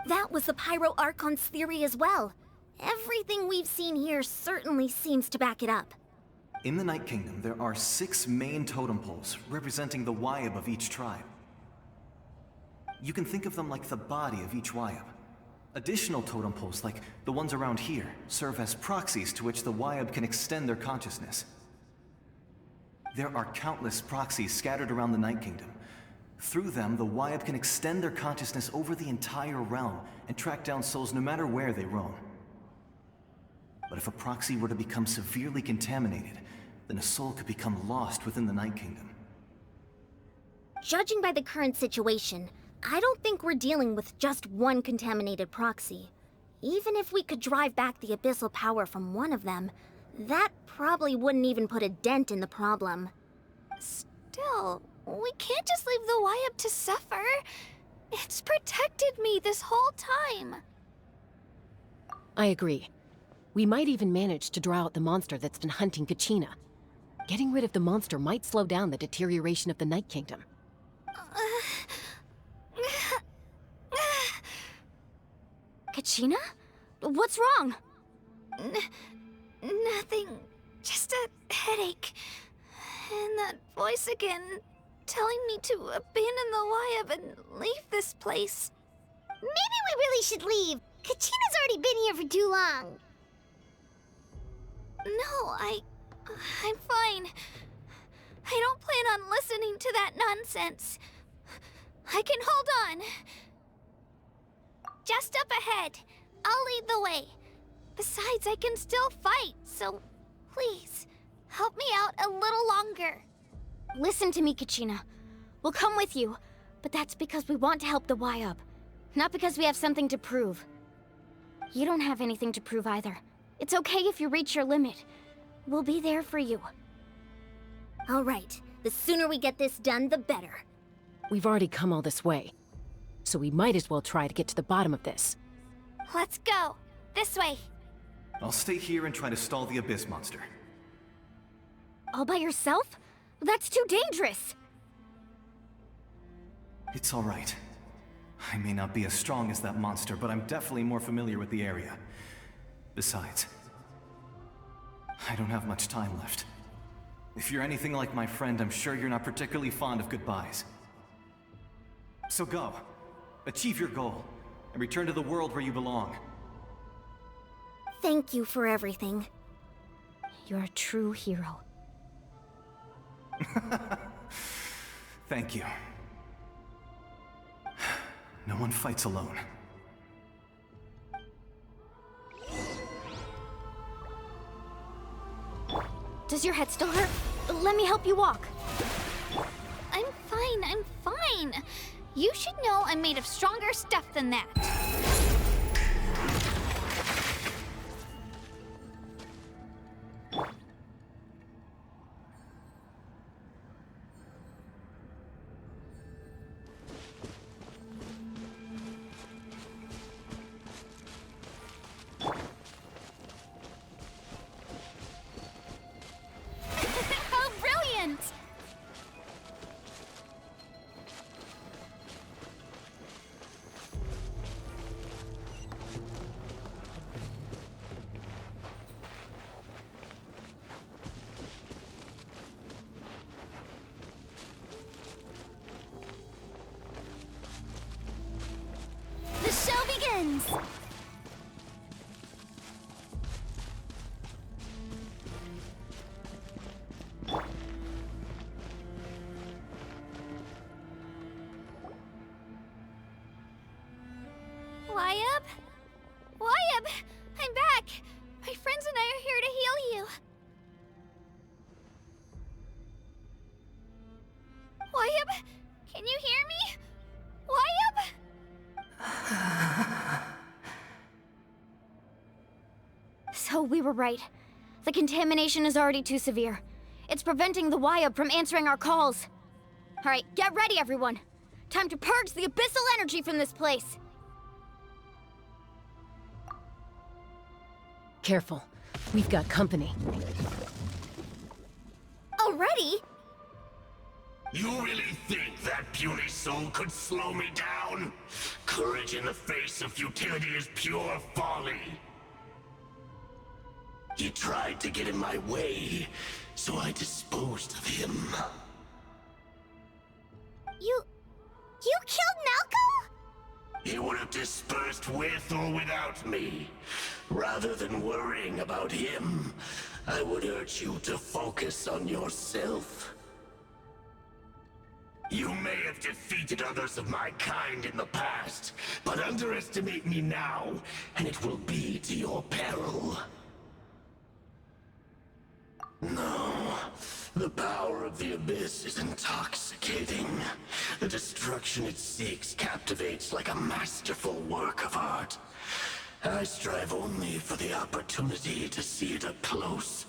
That was the Pyro Archon's theory as well. Everything we've seen here certainly seems to back it up. In the Night Kingdom, there are 6 main totem poles representing the Wyab of each tribe. You can think of them like the body of each Wyab. Additional totem poles, like the ones around here, serve as proxies to which the Wyab can extend their consciousness. There are countless proxies scattered around the Night Kingdom. Through them, the Wyab can extend their consciousness over the entire realm and track down souls no matter where they roam. But if a proxy were to become severely contaminated, then a soul could become lost within the Night Kingdom. Judging by the current situation, I don't think we're dealing with just one contaminated proxy. Even if we could drive back the abyssal power from one of them, that probably wouldn't even put a dent in the problem. Still, we can't just leave the Wyab to suffer. It's protected me this whole time. I agree. We might even manage to draw out the monster that's been hunting Kachina. Getting rid of the monster might slow down the deterioration of the Night Kingdom. Kachina? What's wrong? Nothing. Just a headache. And that voice again, telling me to abandon the Wyab and leave this place. Maybe we really should leave. Kachina's already been here for too long. No, I'm fine. I don't plan on listening to that nonsense. I can hold on. Just up ahead. I'll lead the way. Besides, I can still fight, so please, help me out a little longer. Listen to me, Kachina. We'll come with you, but that's because we want to help the Wyab, not because we have something to prove. You don't have anything to prove either. It's okay if you reach your limit. We'll be there for you. All right. The sooner we get this done, the better. We've already come all this way, so we might as well try to get to the bottom of this. Let's go. This way. I'll stay here and try to stall the Abyss monster. All by yourself? That's too dangerous. It's all right. I may not be as strong as that monster, but I'm definitely more familiar with the area. Besides, I don't have much time left. If you're anything like my friend, I'm sure you're not particularly fond of goodbyes. So go. Achieve your goal, and return to the world where you belong. Thank you for everything. You're a true hero. Thank you. No one fights alone. Does your head still hurt? Let me help you walk. I'm fine. You should know I'm made of stronger stuff than that. How brilliant! The show begins! Wyab? Wyab! I'm back! My friends and I are here to heal you. Wyab? Can you hear me? Wyab? So we were right. The contamination is already too severe. It's preventing the Wyab from answering our calls. Alright, get ready everyone. Time to purge the abyssal energy from this place. Careful. We've got company. Already? You really think that puny soul could slow me down? Courage in the face of futility is pure folly. He tried to get in my way, so I disposed of him. You killed Malco? He would have dispersed with or without me. Rather than worrying about him, I would urge you to focus on yourself. You may have defeated others of my kind in the past, but underestimate me now, and it will be to your peril. No, the power of the Abyss is intoxicating. The destruction it seeks captivates like a masterful work of art. I strive only for the opportunity to see it up close.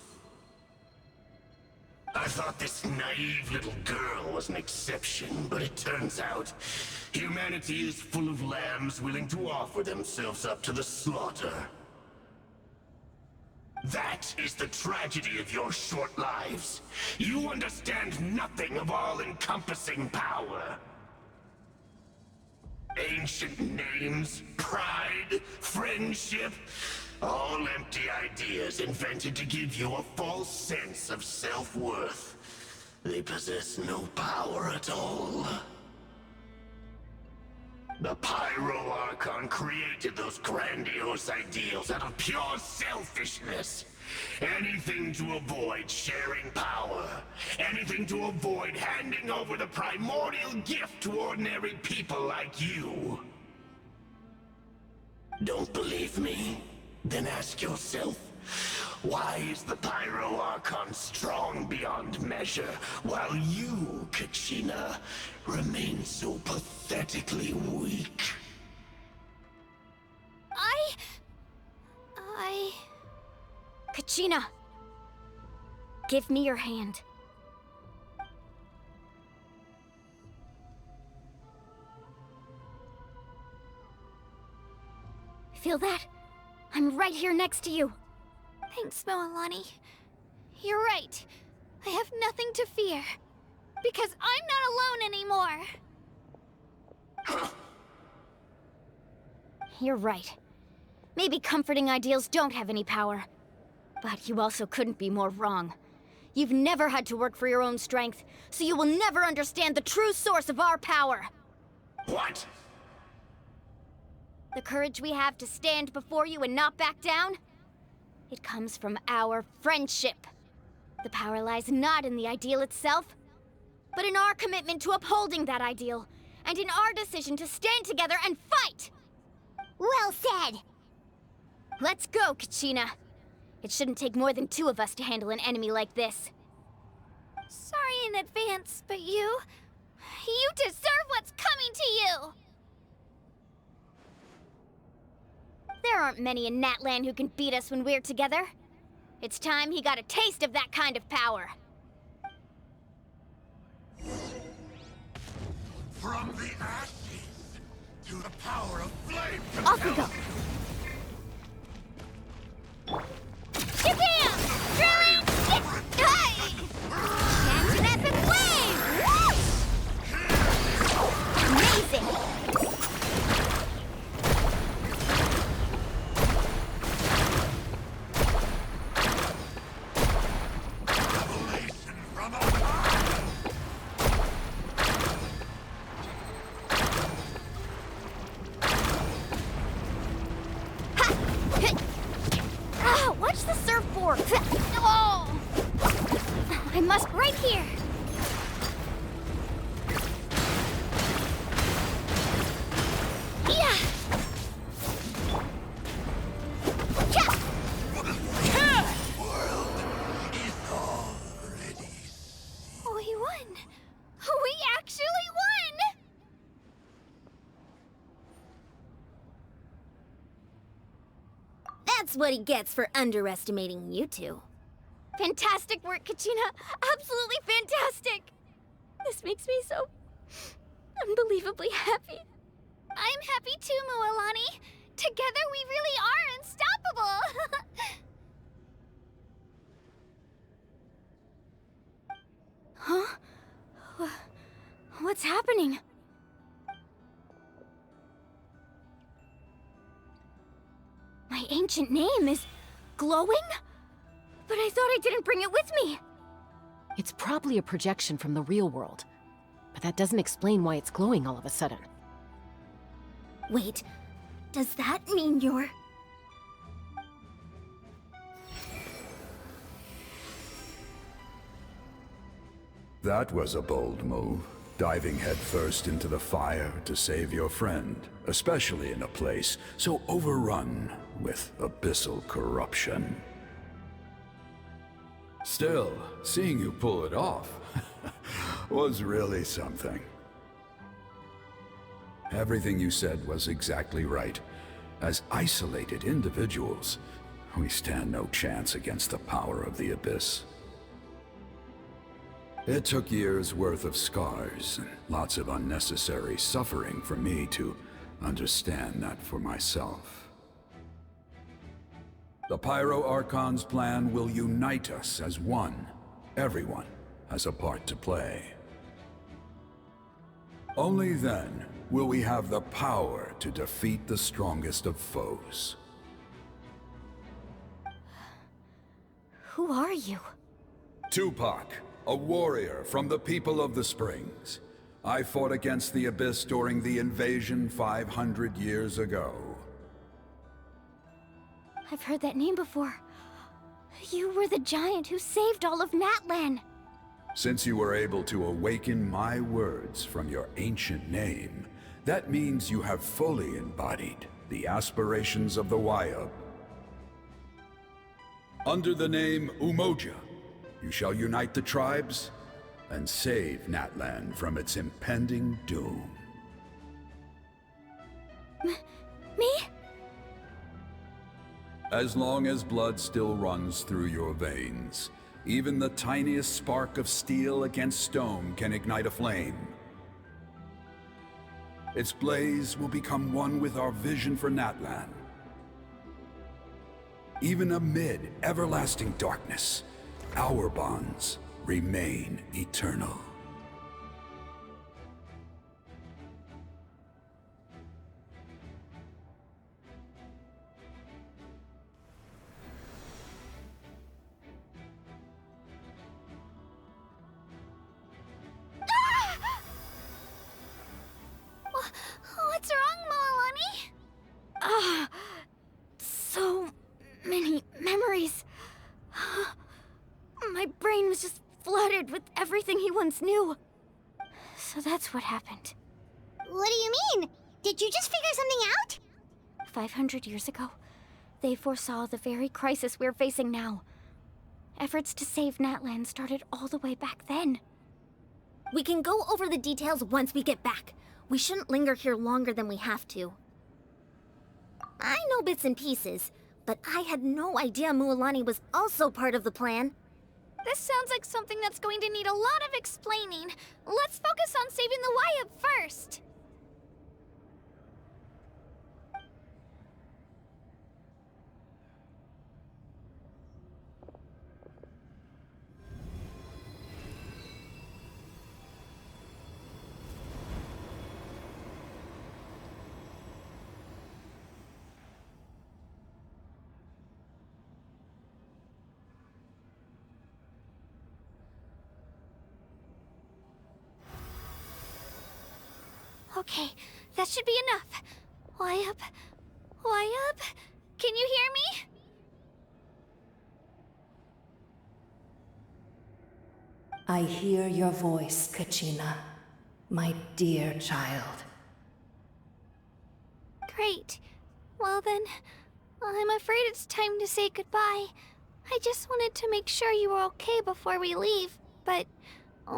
I thought this naive little girl was an exception, but it turns out humanity is full of lambs willing to offer themselves up to the slaughter. That is the tragedy of your short lives. You understand nothing of all-encompassing power. Ancient names, pride, friendship, all empty ideas invented to give you a false sense of self-worth. They possess no power at all. The Pyro Archon created those grandiose ideals out of pure selfishness. Anything to avoid sharing power. Anything to avoid handing over the primordial gift to ordinary people like you. Don't believe me? Then ask yourself, why is the Pyro Archon strong beyond measure, while you, Kachina, remain so pathetically weak? Kachina! Give me your hand. Feel that? I'm right here next to you. Thanks, Moalani. You're right. I have nothing to fear. Because I'm not alone anymore. You're right. Maybe comforting ideals don't have any power. But you also couldn't be more wrong. You've never had to work for your own strength, so you will never understand the true source of our power. What? The courage we have to stand before you and not back down? It comes from our friendship. The power lies not in the ideal itself, but in our commitment to upholding that ideal, and in our decision to stand together and fight! Well said! Let's go, Kachina. It shouldn't take more than 2 of us to handle an enemy like this. Sorry in advance, but you deserve what's coming to you! There aren't many in Natlin who can beat us when we're together. It's time he got a taste of that kind of power. From the ashes to the power of flame. Off we go! Shabam! Drilling! Hey! Catch an epic wave! Amazing! Watch the surfboard! Oh! I must right here! Yeah! Yeah! We won! We actually won! That's what he gets for underestimating you two. Fantastic work, Kachina! Absolutely fantastic! This makes me so unbelievably happy. I'm happy too, Mualani. Together we really are unstoppable! Huh? What's happening? My ancient name is glowing? But I thought I didn't bring it with me. It's probably a projection from the real world. But that doesn't explain why it's glowing all of a sudden. Wait, does that mean you're... That was a bold move, diving headfirst into the fire to save your friend, especially in a place so overrun with abyssal corruption. Still, seeing you pull it off was really something. Everything you said was exactly right. As isolated individuals, we stand no chance against the power of the Abyss. It took years' worth of scars and lots of unnecessary suffering for me to understand that for myself. The Pyro Archon's plan will unite us as one. Everyone has a part to play. Only then will we have the power to defeat the strongest of foes. Who are you? Tupac, a warrior from the people of the Springs. I fought against the Abyss during the invasion 500 years ago. I've heard that name before. You were the giant who saved all of Natlin. Since you were able to awaken my words from your ancient name, that means you have fully embodied the aspirations of the Wayub. Under the name Umoja, you shall unite the tribes and save Natlin from its impending doom. Me? As long as blood still runs through your veins, even the tiniest spark of steel against stone can ignite a flame. Its blaze will become one with our vision for Natlin. Even amid everlasting darkness, our bonds remain eternal. memories. My brain was just flooded with everything he once knew. So that's what happened. What do you mean? Did you just figure something out? 500 years ago, they foresaw the very crisis we're facing now. Efforts to save Natlin started all the way back then. We can go over the details once we get back. We shouldn't linger here longer than we have to. I know bits and pieces, but I had no idea Mualani was also part of the plan. This sounds like something that's going to need a lot of explaining. Let's focus on saving the Wyatt first. Okay, that should be enough. Wyatt? Wyatt? Can you hear me? I hear your voice, Kachina, my dear child. Great. Well then, I'm afraid it's time to say goodbye. I just wanted to make sure you were okay before we leave, but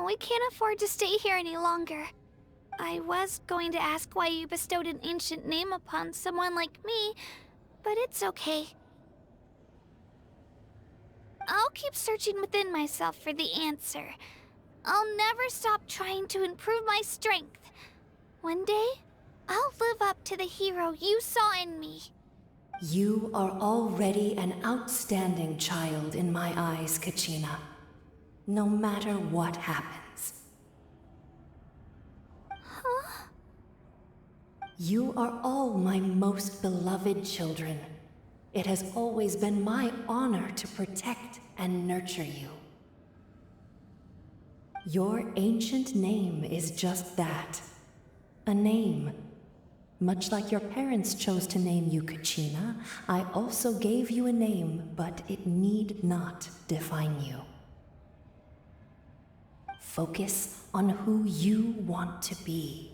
we can't afford to stay here any longer. I was going to ask why you bestowed an ancient name upon someone like me, but it's okay. I'll keep searching within myself for the answer. I'll never stop trying to improve my strength. One day, I'll live up to the hero you saw in me. You are already an outstanding child in my eyes, Kachina. No matter what happens. Huh? You are all my most beloved children. It has always been my honor to protect and nurture you. Your ancient name is just that. A name. Much like your parents chose to name you Kachina, I also gave you a name, but it need not define you. Focus on who you want to be.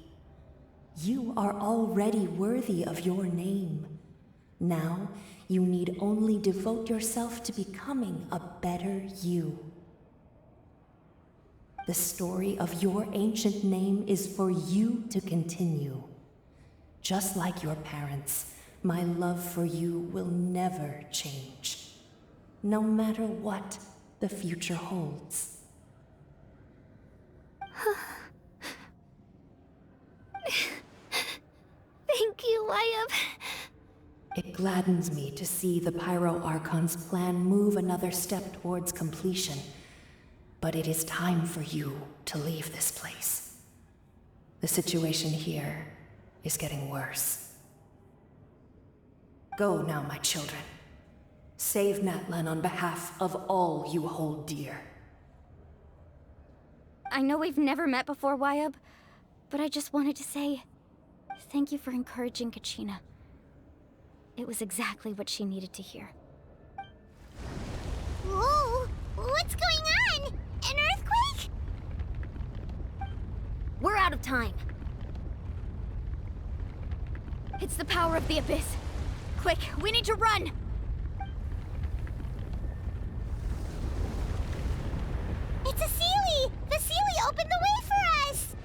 You are already worthy of your name. Now, you need only devote yourself to becoming a better you. The story of your ancient name is for you to continue. Just like your parents, my love for you will never change, no matter what the future holds. Thank you, Wyatt. It gladdens me to see the Pyro Archon's plan move another step towards completion. But it is time for you to leave this place. The situation here is getting worse. Go now, my children. Save Natlin on behalf of all you hold dear. I know we've never met before, Wyatt, but I just wanted to say thank you for encouraging Kachina. It was exactly what she needed to hear. Whoa! What's going on? An earthquake? We're out of time. It's the power of the Abyss. Quick, we need to run! It's a Sealy! The Sealy opened the way for us!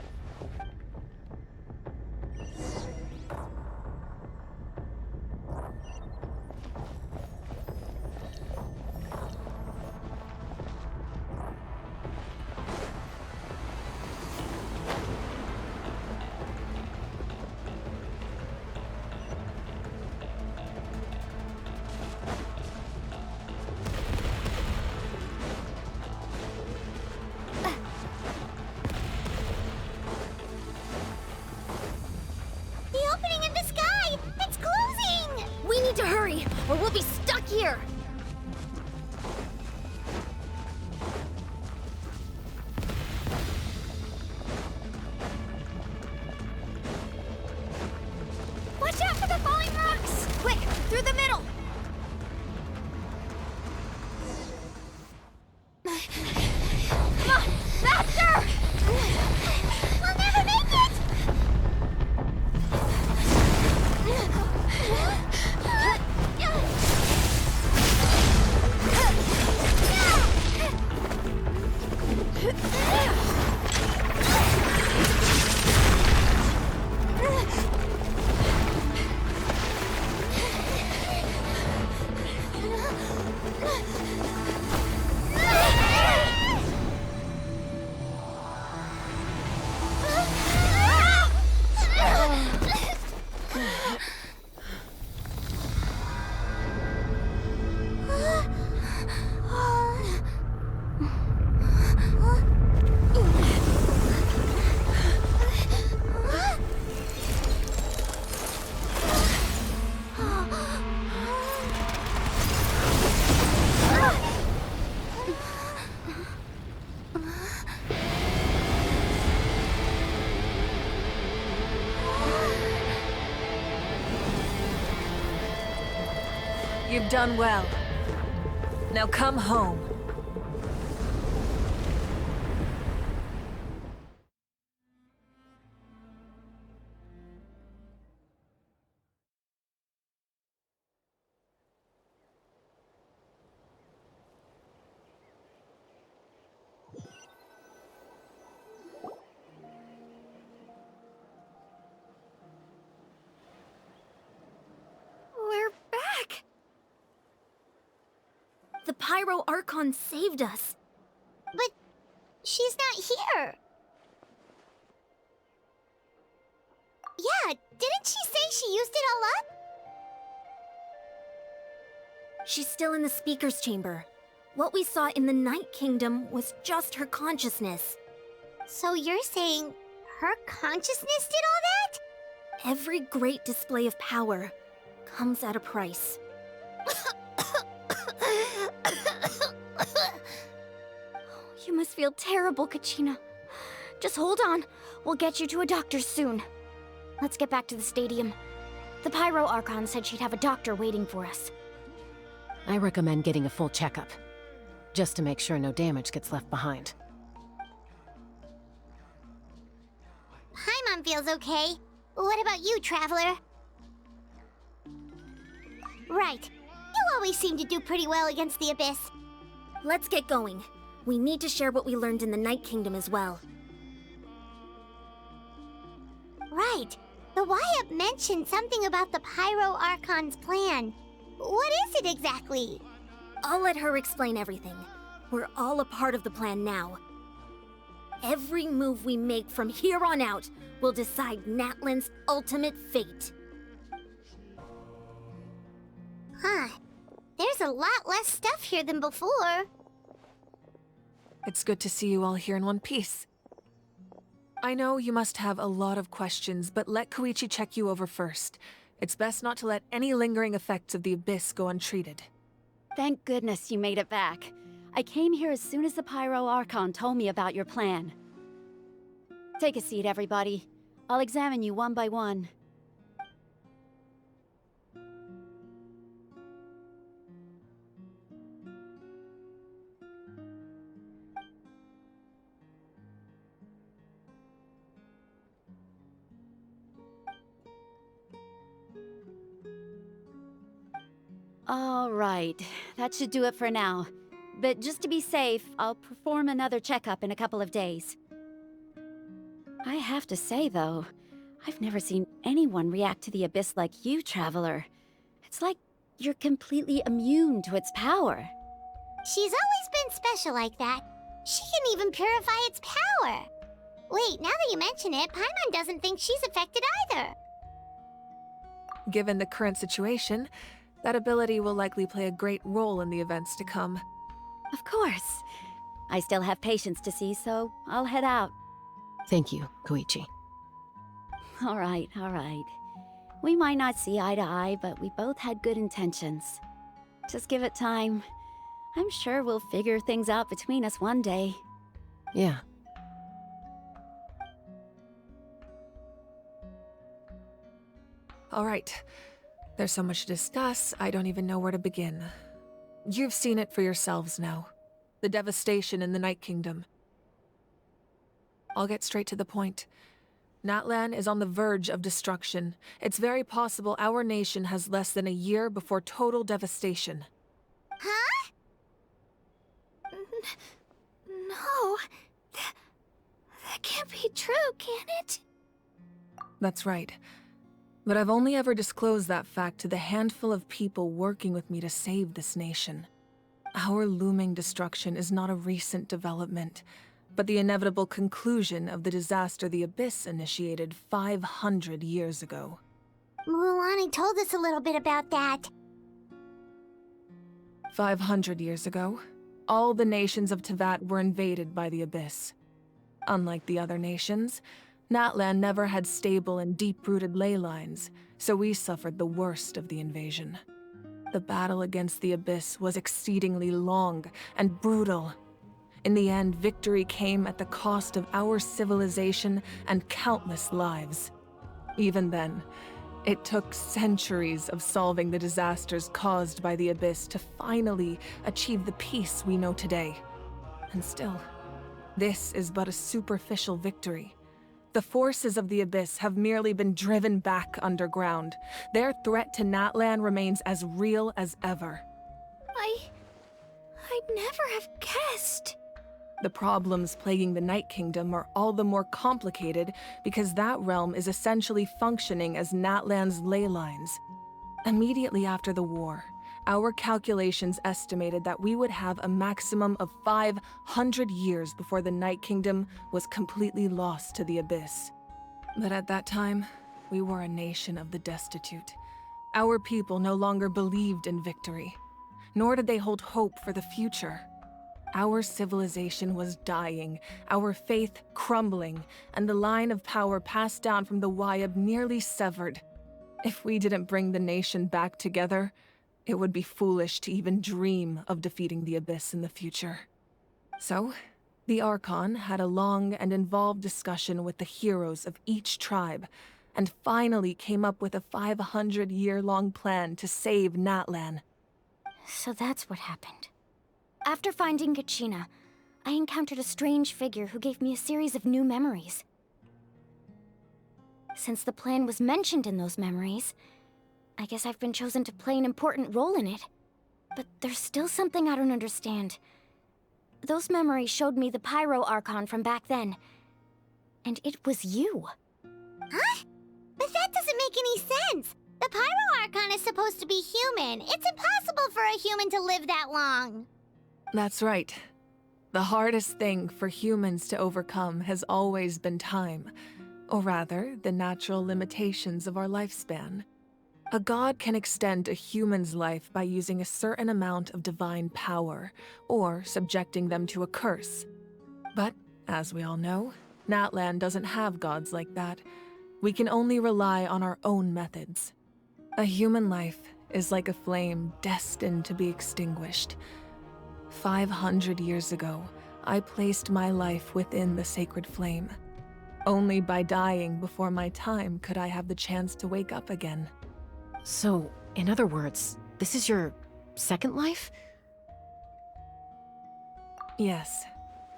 You've done well. Now come home. We're back! The Pyro Archon saved us. But she's not here. Yeah, didn't she say she used it all up? She's still in the speaker's chamber. What we saw in the Night Kingdom was just her consciousness. So you're saying her consciousness did all that? Every great display of power comes at a price. You must feel terrible, Kachina. Just hold on. We'll get you to a doctor soon. Let's get back to the stadium. The Pyro Archon said she'd have a doctor waiting for us. I recommend getting a full checkup, just to make sure no damage gets left behind. Paimon feels okay. What about you, Traveler? Right. You always seem to do pretty well against the Abyss. Let's get going. We need to share what we learned in the Night Kingdom as well. Right. The Wyatt mentioned something about the Pyro Archon's plan. What is it exactly? I'll let her explain everything. We're all a part of the plan now. Every move we make from here on out will decide Natlan's ultimate fate. Huh. There's a lot less stuff here than before. It's good to see you all here in one piece. I know you must have a lot of questions, but let Koichi check you over first. It's best not to let any lingering effects of the Abyss go untreated. Thank goodness you made it back. I came here as soon as the Pyro Archon told me about your plan. Take a seat, everybody. I'll examine you one by one. All right, that should do it for now. But just to be safe, I'll perform another checkup in a couple of days. I have to say, though, I've never seen anyone react to the Abyss like you, Traveler. It's like you're completely immune to its power. She's always been special like that. She can even purify its power. Wait, now that you mention it, Paimon doesn't think she's affected either. Given the current situation, that ability will likely play a great role in the events to come. Of course. I still have patients to see, so I'll head out. Thank you, Koichi. All right, all right. We might not see eye to eye, but we both had good intentions. Just give it time. I'm sure we'll figure things out between us one day. Yeah. All right. There's so much to discuss, I don't even know where to begin. You've seen it for yourselves now. The devastation in the Night Kingdom. I'll get straight to the point. Natlin is on the verge of destruction. It's very possible our nation has less than a year before total devastation. Huh? No. That can't be true, can it? That's right. But I've only ever disclosed that fact to the handful of people working with me to save this nation. Our looming destruction is not a recent development, but the inevitable conclusion of the disaster the Abyss initiated 500 years ago. Mulan told us a little bit about that. 500 years ago, all the nations of Teyvat were invaded by the Abyss. Unlike the other nations, Natlin never had stable and deep-rooted ley lines, so we suffered the worst of the invasion. The battle against the Abyss was exceedingly long and brutal. In the end, victory came at the cost of our civilization and countless lives. Even then, it took centuries of solving the disasters caused by the Abyss to finally achieve the peace we know today. And still, this is but a superficial victory. The forces of the Abyss have merely been driven back underground. Their threat to Natlin remains as real as ever. I'd never have guessed. The problems plaguing the Night Kingdom are all the more complicated because that realm is essentially functioning as Natlan's ley lines. Immediately after the war, our calculations estimated that we would have a maximum of 500 years before the Night Kingdom was completely lost to the Abyss. But at that time, we were a nation of the destitute. Our people no longer believed in victory, nor did they hold hope for the future. Our civilization was dying, our faith crumbling, and the line of power passed down from the Wayab nearly severed. If we didn't bring the nation back together, it would be foolish to even dream of defeating the Abyss in the future. So, the Archon had a long and involved discussion with the heroes of each tribe, and finally came up with a 500-year-long plan to save Natlin. So that's what happened. After finding Kachina, I encountered a strange figure who gave me a series of new memories. Since the plan was mentioned in those memories, I guess I've been chosen to play an important role in it. But there's still something I don't understand. Those memories showed me the Pyro Archon from back then. And it was you. Huh? But that doesn't make any sense. The Pyro Archon is supposed to be human. It's impossible for a human to live that long. That's right. The hardest thing for humans to overcome has always been time. Or rather, the natural limitations of our lifespan. A god can extend a human's life by using a certain amount of divine power, or subjecting them to a curse. But, as we all know, Natlin doesn't have gods like that. We can only rely on our own methods. A human life is like a flame destined to be extinguished. 500 years ago, I placed my life within the sacred flame. Only by dying before my time could I have the chance to wake up again. So, in other words, this is your second life? Yes.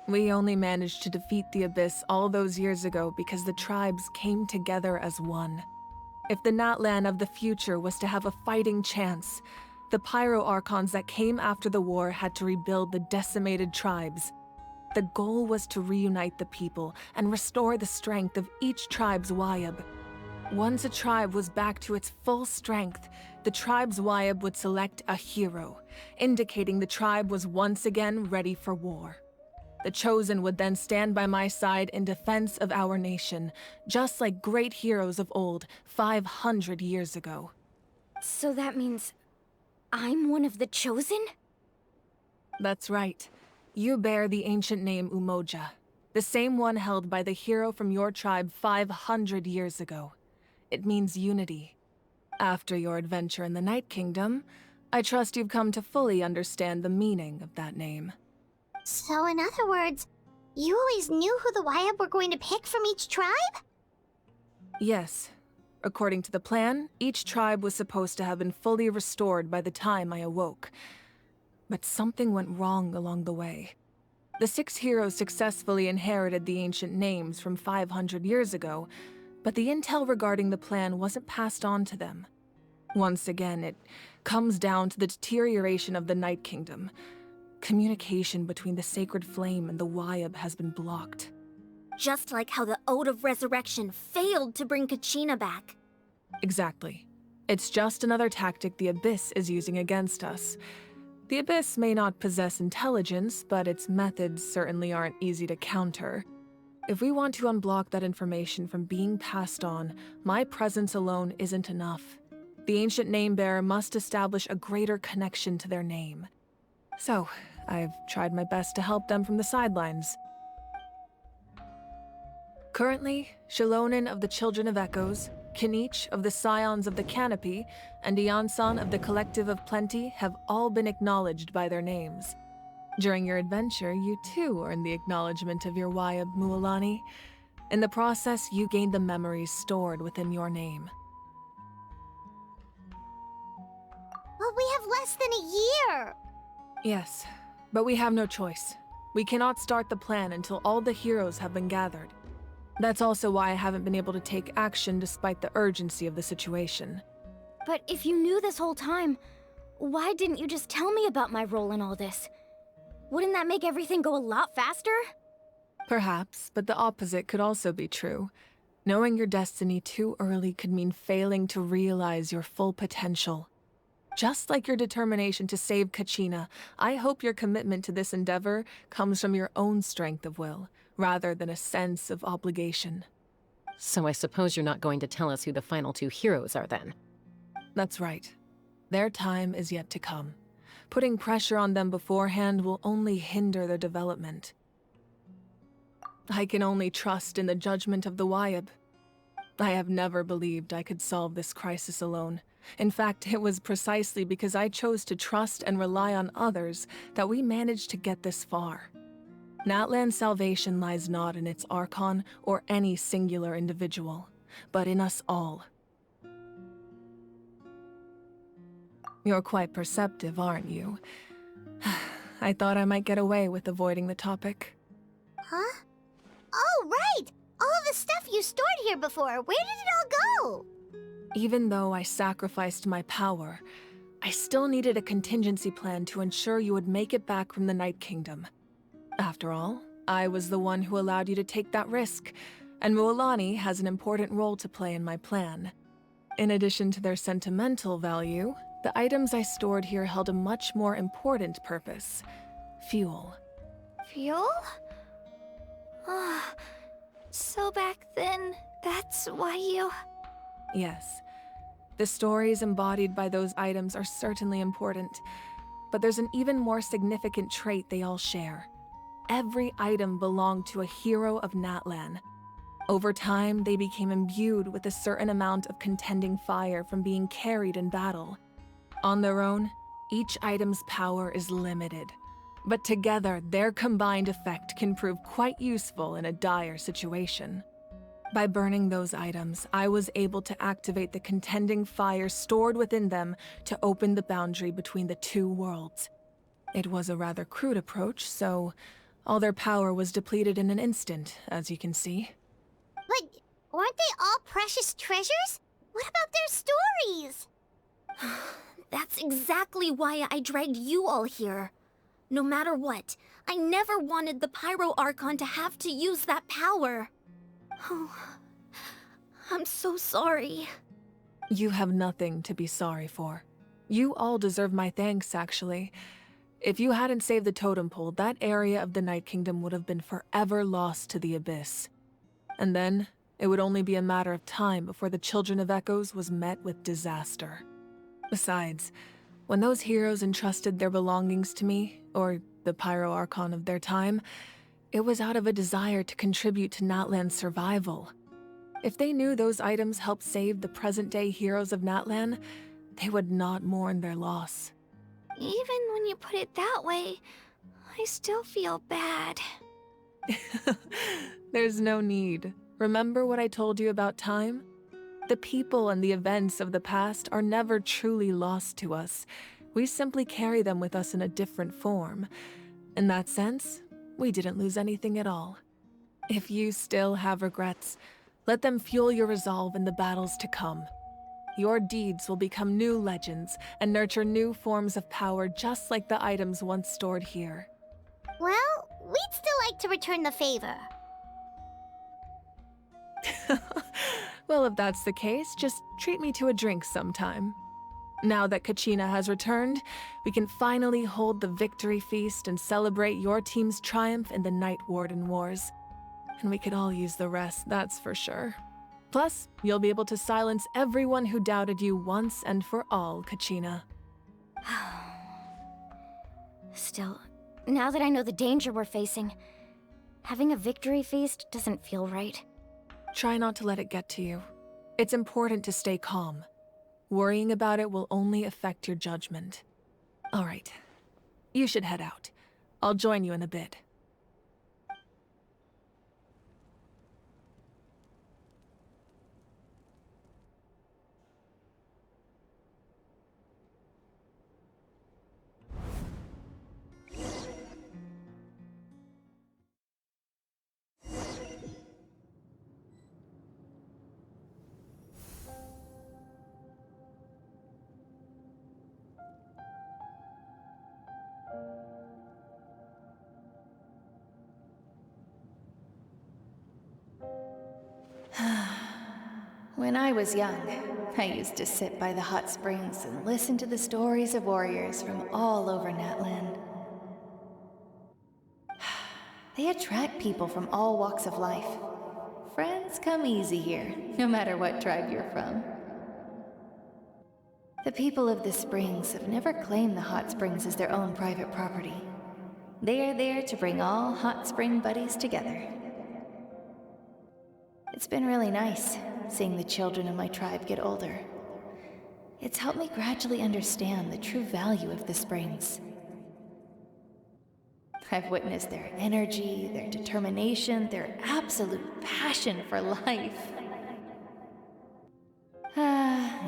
We only managed to defeat the Abyss all those years ago because the tribes came together as one. If the Natlin of the future was to have a fighting chance, the Pyro Archons that came after the war had to rebuild the decimated tribes. The goal was to reunite the people and restore the strength of each tribe's Wayab. Once a tribe was back to its full strength, the tribe's Wayab would select a hero, indicating the tribe was once again ready for war. The Chosen would then stand by my side in defense of our nation, just like great heroes of old 500 years ago. So that means I'm one of the Chosen? That's right. You bear the ancient name Umoja, the same one held by the hero from your tribe 500 years ago. It means unity. After your adventure in the Night Kingdom, I trust you've come to fully understand the meaning of that name. So in other words, you always knew who the Wayab were going to pick from each tribe? Yes. According to the plan, each tribe was supposed to have been fully restored by the time I awoke. But something went wrong along the way. The 6 heroes successfully inherited the ancient names from 500 years ago, but the intel regarding the plan wasn't passed on to them. Once again, it comes down to the deterioration of the Night Kingdom. Communication between the Sacred Flame and the Wayab has been blocked. Just like how the Ode of Resurrection failed to bring Kachina back. Exactly. It's just another tactic the Abyss is using against us. The Abyss may not possess intelligence, but its methods certainly aren't easy to counter. If we want to unblock that information from being passed on, my presence alone isn't enough. The ancient name-bearer must establish a greater connection to their name. So, I've tried my best to help them from the sidelines. Currently, Shilonen of the Children of Echoes, Kinich of the Scions of the Canopy, and Iansan of the Collective of Plenty have all been acknowledged by their names. During your adventure, you too earned the acknowledgement of your Wayab Mualani. In the process, you gained the memories stored within your name. But we have less than a year! Yes, but we have no choice. We cannot start the plan until all the heroes have been gathered. That's also why I haven't been able to take action despite the urgency of the situation. But if you knew this whole time, why didn't you just tell me about my role in all this? Wouldn't that make everything go a lot faster? Perhaps, but the opposite could also be true. Knowing your destiny too early could mean failing to realize your full potential. Just like your determination to save Kachina, I hope your commitment to this endeavor comes from your own strength of will, rather than a sense of obligation. So I suppose you're not going to tell us who the final two heroes are then? That's right. Their time is yet to come. Putting pressure on them beforehand will only hinder their development. I can only trust in the judgment of the Wayab. I have never believed I could solve this crisis alone. In fact, it was precisely because I chose to trust and rely on others that we managed to get this far. Natlan's salvation lies not in its Archon or any singular individual, but in us all. You're quite perceptive, aren't you? I thought I might get away with avoiding the topic. Huh? Oh, right! All of the stuff you stored here before, where did it all go? Even though I sacrificed my power, I still needed a contingency plan to ensure you would make it back from the Night Kingdom. After all, I was the one who allowed you to take that risk, and Mualani has an important role to play in my plan. In addition to their sentimental value, the items I stored here held a much more important purpose: fuel. Fuel? So back then, that's why you... Yes. The stories embodied by those items are certainly important, but there's an even more significant trait they all share. Every item belonged to a hero of Natlan. Over time, they became imbued with a certain amount of contending fire from being carried in battle. On their own, each item's power is limited, but together, their combined effect can prove quite useful in a dire situation. By burning those items, I was able to activate the contending fire stored within them to open the boundary between the two worlds. It was a rather crude approach, so all their power was depleted in an instant, as you can see. But weren't they all precious treasures? What about their stories? That's exactly why I dragged you all here. No matter what, I never wanted the Pyro Archon to have to use that power. Oh, I'm so sorry. You have nothing to be sorry for. You all deserve my thanks, actually. If you hadn't saved the totem pole, that area of the Night Kingdom would have been forever lost to the Abyss. And then, it would only be a matter of time before the Children of Echoes was met with disaster. Besides, when those heroes entrusted their belongings to me, or the Pyro Archon of their time, it was out of a desire to contribute to Natlan's survival. If they knew those items helped save the present-day heroes of Natlan, they would not mourn their loss. Even when you put it that way, I still feel bad. There's no need. Remember what I told you about time? The people and the events of the past are never truly lost to us. We simply carry them with us in a different form. In that sense, we didn't lose anything at all. If you still have regrets, let them fuel your resolve in the battles to come. Your deeds will become new legends and nurture new forms of power just like the items once stored here. Well, we'd still like to return the favor. Well, if that's the case, just treat me to a drink sometime. Now that Kachina has returned, we can finally hold the victory feast and celebrate your team's triumph in the Night Warden Wars. And we could all use the rest, that's for sure. Plus, you'll be able to silence everyone who doubted you once and for all, Kachina. Still, now that I know the danger we're facing, having a victory feast doesn't feel right. Try not to let it get to you. It's important to stay calm. Worrying about it will only affect your judgment. All right. You should head out. I'll join you in a bit. When I was young, I used to sit by the hot springs and listen to the stories of warriors from all over Natlin. They attract people from all walks of life. Friends come easy here, no matter what tribe you're from. The people of the springs have never claimed the hot springs as their own private property. They are there to bring all hot spring buddies together. It's been really nice, seeing the children of my tribe get older. It's helped me gradually understand the true value of the springs. I've witnessed their energy, their determination, their absolute passion for life.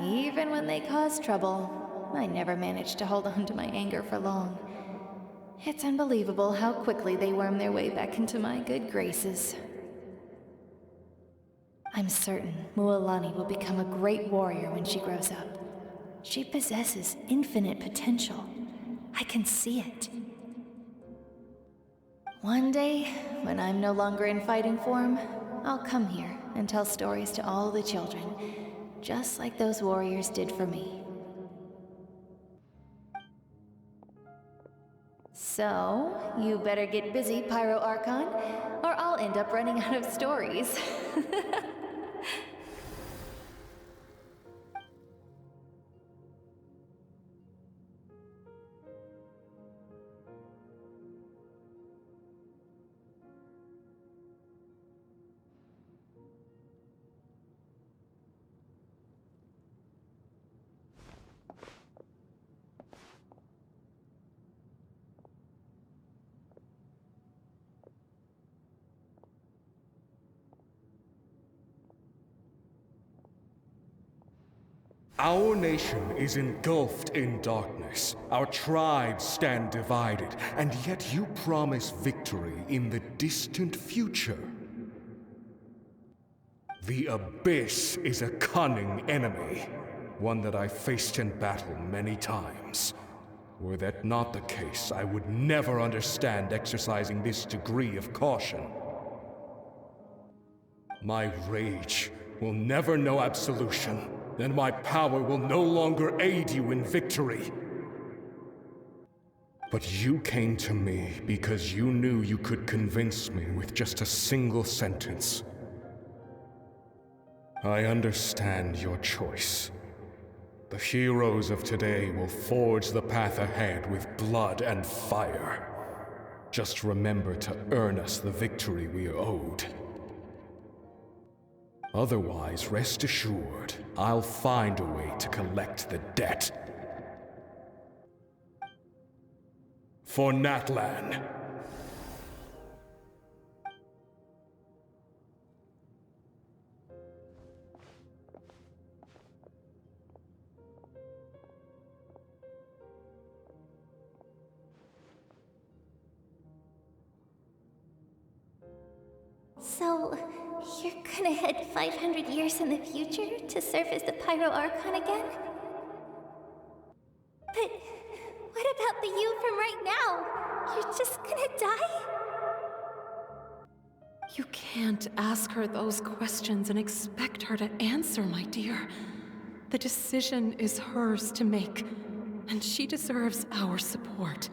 Even when they cause trouble, I never managed to hold on to my anger for long. It's unbelievable how quickly they worm their way back into my good graces. I'm certain Mualani will become a great warrior when she grows up. She possesses infinite potential. I can see it. One day, when I'm no longer in fighting form, I'll come here and tell stories to all the children, just like those warriors did for me. So, you better get busy, Pyro Archon, or I'll end up running out of stories. Our nation is engulfed in darkness. Our tribes stand divided, and yet you promise victory in the distant future. The Abyss is a cunning enemy, one that I've faced in battle many times. Were that not the case, I would never understand exercising this degree of caution. My rage will never know absolution, and my power will no longer aid you in victory. But you came to me because you knew you could convince me with just a single sentence. I understand your choice. The heroes of today will forge the path ahead with blood and fire. Just remember to earn us the victory we are owed. Otherwise, rest assured, I'll find a way to collect the debt. For Natlin. So, you're gonna head 500 years in the future to serve as the Pyro Archon again? But what about the you from right now? You're just gonna die? You can't ask her those questions and expect her to answer, my dear. The decision is hers to make, and she deserves our support.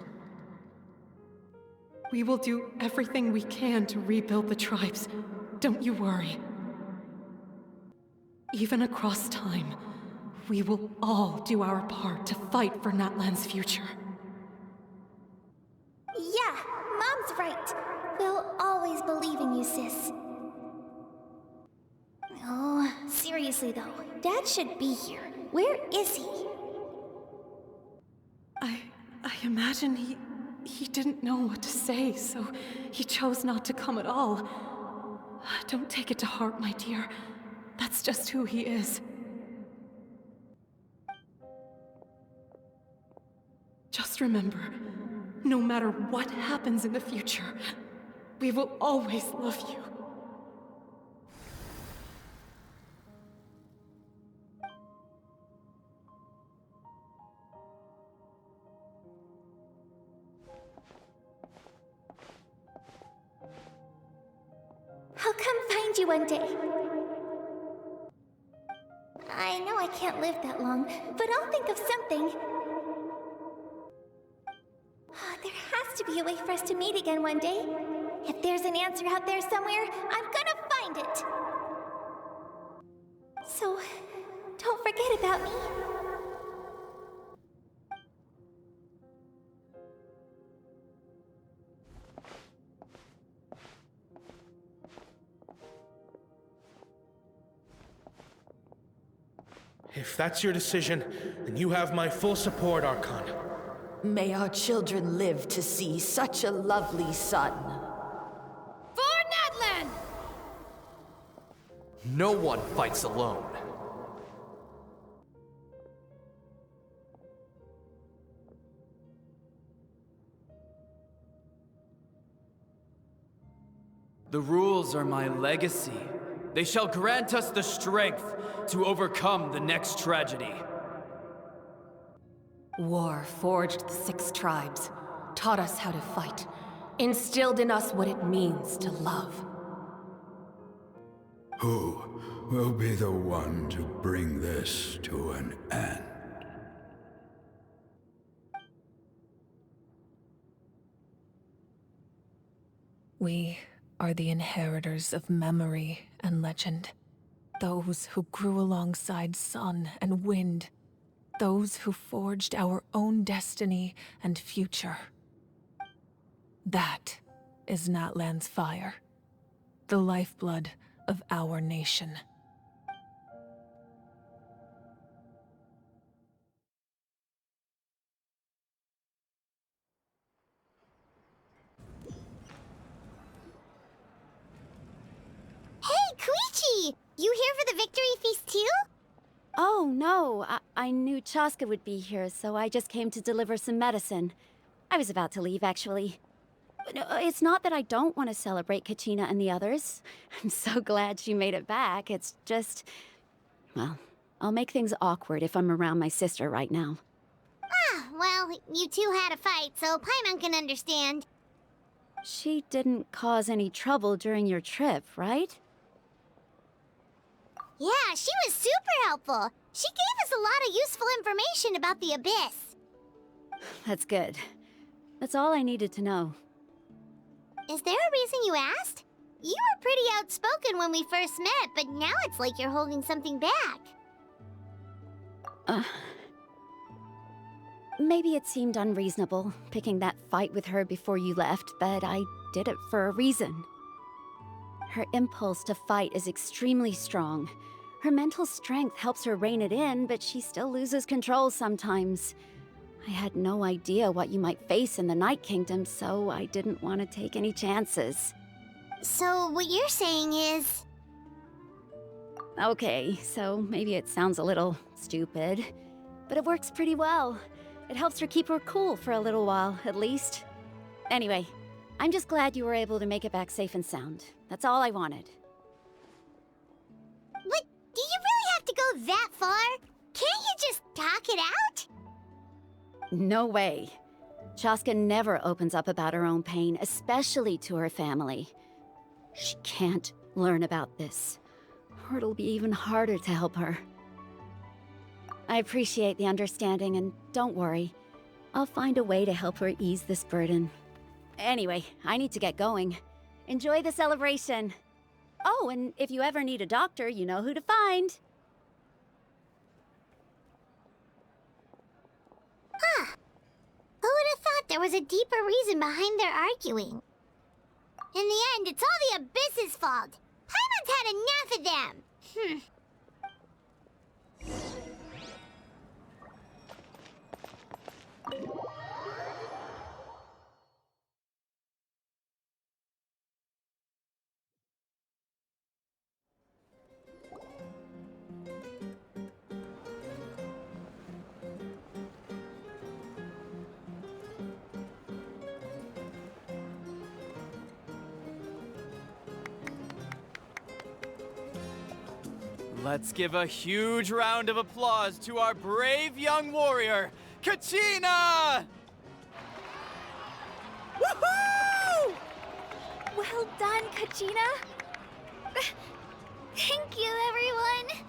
We will do everything we can to rebuild the tribes. Don't you worry. Even across time, we will all do our part to fight for Natlan's future. Yeah, Mom's right. We'll always believe in you, sis. Oh, seriously though, Dad should be here. Where is he? I imagine he didn't know what to say, so he chose not to come at all. Don't take it to heart, my dear. That's just who he is. Just remember, no matter what happens in the future, we will always love you. I'll come find you one day. I know I can't live that long, but I'll think of something. There has to be a way for us to meet again one day. If there's an answer out there somewhere, I'm gonna find it. So, don't forget about me. If that's your decision, then you have my full support, Archon. May our children live to see such a lovely son. For Natlan! No one fights alone. The rules are my legacy. They shall grant us the strength to overcome the next tragedy. War forged the 6 tribes, taught us how to fight, instilled in us what it means to love. Who will be the one to bring this to an end? We are the inheritors of memory and legend. Those who grew alongside sun and wind. Those who forged our own destiny and future. That is Natlan's fire. The lifeblood of our nation. Hey, Koichi! You here for the victory feast too? Oh, no. I knew Chaska would be here, so I just came to deliver some medicine. I was about to leave, actually. It's not that I don't want to celebrate Kachina and the others. I'm so glad she made it back. It's just... well, I'll make things awkward if I'm around my sister right now. Ah, well, you two had a fight, so Paimon can understand. She didn't cause any trouble during your trip, right? Yeah, she was super helpful. She gave us a lot of useful information about the Abyss. That's good. That's all I needed to know. Is there a reason you asked? You were pretty outspoken when we first met, but now it's like you're holding something back. Maybe it seemed unreasonable, picking that fight with her before you left, but I did it for a reason. Her impulse to fight is extremely strong. Her mental strength helps her rein it in, but she still loses control sometimes. I had no idea what you might face in the Night Kingdom, so I didn't want to take any chances. So what you're saying is... Okay, so maybe it sounds a little stupid, but it works pretty well. It helps her keep her cool for a little while, at least. Anyway, I'm just glad you were able to make it back safe and sound. That's all I wanted. But do you really have to go that far? Can't you just talk it out? No way. Chaska never opens up about her own pain, especially to her family. She can't learn about this, or it'll be even harder to help her. I appreciate the understanding, and don't worry. I'll find a way to help her ease this burden. Anyway, I need to get going. Enjoy the celebration. Oh, and if you ever need a doctor, you know who to find. Huh. Who would have thought there was a deeper reason behind their arguing? In the end, it's all the Abyss's fault. Paimon's had enough of them. Let's give a huge round of applause to our brave young warrior, Kachina! Woohoo! Well done, Kachina. Thank you, everyone.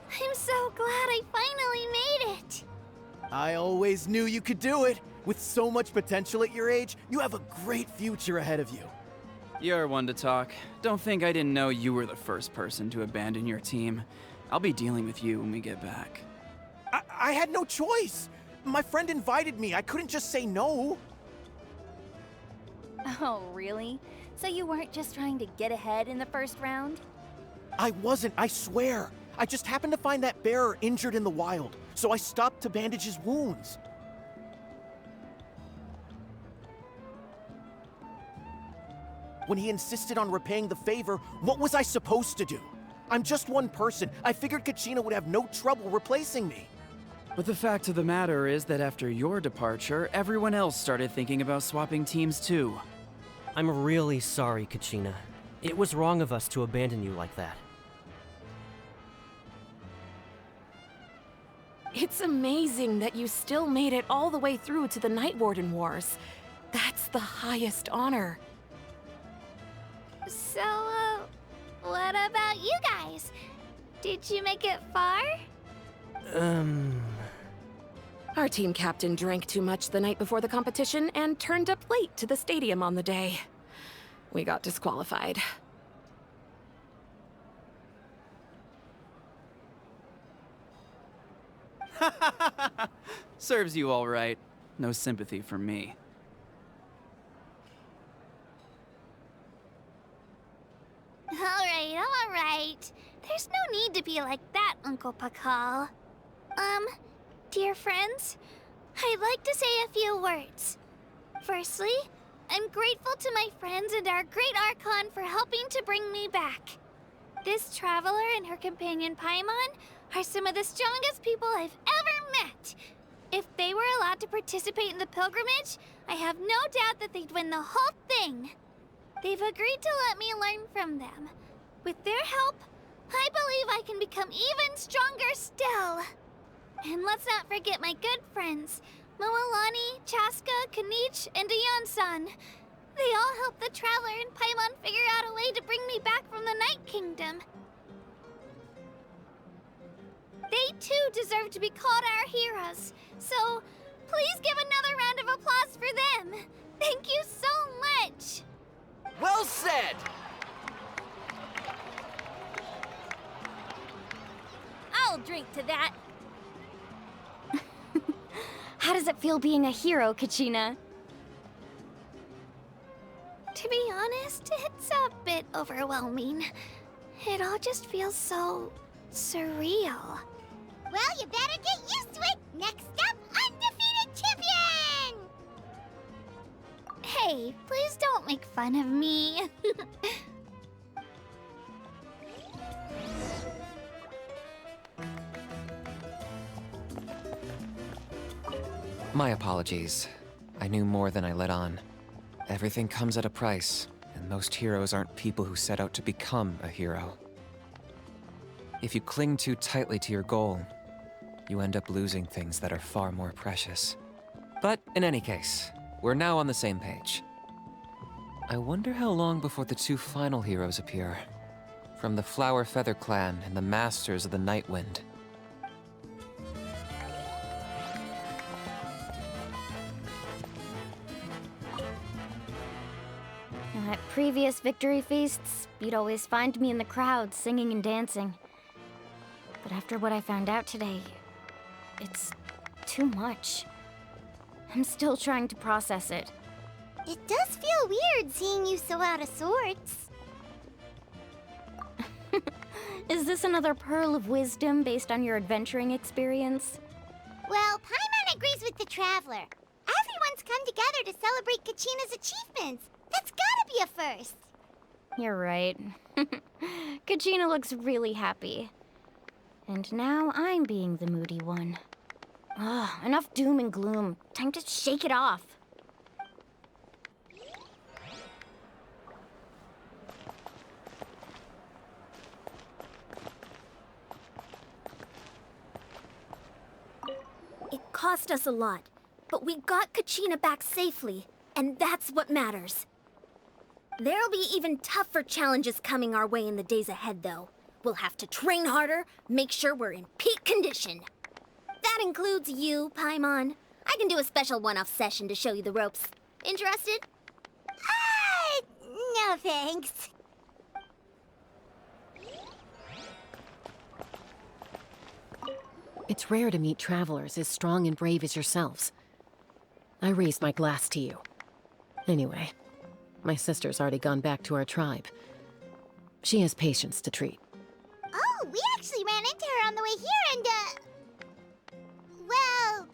I'm so glad I finally made it. I always knew you could do it. With so much potential at your age, you have a great future ahead of you. You're one to talk. Don't think I didn't know you were the first person to abandon your team. I'll be dealing with you when we get back. I had no choice. My friend invited me. I couldn't just say no. Oh, really? So you weren't just trying to get ahead in the first round? I wasn't, I swear. I just happened to find that bearer injured in the wild, so I stopped to bandage his wounds. When he insisted on repaying the favor, what was I supposed to do? I'm just one person. I figured Kachina would have no trouble replacing me. But the fact of the matter is that after your departure, everyone else started thinking about swapping teams too. I'm really sorry, Kachina. It was wrong of us to abandon you like that. It's amazing that you still made it all the way through to the Night Warden Wars. That's the highest honor. So, what about you guys? Did you make it far? Our team captain drank too much the night before the competition and turned up late to the stadium on the day. We got disqualified. Serves you all right. No sympathy for me. All right. There's no need to be like that, Uncle Pakal. Dear friends, I'd like to say a few words. Firstly, I'm grateful to my friends and our great Archon for helping to bring me back. This traveler and her companion Paimon are some of the strongest people I've ever met. If they were allowed to participate in the pilgrimage, I have no doubt that they'd win the whole thing. They've agreed to let me learn from them. With their help, I believe I can become even stronger still. And let's not forget my good friends, Moalani, Chaska, Kanich, and Dayan-san. They all helped the Traveler and Paimon figure out a way to bring me back from the Night Kingdom. They too deserve to be called our heroes, so please give another round of applause for them. Thank you so much! Well said! I'll drink to that. How does it feel being a hero, Kachina? To be honest, it's a bit overwhelming. It all just feels so surreal. Well, you better get used to it! Next up, undefeated champion! Hey, please don't make fun of me. My apologies. I knew more than I let on. Everything comes at a price, and most heroes aren't people who set out to become a hero. If you cling too tightly to your goal, you end up losing things that are far more precious. But in any case, we're now on the same page. I wonder how long before the two final heroes appear. From the Flower Feather Clan and the Masters of the Night Wind. At previous victory feasts, you'd always find me in the crowd singing and dancing. But after what I found out today, it's too much. I'm still trying to process it. It does feel weird seeing you so out of sorts. Is this another pearl of wisdom based on your adventuring experience? Well, Paimon agrees with the Traveler. Everyone's come together to celebrate Kachina's achievements. That's gotta be a first. You're right. Kachina looks really happy. And now I'm being the moody one. Ugh, enough doom and gloom. Time to shake it off. It cost us a lot, but we got Kachina back safely, and that's what matters. There'll be even tougher challenges coming our way in the days ahead, though. We'll have to train harder, make sure we're in peak condition. That includes you, Paimon. I can do a special one-off session to show you the ropes. Interested? No thanks. It's rare to meet travelers as strong and brave as yourselves. I raised my glass to you. Anyway, my sister's already gone back to our tribe. She has patients to treat. Oh, we actually ran into her on the way here and, well,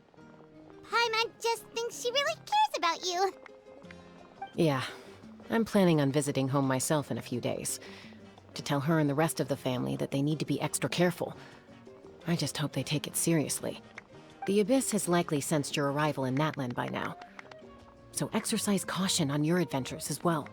Paimon just thinks she really cares about you. Yeah, I'm planning on visiting home myself in a few days. To tell her and the rest of the family that they need to be extra careful. I just hope they take it seriously. The Abyss has likely sensed your arrival in Natlin by now. So exercise caution on your adventures as well.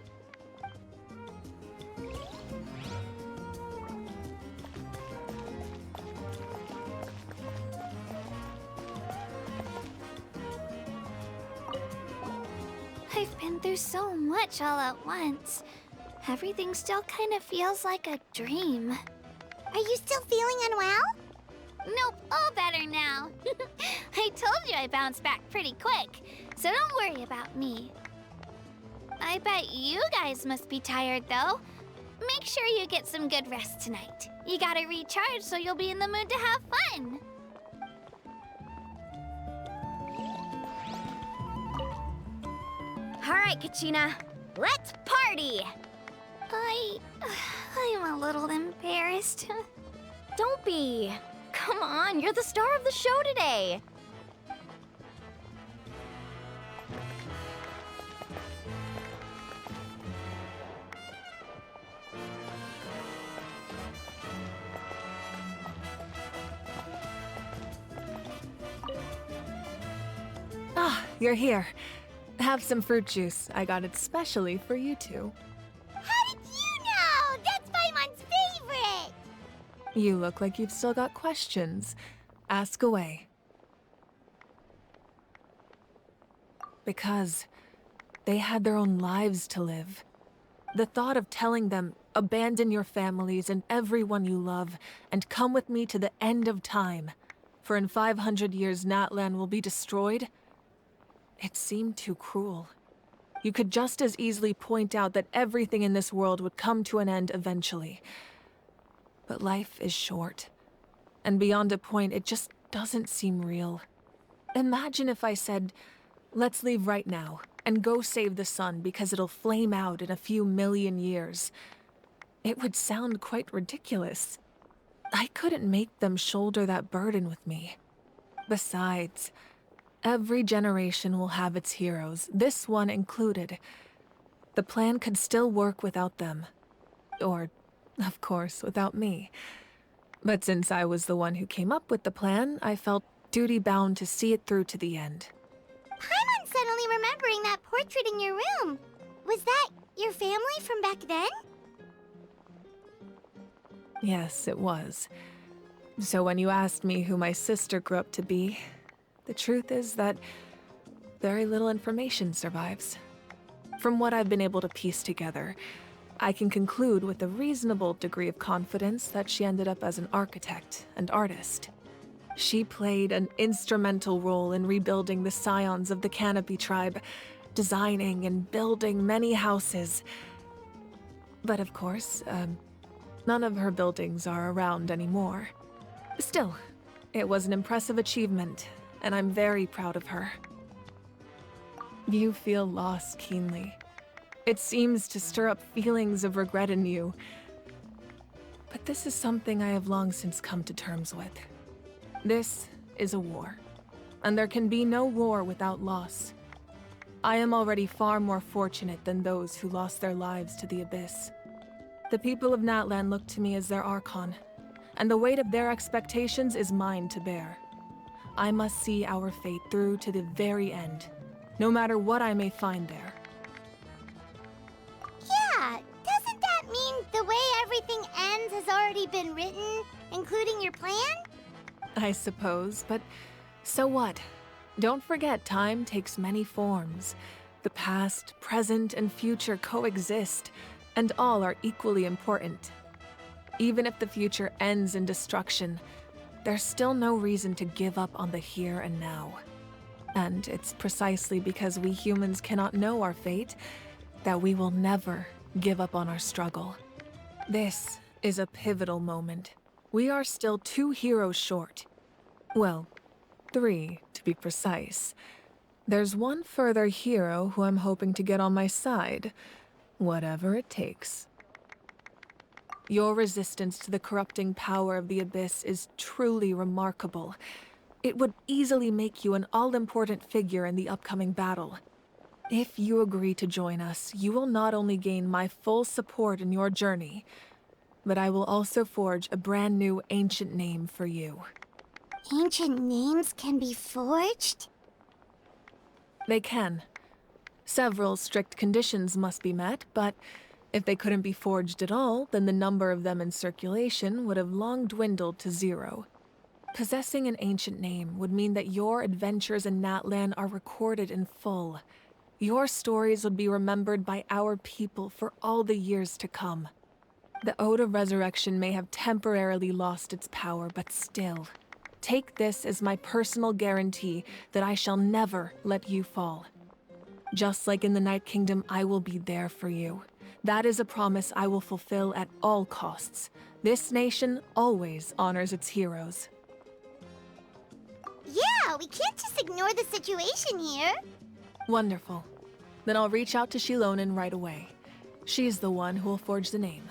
I've been through so much all at once. Everything still kind of feels like a dream. Are you still feeling unwell? Nope, all better now. I told you I bounced back pretty quick, so don't worry about me. I bet you guys must be tired, though. Make sure you get some good rest tonight. You gotta recharge so you'll be in the mood to have fun. All right, Kachina, let's party! I'm a little embarrassed. Don't be. Come on, you're the star of the show today. Ah, you're here. Have some fruit juice. I got it specially for you two. How did you know? That's Paimon's favorite! You look like you've still got questions. Ask away. Because they had their own lives to live. The thought of telling them, abandon your families and everyone you love, and come with me to the end of time, for in 500 years Natlin will be destroyed, it seemed too cruel. You could just as easily point out that everything in this world would come to an end eventually. But life is short, and beyond a point, it just doesn't seem real. Imagine if I said, let's leave right now, and go save the sun because it'll flame out in a few million years. It would sound quite ridiculous. I couldn't make them shoulder that burden with me. Besides, every generation will have its heroes, this one included. The plan could still work without them. Or, of course, without me. But since I was the one who came up with the plan, I felt duty-bound to see it through to the end. Paimon's suddenly remembering that portrait in your room. Was that your family from back then? Yes, it was. So when you asked me who my sister grew up to be, the truth is that very little information survives. From what I've been able to piece together, I can conclude with a reasonable degree of confidence that she ended up as an architect and artist. She played an instrumental role in rebuilding the scions of the Canopy tribe, designing and building many houses. But of course, none of her buildings are around anymore. Still, it was an impressive achievement, and I'm very proud of her. You feel loss keenly. It seems to stir up feelings of regret in you. But this is something I have long since come to terms with. This is a war, and there can be no war without loss. I am already far more fortunate than those who lost their lives to the Abyss. The people of Natlan look to me as their Archon, and the weight of their expectations is mine to bear. I must see our fate through to the very end, no matter what I may find there. Yeah, doesn't that mean the way everything ends has already been written, including your plan? I suppose, but so what? Don't forget, time takes many forms. The past, present, and future coexist, and all are equally important. Even if the future ends in destruction, there's still no reason to give up on the here and now. And it's precisely because we humans cannot know our fate that we will never give up on our struggle. This is a pivotal moment. We are still 2 heroes short. Well, 3 to be precise. There's one further hero who I'm hoping to get on my side, whatever it takes. Your resistance to the corrupting power of the Abyss is truly remarkable. It would easily make you an all-important figure in the upcoming battle. If you agree to join us, you will not only gain my full support in your journey, but I will also forge a brand new ancient name for you. Ancient names can be forged? They can. Several strict conditions must be met, but if they couldn't be forged at all, then the number of them in circulation would have long dwindled to 0. Possessing an ancient name would mean that your adventures in Natlan are recorded in full. Your stories would be remembered by our people for all the years to come. The Ode of Resurrection may have temporarily lost its power, but still, take this as my personal guarantee that I shall never let you fall. Just like in the Night Kingdom, I will be there for you. That is a promise I will fulfill at all costs. This nation always honors its heroes. Yeah, we can't just ignore the situation here. Wonderful. Then I'll reach out to Shilonen right away. She's the one who will forge the name.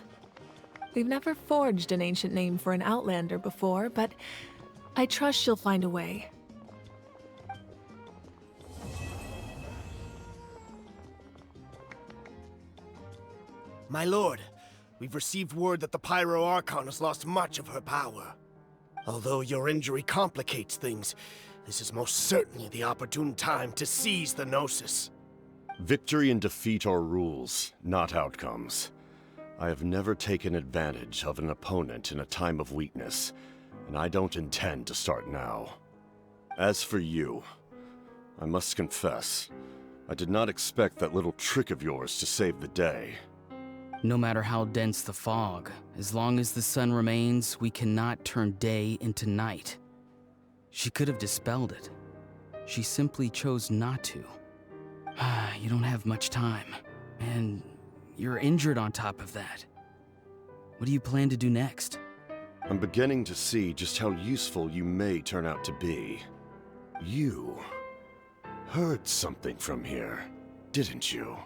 We've never forged an ancient name for an Outlander before, but I trust she'll find a way. My lord, we've received word that the Pyro Archon has lost much of her power. Although your injury complicates things, this is most certainly the opportune time to seize the Gnosis. Victory and defeat are rules, not outcomes. I have never taken advantage of an opponent in a time of weakness, and I don't intend to start now. As for you, I must confess, I did not expect that little trick of yours to save the day. No matter how dense the fog, as long as the sun remains, we cannot turn day into night. She could have dispelled it. She simply chose not to. You don't have much time, and you're injured on top of that. What do you plan to do next? I'm beginning to see just how useful you may turn out to be. You heard something from here, didn't you?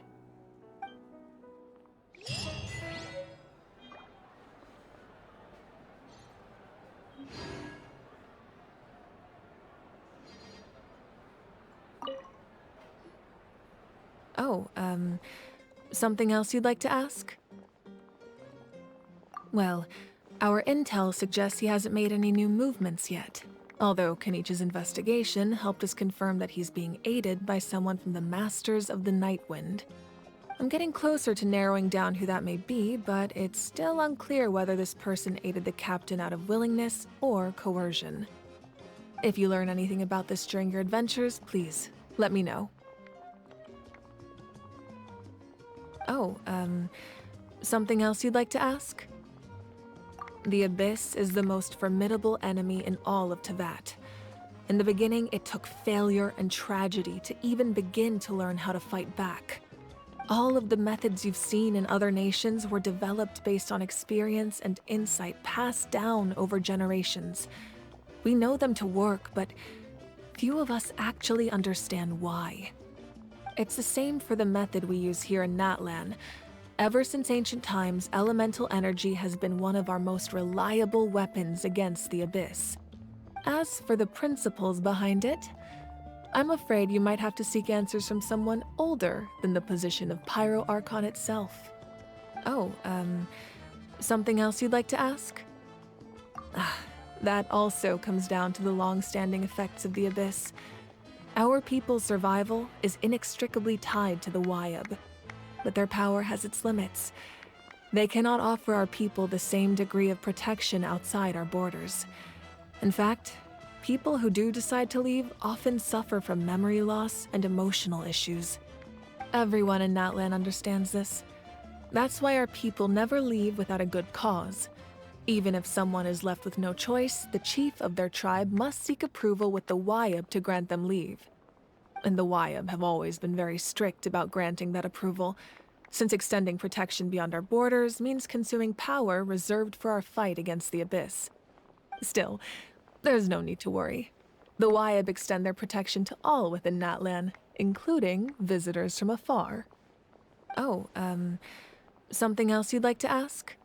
Oh, something else you'd like to ask? Well, our intel suggests he hasn't made any new movements yet. Although Kenichi's investigation helped us confirm that he's being aided by someone from the Masters of the Nightwind. I'm getting closer to narrowing down who that may be, but it's still unclear whether this person aided the captain out of willingness or coercion. If you learn anything about this during your adventures, please let me know. Oh, something else you'd like to ask? The Abyss is the most formidable enemy in all of Teyvat. In the beginning, it took failure and tragedy to even begin to learn how to fight back. All of the methods you've seen in other nations were developed based on experience and insight passed down over generations. We know them to work, but few of us actually understand why. It's the same for the method we use here in Natlan. Ever since ancient times, elemental energy has been one of our most reliable weapons against the Abyss. As for the principles behind it, I'm afraid you might have to seek answers from someone older than the position of Pyro Archon itself. Oh, something else you'd like to ask? That also comes down to the long-standing effects of the Abyss. Our people's survival is inextricably tied to the Wyab, but their power has its limits. They cannot offer our people the same degree of protection outside our borders. In fact, people who do decide to leave often suffer from memory loss and emotional issues. Everyone in Natlan understands this. That's why our people never leave without a good cause. Even if someone is left with no choice, the chief of their tribe must seek approval with the Wyab to grant them leave. And the Wyab have always been very strict about granting that approval, since extending protection beyond our borders means consuming power reserved for our fight against the Abyss. Still, there's no need to worry. The Wyab extend their protection to all within Natlan, including visitors from afar. Oh, something else you'd like to ask?